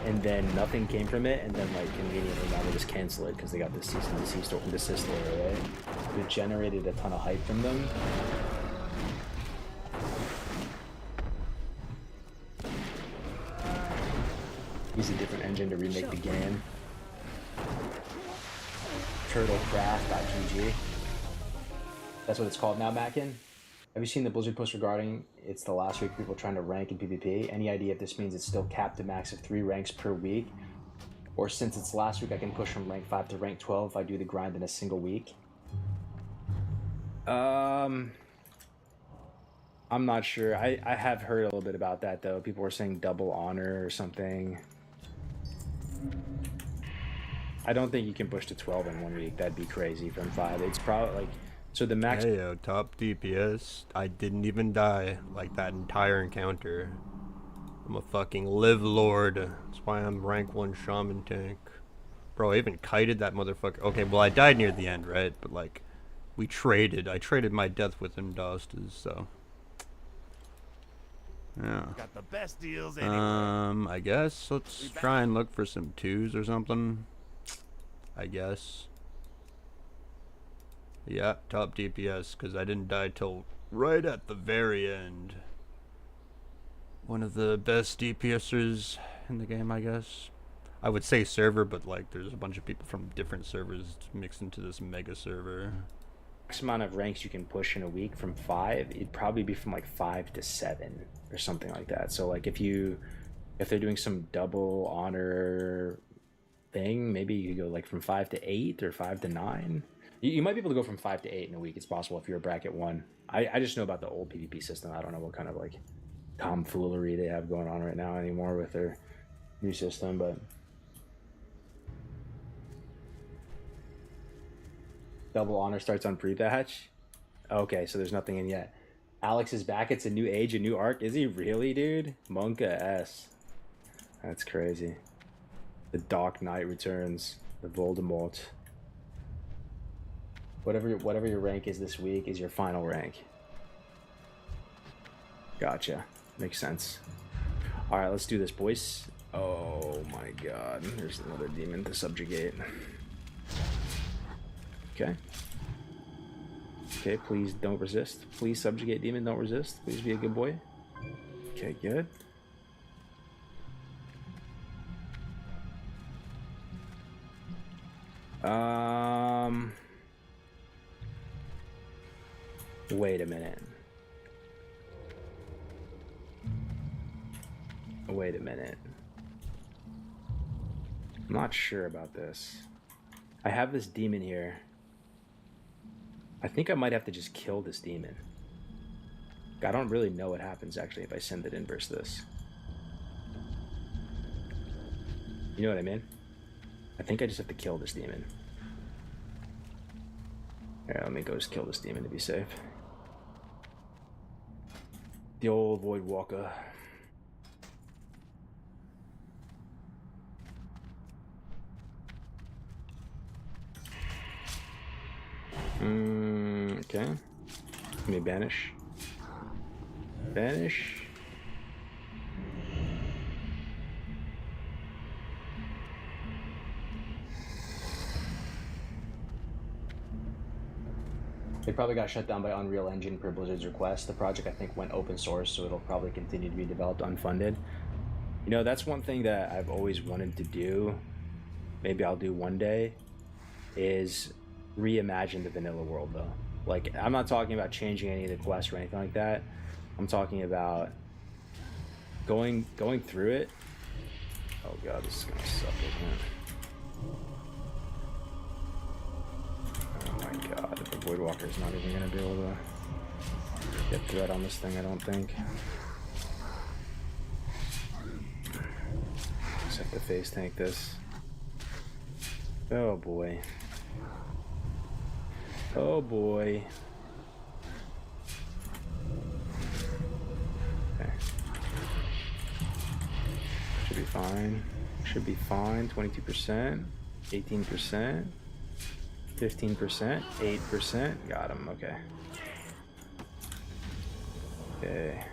And then nothing came from it. And then, like, conveniently now they just cancel it because they got this cease and desist order, right? It generated a ton of hype from them. Use a different engine to remake the game. Turtlecraft.gg. That's what it's called now, Mackin. Have you seen the Blizzard post regarding it's the last week of people trying to rank in PvP? Any idea if this means it's still capped a max of 3 ranks per week? Or since it's last week, I can push from rank 5 to rank 12 if I do the grind in a single week? I'm not sure. I have heard a little bit about that, though. People were saying double honor or something. I don't think you can push to 12 in 1 week. That'd be crazy from 5. It's probably like... So the max... Hey, yo, top DPS. I didn't even die like that entire encounter. I'm a fucking live lord. That's why I'm rank 1 shaman tank. Bro, I even kited that motherfucker. Okay, well, I died near the end, right? But, like, we traded. I traded my death with him, Dostas, so... Yeah. Got the best deals anyway. I guess let's try and look for some 2s or something. I guess. Yeah, top DPS, because I didn't die till right at the very end. One of the best DPSers in the game, I guess. I would say server, but like there's a bunch of people from different servers mixed into this mega server. Max amount of ranks you can push in a week from 5, it'd probably be from like 5 to 7 or something like that. So like if they're doing some double honor thing, maybe you could go like from 5 to 8 or 5 to 9. You might be able to go from 5 to 8 in a week. It's possible if you're a bracket 1. I just know about the old PvP system. I don't know what kind of like tomfoolery they have going on right now anymore with their new system, but double honor starts on pre-patch. Okay, so there's nothing in yet. Alex is back. It's a new age, a new arc. Is he really, dude? Monka S. That's crazy. The Dark Knight returns. The Voldemort. Whatever your rank is this week is your final rank. Gotcha. Makes sense. Alright, let's do this, boys. Oh my god. There's another demon to subjugate. Okay. Okay, please don't resist. Please subjugate demon, don't resist. Please be a good boy. Okay, good. Wait a minute. Wait a minute. I'm not sure about this. I have this demon here. I think I might have to just kill this demon. I don't really know what happens actually if I send it in versus this. You know what I mean? I think I just have to kill this demon. Alright, let me go just kill this demon to be safe. The old Void Walker. Okay. Let me banish. Banish. They probably got shut down by Unreal Engine per Blizzard's request. The project, I think, went open source, so it'll probably continue to be developed unfunded. You know, that's one thing that I've always wanted to do. Maybe I'll do one day, is reimagine the vanilla world, though. Like, I'm not talking about changing any of the quests or anything like that. I'm talking about going through it. Oh god, this is gonna suck, isn't it? Oh my god, the Void Walker's not even gonna be able to get through it on this thing, I don't think. Just have to face tank this. Oh boy. Oh boy. Okay. Should be fine. Should be fine. 22%, 18%, 15%, 8%. Got him. Okay. Okay.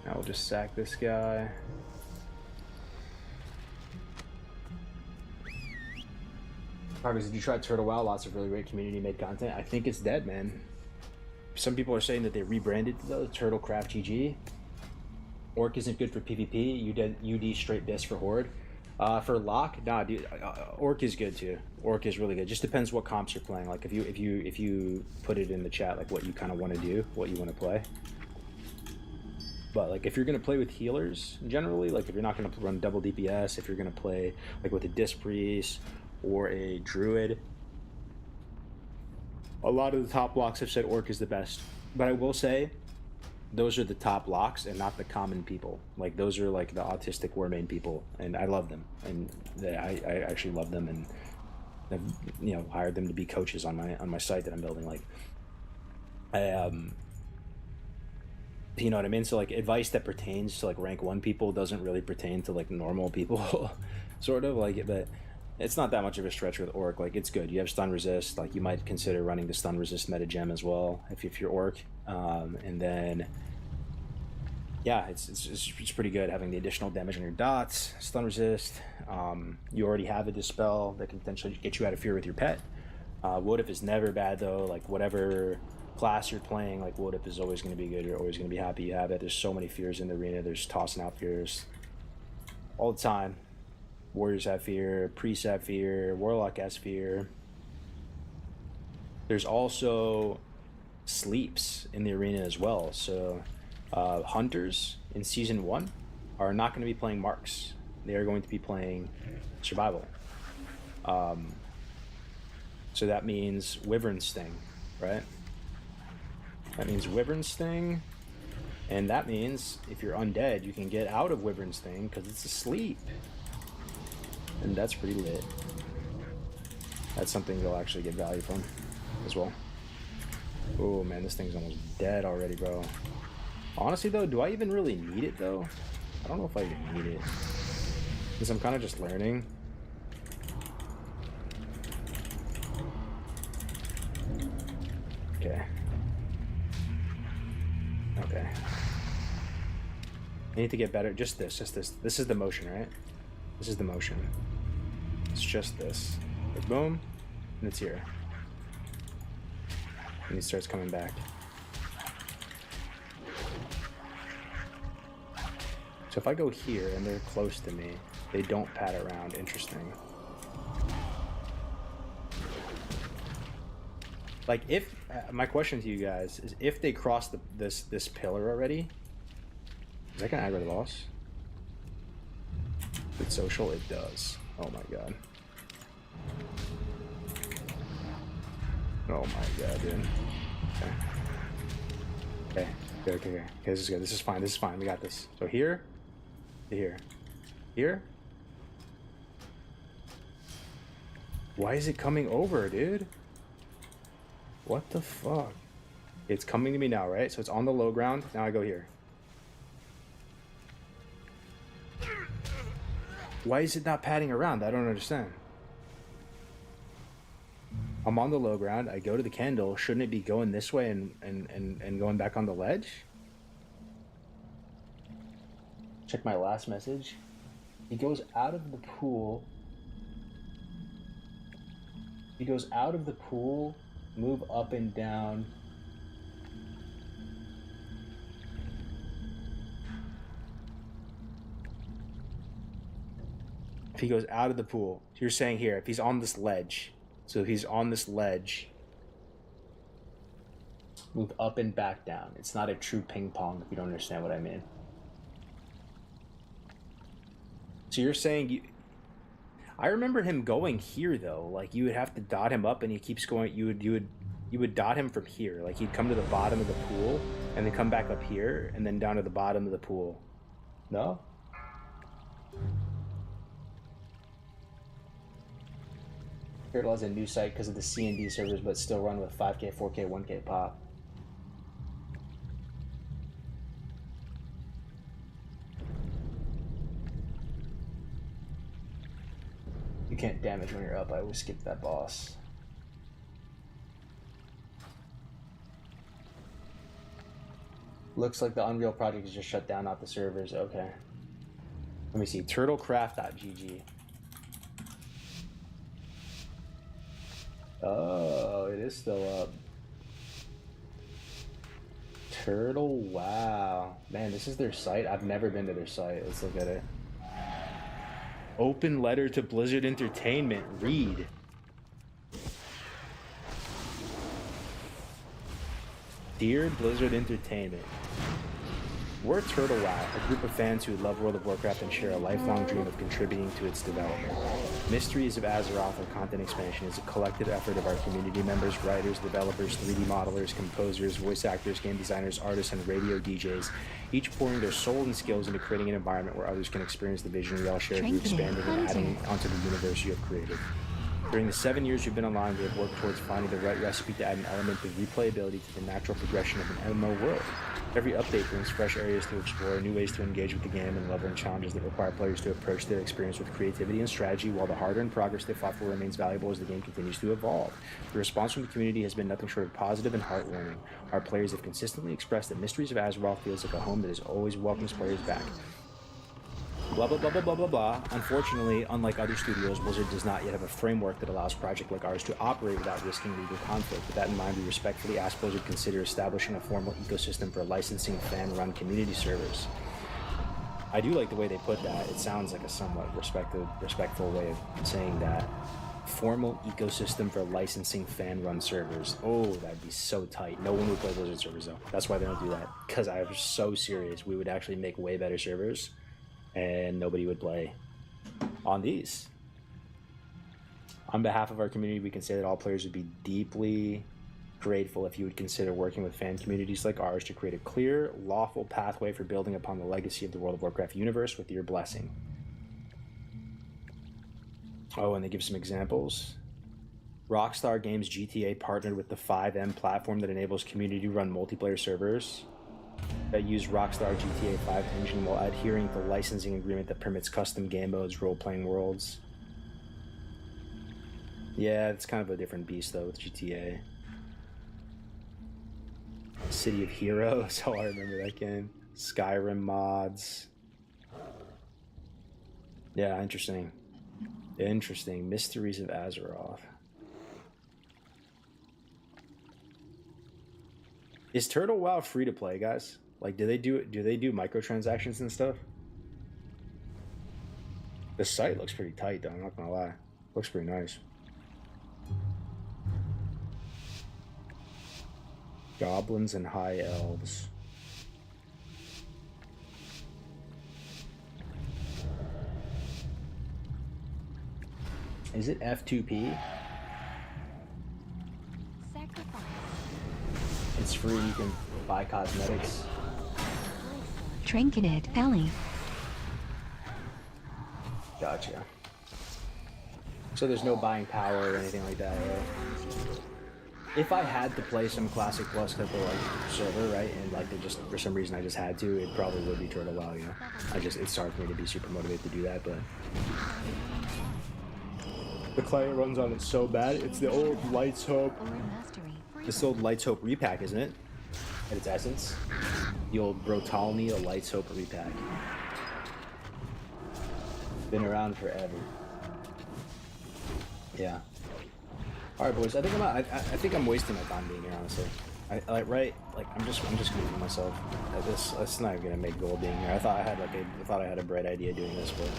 Now we'll just sack this guy. Progress, did you try Turtle Wow? Lots of really great community-made content. I think it's dead, man. Some people are saying that they rebranded the Turtle Craft GG. Orc isn't good for PvP. UD straight dis for Horde. For Lock, nah, dude. Orc is good too. Orc is really good. Just depends what comps you're playing. Like if you put it in the chat, like what you kind of want to do, what you want to play. But like if you're gonna play with healers, generally, like if you're not gonna run double DPS, if you're gonna play like with a Disc Priest or a Druid, a lot of the top locks have said Orc is the best. But I will say, those are the top locks and not the common people. Like those are like the autistic war main people, and I love them, and I actually love them, and I've hired them to be coaches on my site that I'm building. Like you know what I mean? So like advice that pertains to like rank 1 people doesn't really pertain to like normal people, sort of like. But it's not that much of a stretch with Orc. Like it's good. You have stun resist. Like you might consider running the stun resist meta gem as well if you're Orc. And then yeah, it's pretty good having the additional damage on your dots, stun resist. You already have a dispel that can potentially get you out of fear with your pet. What if is never bad though. Like whatever class you're playing, like what if is always going to be good. You're always going to be happy you have it. There's so many fears in the arena. There's tossing out fears all the time. Warriors have fear, priests have fear, warlock has fear. There's also sleeps in the arena as well. So hunters in season 1 are not going to be playing marks. They are going to be playing survival. So that means Wyvern Sting, right? That means Wyvern Sting, and that means if you're undead, you can get out of Wyvern Sting because it's asleep. And that's pretty lit. That's something you'll actually get value from as well. Oh man, this thing's almost dead already, bro. Honestly though, do I even really need it though? I don't know if I even need it, because I'm kind of just learning. Okay. Okay. I need to get better. Just this. This is the motion, right? This is the motion. It's just this. Like boom, and it's here. And he starts coming back. So if I go here and they're close to me, they don't pat around. Interesting. Like if my question to you guys is, if they cross this pillar already, is that gonna aggro the boss? With social, it does. Oh my god. Oh my god, dude. Okay. Okay, this is good. This is fine. This is fine. We got this. So here, to here. Here? Why is it coming over, dude? What the fuck? It's coming to me now, right? So it's on the low ground. Now I go here. Why is it not padding around? I don't understand. I'm on the low ground. I go to the candle. Shouldn't it be going this way and going back on the ledge? Check my last message. He goes out of the pool. He goes out of the pool, move up and down. If he goes out of the pool, you're saying here, if he's on this ledge, so if he's on this ledge, move up and back down. It's not a true ping pong if you don't understand what I mean. So you're saying I remember him going here though. Like you would have to dot him up, and he keeps going. You would dot him from here. Like he'd come to the bottom of the pool, and then come back up here, and then down to the bottom of the pool. No. Turtle has a new site because of the C&D servers, but still run with 5K, 4K, 1K pop. You can't damage when you're up. I always skip that boss. Looks like the Unreal project is just shut down, not the servers. Okay. Let me see. Turtlecraft.gg. Oh, it is still up. Turtle, wow. Man, this is their site? I've never been to their site. Let's look at it. Open letter to Blizzard Entertainment. Read. Dear Blizzard Entertainment, we're Turtle Wow, a group of fans who love World of Warcraft and share a lifelong dream of contributing to its development. Mysteries of Azeroth, our content expansion, is a collective effort of our community members, writers, developers, 3D modelers, composers, voice actors, game designers, artists, and radio DJs, each pouring their soul and skills into creating an environment where others can experience the vision we all share through expanding and adding onto the universe you have created. During the 7 years you've been online, we have worked towards finding the right recipe to add an element of replayability to the natural progression of an MMO world. Every update brings fresh areas to explore, new ways to engage with the game, and leveling challenges that require players to approach their experience with creativity and strategy, while the hard-earned progress they fought for remains valuable as the game continues to evolve. The response from the community has been nothing short of positive and heartwarming. Our players have consistently expressed that Mysteries of Azeroth feels like a home that is always welcomes players back. Blah blah blah blah blah blah blah. Unfortunately, unlike other studios, Blizzard does not yet have a framework that allows a project like ours to operate without risking legal conflict. With that in mind, we respectfully ask Blizzard to consider establishing a formal ecosystem for licensing fan-run community servers. I do like the way they put that. It sounds like a somewhat respectful way of saying that. Formal ecosystem for licensing fan-run servers. Oh, that'd be so tight. No one would play Blizzard servers though. That's why they don't do that. Because I was so serious. We would actually make way better servers, and nobody would play on these. On behalf of our community, we can say that all players would be deeply grateful if you would consider working with fan communities like ours to create a clear, lawful pathway for building upon the legacy of the World of Warcraft universe with your blessing. Oh, and they give some examples. Rockstar Games GTA partnered with the 5M platform that enables community-run multiplayer servers that use Rockstar GTA 5 engine while adhering to the licensing agreement that permits custom game modes, role-playing worlds. Yeah, it's kind of a different beast though with GTA. City of Heroes, oh I remember that game. Skyrim mods. Yeah, interesting. Interesting. Mysteries of Azeroth. Is Turtle WoW free to play, guys? Like, do they do microtransactions and stuff? The site looks pretty tight, though. I'm not gonna lie. Looks pretty nice. Goblins and high elves. Is it F2P? Sacrifice. It's free. You can buy cosmetics. Trinketed Ellie. Gotcha. So there's no buying power or anything like that, right? if I had to play some Classic Plus type of like server, right, and like just for some reason I just had to, it probably would be Turtle WoW, you know. It's hard for me to be super motivated to do that, but the client runs on it so bad. It's the old Lights Hope. This old Lights Hope repack, isn't it? At its essence, the old Brotalnia Lights Hope repack. Been around forever. Yeah. All right, boys. I think I'm wasting my time being here, honestly. I'm just moving myself. It's not even gonna make gold being here. I thought I had a bright idea doing this, but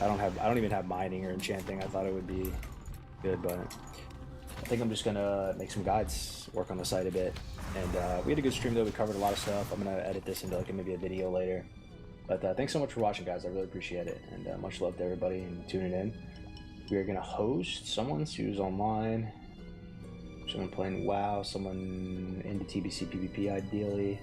I don't even have mining or enchanting. I thought it would be good, but I think I'm just gonna make some guides, work on the site a bit. And we had a good stream though. We covered a lot of stuff. I'm gonna edit this into like maybe a video later. But thanks so much for watching, guys. I really appreciate it, and much love to everybody and tuning in. We are gonna host someone who's online, someone playing WoW, someone into TBC PvP ideally.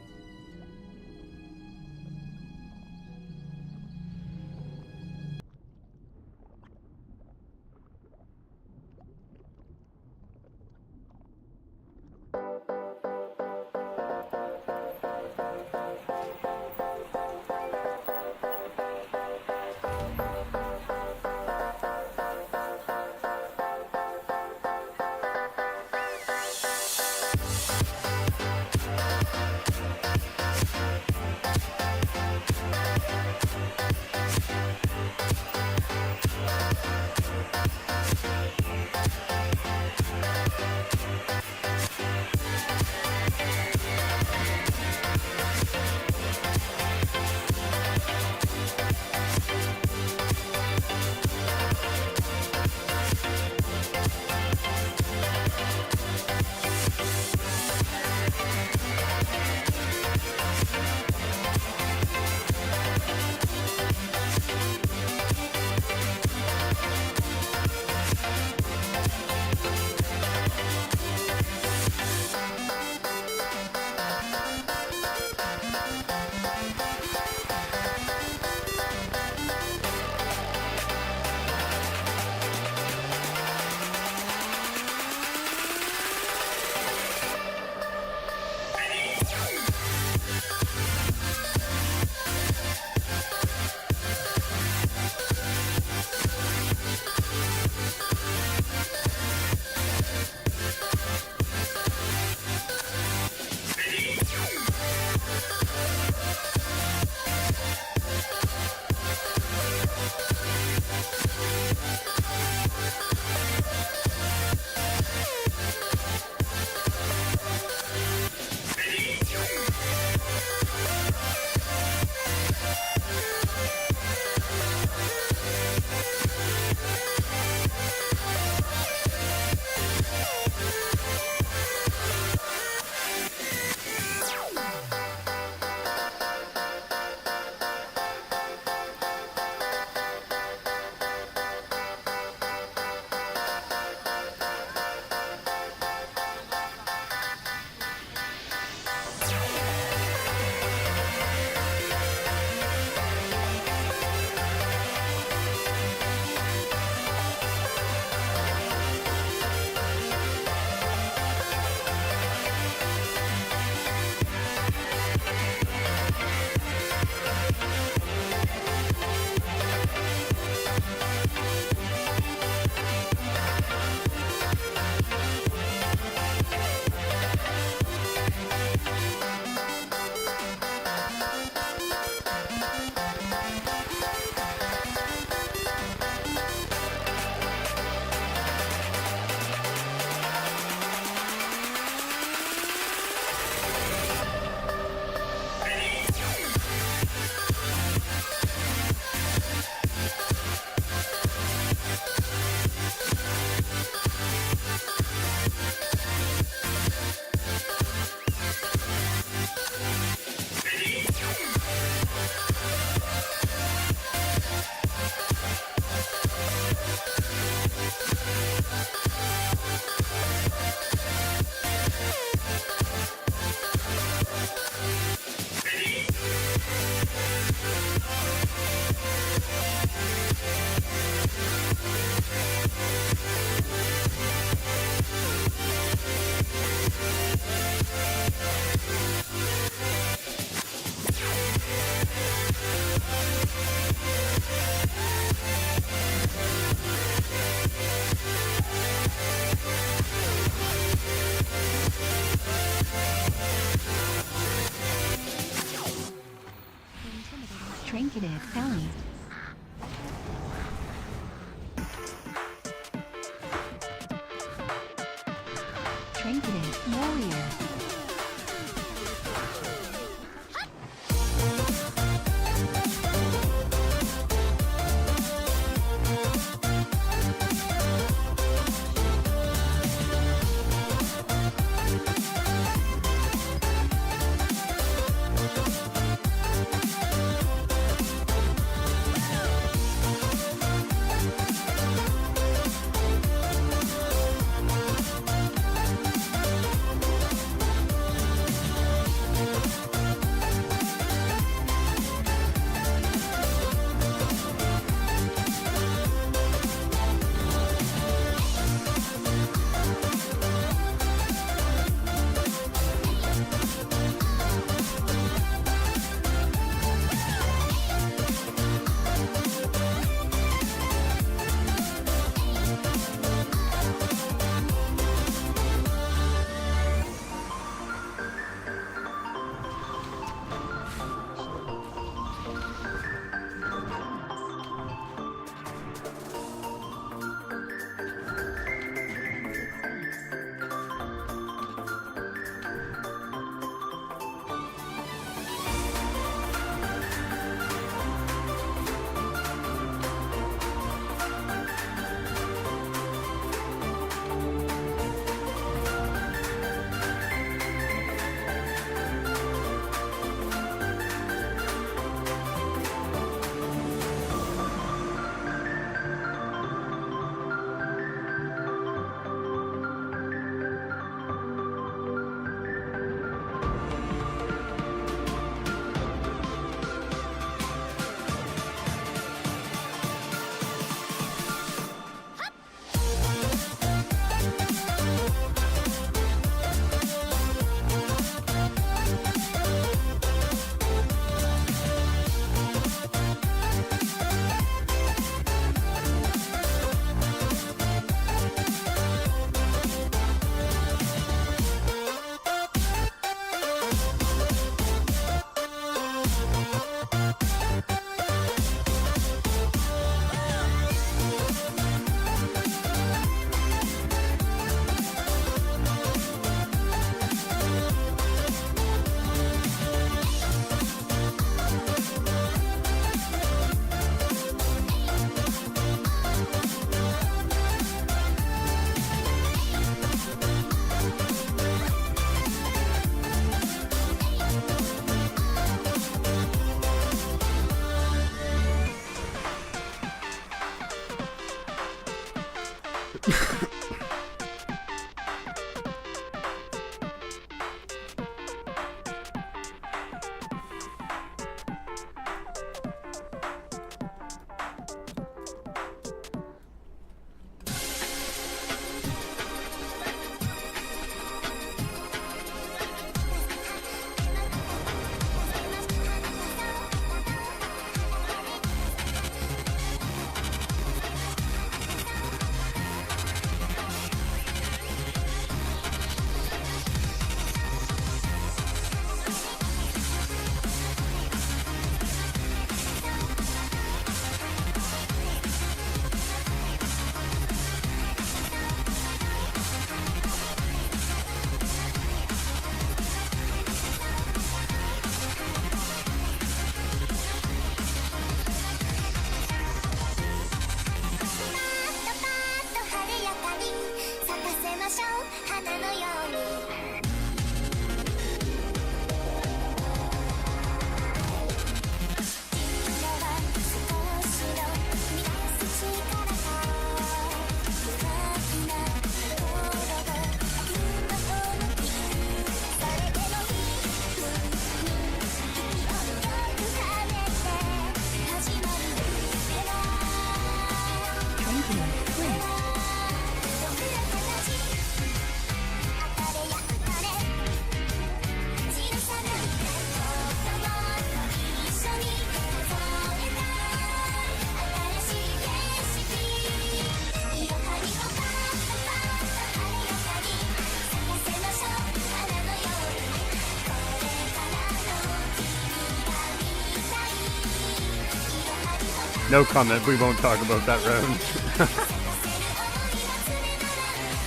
Ellie. Trinketed Warrior. No comment. We won't talk about that round.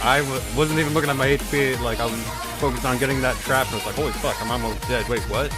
I wasn't even looking at my HP. Like I was focused on getting that trap, and I was like, "Holy fuck! I'm almost dead." Wait, what?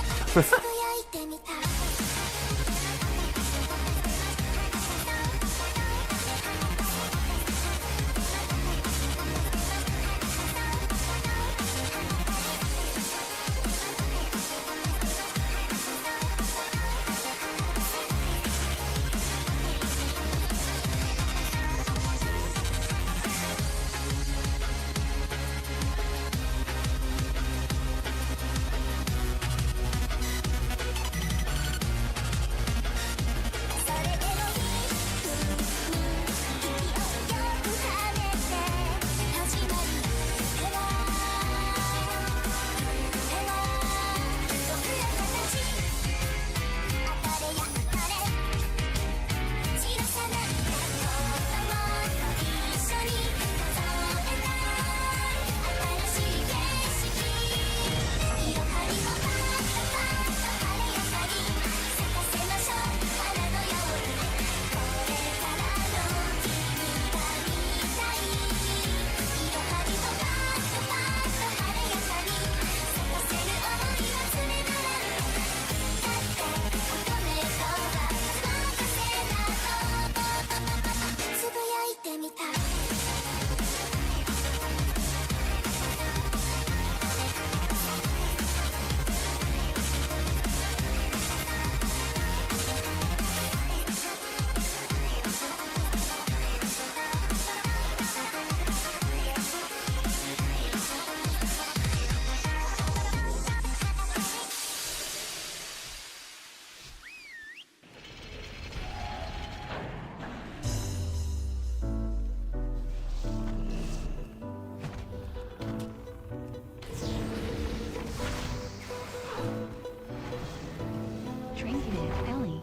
Trinketed Ellie.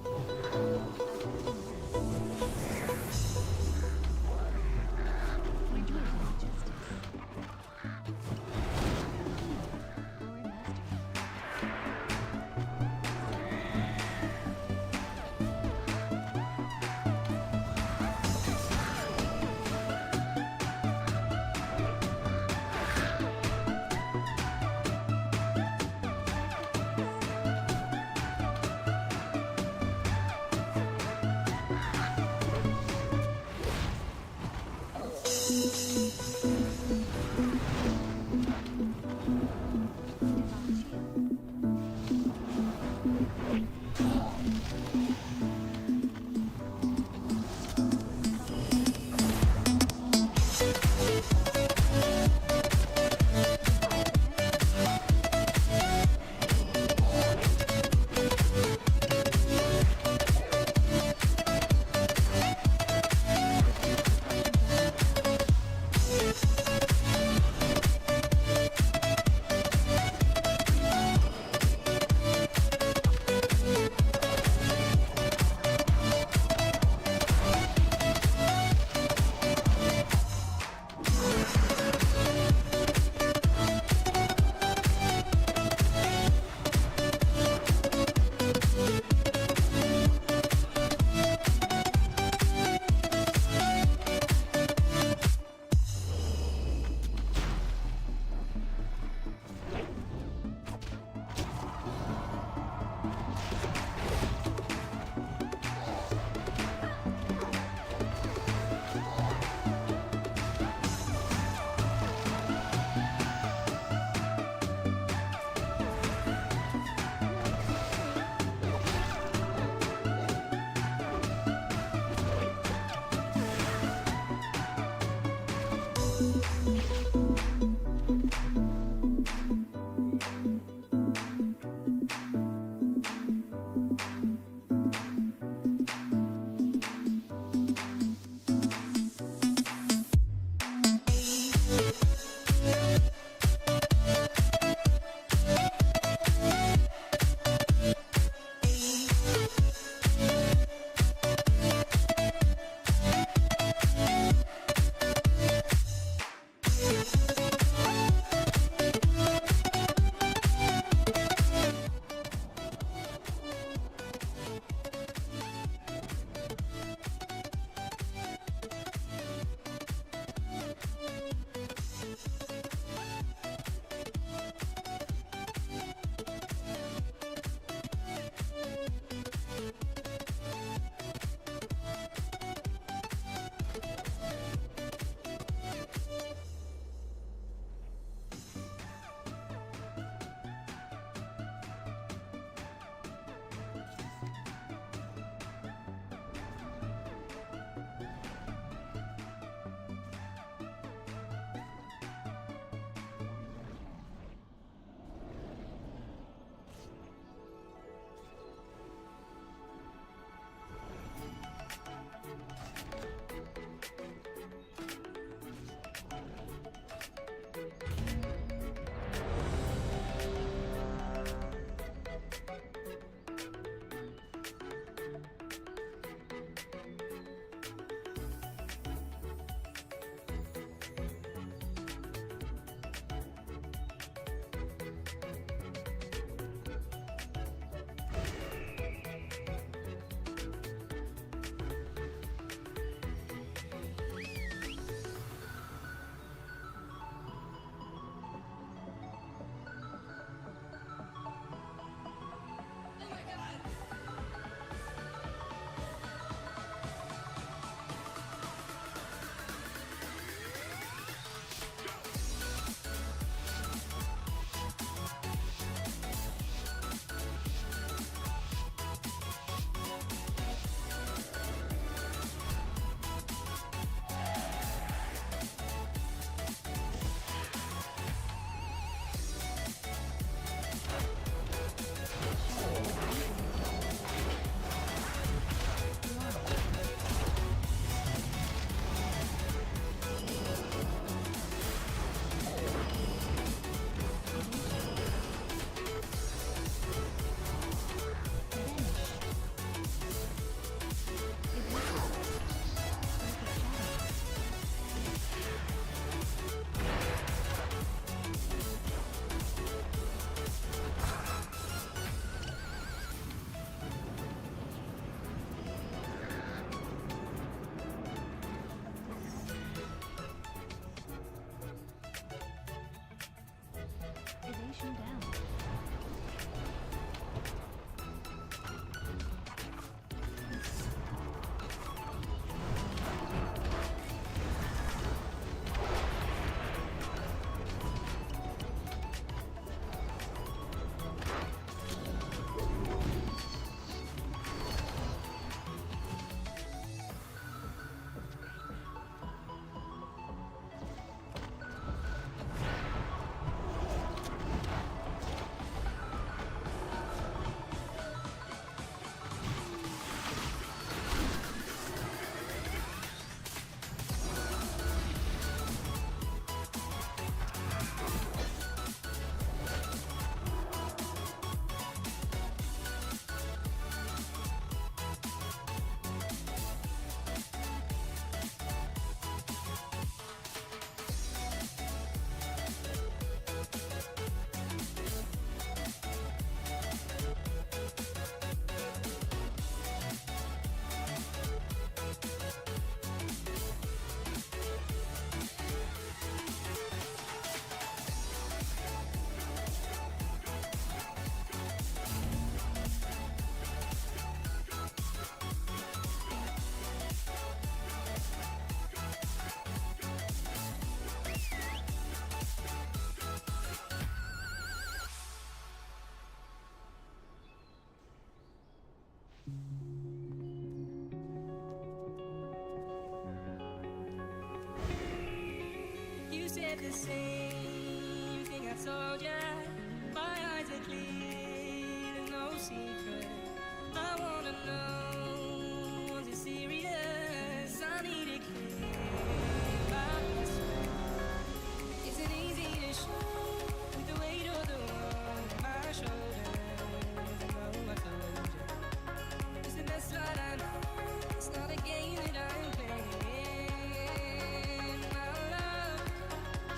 said the same thing I told ya. My eyes are clear, there's no secret. I wanna know, was it serious? I need it clear. Isn't easy to show with the weight of the world on my shoulders. I know I told you. It's the best right I know. It's not a game that I'm playing. My love,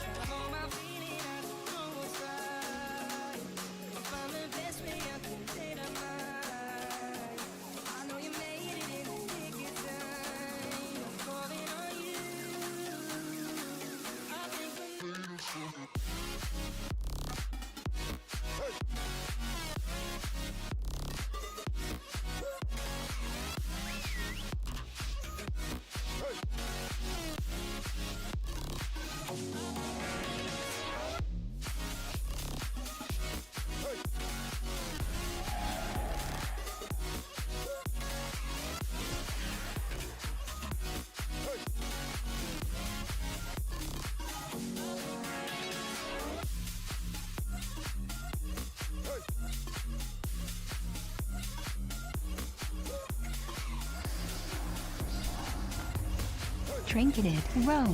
try to hold my feeling. I don't know what's right. I'll find the best way I can say that mine. I know you made it in the nick of time. I'm calling on you. I think we're Trinketed Row.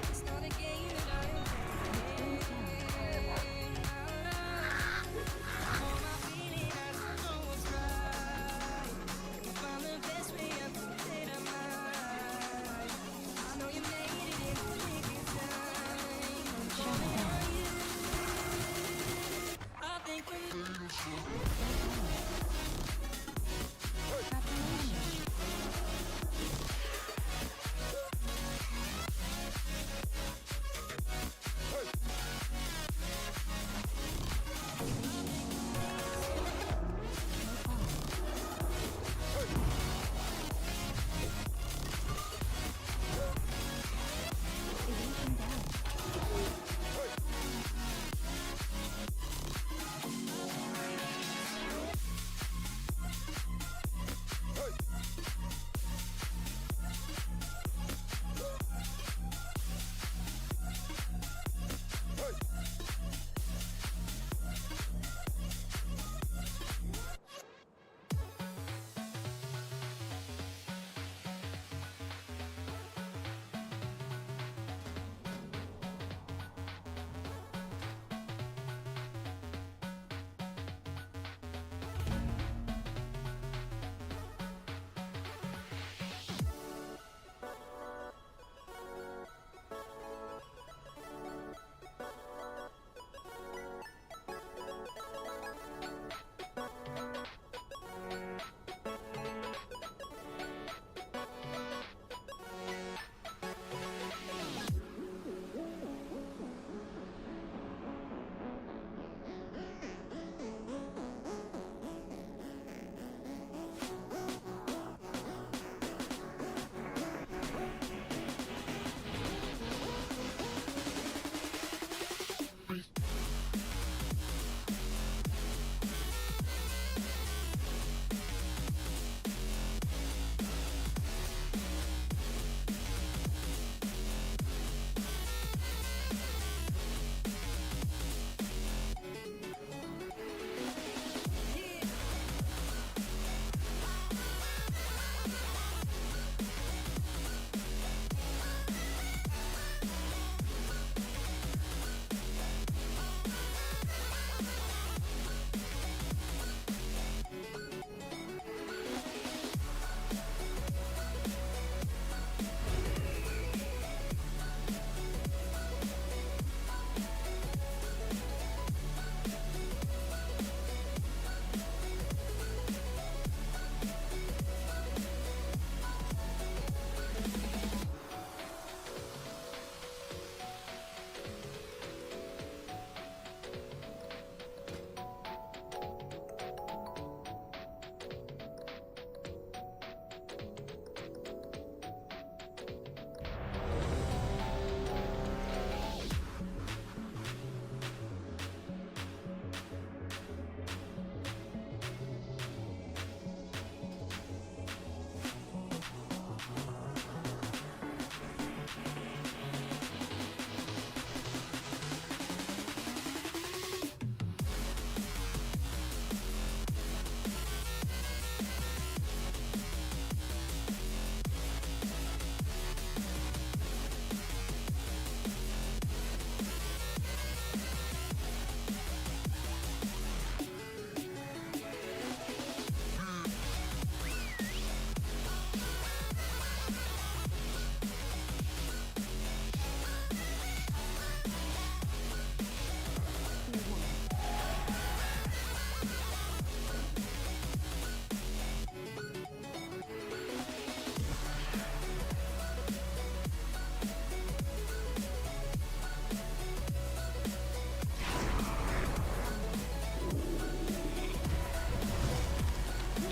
it's not a game that I'm playing.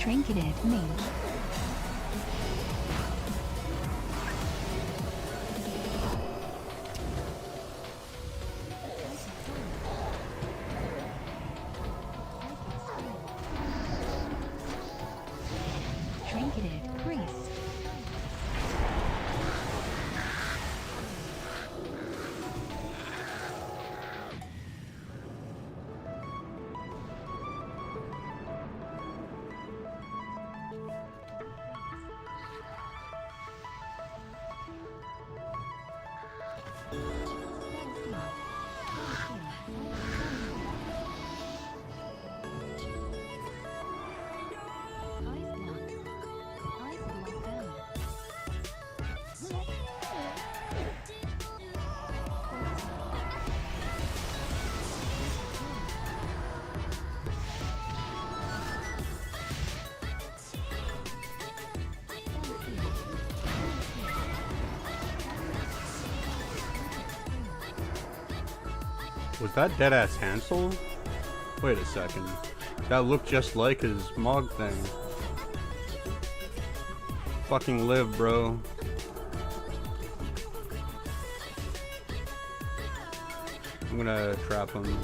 Trinketed mage. Trinketed priest. Was that deadass Hansel? Wait a second. That looked just like his Mog thing. Fucking live, bro. I'm gonna trap him.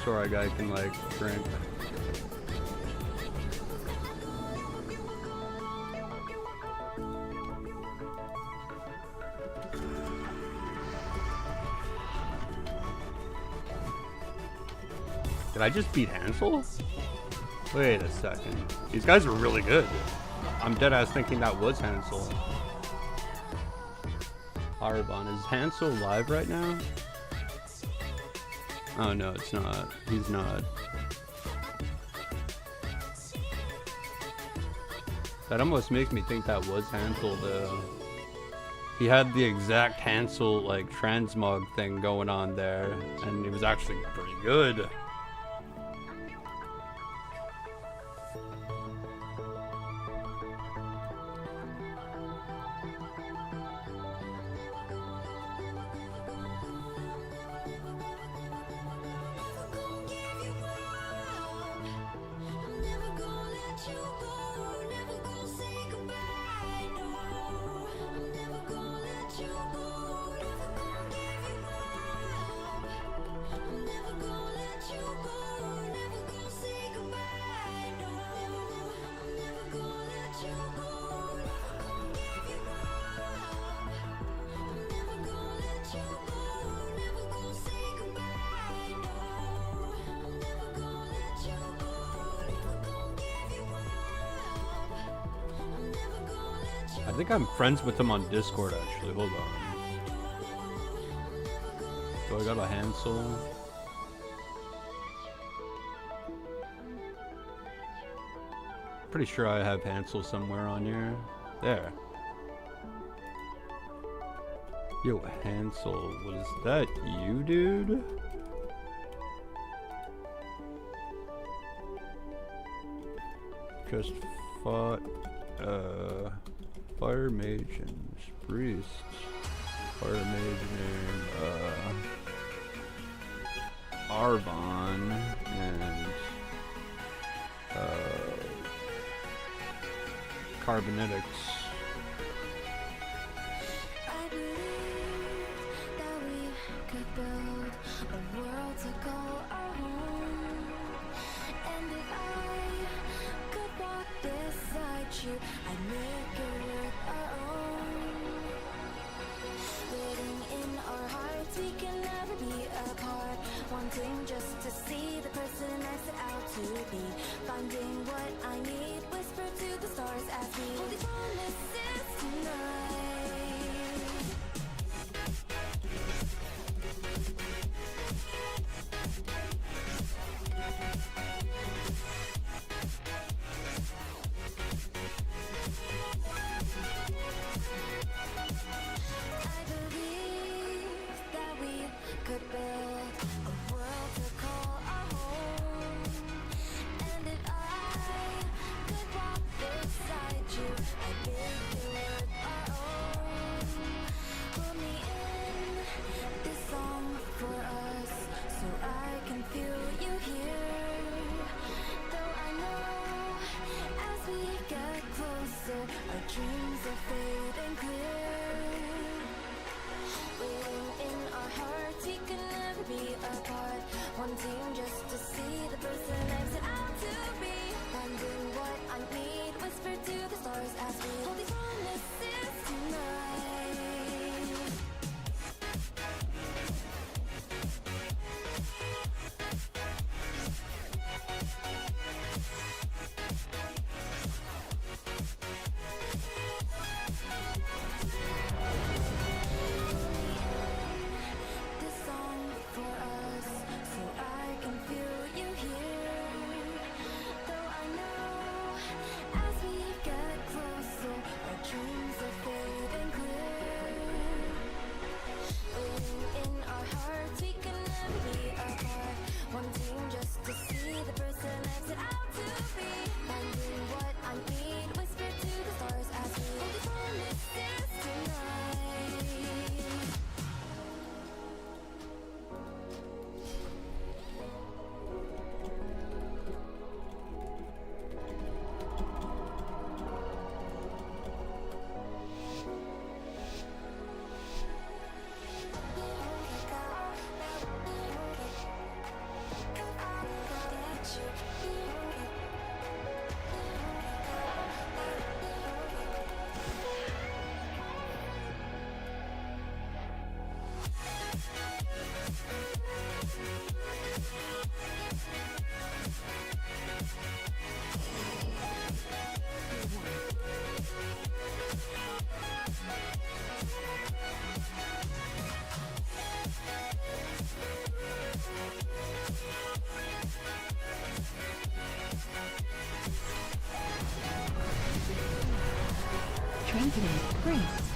So our guy can, like, drink. Did I just beat Hansel? Wait a second. These guys are really good. I'm deadass thinking that was Hansel. Arbon, is Hansel live right now? Oh no, it's not. He's not. That almost makes me think that was Hansel though. He had the exact Hansel like transmog thing going on there, and it was actually pretty good. I think I'm friends with him on Discord actually. Hold on. So I got a Hansel. Pretty sure I have Hansel somewhere on here. There. Yo, Hansel, was that you, dude? Just fought Fire Mage and Priest. Fire Mage named Arbon and Carbonetics. I believe that we could build a world to call our home. And if I could walk beside you, I'd make it worth our own. Living in our hearts, we can never be apart. Wanting just to see the person I set out to be. Finding what I need, whisper to the stars as we hold these promises tonight. I believe that we could build a world to call our home. And if I could walk beside you, Trinketed Priest.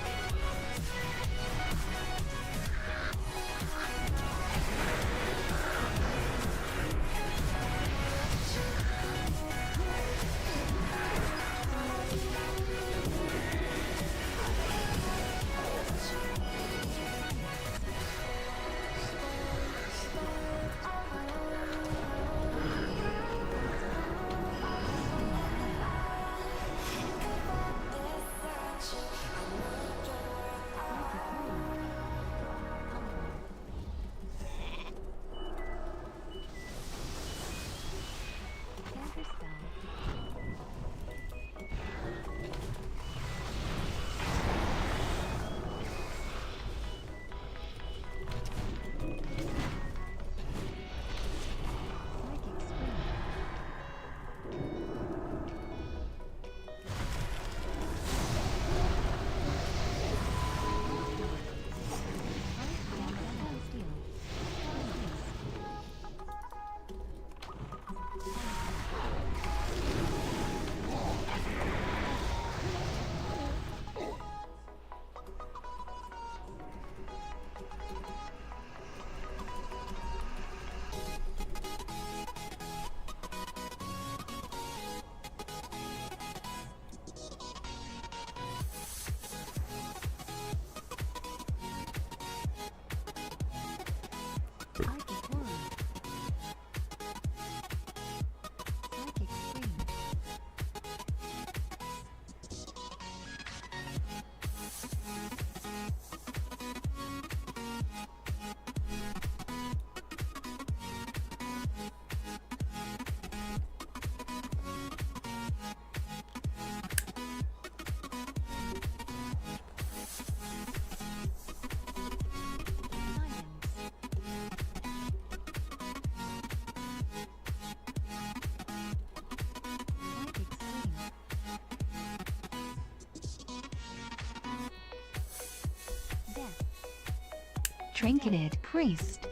Trinketed Priest.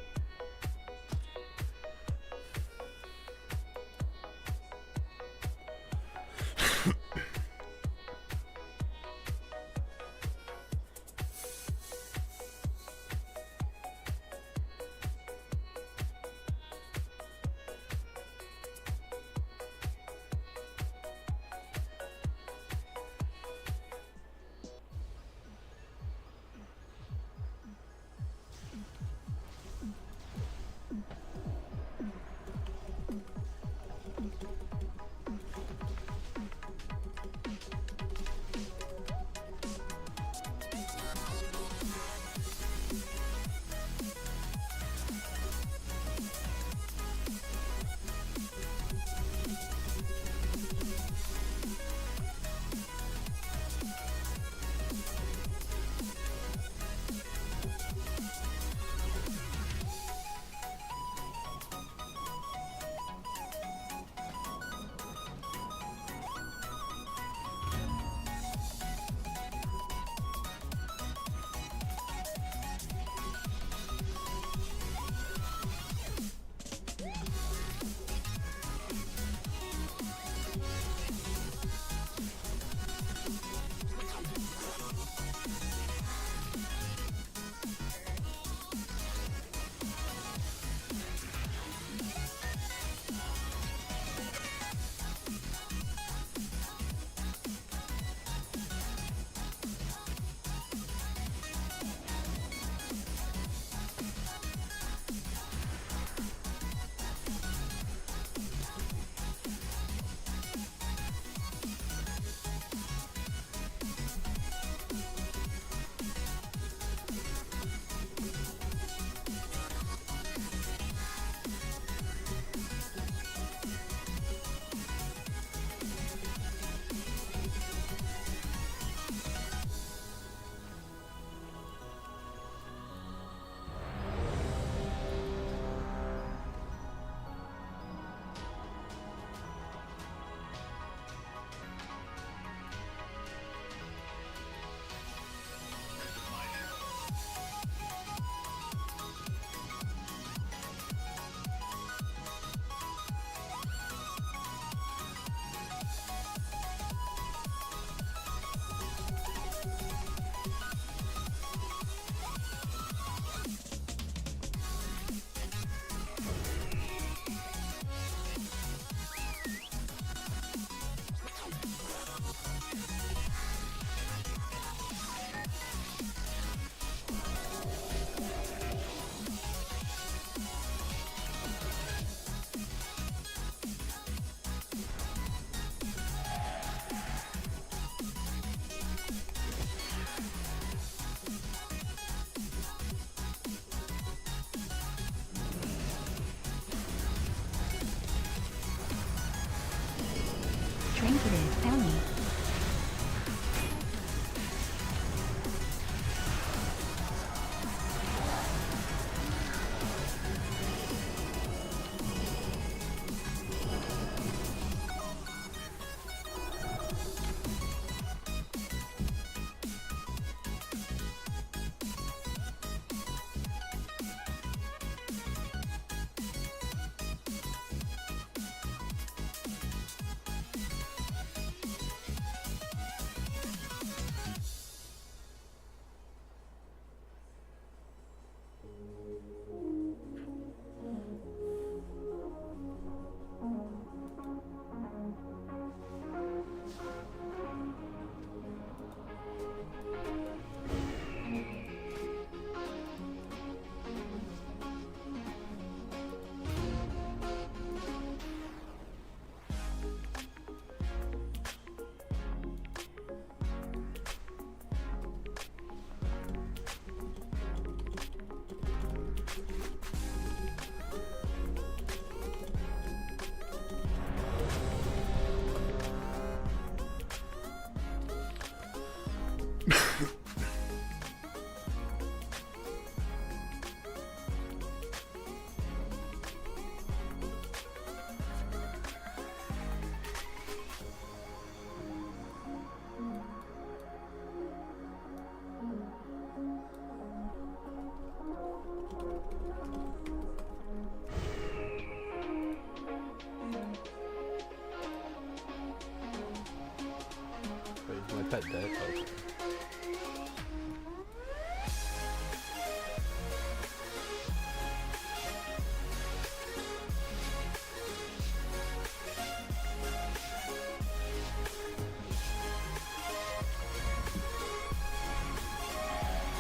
that dead? Oh.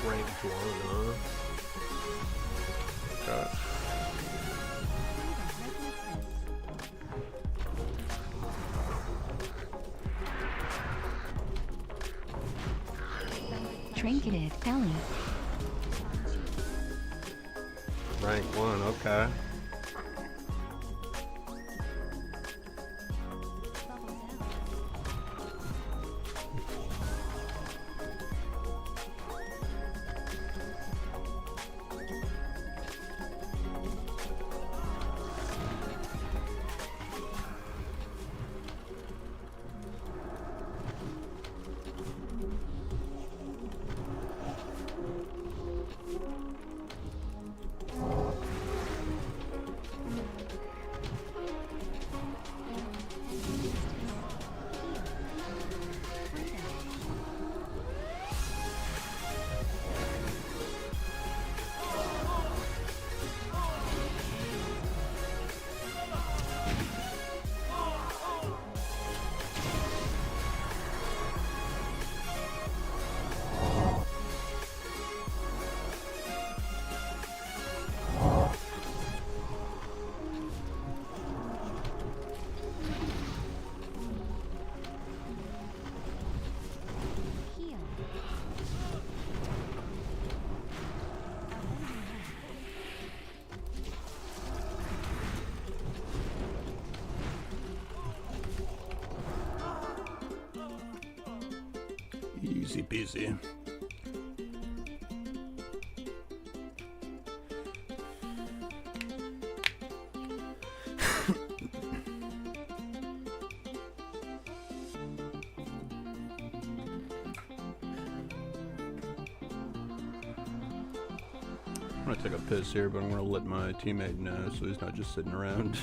Rank 1, huh? Got it. Trinketed Ellie. Rank 1, okay. Easy peasy. I'm gonna take a piss here, but I'm gonna let my teammate know so he's not just sitting around.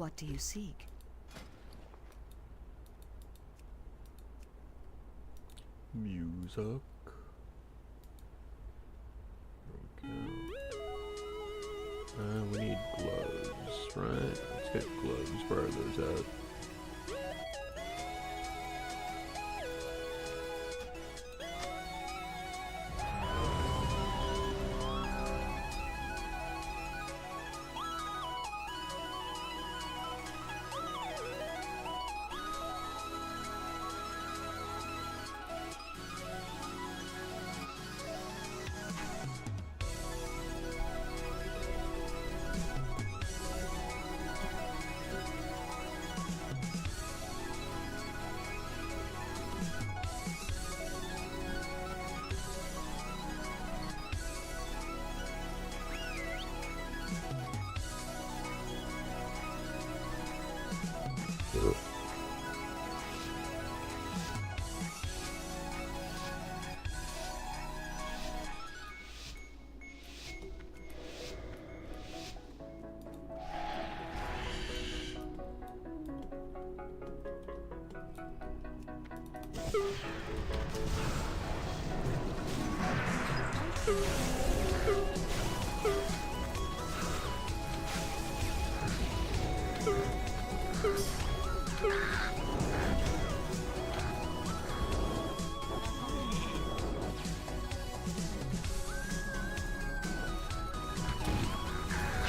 What do you seek? Music. Okay. We need gloves, right? Let's get gloves. Where are those at?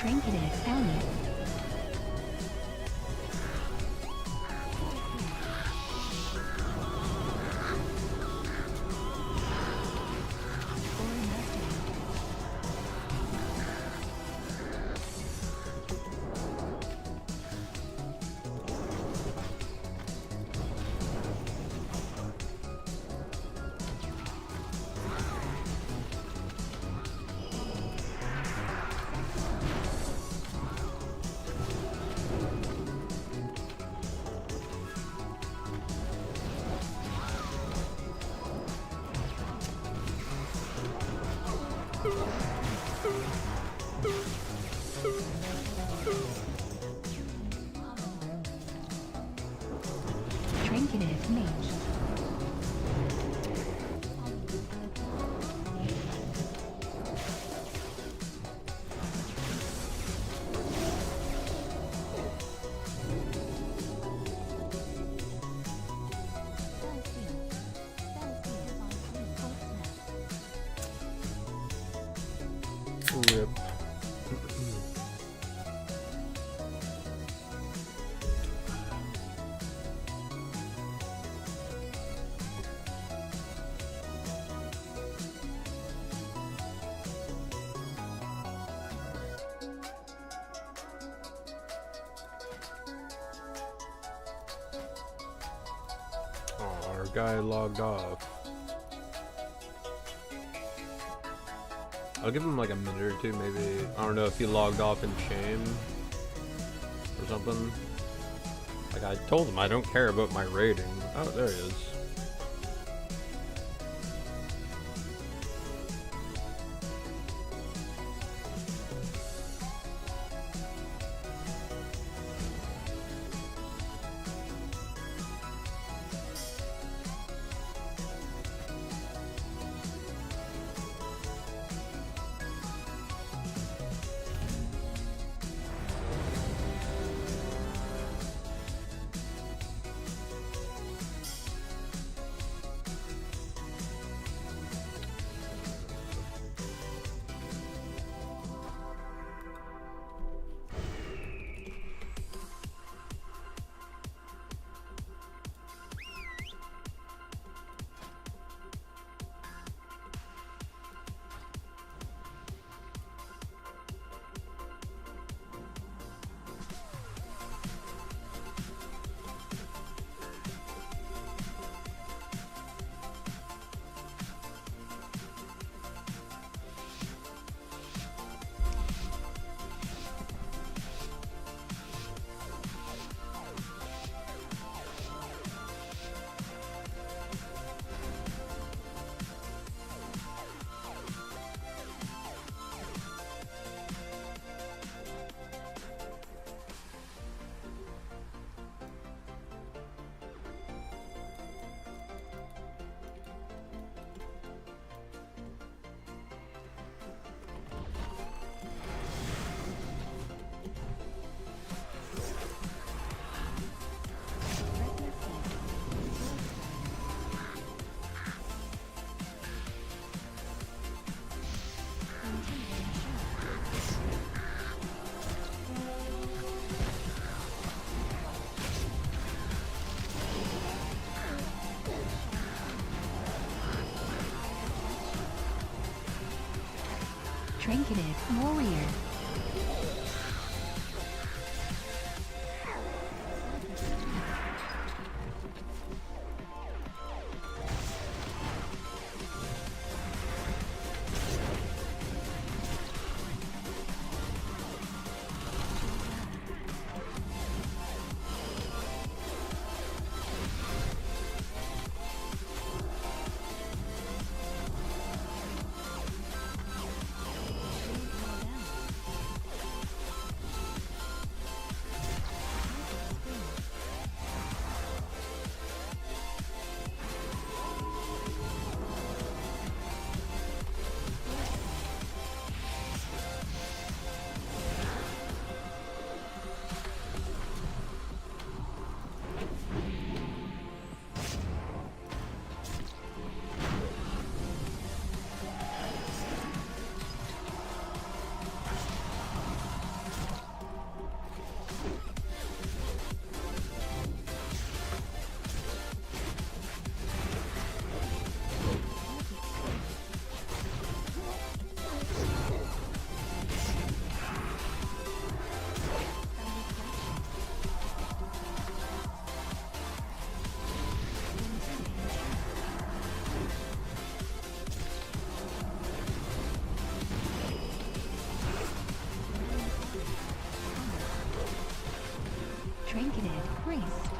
Trinketed helmet. Trinketed mage. Rip. Oh, our guy logged off. I'll give him like a minute or two, maybe. I don't know if he logged off in shame or something. Like, I told him I don't care about my rating. Oh, there he is. Trinketed Warrior. Trinketed Priest.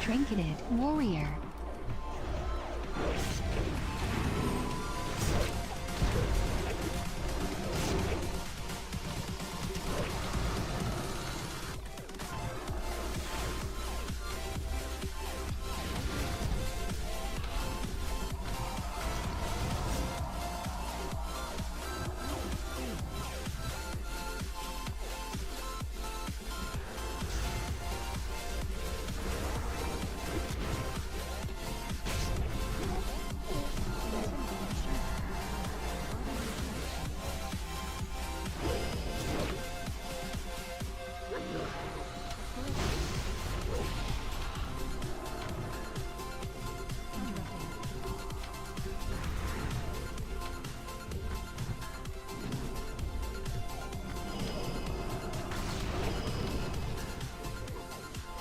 Trinketed Warrior.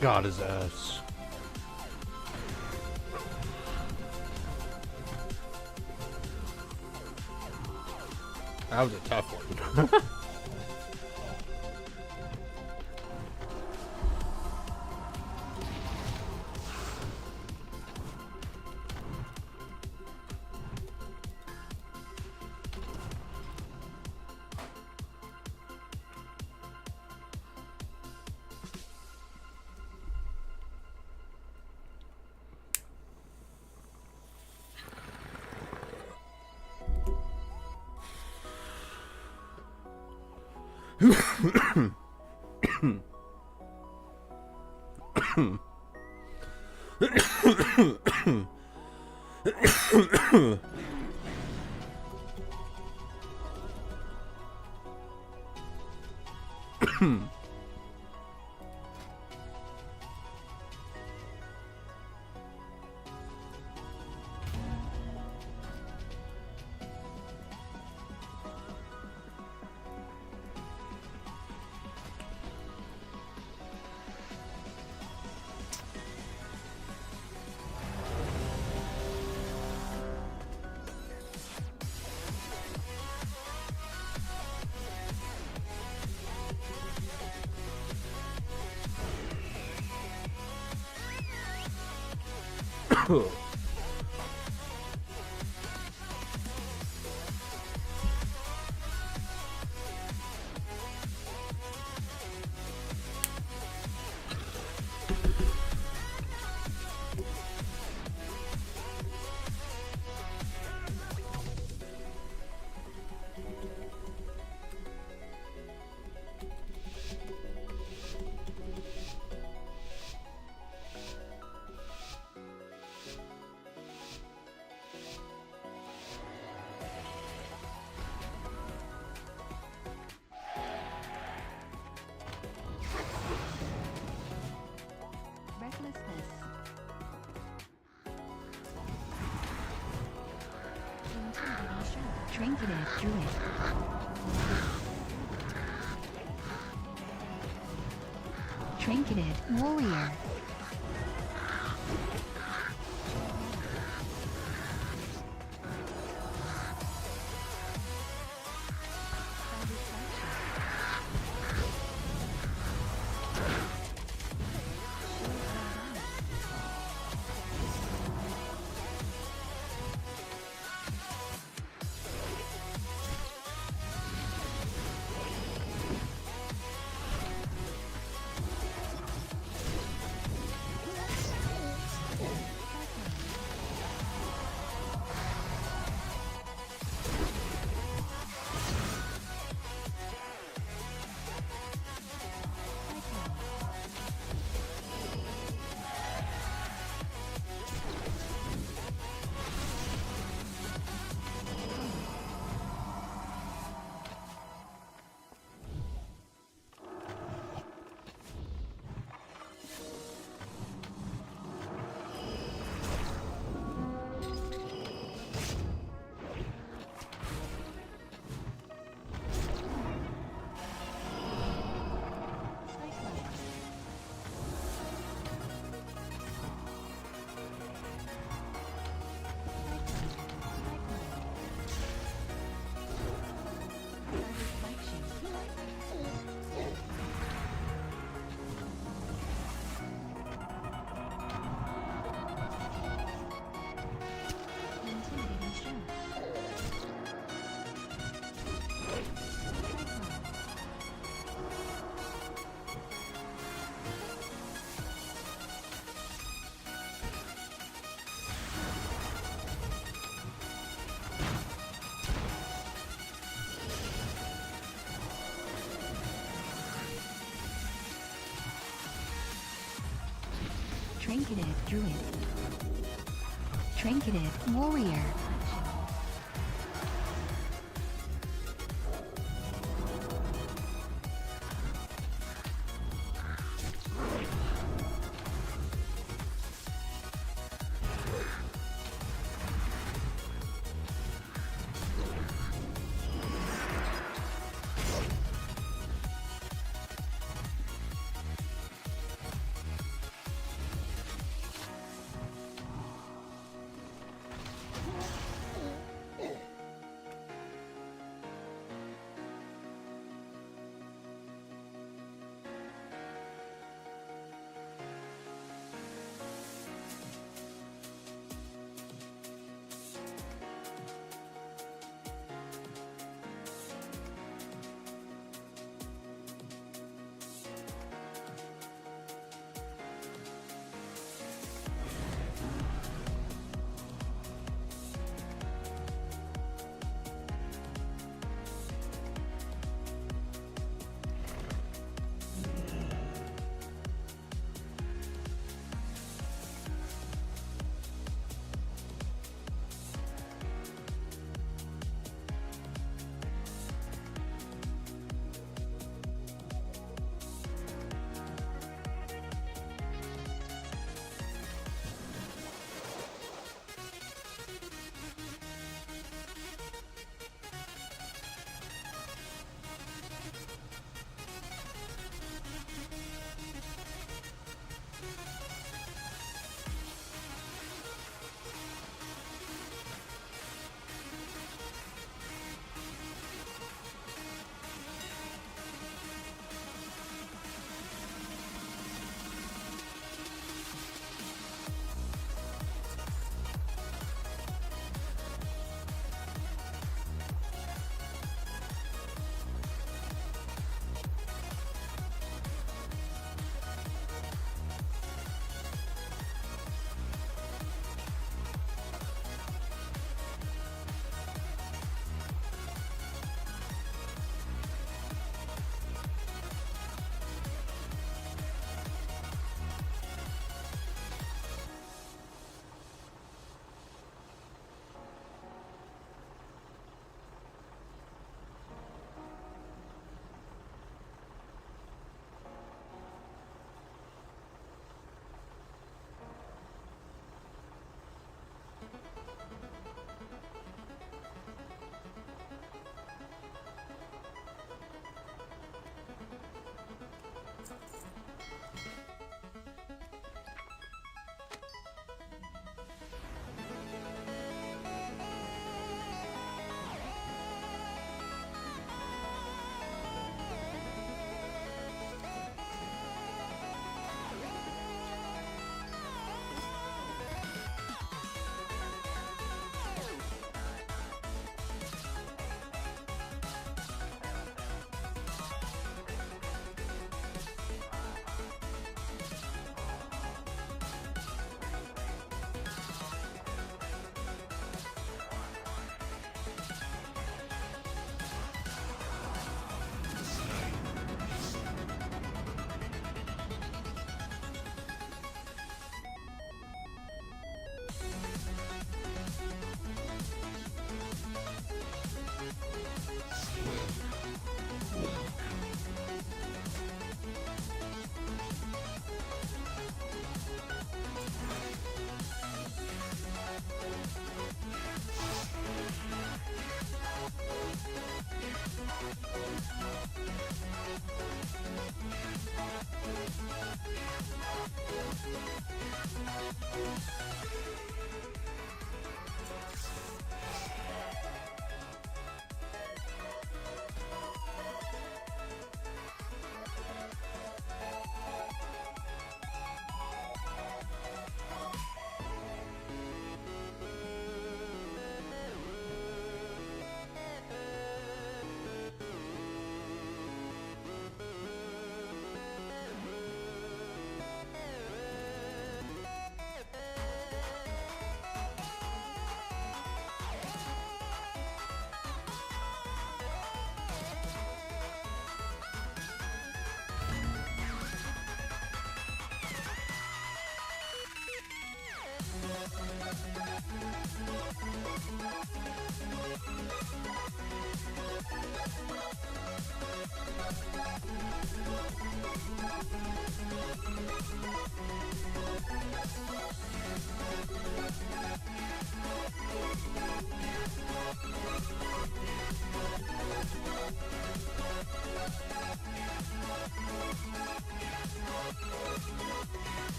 Got his ass. That was a tough one. Trinketed Druid. Trinketed Warrior. Trinketed Druid. Trinketed Warrior.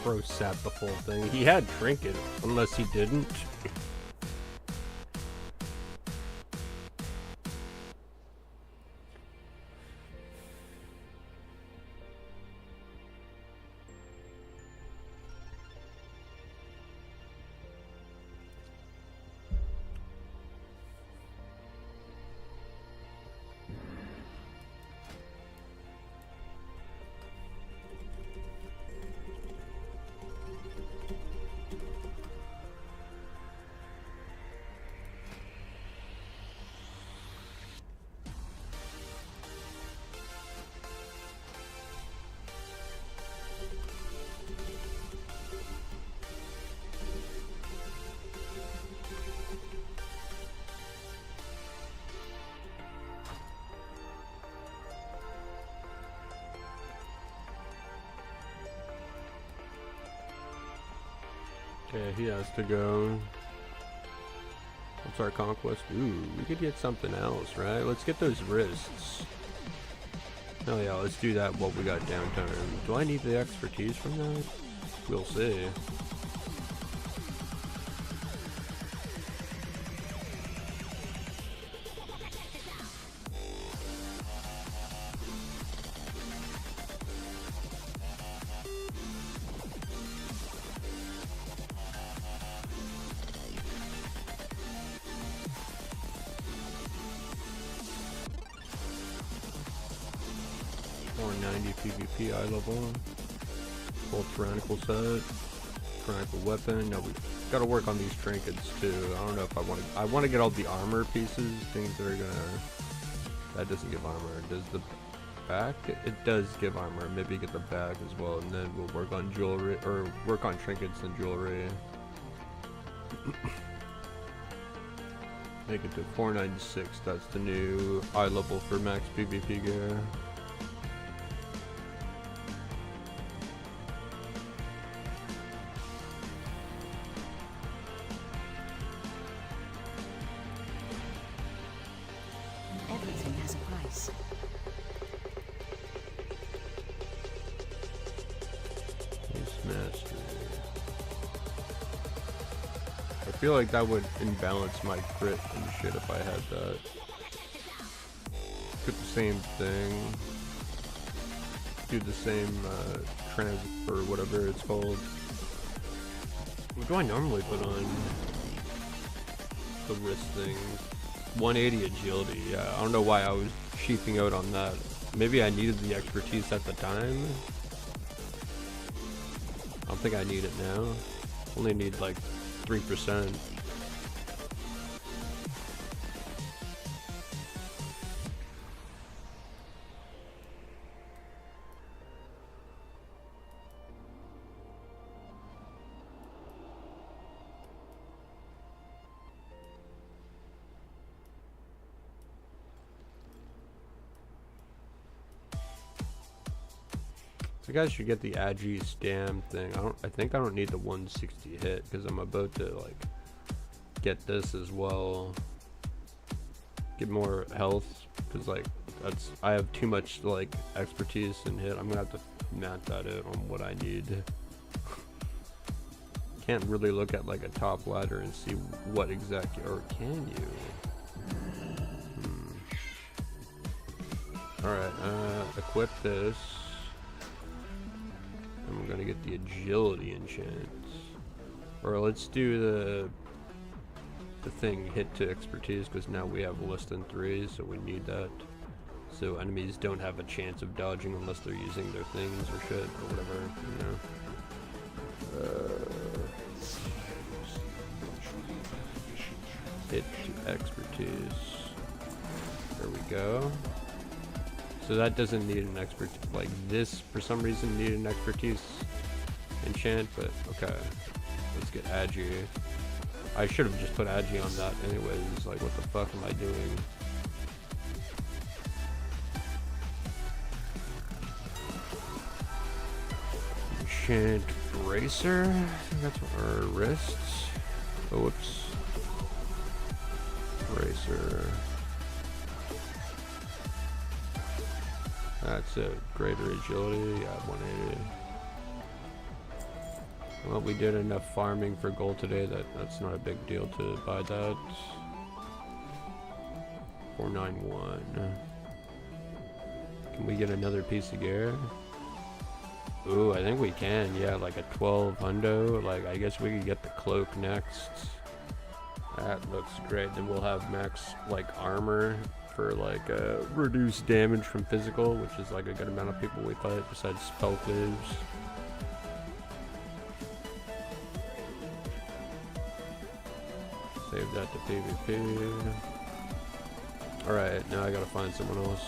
Pro sat the full thing. He had Trinket, unless he didn't. Okay, he has to go. What's our conquest? Ooh, we could get something else, right? Let's get those wrists. Hell yeah, let's do that while we got downtime. Do I need the expertise from that? We'll see. PvP eye level. Full tyrannical set. Tyrannical weapon. No, we gotta work on these trinkets too. I don't know if I want to get all the armor pieces, things that are gonna. That doesn't give armor. Does the back? It does give armor. Maybe get the back as well, and then we'll work on jewelry or work on trinkets and jewelry. Make it to 496. That's the new eye level for max PvP gear. Everything has a price. Mastery. I feel like that would imbalance my crit and shit if I had that. Do the same thing. Do the same trans or whatever it's called. What do I normally put on the wrist thing? 180 agility. Yeah, I don't know why I was sheeping out on that. Maybe I needed the expertise at the time. I don't think I need it now. Only need like 3%. So you guys should get the Agi stam thing. I think I don't need the 160 hit because I'm about to like get this as well. Get more health because like I have too much like expertise and hit. I'm gonna have to map that out on what I need. Can't really look at like a top ladder and see what exactly, or can you? Alright, equip this. And we're gonna get the agility enchant. Or let's do the thing hit to expertise because now we have less than 3, so we need that. So enemies don't have a chance of dodging unless they're using their things or shit or whatever, you know. Hit to expertise. There we go. So that doesn't need an expertise. Like this, for some reason, needed an expertise enchant, but okay. Let's get Agi. I should have just put Agi on that anyways. Like, what the fuck am I doing? Enchant bracer. I think that's what our wrists. Oh, whoops. Bracer. That's a greater agility. Yeah, 180. Well, we did enough farming for gold today that that's not a big deal to buy that. 491. Can we get another piece of gear? Ooh, I think we can. Yeah, like a 12 hundo. Like, I guess we could get the cloak next. That looks great. Then we'll have max, like, armor for, like, reduced damage from physical, which is, like, a good amount of people we fight besides spell cleaves. Save that to PvP. Alright, now I gotta find someone else.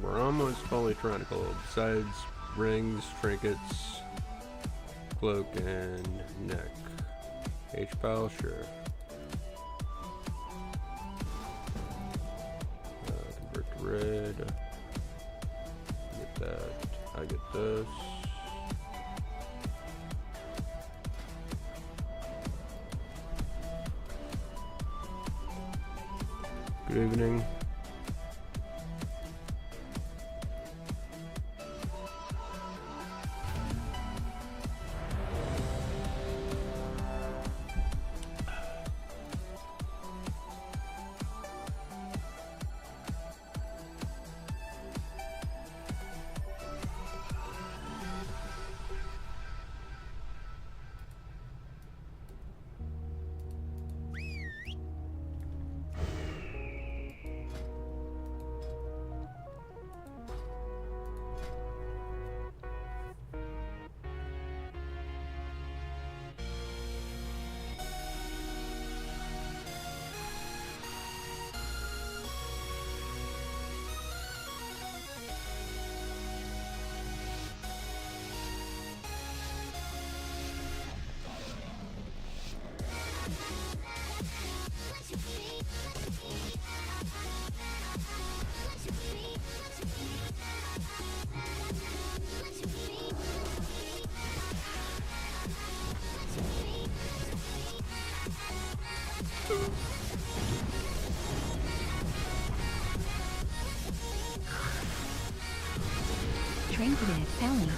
We're almost fully tyrannical. Besides rings, trinkets, cloak, and neck. H-pal, sure. Convert to red. Get that. I get this. Good evening. Trinket Ellie.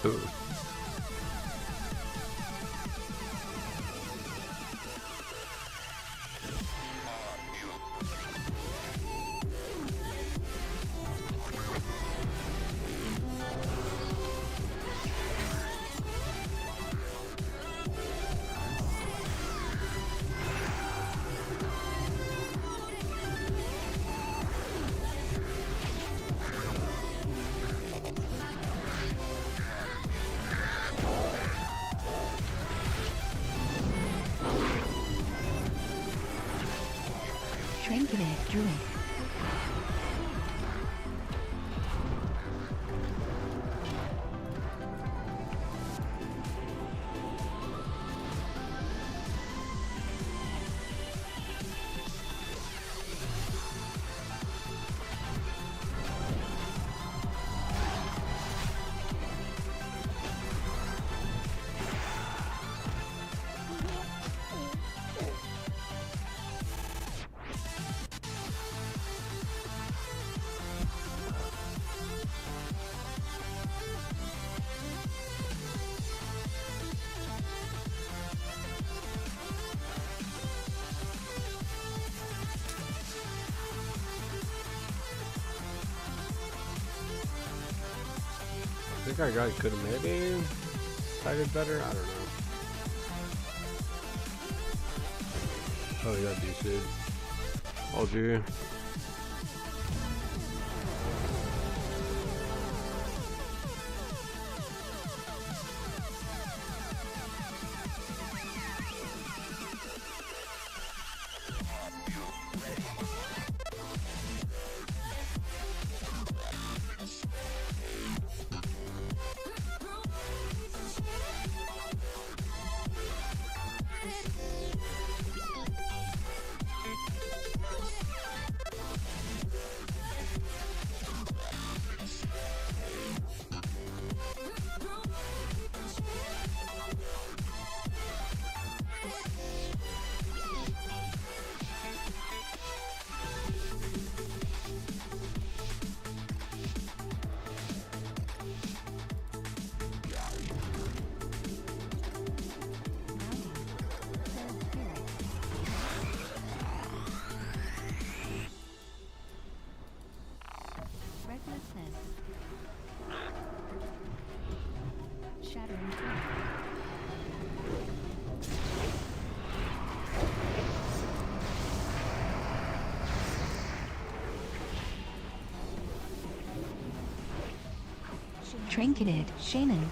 Ooh. Trinketed Druid. I think our guy could have maybe tied better. I don't know. Oh, yeah, DC. Oh, gee. Trinketed Shannon.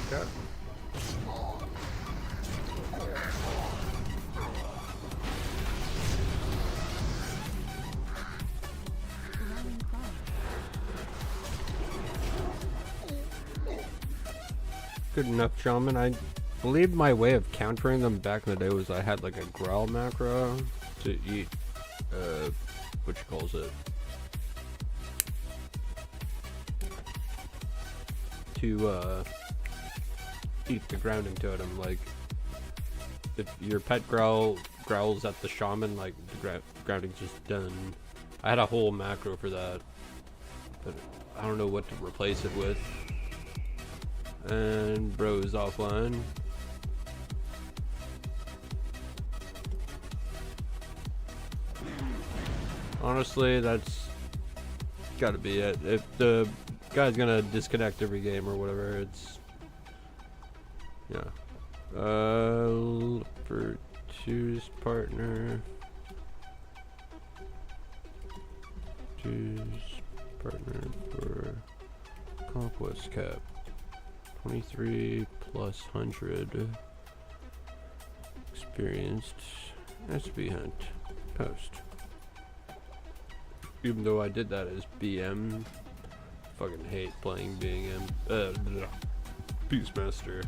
Okay. Good enough, Shaman. I believe my way of countering them back in the day was I had like a growl macro to eat, what you calls it? To, eat the grounding totem. Like, if your pet growls at the shaman, like, the grounding's just done. I had a whole macro for that, but I don't know what to replace it with. And bro's offline. Honestly, that's gotta be it. If the guy's gonna disconnect every game or whatever, it's yeah. Look for choose partner. Choose partner for conquest cap. 23 plus 100 experienced SB hunt post. Even though I did that as BM, fucking hate playing BM. Beastmaster.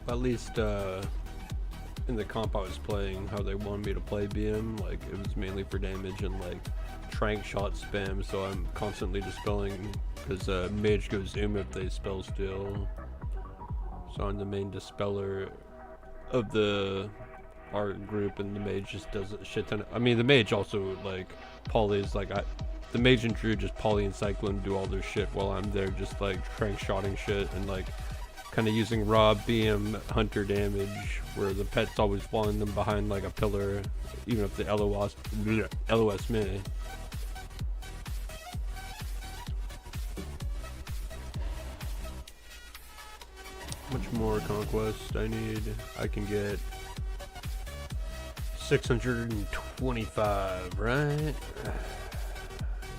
At least in the comp I was playing, how they wanted me to play BM. Like, it was mainly for damage and like trank shot spam, so I'm constantly dispelling because mage goes zoom if they spell steal. So I'm the main dispeller of the art group, and the mage just does a shit ton of, I mean, the mage also like polys, like the mage and druid just poly and cyclone do all their shit while I'm there just like trank shotting shit and like kind of using raw BM hunter damage, where the pet's always following them behind like a pillar, even if the LOS may. How much more conquest I need? I can get 625, right?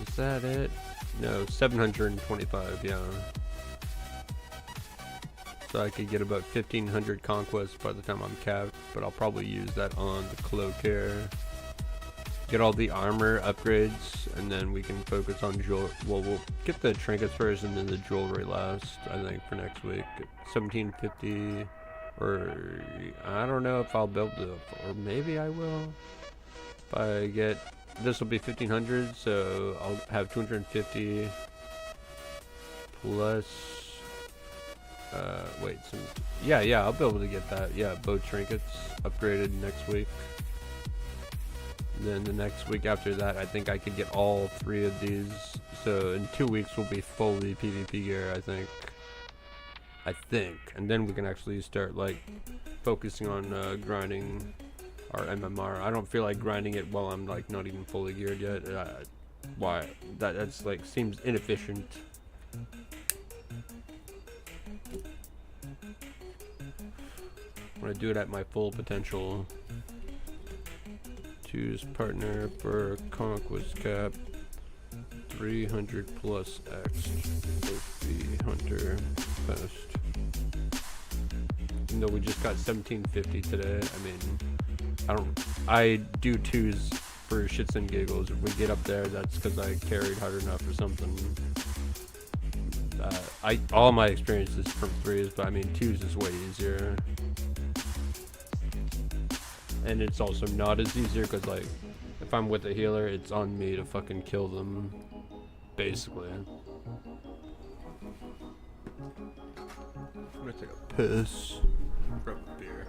Is that it? No, 725, yeah. So I could get about 1500 conquests by the time I'm capped, but I'll probably use that on the cloak here. Get all the armor upgrades, and then we can focus on jewel. Well, we'll get the trinkets first, and then the jewelry last, I think, for next week. 1750, or I don't know if I'll be able to, or maybe I will. If I get, this will be 1500, so I'll have 250 plus. Wait, some, yeah, I'll be able to get that. Yeah, bow trinkets upgraded next week. Then the next week after that, I think I could get all 3 of these. So in 2 weeks, we'll be fully PvP gear, I think. And then we can actually start like focusing on grinding our MMR. I don't feel like grinding it while I'm like not even fully geared yet. Why? That's like seems inefficient. I'm gonna do it at my full potential. Choose partner for conquest cap 300 plus X OP hunter best. Even though we just got 1750 today, I mean, I do 2s for shits and giggles. If we get up there, that's because I carried hard enough or something. All my experience is from 3s, but I mean 2s is way easier. And it's also not as easier because, like, if I'm with a healer, it's on me to fucking kill them, basically. I'm gonna take a piss. Grab a beer.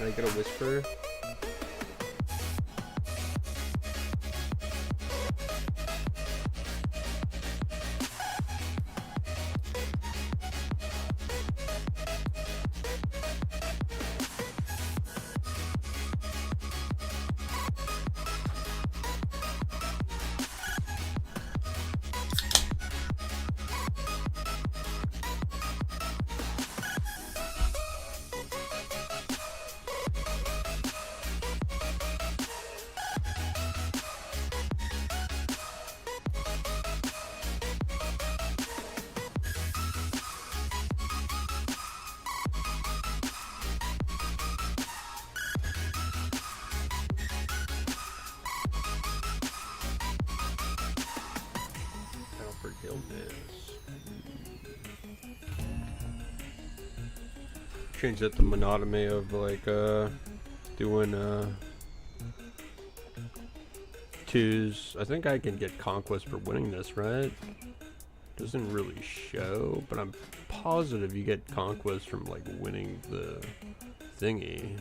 Can I get a whisper? Change that the monotony of like doing twos. I think I can get Conquest for winning this, right? Doesn't really show, but I'm positive you get Conquest from like winning the thingy.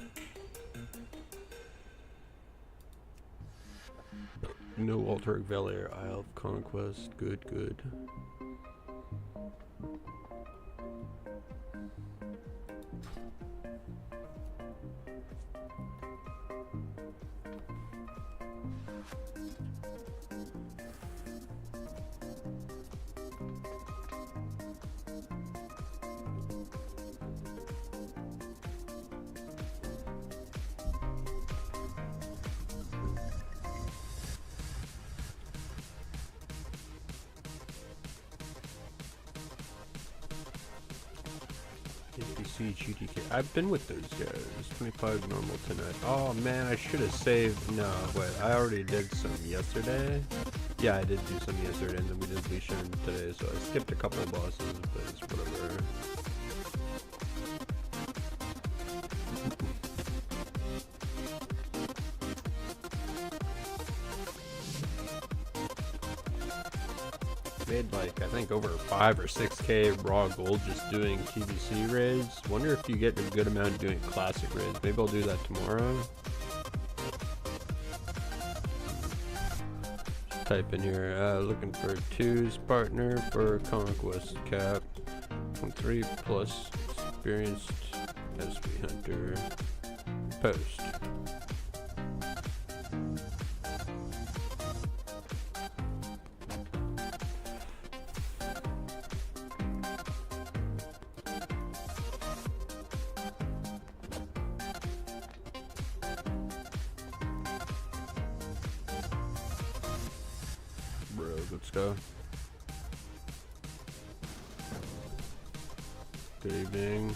No Alteric Valor, I have Conquest. Good, good. GTK. I've been with those guys. 25 normal tonight. Oh man, I should have saved. No, wait. I already did some yesterday. Yeah, I did do some yesterday, and then we did Lucian today, so I skipped a couple of bosses, but it's whatever. Made like I think over 5 or 6k raw gold just doing TBC raids. Wonder if you get a good amount doing classic raids. Maybe I'll do that tomorrow. Just type in here, looking for 2's partner for Conquest cap. 3 plus experienced SP hunter post. Let's go. Good evening.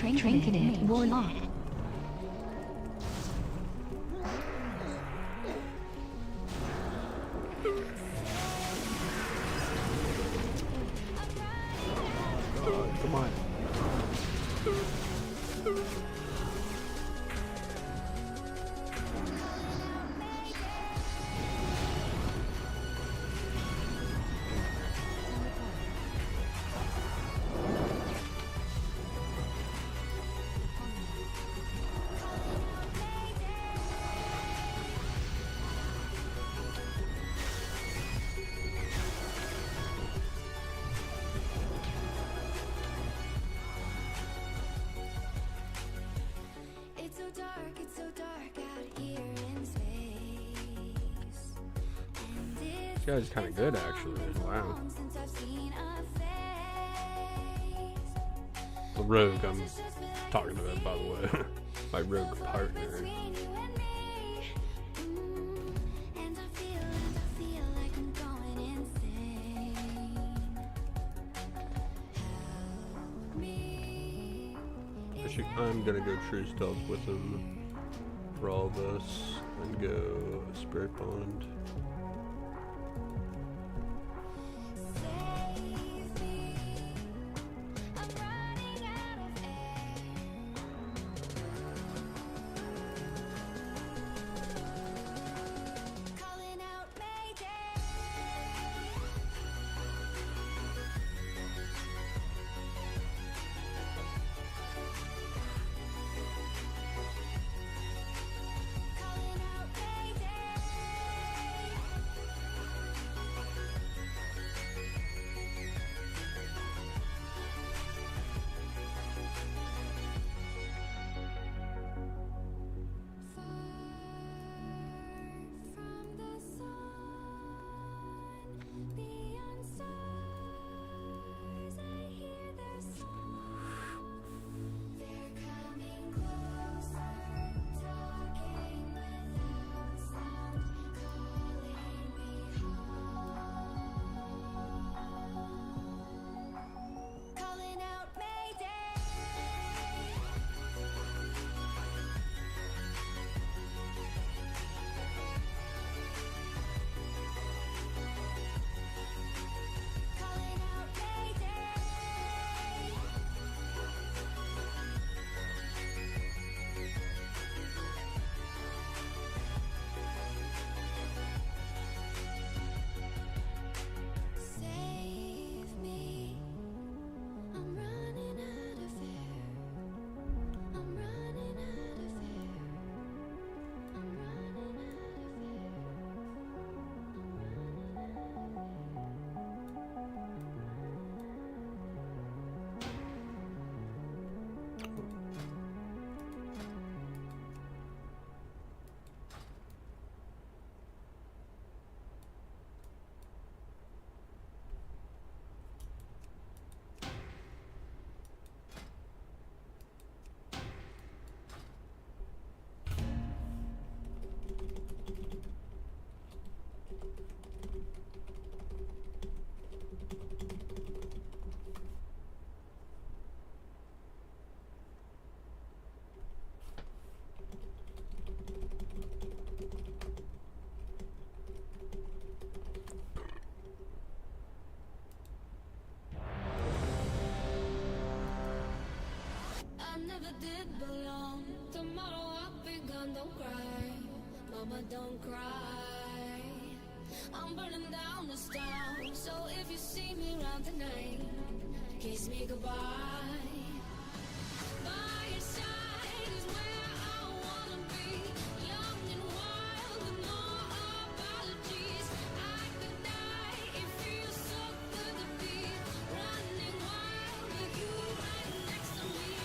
Trinketed Warlock. Come on. It's so dark out here in space. And This guy's kind of good, actually. Wow. since I've seen a face. The rogue I'm talking about, by the way. My rogue partner. Between you and me. And I feel like I'm going insane. Help me. Actually, I'm gonna go true stealth with him for all this and go Spirit Bond. Save me. I'm running out of air. Calling out Mayday. Calling out Mayday. Far from the sun, beyond stars, I hear their song. They're coming closer, talking without sound, calling me home. Calling out Mayday. Calling out Mayday. Save me. I'm running out of air. I'm running out of air. I'm running out of air. I never did belong. Tomorrow I'll be gone, don't cry. Mama, don't cry. I'm burning down this town. So if you see me around tonight, kiss me goodbye. By your side is where I wanna be. Young and wild with no apologies. I could die, it feels so good to be running wild with you right next to me.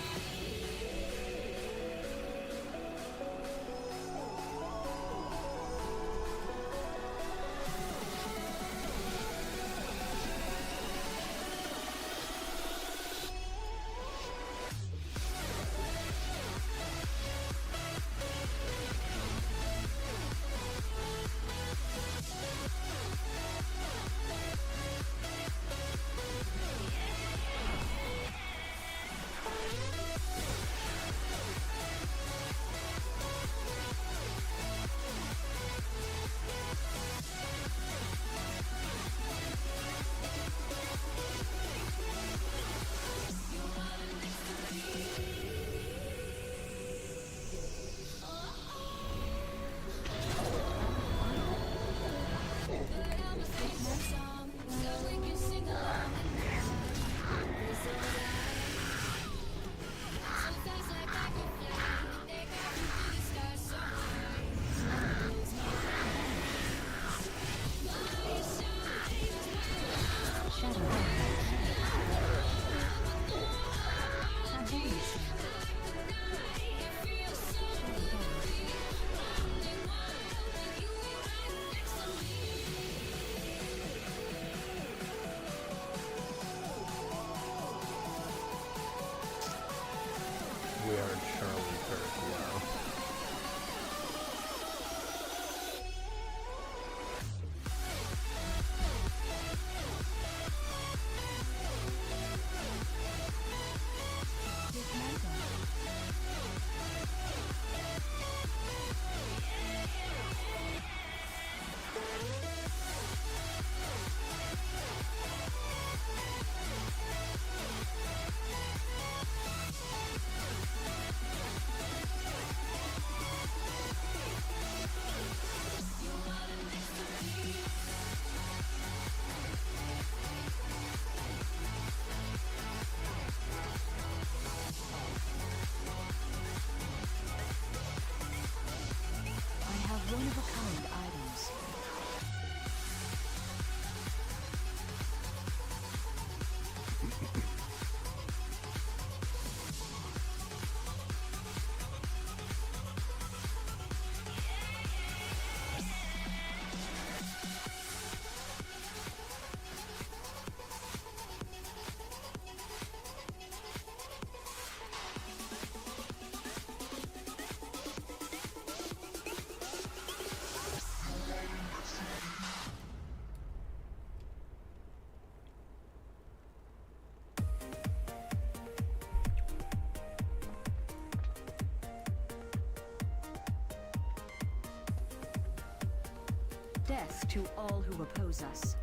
death to all who oppose us.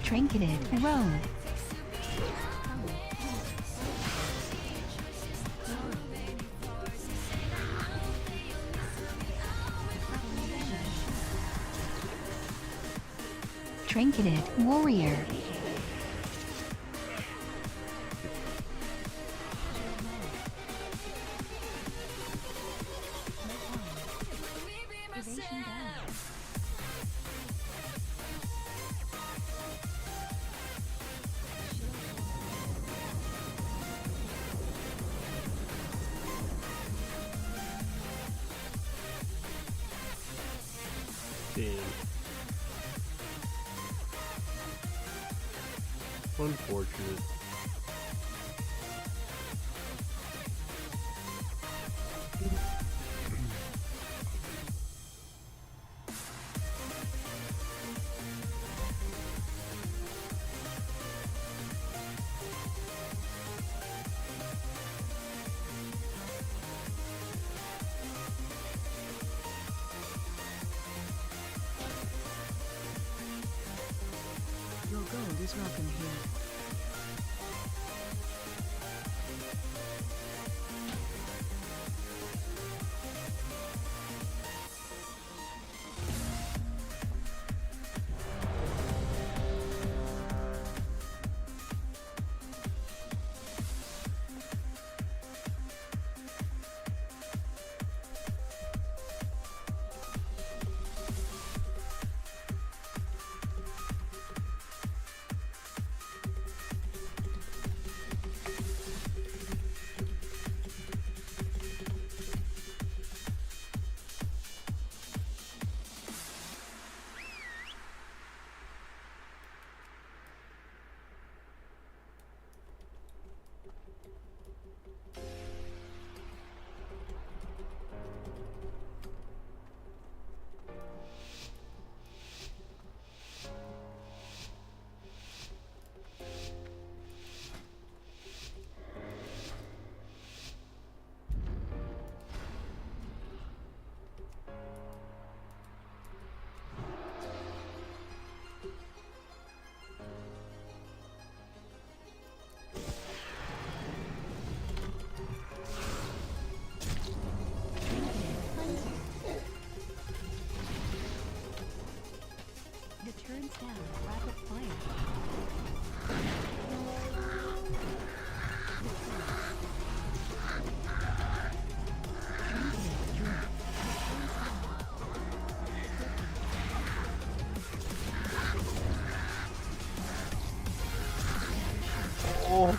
Trinketed Road. Trinketed Warrior. Unfortunate. Your gold is welcome here. Oh.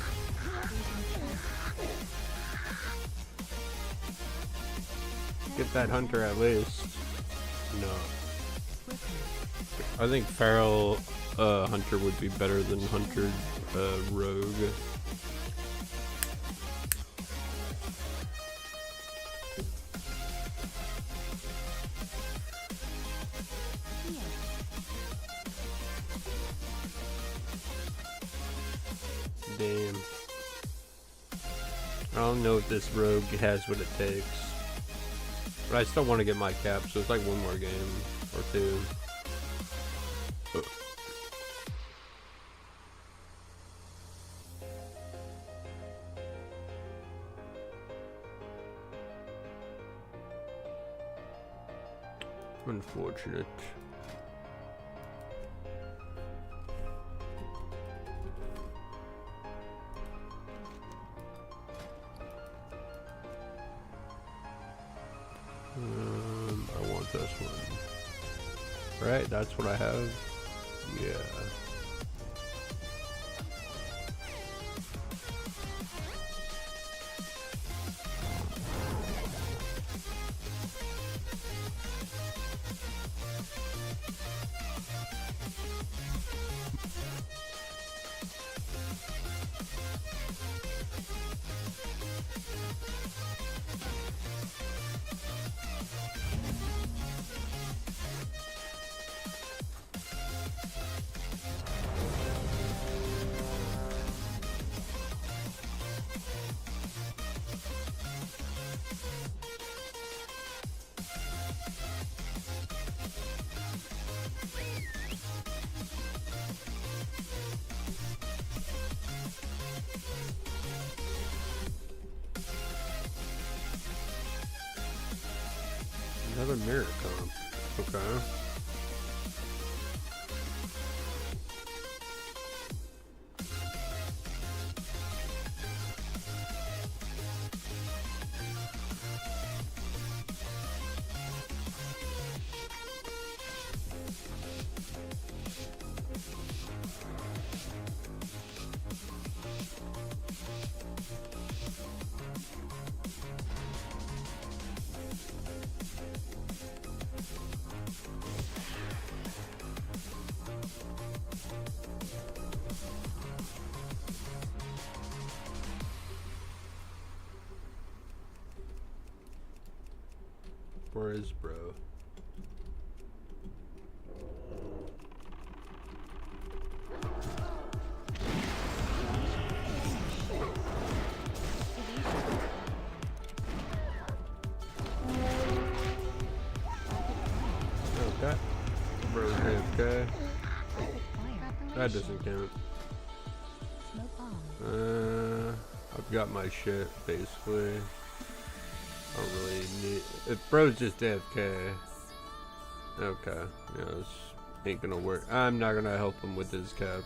Get that hunter at least. No. I think feral hunter would be better than hunter rogue. Damn. I don't know if this rogue has what it takes. But I still want to get my cap, so it's like one more game or two. Unfortunate. I want this one. Right, that's what I have. Yeah. Another mirror comp. Okay. Where is bro? Okay. Bro's AFK. That doesn't count. I've got my shit basically. I don't really need. If bro's just AFK. Okay. Yeah, this ain't gonna work. I'm not gonna help him with his cap.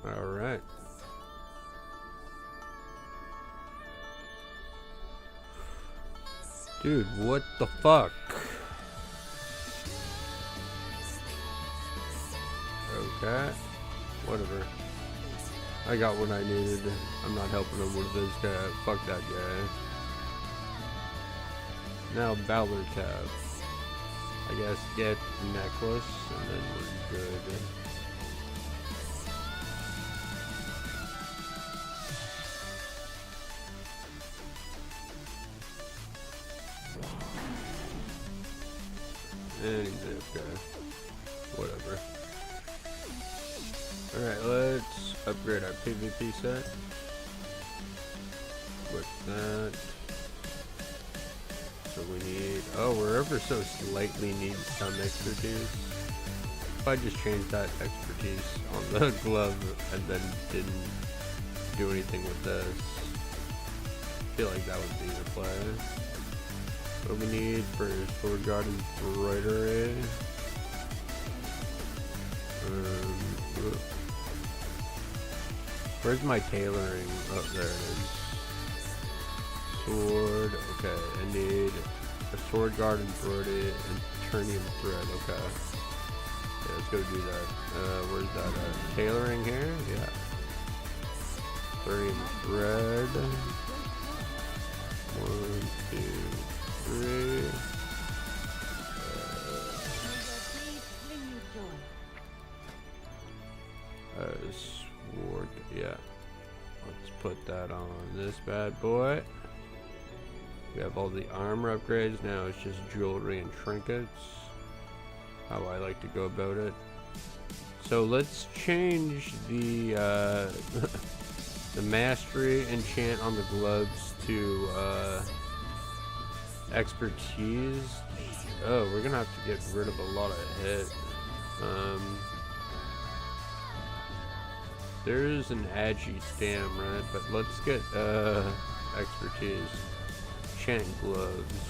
Alright. Dude, what the fuck? Okay. Whatever. I got what I needed. I'm not helping him with this guy. Fuck that guy. Now Valor cap. I guess get necklace and then we're good. And he's AFK. Whatever. Alright, let's upgrade our PvP set. With that. So we need... Oh, we're ever so slightly need some expertise. If I just changed that expertise on the glove and then didn't do anything with this, I feel like that would be the play. What do we need for Sword Guard and Embroidery? Where's my tailoring? Oh, there it is. Sword. Okay, I need a Sword Guard Embroidery and Turnium Thread. Okay. Yeah, let's go do that. Where's that? Tailoring here? Yeah. Frame red. 1, 2, 3. Sword. Yeah. Let's put that on this bad boy. We have all the armor upgrades. Now it's just jewelry and trinkets. How I like to go about it. So let's change the the mastery enchant on the gloves to expertise. Oh, we're gonna have to get rid of a lot of hit. There's an agi stam, right? But let's get expertise. Enchant gloves.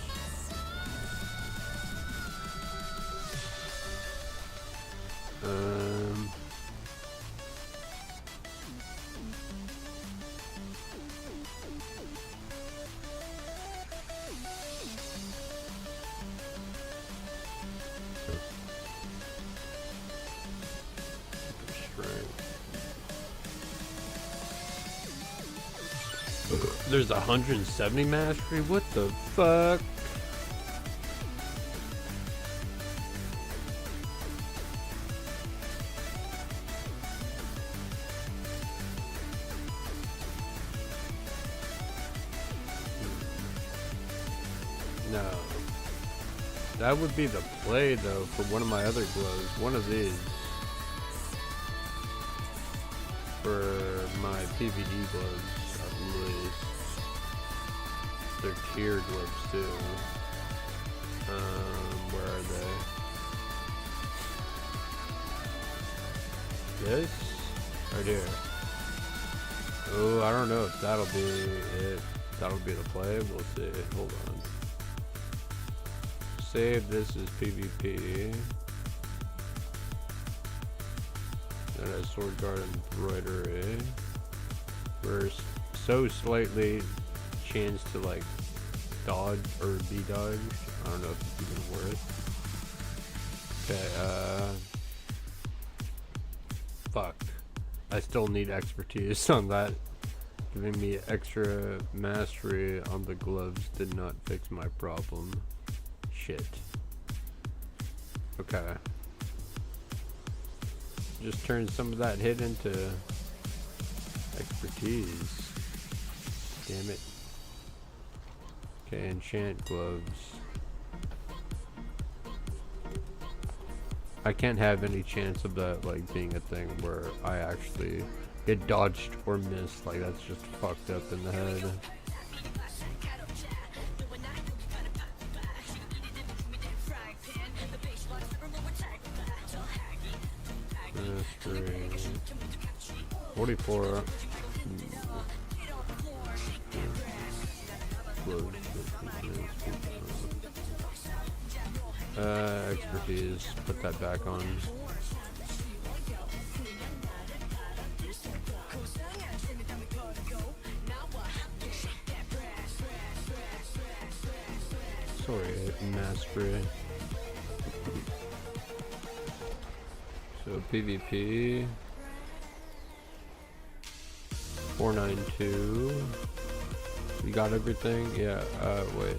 There's 170 mastery? What the fuck? No. That would be the play though for one of my other gloves. One of these. For my PvD gloves, at least. They're tier gloves too. Where are they? This? Right here. Oh, I don't know if that'll be it. That'll be the play. We'll see. Hold on. Save this as PvP. That has sword guard and embroidery. We're so slightly chance to like dodge or be dodged. I don't know if it's even worth. Okay, fuck. I still need expertise on that. Giving me extra mastery on the gloves did not fix my problem. Shit. Okay. Just turn some of that hit into expertise. Damn it. Okay, enchant gloves. I can't have any chance of that like being a thing where I actually get dodged or missed. Like that's just fucked up in the head. Mastery 44. Expertise, put that back on. Sorry, mastery. So PvP 492. You got everything? Yeah, wait.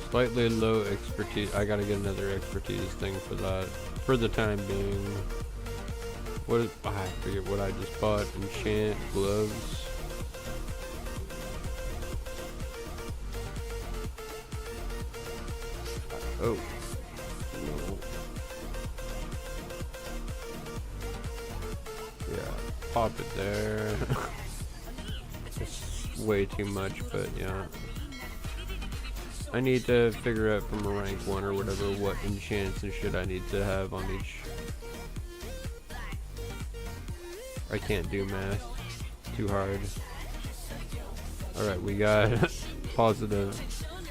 Slightly low expertise. I gotta get another expertise thing for that. For the time being. What is, I forget what I just bought. Enchant gloves. Oh. No. Yeah, pop it there. It's way too much, but yeah. I need to figure out from a rank 1 or whatever what enchants and shit I need to have on each. I can't do math. Too hard. Alright, we got positive.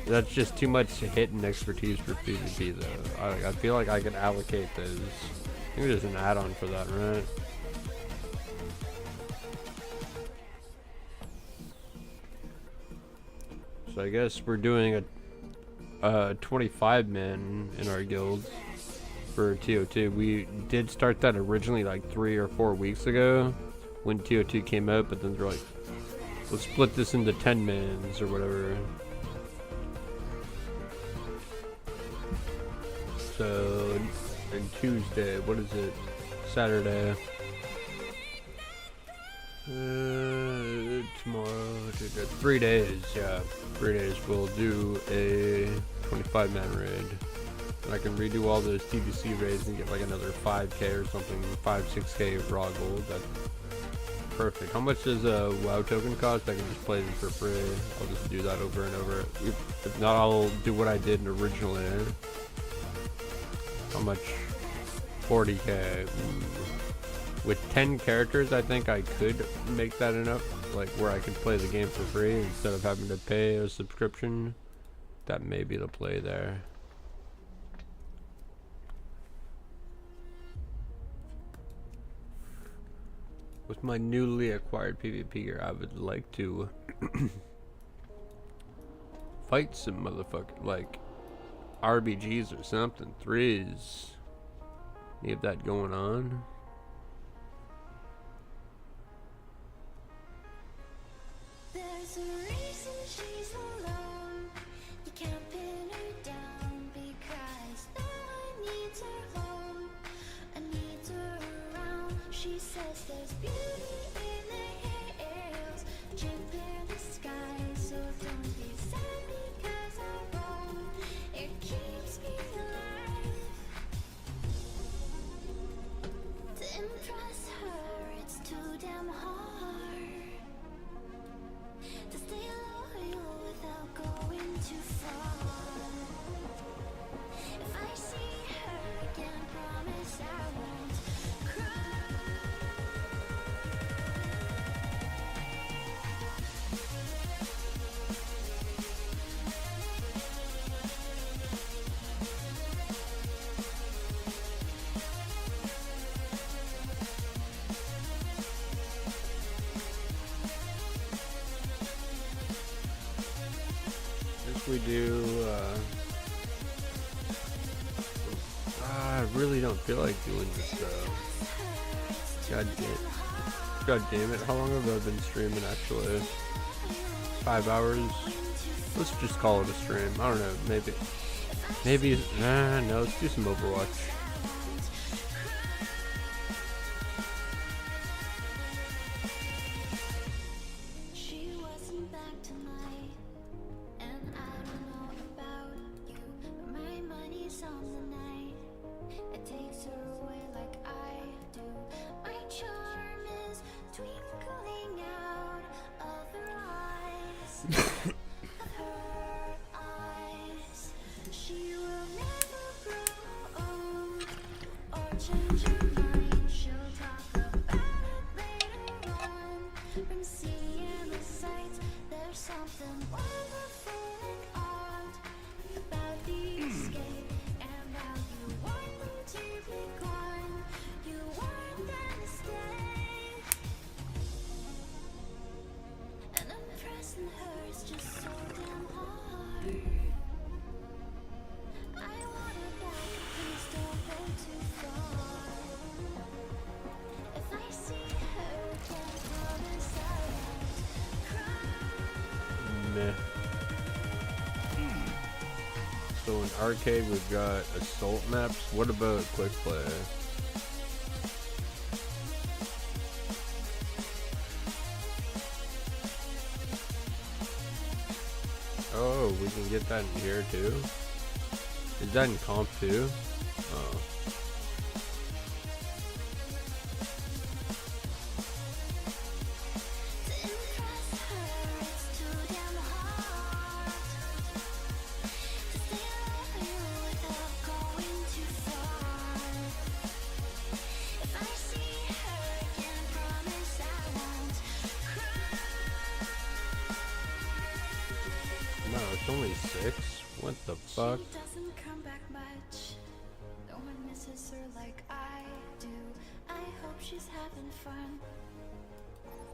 That's just too much hit and expertise for PvP though. I feel like I could allocate those. I think there's an add-on for that, right? So I guess we're doing a 25 men in our guild. for TO2. We did start that originally like 3 or 4 weeks ago when TO2 came out, but then they're like, let's split this into 10 mins or whatever. So, and Tuesday, what is it? Saturday. Tomorrow, 3 days, yeah. 3 days we'll do a 25-man raid. And I can redo all those TBC raids and get like another 5k or something, 5-6k raw gold. That's perfect. How much does a WoW token cost? I can just play them for free. I'll just do that over and over. If not, I'll do what I did originally. How much? 40k. Ooh. With 10 characters, I think I could make that enough, like where I could play the game for free instead of having to pay a subscription. That may be the play there. With my newly acquired PvP gear, I would like to fight some motherfucker, like RBGs or something, 3s. You have that going on. There's a reason she's alone. You can't pin her down because no one needs her home and needs her around. She says there's beauty in the hills, drip in the sky. So don't be sad because I won't. It keeps me alive. To impress her, it's too damn hard. To stay loyal without going too far. If I see her again, promise I won't cry. We do, I really don't feel like doing this though. God damn it, how long have I been streaming actually? 5 hours? Let's just call it a stream. I don't know, maybe, no, let's do some Overwatch. So in arcade we've got assault maps. What about quick play? Oh, we can get that in here too? Is that in comp too? Oh. No, it's only 6? What the fuck? She doesn't come back much. No one misses her like I do. I hope she's having fun,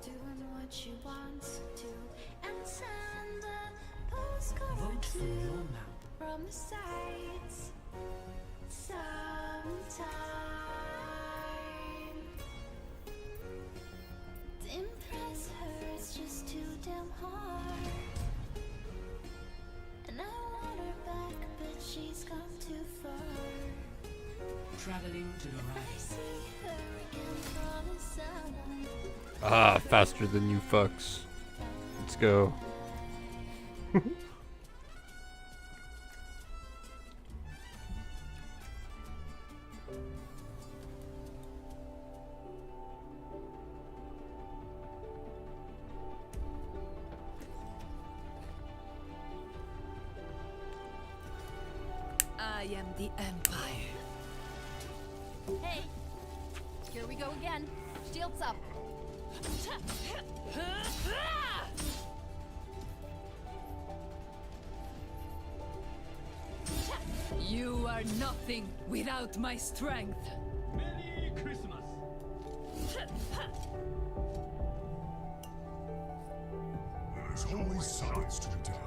doing what she wants to, and send a postcard or two from the sights. Someday time. To impress her, it's just too damn hard. And I want her back, but she's gone too far. Traveling to the I right. see her again on the sun. Ah, faster than you fucks. Let's go. I am the Empire. Hey, here we go again. Shields up. You are nothing without my strength. Merry Christmas. There is only silence to be done.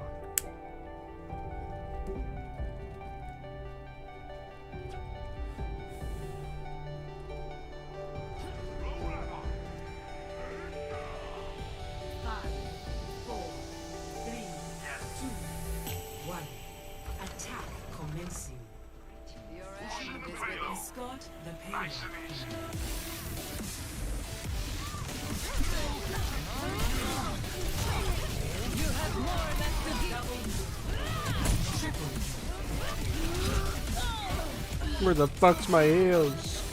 Where the fuck's my heels?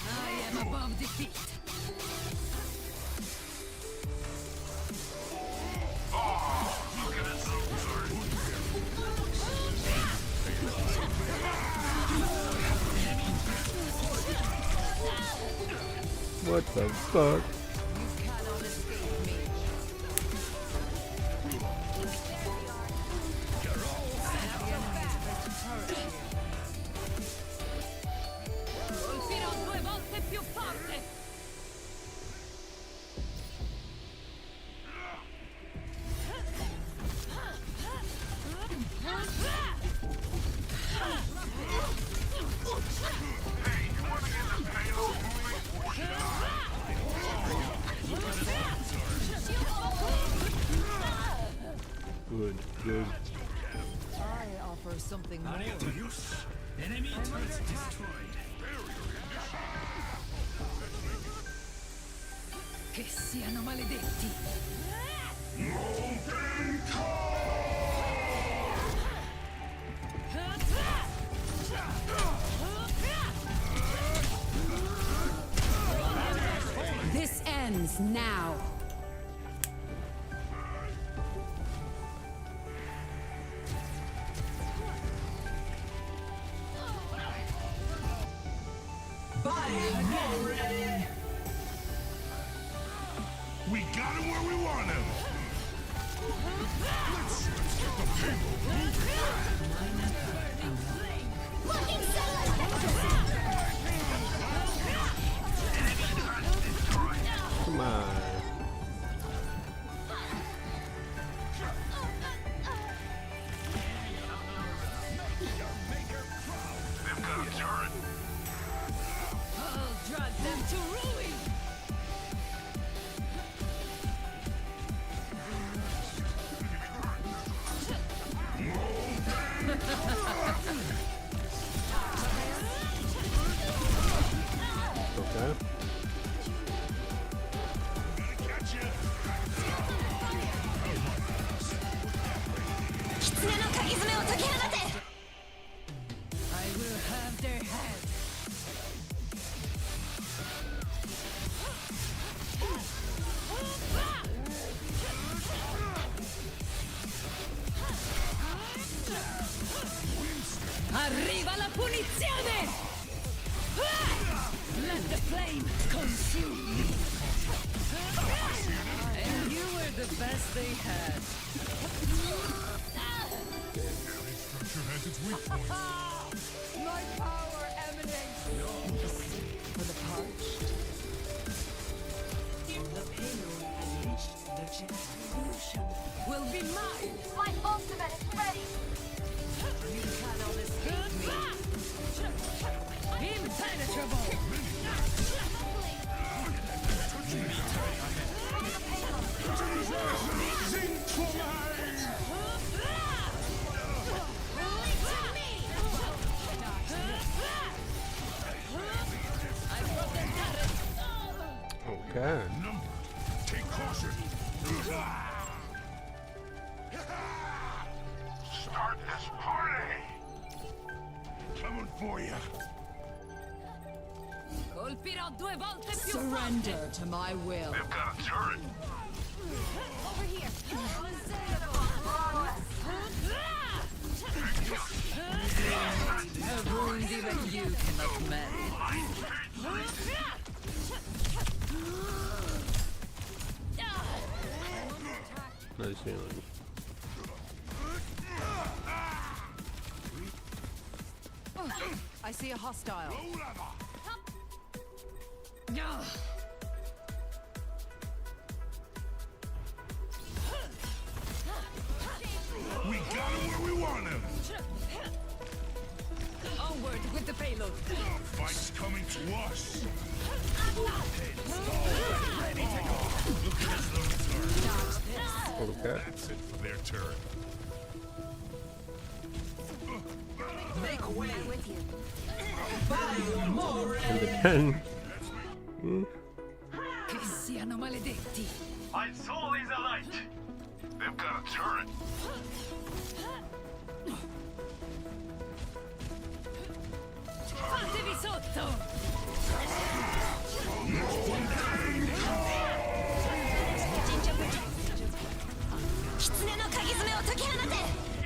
I am above defeat. What the fuck? You cannot escape me. Colpirò 2 volte più forte. Good, good. I offer something more. Enemy turret destroyed. Che siano maledetti. This ends now. We got him where we want him. Let's get the people. Come on. I'll drag them to ruin. Okay. I will have their head. Arriva la punizione! Let the flame consume me. And you were the best they had. Structure has its weak points. My power emanates for the parched. Okay. Number. Take caution. Start this party. Coming for you. Colpirò 2 volte più Surrender to my will. They've got a turret. Over here. A wound even you cannot mend. Nice healing. I see a hostile. We got him where we want him. Onward with the payload. The fight's coming to us. Look at his little turret. Okay. That's it for their turret. And the 10. Che siano maledetti. My soul is alight. They've got a turret. Fatevi sotto.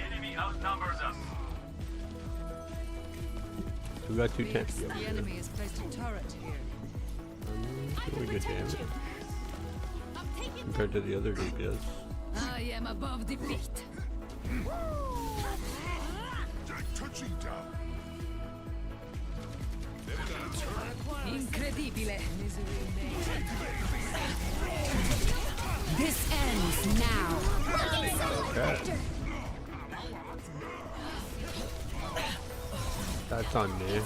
Enemy outnumbers us. We got 2 tanks. The enemy has placed a turret here. Really good damage compared to the other DPS. I am above defeat. They're touching down. They've got a turret. Incredibile. This ends now. Okay. That's on me.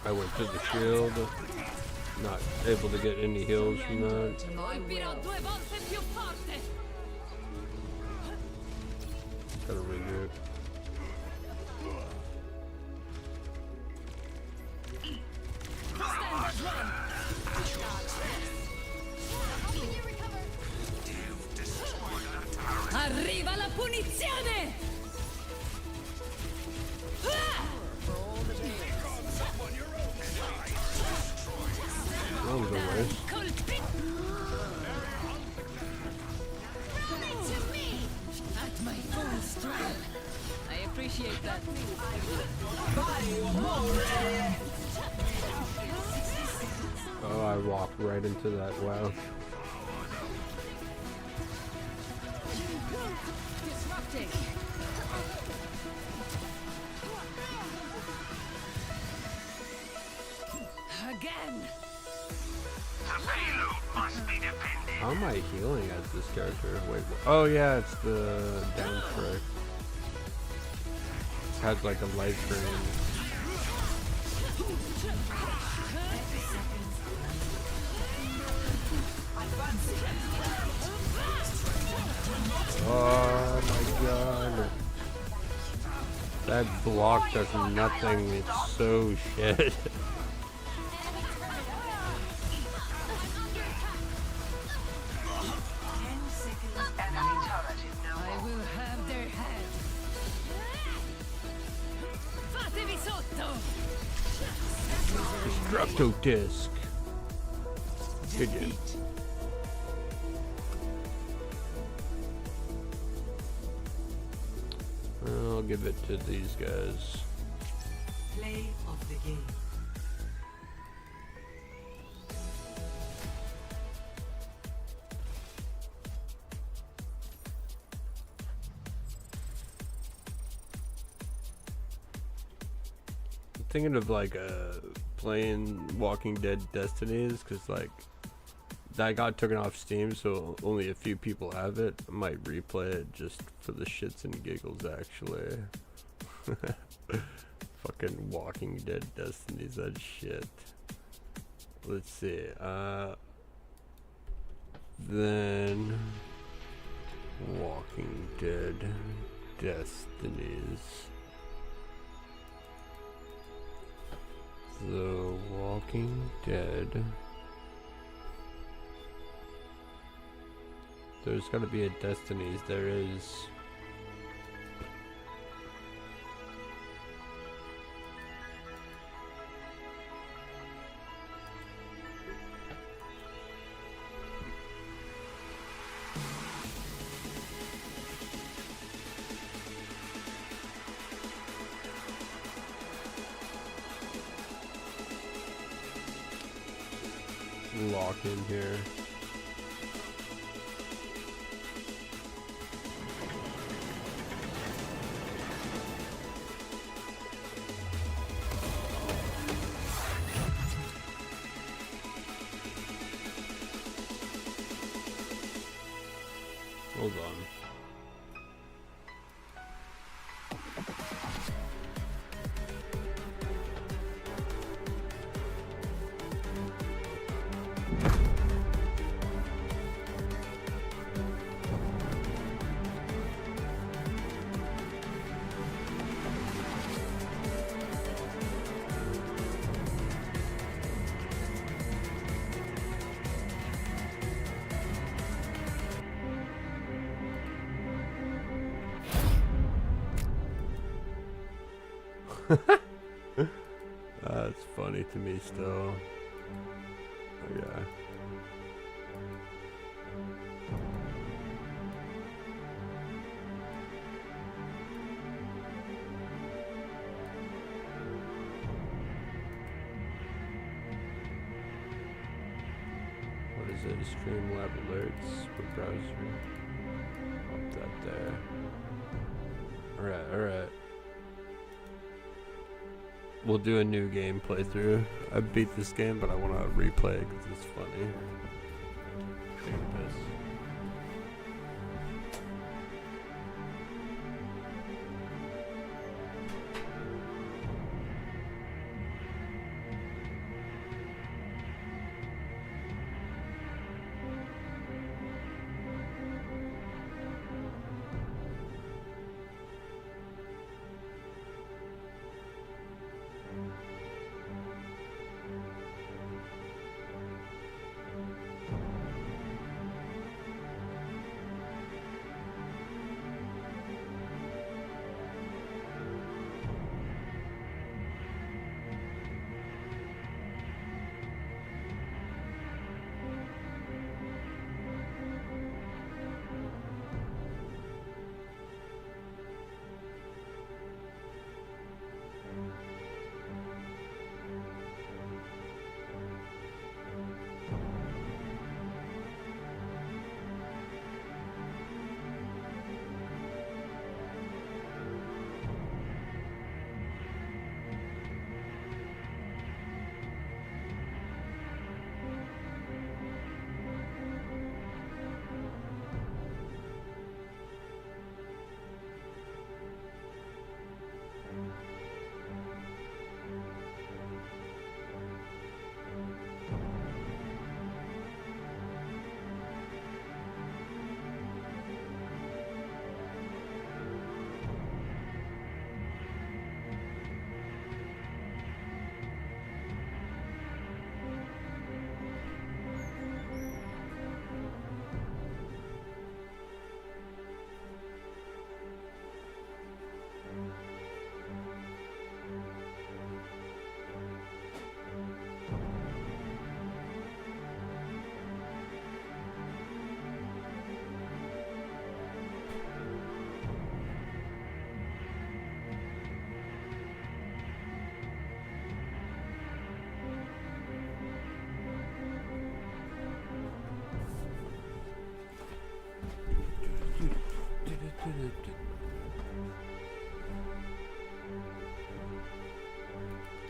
I went to the shield. Not able to get any heals from that. Colpirò 2 volte più forte. Gotta regroup. Arriva la punizione! That was a waste. At my full strength. I appreciate that. Oh, I walked right into that. Wow. Disrupting. Again. How am I healing as this character? Wait, oh yeah, it's the down strike. It has like a light frame. Oh my god. That block does nothing, it's so shit. I will have their head. Fatevi sotto. Destructo disc. Good game. I'll give it to these guys. Play of the game. I'm thinking of like playing Walking Dead Destinies, because like that got taken off Steam, so only a few people have it. I might replay it just for the shits and giggles, actually. Fucking Walking Dead Destinies, that shit. Let's see. Then Walking Dead Destinies. The Walking Dead There's gotta be a Destinies. There is. Lock in here. Hold on. That's funny to me still. Oh, yeah. What is it? Streamlab alerts for browser. Pop that there. Alright, alright. We'll do a new game playthrough. I beat this game, but I want to replay it because it's funny. Take a piss.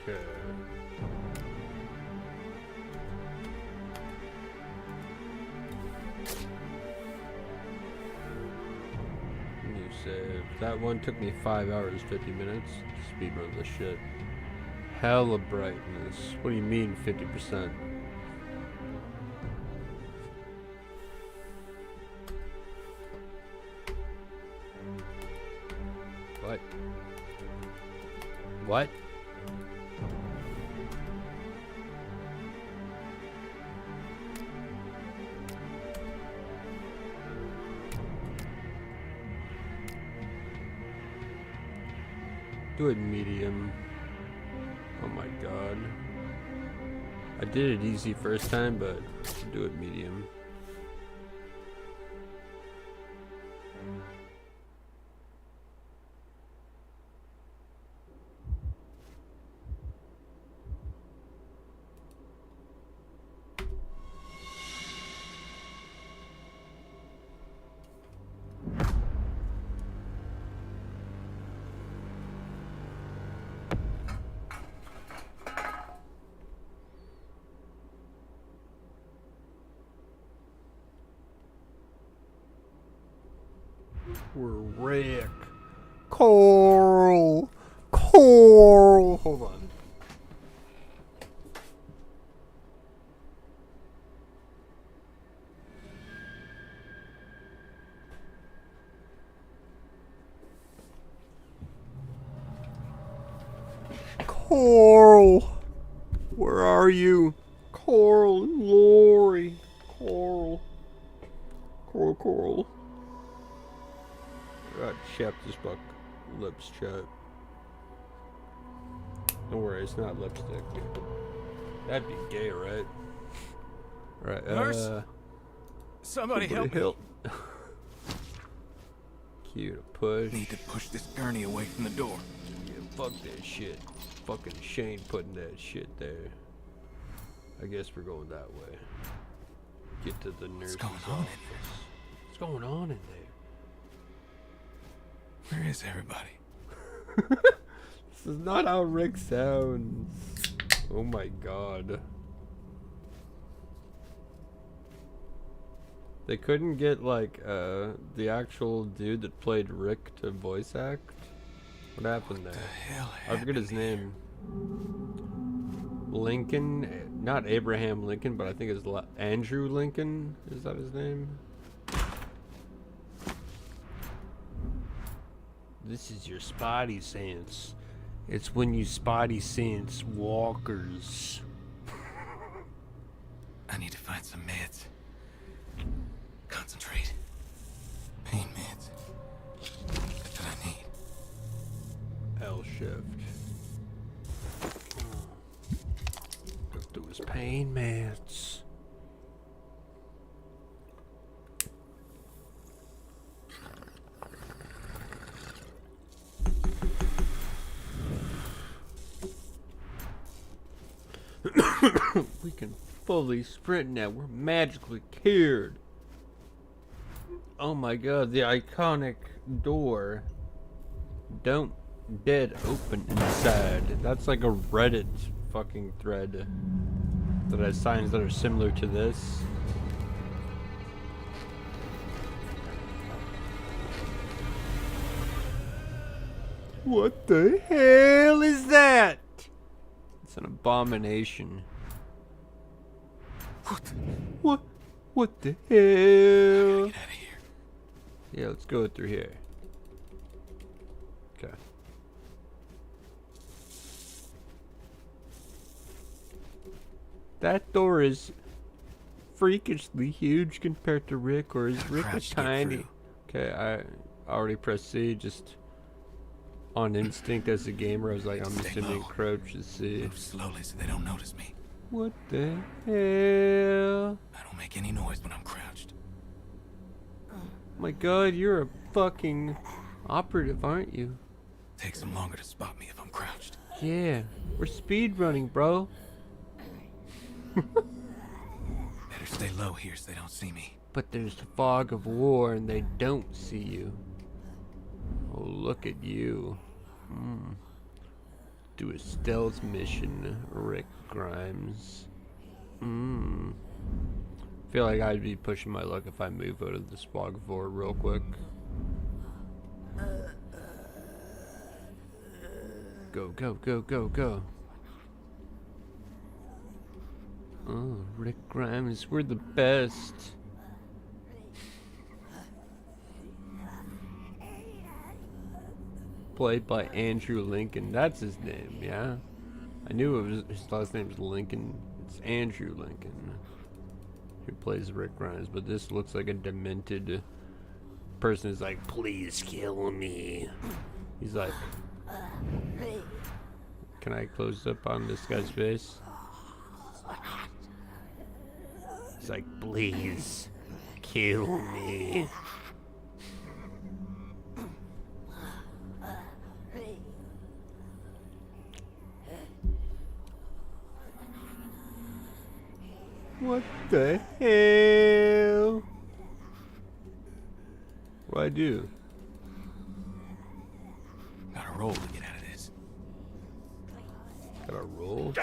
Okay. New save. That one took me 5 hours, 50 minutes. Speedrun this shit. Hella brightness. What do you mean 50%? What? What? Do it medium. Oh my god. I did it easy first time, but do it medium. We're Rick. Coral. Coral. Hold on. Coral. Where are you? Coral and Lori. Coral. Coral, Coral. Chapter's book. Lips shut. Don't worry, it's not lipstick. That'd be gay, right? Alright, Nurse? Somebody help me. Cute, push. Need to push this gurney away from the door. Yeah, fuck that shit. Fucking Shane putting that shit there. I guess we're going that way. Get to the nurse's office. What's going on in there? Where is everybody? This is not how Rick sounds. Oh my god. They couldn't get like the actual dude that played Rick to voice act? What happened there? I forget his name. Lincoln, not Abraham Lincoln, but I think it's Andrew Lincoln. Is that his name? This is your spotty sense. It's when you spotty sense walkers. I need to find some meds. Concentrate. Pain meds. That's what I need. L shift. Go through his pain meds. We can fully sprint now. We're magically cured. Oh my god, the iconic door. Don't dead open inside. That's like a Reddit fucking thread that has signs that are similar to this. What the hell is that? It's an abomination. What the hell? Get out of here. Yeah, let's go through here. Okay. That door is freakishly huge compared to Rick, or is Rick a tiny? Okay, I already pressed C, just on instinct as a gamer. I was like, I'm just gonna crouch to see. Move slowly so they don't notice me. What the hell? I don't make any noise when I'm crouched. My god, you're a fucking operative, aren't you? Takes them longer to spot me if I'm crouched. Yeah, we're speed running, bro. Better stay low here so they don't see me. But there's the fog of war and they don't see you. Oh, look at you. Do a stealth mission, Rick Grimes. Feel like I'd be pushing my luck if I move out of this fog of war real quick. Go, go, go, go, go. Oh, Rick Grimes, we're the best. Played by Andrew Lincoln. That's his name, yeah? I knew it was, his last name was Lincoln. It's Andrew Lincoln who plays Rick Grimes, but this looks like a demented person is like, please kill me. He's like, Can I close up on this guy's face? It's like, please, kill me. What the hell? What'd I do? Gotta roll to get out of this. Gotta roll?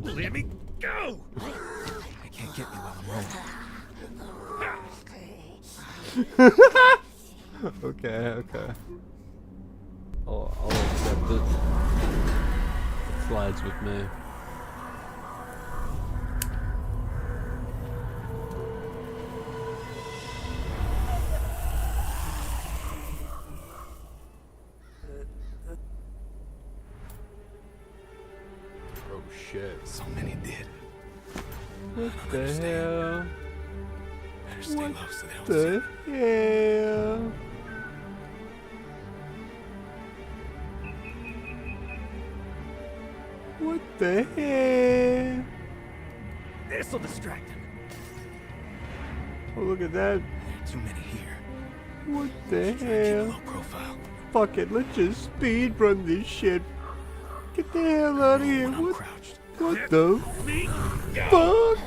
Let me go! I can't get you while I'm rolling. Okay. I'll accept it. It slides with me. Oh shit. So many did. What the hell? Better stay low so they don't The hell? What the hell? This'll distract them. Oh, look at that. Too many here. What the Keep a hell? low profile. Fuck it, let's just speed run this shit. Get the hell out of here. What the fuck?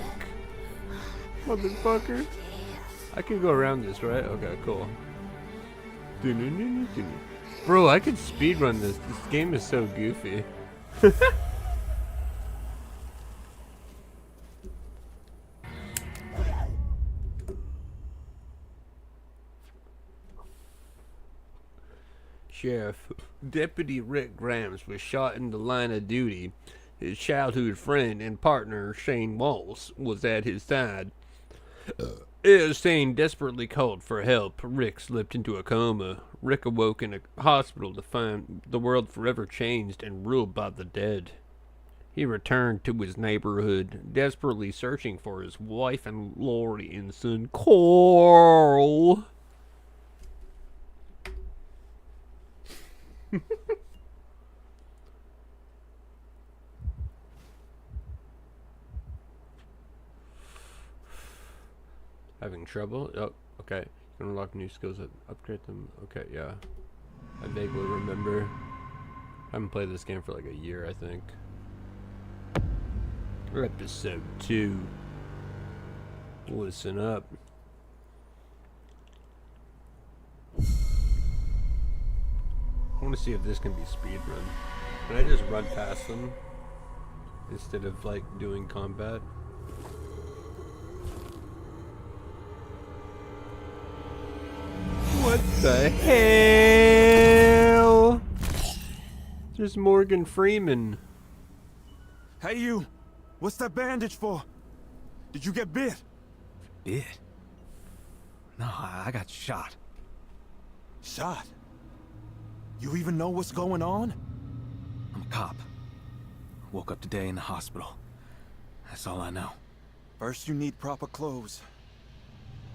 Motherfucker. I can go around this, right? Okay, cool. Bro, I could speed run this. This game is so goofy. Sheriff, Deputy Rick Grams was shot in the line of duty. His childhood friend and partner, Shane Walls, was at his side. As Shane desperately called for help, Rick slipped into a coma. Rick awoke in a hospital to find the world forever changed and ruled by the dead. He returned to his neighborhood, desperately searching for his wife and Lori and son Carl. Having trouble? Oh, okay. You can unlock new skills that upgrade them. Okay, yeah. I vaguely remember. I haven't played this game for like a year, I think. Episode 2. Listen up. I want to see if this can be speedrun. Can I just run past them instead of like doing combat? What the hell? There's Morgan Freeman. Hey you! What's that bandage for? Did you get bit? Bit? No, I got shot. Shot? You even know what's going on? I'm a cop. Woke up today in the hospital. That's all I know. First you need proper clothes.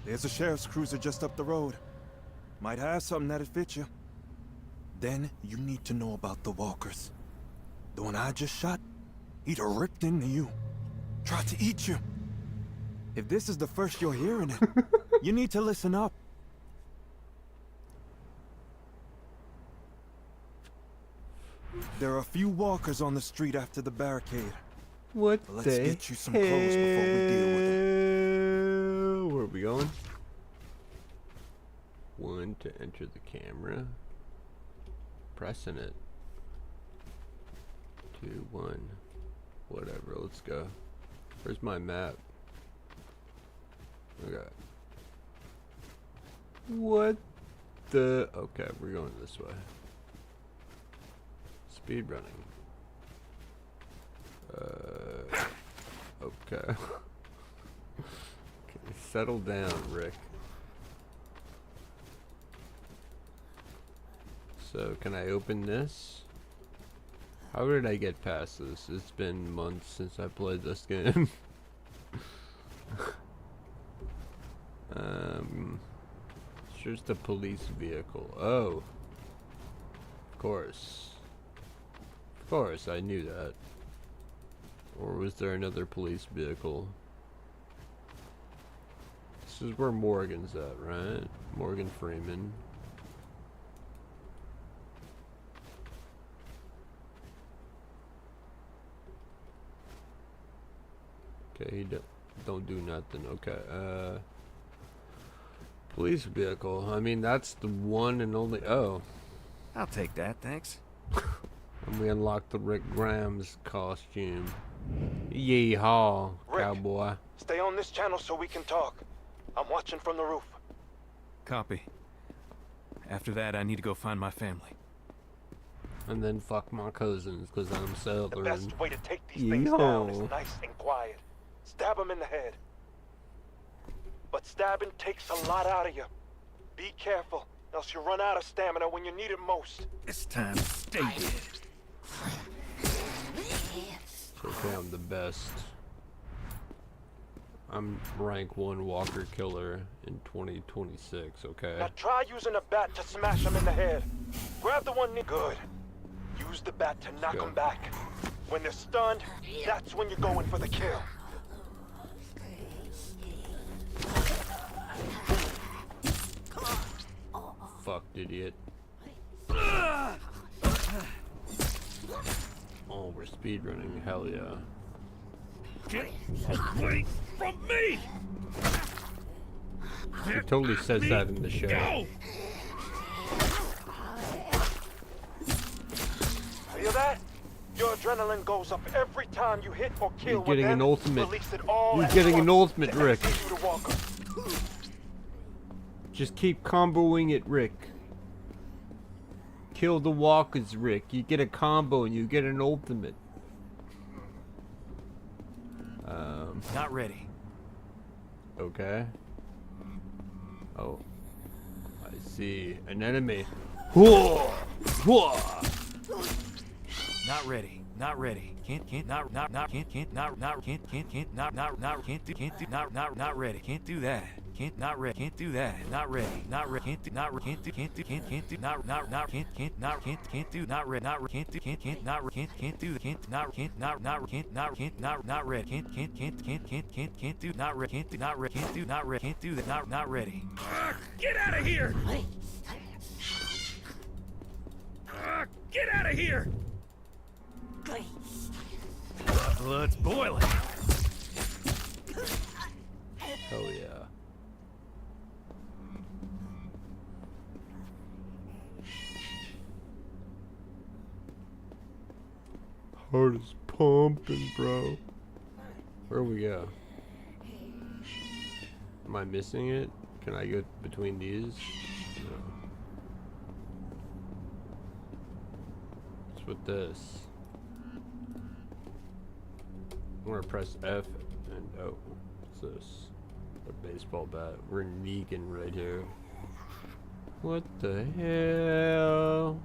There's a sheriff's cruiser just up the road. Might have something that'd fit you. Then you need to know about the walkers. The one I just shot, he'd have ripped into you. Tried to eat you. If this is the first you're hearing it, you need to listen up. There are a few walkers on the street after the barricade. What Let's the get you some clothes before we deal with them. Where are we going? 1 to enter the camera. Pressing it. 2, 1. Whatever, let's go. Where's my map? Okay. What the... Okay, we're going this way. Speed running. Okay. Okay, settle down, Rick. So, can I open this? How did I get past this? It's been months since I played this game. It's just a police vehicle. Oh. Of course. Of course, I knew that. Or was there another police vehicle? This is where Morgan's at, right? Morgan Freeman. Okay, he don't do nothing. Okay, police vehicle. I mean, that's the one and only. Oh. I'll take that, thanks. And we unlocked the Rick Grimes costume. Yeehaw, Rick. cowboy. Stay on this channel so we can talk. I'm watching from the roof. Copy. After that, I need to go find my family. And then fuck my cousins, because I'm Southern. The best way to take these things down is nice and quiet. Stab him in the head. But stabbing takes a lot out of you. Be careful, else you run out of stamina when you need it most. It's time to stay dead. It's okay, I'm the best. I'm rank 1 Walker Killer in 2026, okay? Now try using a bat to smash him in the head. Grab the one good. Use the bat to knock them back. When they're stunned, that's when you're going for the kill. Fucked idiot. Oh, we're speedrunning, hell yeah. Get away from me! He totally says that in the show. Go! Feel that? Your adrenaline goes up every time you hit or kill. You're getting an ultimate. Release it all You're at getting an once ultimate, to Rick. execute a walker. Just keep comboing it, Rick. Kill the walkers, Rick. You get a combo and you get an ultimate. Not ready. Okay. Oh. I see. An enemy. Whoa! Whoa! Not ready. Not ready. Can't do that. Not ready. Get out of here! Get out of here! Blood's boiling. Hell yeah. Heart is pumping, bro. Where we go? Am I missing it? Can I go between these? No. What's with this? I'm gonna press F and oh, what's this? A baseball bat. We're Negan right here. What the hell?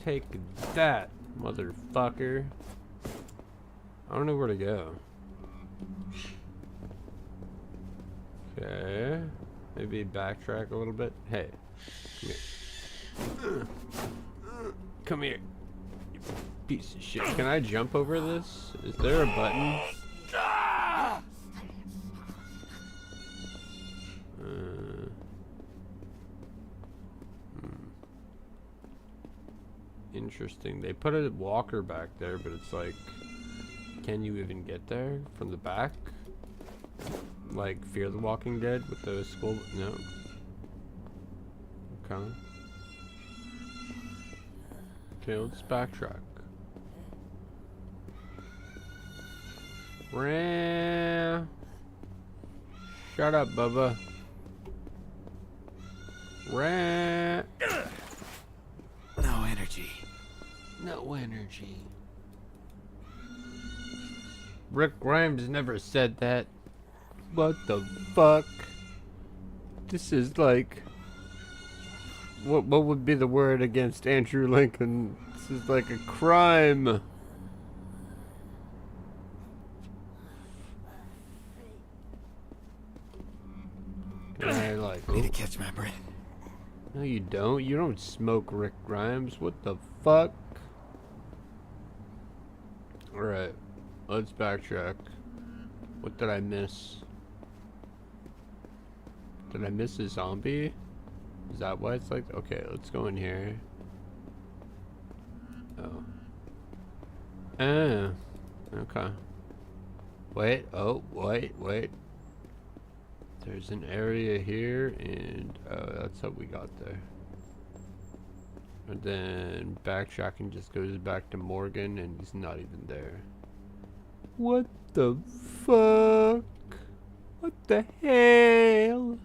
Take that, motherfucker. I don't know where to go. Okay. Maybe backtrack a little bit. Hey. Come here. Come here. You piece of shit. Can I jump over this? Is there a button? Interesting. They put a walker back there, but it's like, can you even get there from the back? Like Fear the Walking Dead with those school? No. Okay. Okay, let's backtrack. Shut up, Bubba. No energy. No energy. Rick Grimes never said that. What the fuck? This is like... What would be the word against Andrew Lincoln? This is like a crime. Can I like... Need a catch my breath. No, you don't. You don't smoke Rick Grimes. What the fuck? Alright. Let's backtrack. What did I miss? Did I miss a zombie? Is that why it's like? Okay, let's go in here. Oh. Okay. Wait, oh, wait. There's an area here, and that's how we got there. And then backtracking just goes back to Morgan, and he's not even there. What the fuck? What the hell?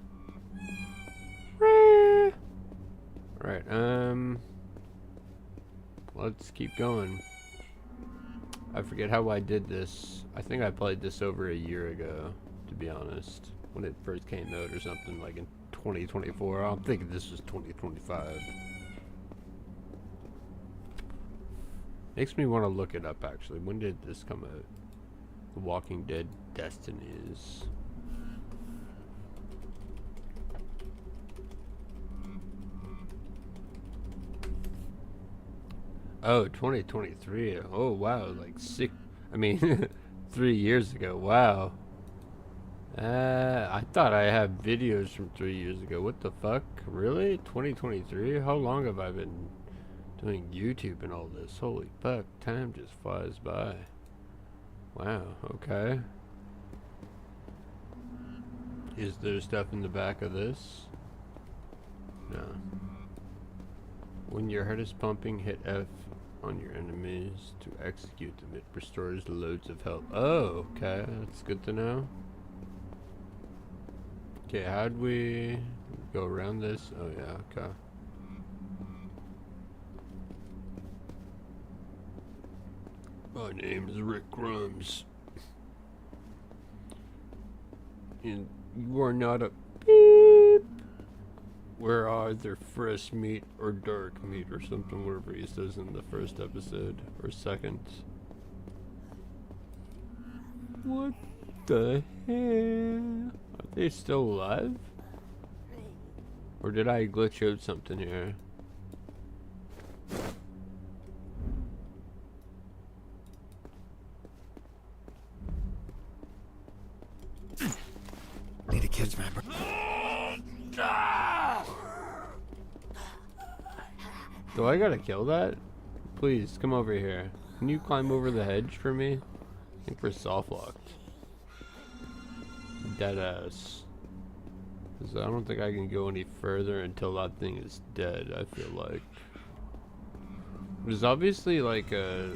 Alright, let's keep going. I forget how I did this. I think I played this over a year ago, to be honest. When it first came out or something, like in 2024. I'm thinking this was 2025. Makes me want to look it up, actually. When did this come out? The Walking Dead Destinies. Oh, 2023. Oh, wow. Like 3 years ago. Wow. I thought I had videos from 3 years ago. What the fuck? Really? 2023? How long have I been doing YouTube and all this? Holy fuck. Time just flies by. Wow. Okay. Is there stuff in the back of this? No. When your heart is pumping, hit F on your enemies to execute them. It restores loads of health. Oh, okay. That's good to know. Okay, how'd we go around this? Oh, yeah, okay. My name is Rick Grimes. And you are not a beep. We're either fresh meat or dark meat or something, whatever he says in the first episode or second. What the hell? Are they still alive? Or did I glitch out something here? Need to catch my breath. Do I gotta kill that? Please, come over here. Can you climb over the hedge for me? I think we're soft locked. Deadass. Because I don't think I can go any further until that thing is dead, I feel like. There's obviously like a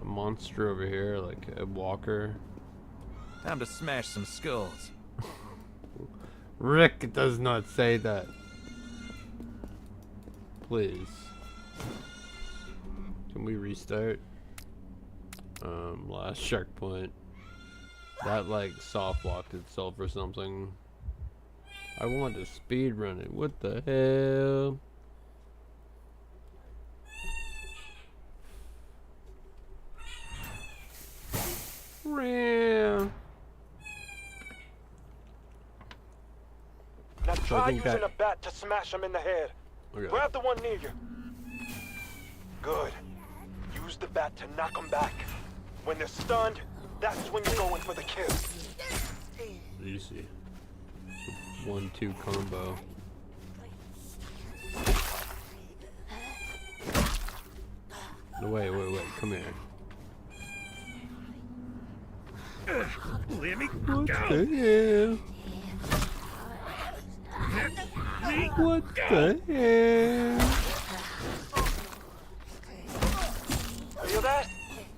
monster over here, like a walker. Time to smash some skulls. Rick does not say that. Please. Can we restart? Last checkpoint. That like soft locked itself or something. I want to speed run it. What the hell? Ram. Now So I try think using that- a bat to smash them in the head. Okay. Grab the one near you. Good. Use the bat to knock them back. When they're stunned, that's when you go in for the kill. Easy. 1-2 combo. No, wait, come here. Let me What go. the hell? What the hell? Feel that?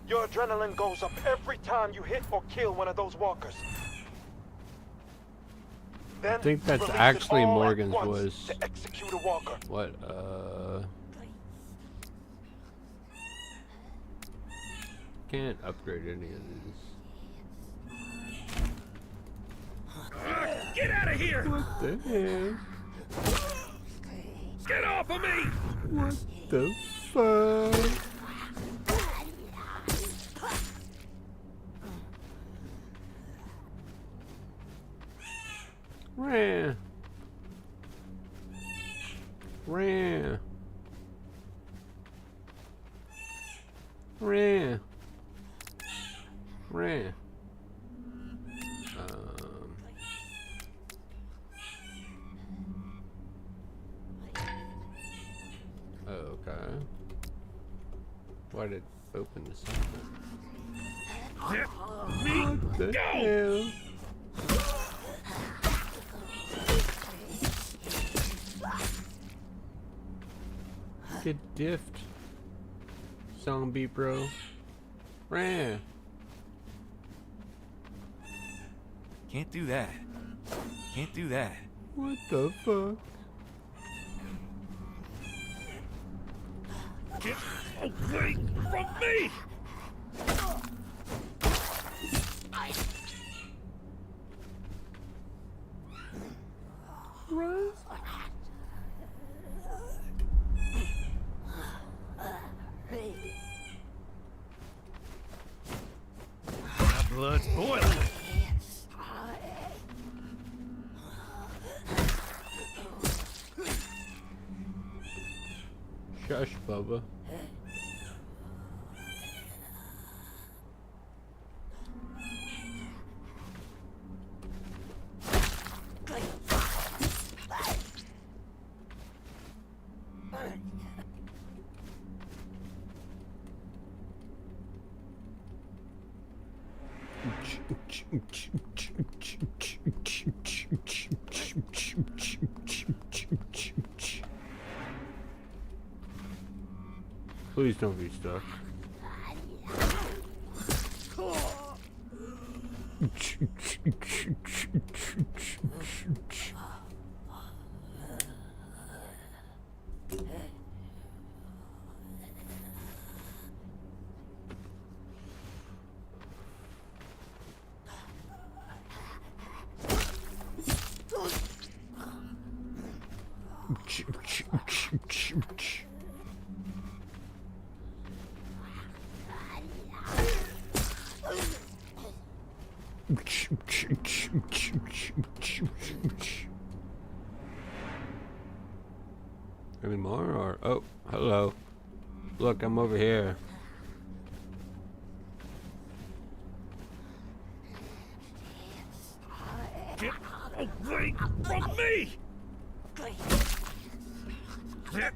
Your adrenaline goes up every time you hit or kill one of those walkers. I think that's actually Morgan's voice. To execute a walker. What, can't upgrade any of these. Get out of here! What the hell? Get off of me! What the fuck? Rah. Rah. Rah. Okay. Why did it open this up? What the hell? Get diffed. Zombie bro. Rah. Can't do that. Can't do that. What the fuck? Get away from me! Run. My blood's boiling. Shush, Bubba. Please don't be stuck. Any more or oh, hello. Look, I'm over here. Get away from me! Let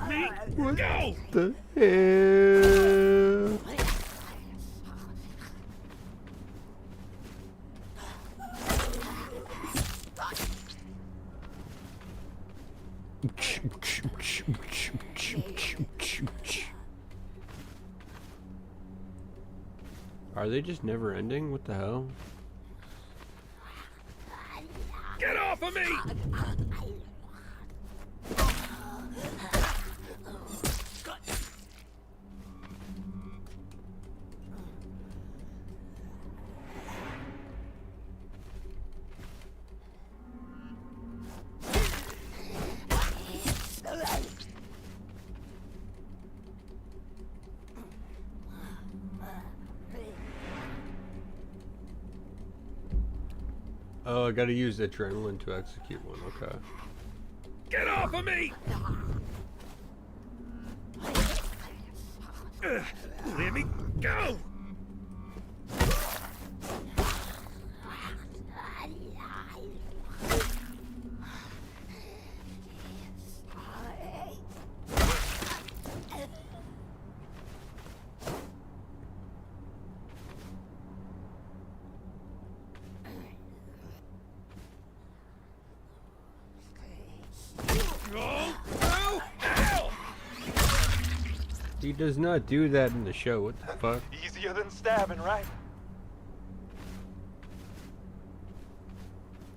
me go! The hell? Are they just never ending? What the hell? Get off of me! Oh, I gotta use adrenaline to execute one, okay. Get off of me! Let me go! He does not do that in the show, what the fuck? Easier than stabbing, right?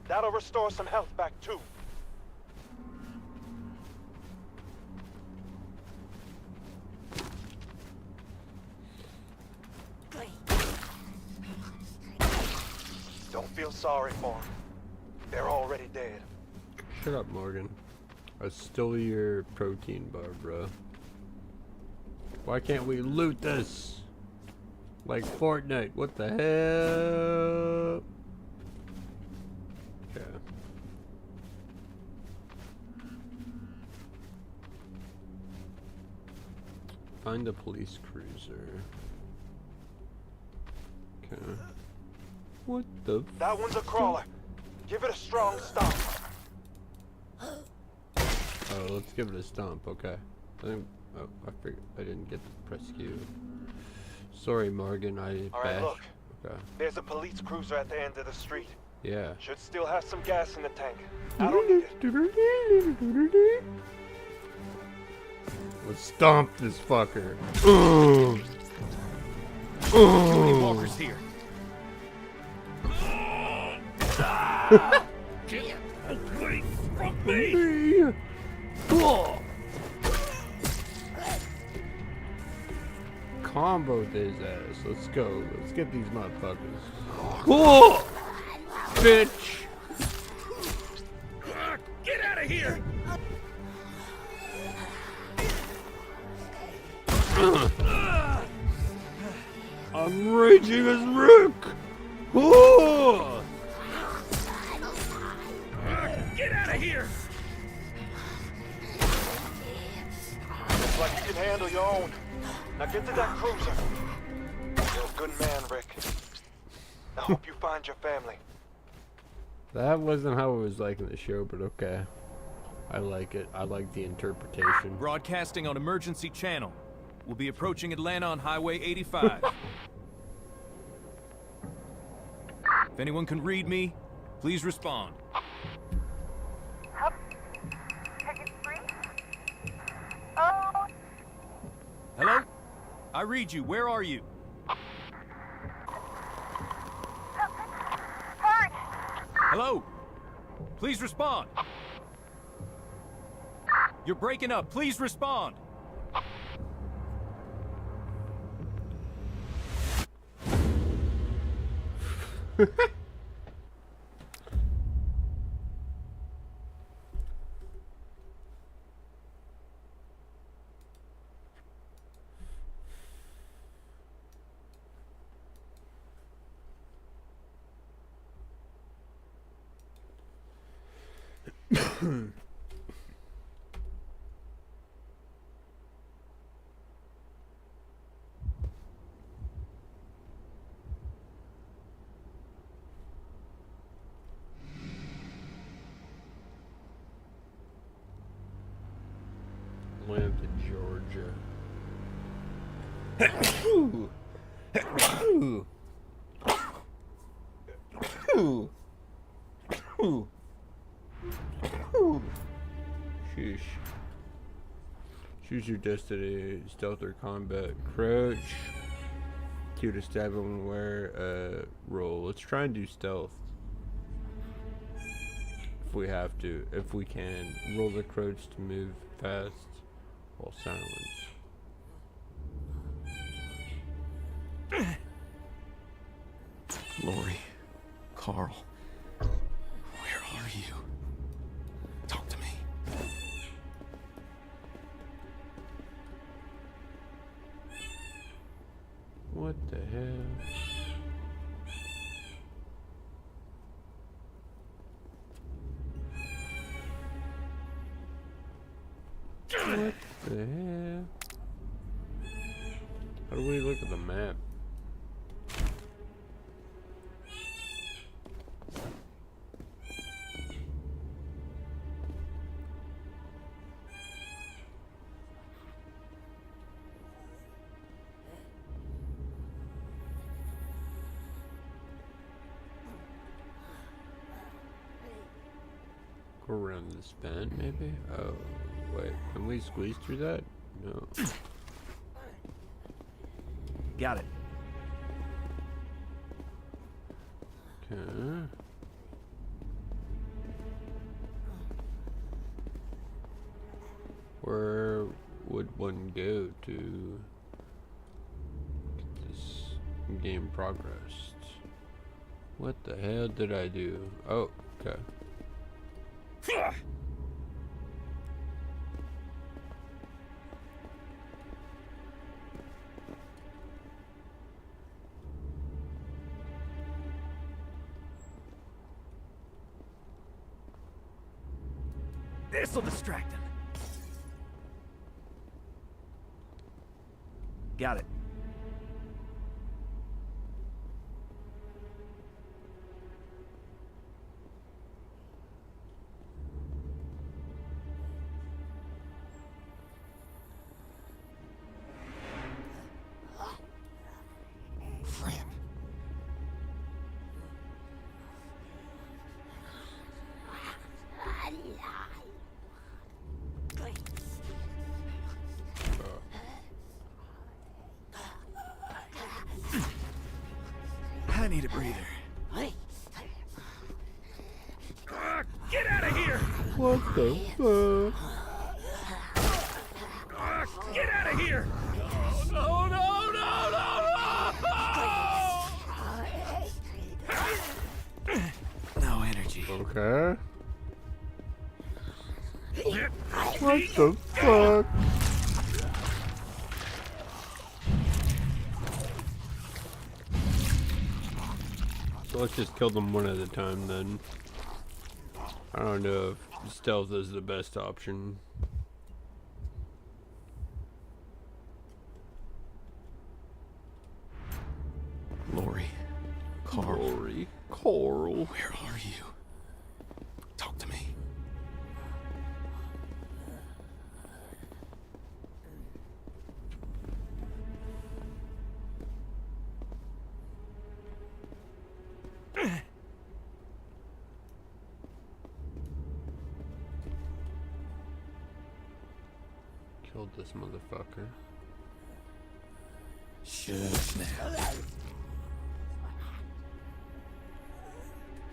That'll restore some health back too. Don't feel sorry for them. They're already dead. Shut up, Morgan. I stole your protein bar, bro. Why can't we loot this? Like Fortnite, what the hell? Okay. Find the police cruiser. Okay. What the? That one's a crawler. Give it a strong stomp. Oh, let's give it a stomp. Okay. I think. Oh, I figured I didn't get to press Q. Sorry, Morgan. I All right, bashed. look. Okay. There's a police cruiser at the end of the street. Yeah. Should still have some gas in the tank. I don't need it. Let's stomp this fucker. Too many walkers here. Get away from me! Combo his ass. Let's go. Let's get these motherfuckers. Cool! Bitch! Get out of here! I'm raging as Rick! Oh! Get out of here! Looks like you can handle your own. Now get to that cruiser. You're a good man, Rick. I hope you find your family. That wasn't how it was like in the show, but okay. I like it. I like the interpretation. Broadcasting on emergency channel. We'll be approaching Atlanta on Highway 85. If anyone can read me, please respond. Hello? I read you. Where are you? Hello? Please respond. You're breaking up. Please respond. Atlanta, Georgia. Sheesh. Choose your destiny, stealth or combat. Crouch. Q to stab him where, roll. Let's try and do stealth. If we have to. If we can. Roll the crouch to move fast while silent. Lori, Carl, where are you? Talk to me. What the hell? What the hell? How do we look at the map? Go around this vent, maybe? Oh, wait. Can we squeeze through that? No. Got it. Okay. Where would one go to get this game progressed? What the hell did I do? Oh, okay. This'll distract him. Got it. I need a breather. Get out of here! What the fuck? Get out of here! No, no, no, no, no! No energy. Okay. What the fuck? So let's just kill them one at a time then. I don't know if stealth is the best option. Lori. Carl. Lori. Carl. Where are you? Talk to me. Killed this motherfucker. Shush now.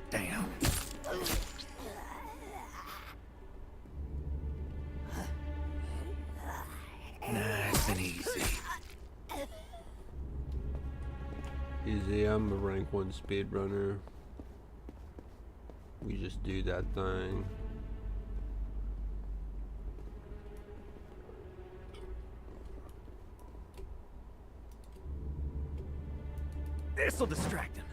Damn. Nice and easy. Easy, I'm a rank 1 speedrunner. We just do that thing. This'll distract him.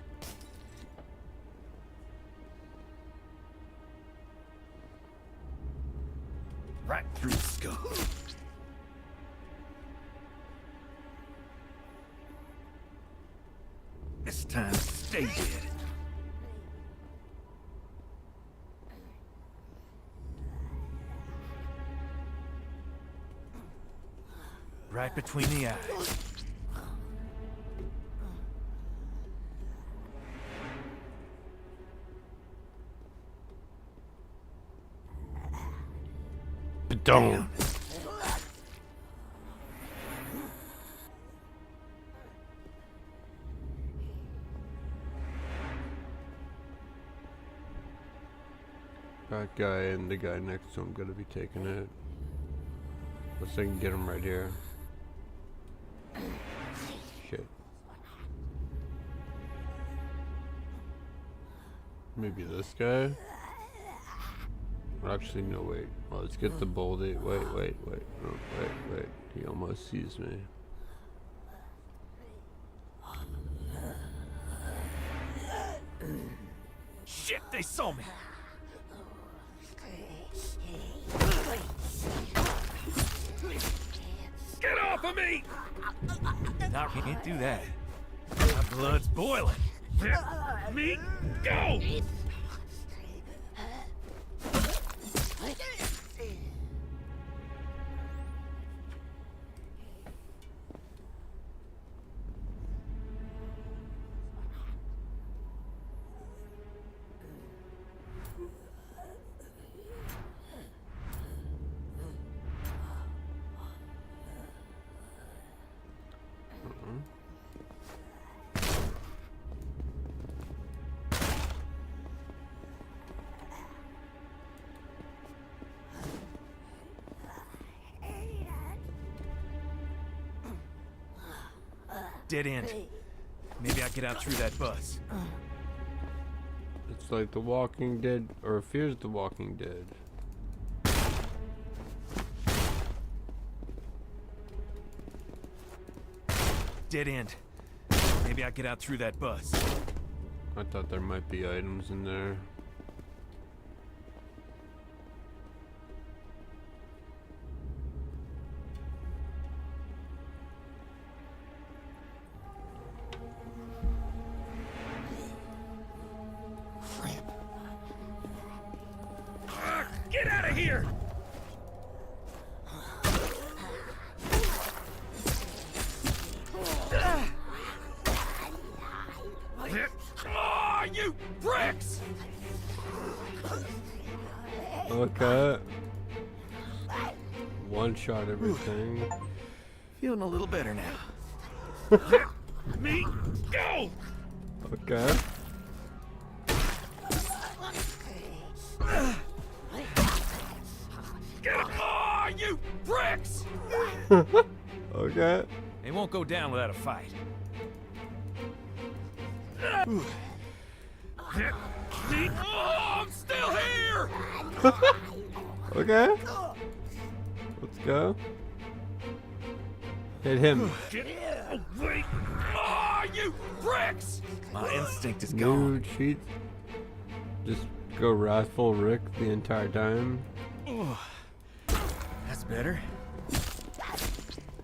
Right through the skull. This time, stay dead. Right between the eyes. Don't. That guy and the guy next to him gotta be taking it. Let's see if I can get him right here. Shit. Maybe this guy? Actually, no, wait. Well, let's get the boldy. Wait. No, wait. He almost sees me. Shit, they saw me. Get off of me! I can't do that. My blood's boiling. Let me go! Dead end. Maybe I get out through that bus. It's like The Walking Dead, or Fears the Walking Dead. Dead end. Maybe I get out through that bus. I thought there might be items in there. Okay. One shot everything. Feeling a little better now. Me, go! Okay. Oh, you bricks! Okay. It won't go down without a fight. Oh, I'm still here! Okay. Let's go. Hit him. Wait! Oh, you bricks! My instinct is No gone. cheat. Just go Wrathful Rick the entire time. Oh, that's better.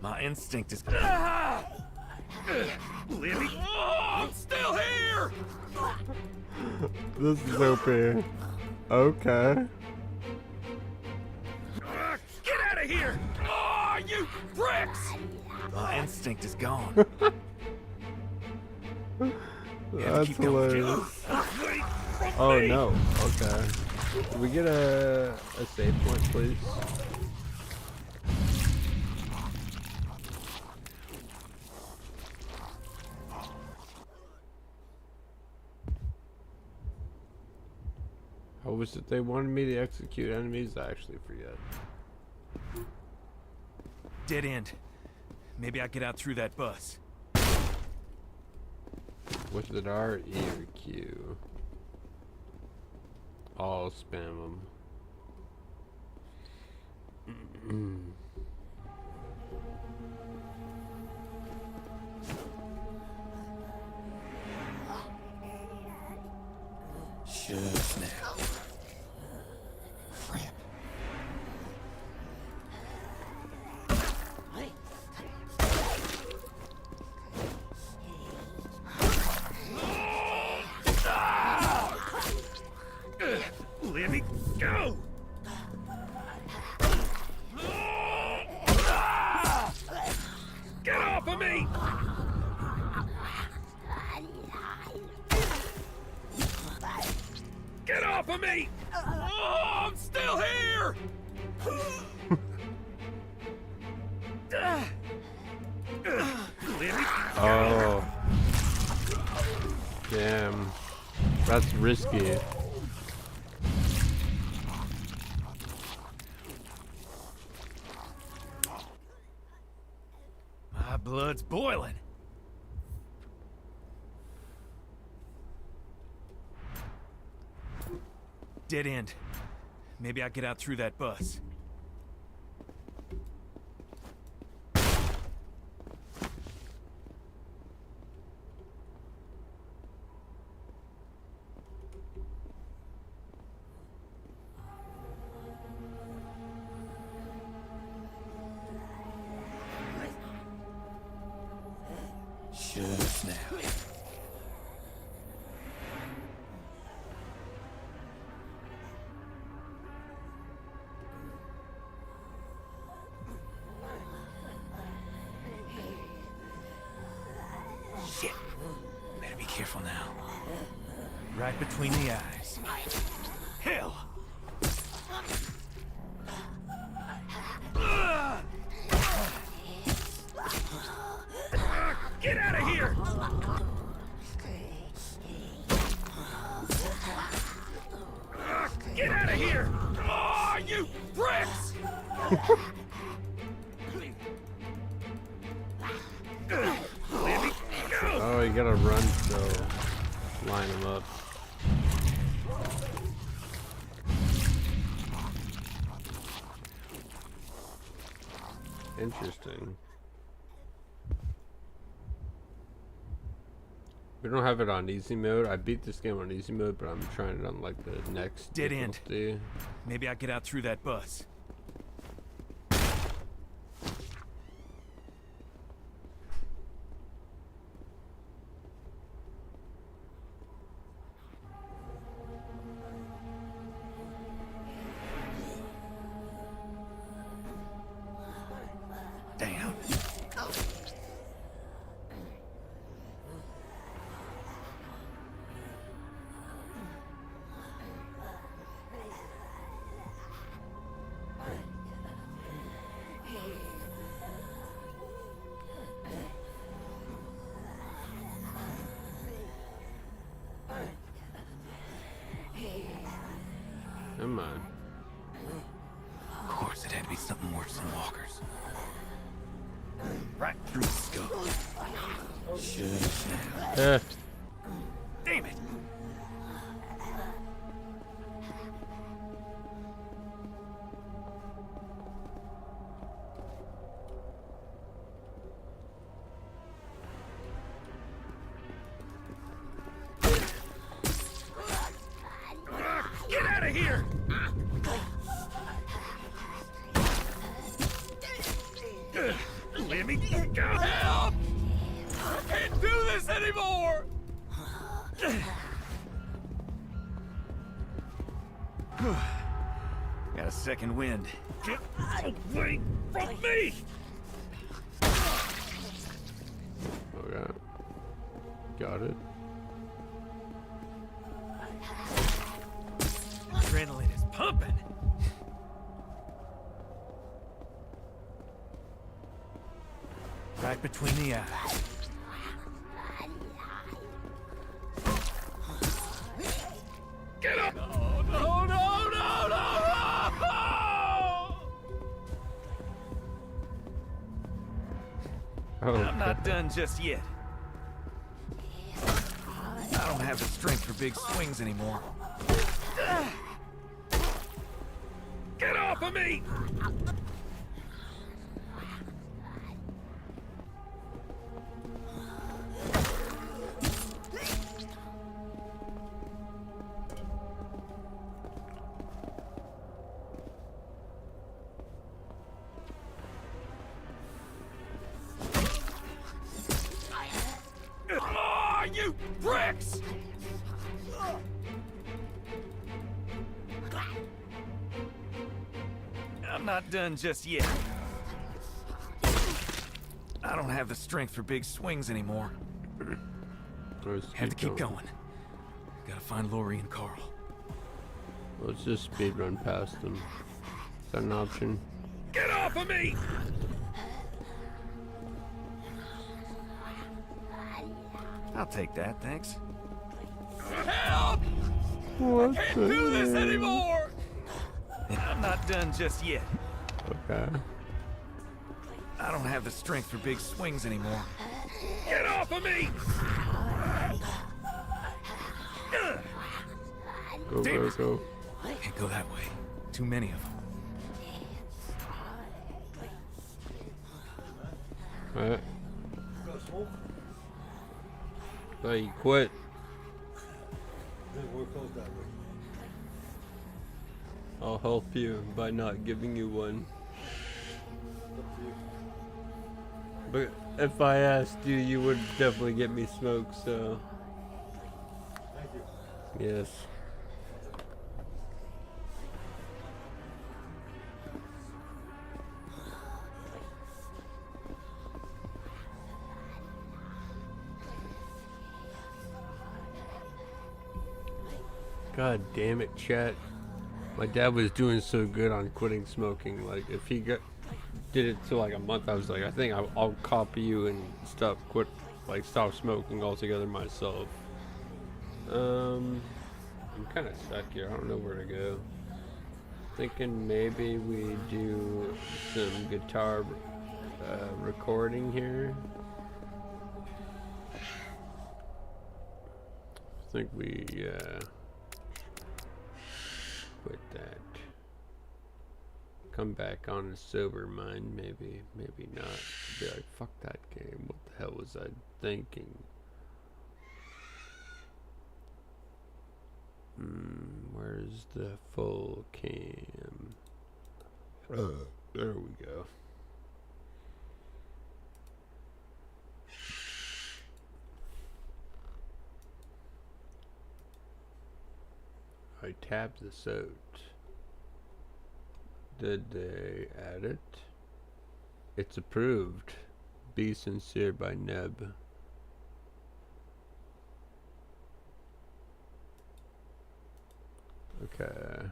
My instinct is gone. Libby! Oh, I'm still here! This is OP. Okay. Get out of here! Oh, you bricks! My instinct is gone. That's hilarious. Oh no. Okay. Can we get a save point, please? How was it they wanted me to execute enemies? I actually forget. Dead end. Maybe I get out through that bus. Was it R, E, or Q? I'll spam them. Shush now. Libby, go! Get off of me! Get off of me! Oh, I'm still here! Libby, Oh. Damn. That's risky. My blood's boiling. Dead end. Maybe I get out through that bus. Shush now. Shit. Better be careful now. Right between the eyes. Hell. get out of here! Get out of here! Oh, you bricks! Oh, you gotta run, so line them up. Interesting. We don't have it on easy mode. I beat this game on easy mode, but I'm trying it on like the next Dead end. difficulty. Maybe I get out through that bus. Damn. be something worse than walkers. Right through the skull. Shit. Damn it! Get out of here! Let me go! Help! I can't do this anymore! Got a second wind. Get away from me! Okay. Got it. Adrenaline is pumping. Right between the eyes. Get up! No, no, no, no, no! Oh, I'm not done just yet. I don't have the strength for big swings anymore. Get off of me! Oh, you bricks! I'm not done just yet. I don't have the strength for big swings anymore. Have to keep going. Gotta find Lori and Carl. Let's just speed run past them. Is that an option? Get off of me! I'll take that, thanks. Help! I can't do this anymore! I'm not done just yet. Okay. I don't have the strength for big swings anymore. Get off of me! Go, go, go. Can't go that way. Too many of them. Alright. So you quit. I'll help you by not giving you one. But if I asked you, you would definitely get me smoked, so. Thank you. Yes. God damn it, chat. My dad was doing so good on quitting smoking. Like, if he did it to like a month, I was like, I think I'll copy you and stop smoking altogether myself. I'm kind of stuck here. I don't know where to go. Thinking maybe we do some guitar recording here. I think we quit that. Come back on a sober mind, maybe not. Be like, fuck that game. What the hell was I thinking? Where's the full cam? There we go. I tabbed this out. Did they add it? It's approved. Be sincere by Neb. Okay.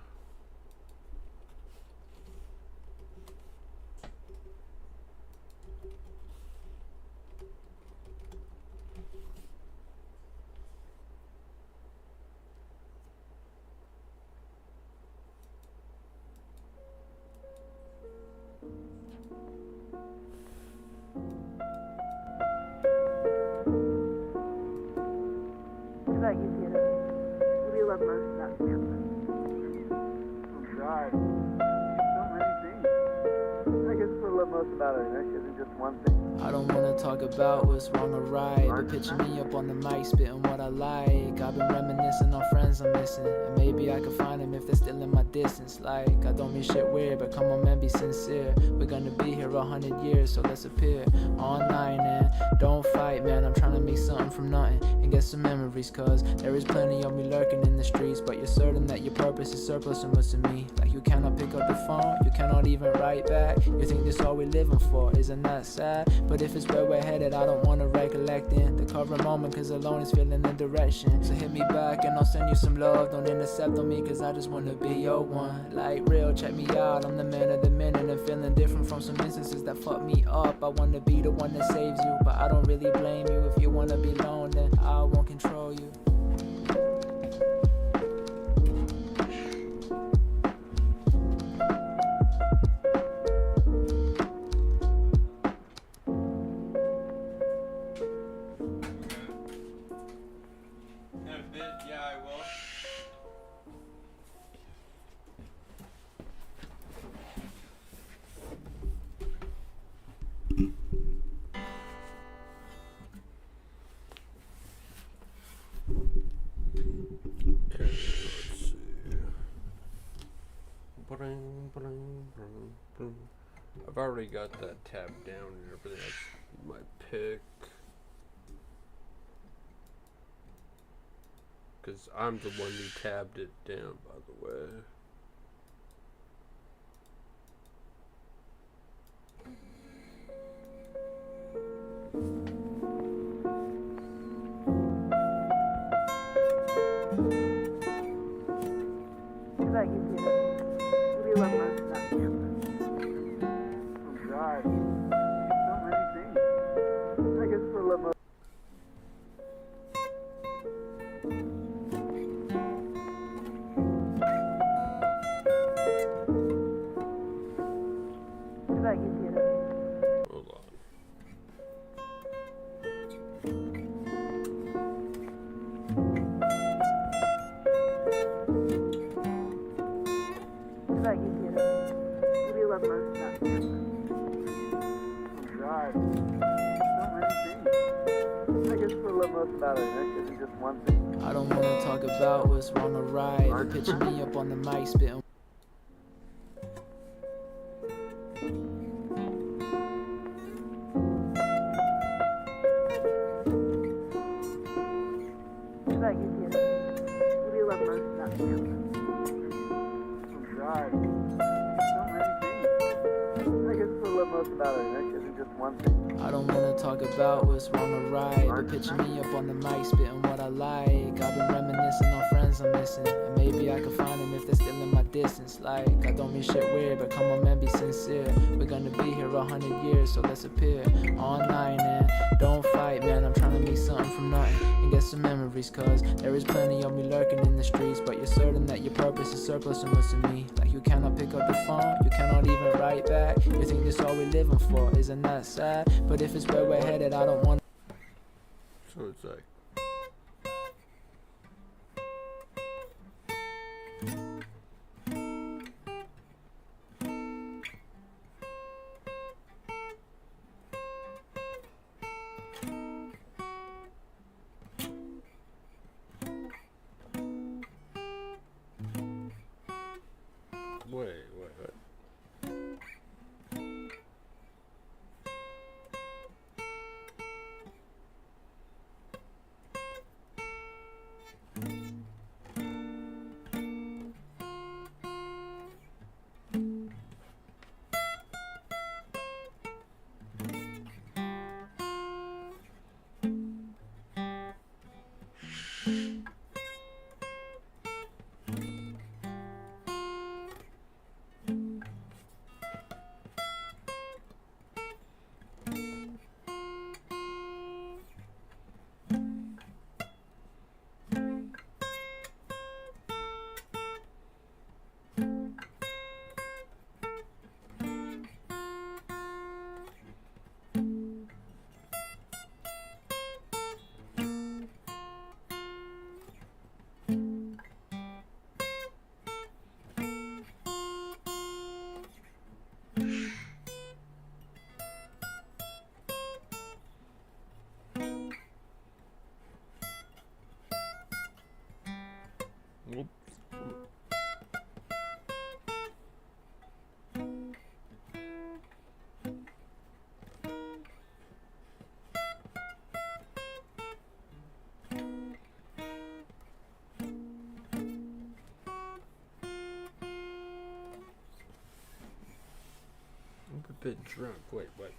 God. So many things. I guess what I love most about it isn't just one thing. I don't wanna talk about what's wrong or right, but picture me up on the mic spitting what I like. I've been reminiscing on friends I'm missing, and maybe I could find them if they're still in my distance. Like, I don't mean shit weird, but come on man, be sincere. We're gonna be here 100 years, so let's appear online and don't fight, man. I'm trying to make something from nothing and get some memories, cause there is plenty of me lurking in the streets, but you're certain that your purpose is surplus and what's to me. Like, you cannot pick up the phone, you cannot even write back. You think this all we're living for, isn't that sad? But if it's where we're headed, I don't wanna recollect in the current moment, cause alone is feeling the direction. So hit me back and I'll send you some love. Don't intercept on me, cause I just wanna be your one. Like real, check me out, I'm the man of the minute and feeling different from some instances that fuck me up. I wanna be the one that saves you, but I don't really blame you. If you wanna be alone, then I won't control you. I've already got that tab down and everything. That's my pick. Because I'm the one who tabbed it down, by the way. Like you did. What do you love most about campus? Oh God. So many things. I guess what I love most. Like you did. Hold on. Like you did. What do you love most about campus? Oh God. So many things. I guess what I love most about it isn't just one thing. I don't wanna talk about what's wrong or right, but picture me up on the mic spitting. Like you did. What do you love most about campus? Oh God. So many things. I guess what I love most about it isn't just one thing. I don't wanna talk about what's wrong or right, but picture me up on the mic spitting what I like. I've been reminiscing on friends I'm missing, and maybe I could find them if they're still in my distance. Like, I don't mean shit weird, but come on man, be sincere. We're gonna be here 100 years, so let's appear online and don't fight, man. I'm trying to make something from nothing and get some memories, cause there is plenty of me lurking in the streets, but you're certain that your purpose is surplus and what's to me. Like, you cannot pick up the phone, you cannot even write back. You think this all we're living for, isn't that sad? But if it's where we're headed, I don't want. So it's like. Wait. a bit drunk. Wait, what?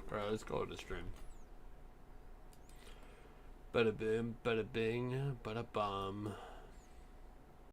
Alright, let's go to the stream. Bada bim, bada bing, bada bum.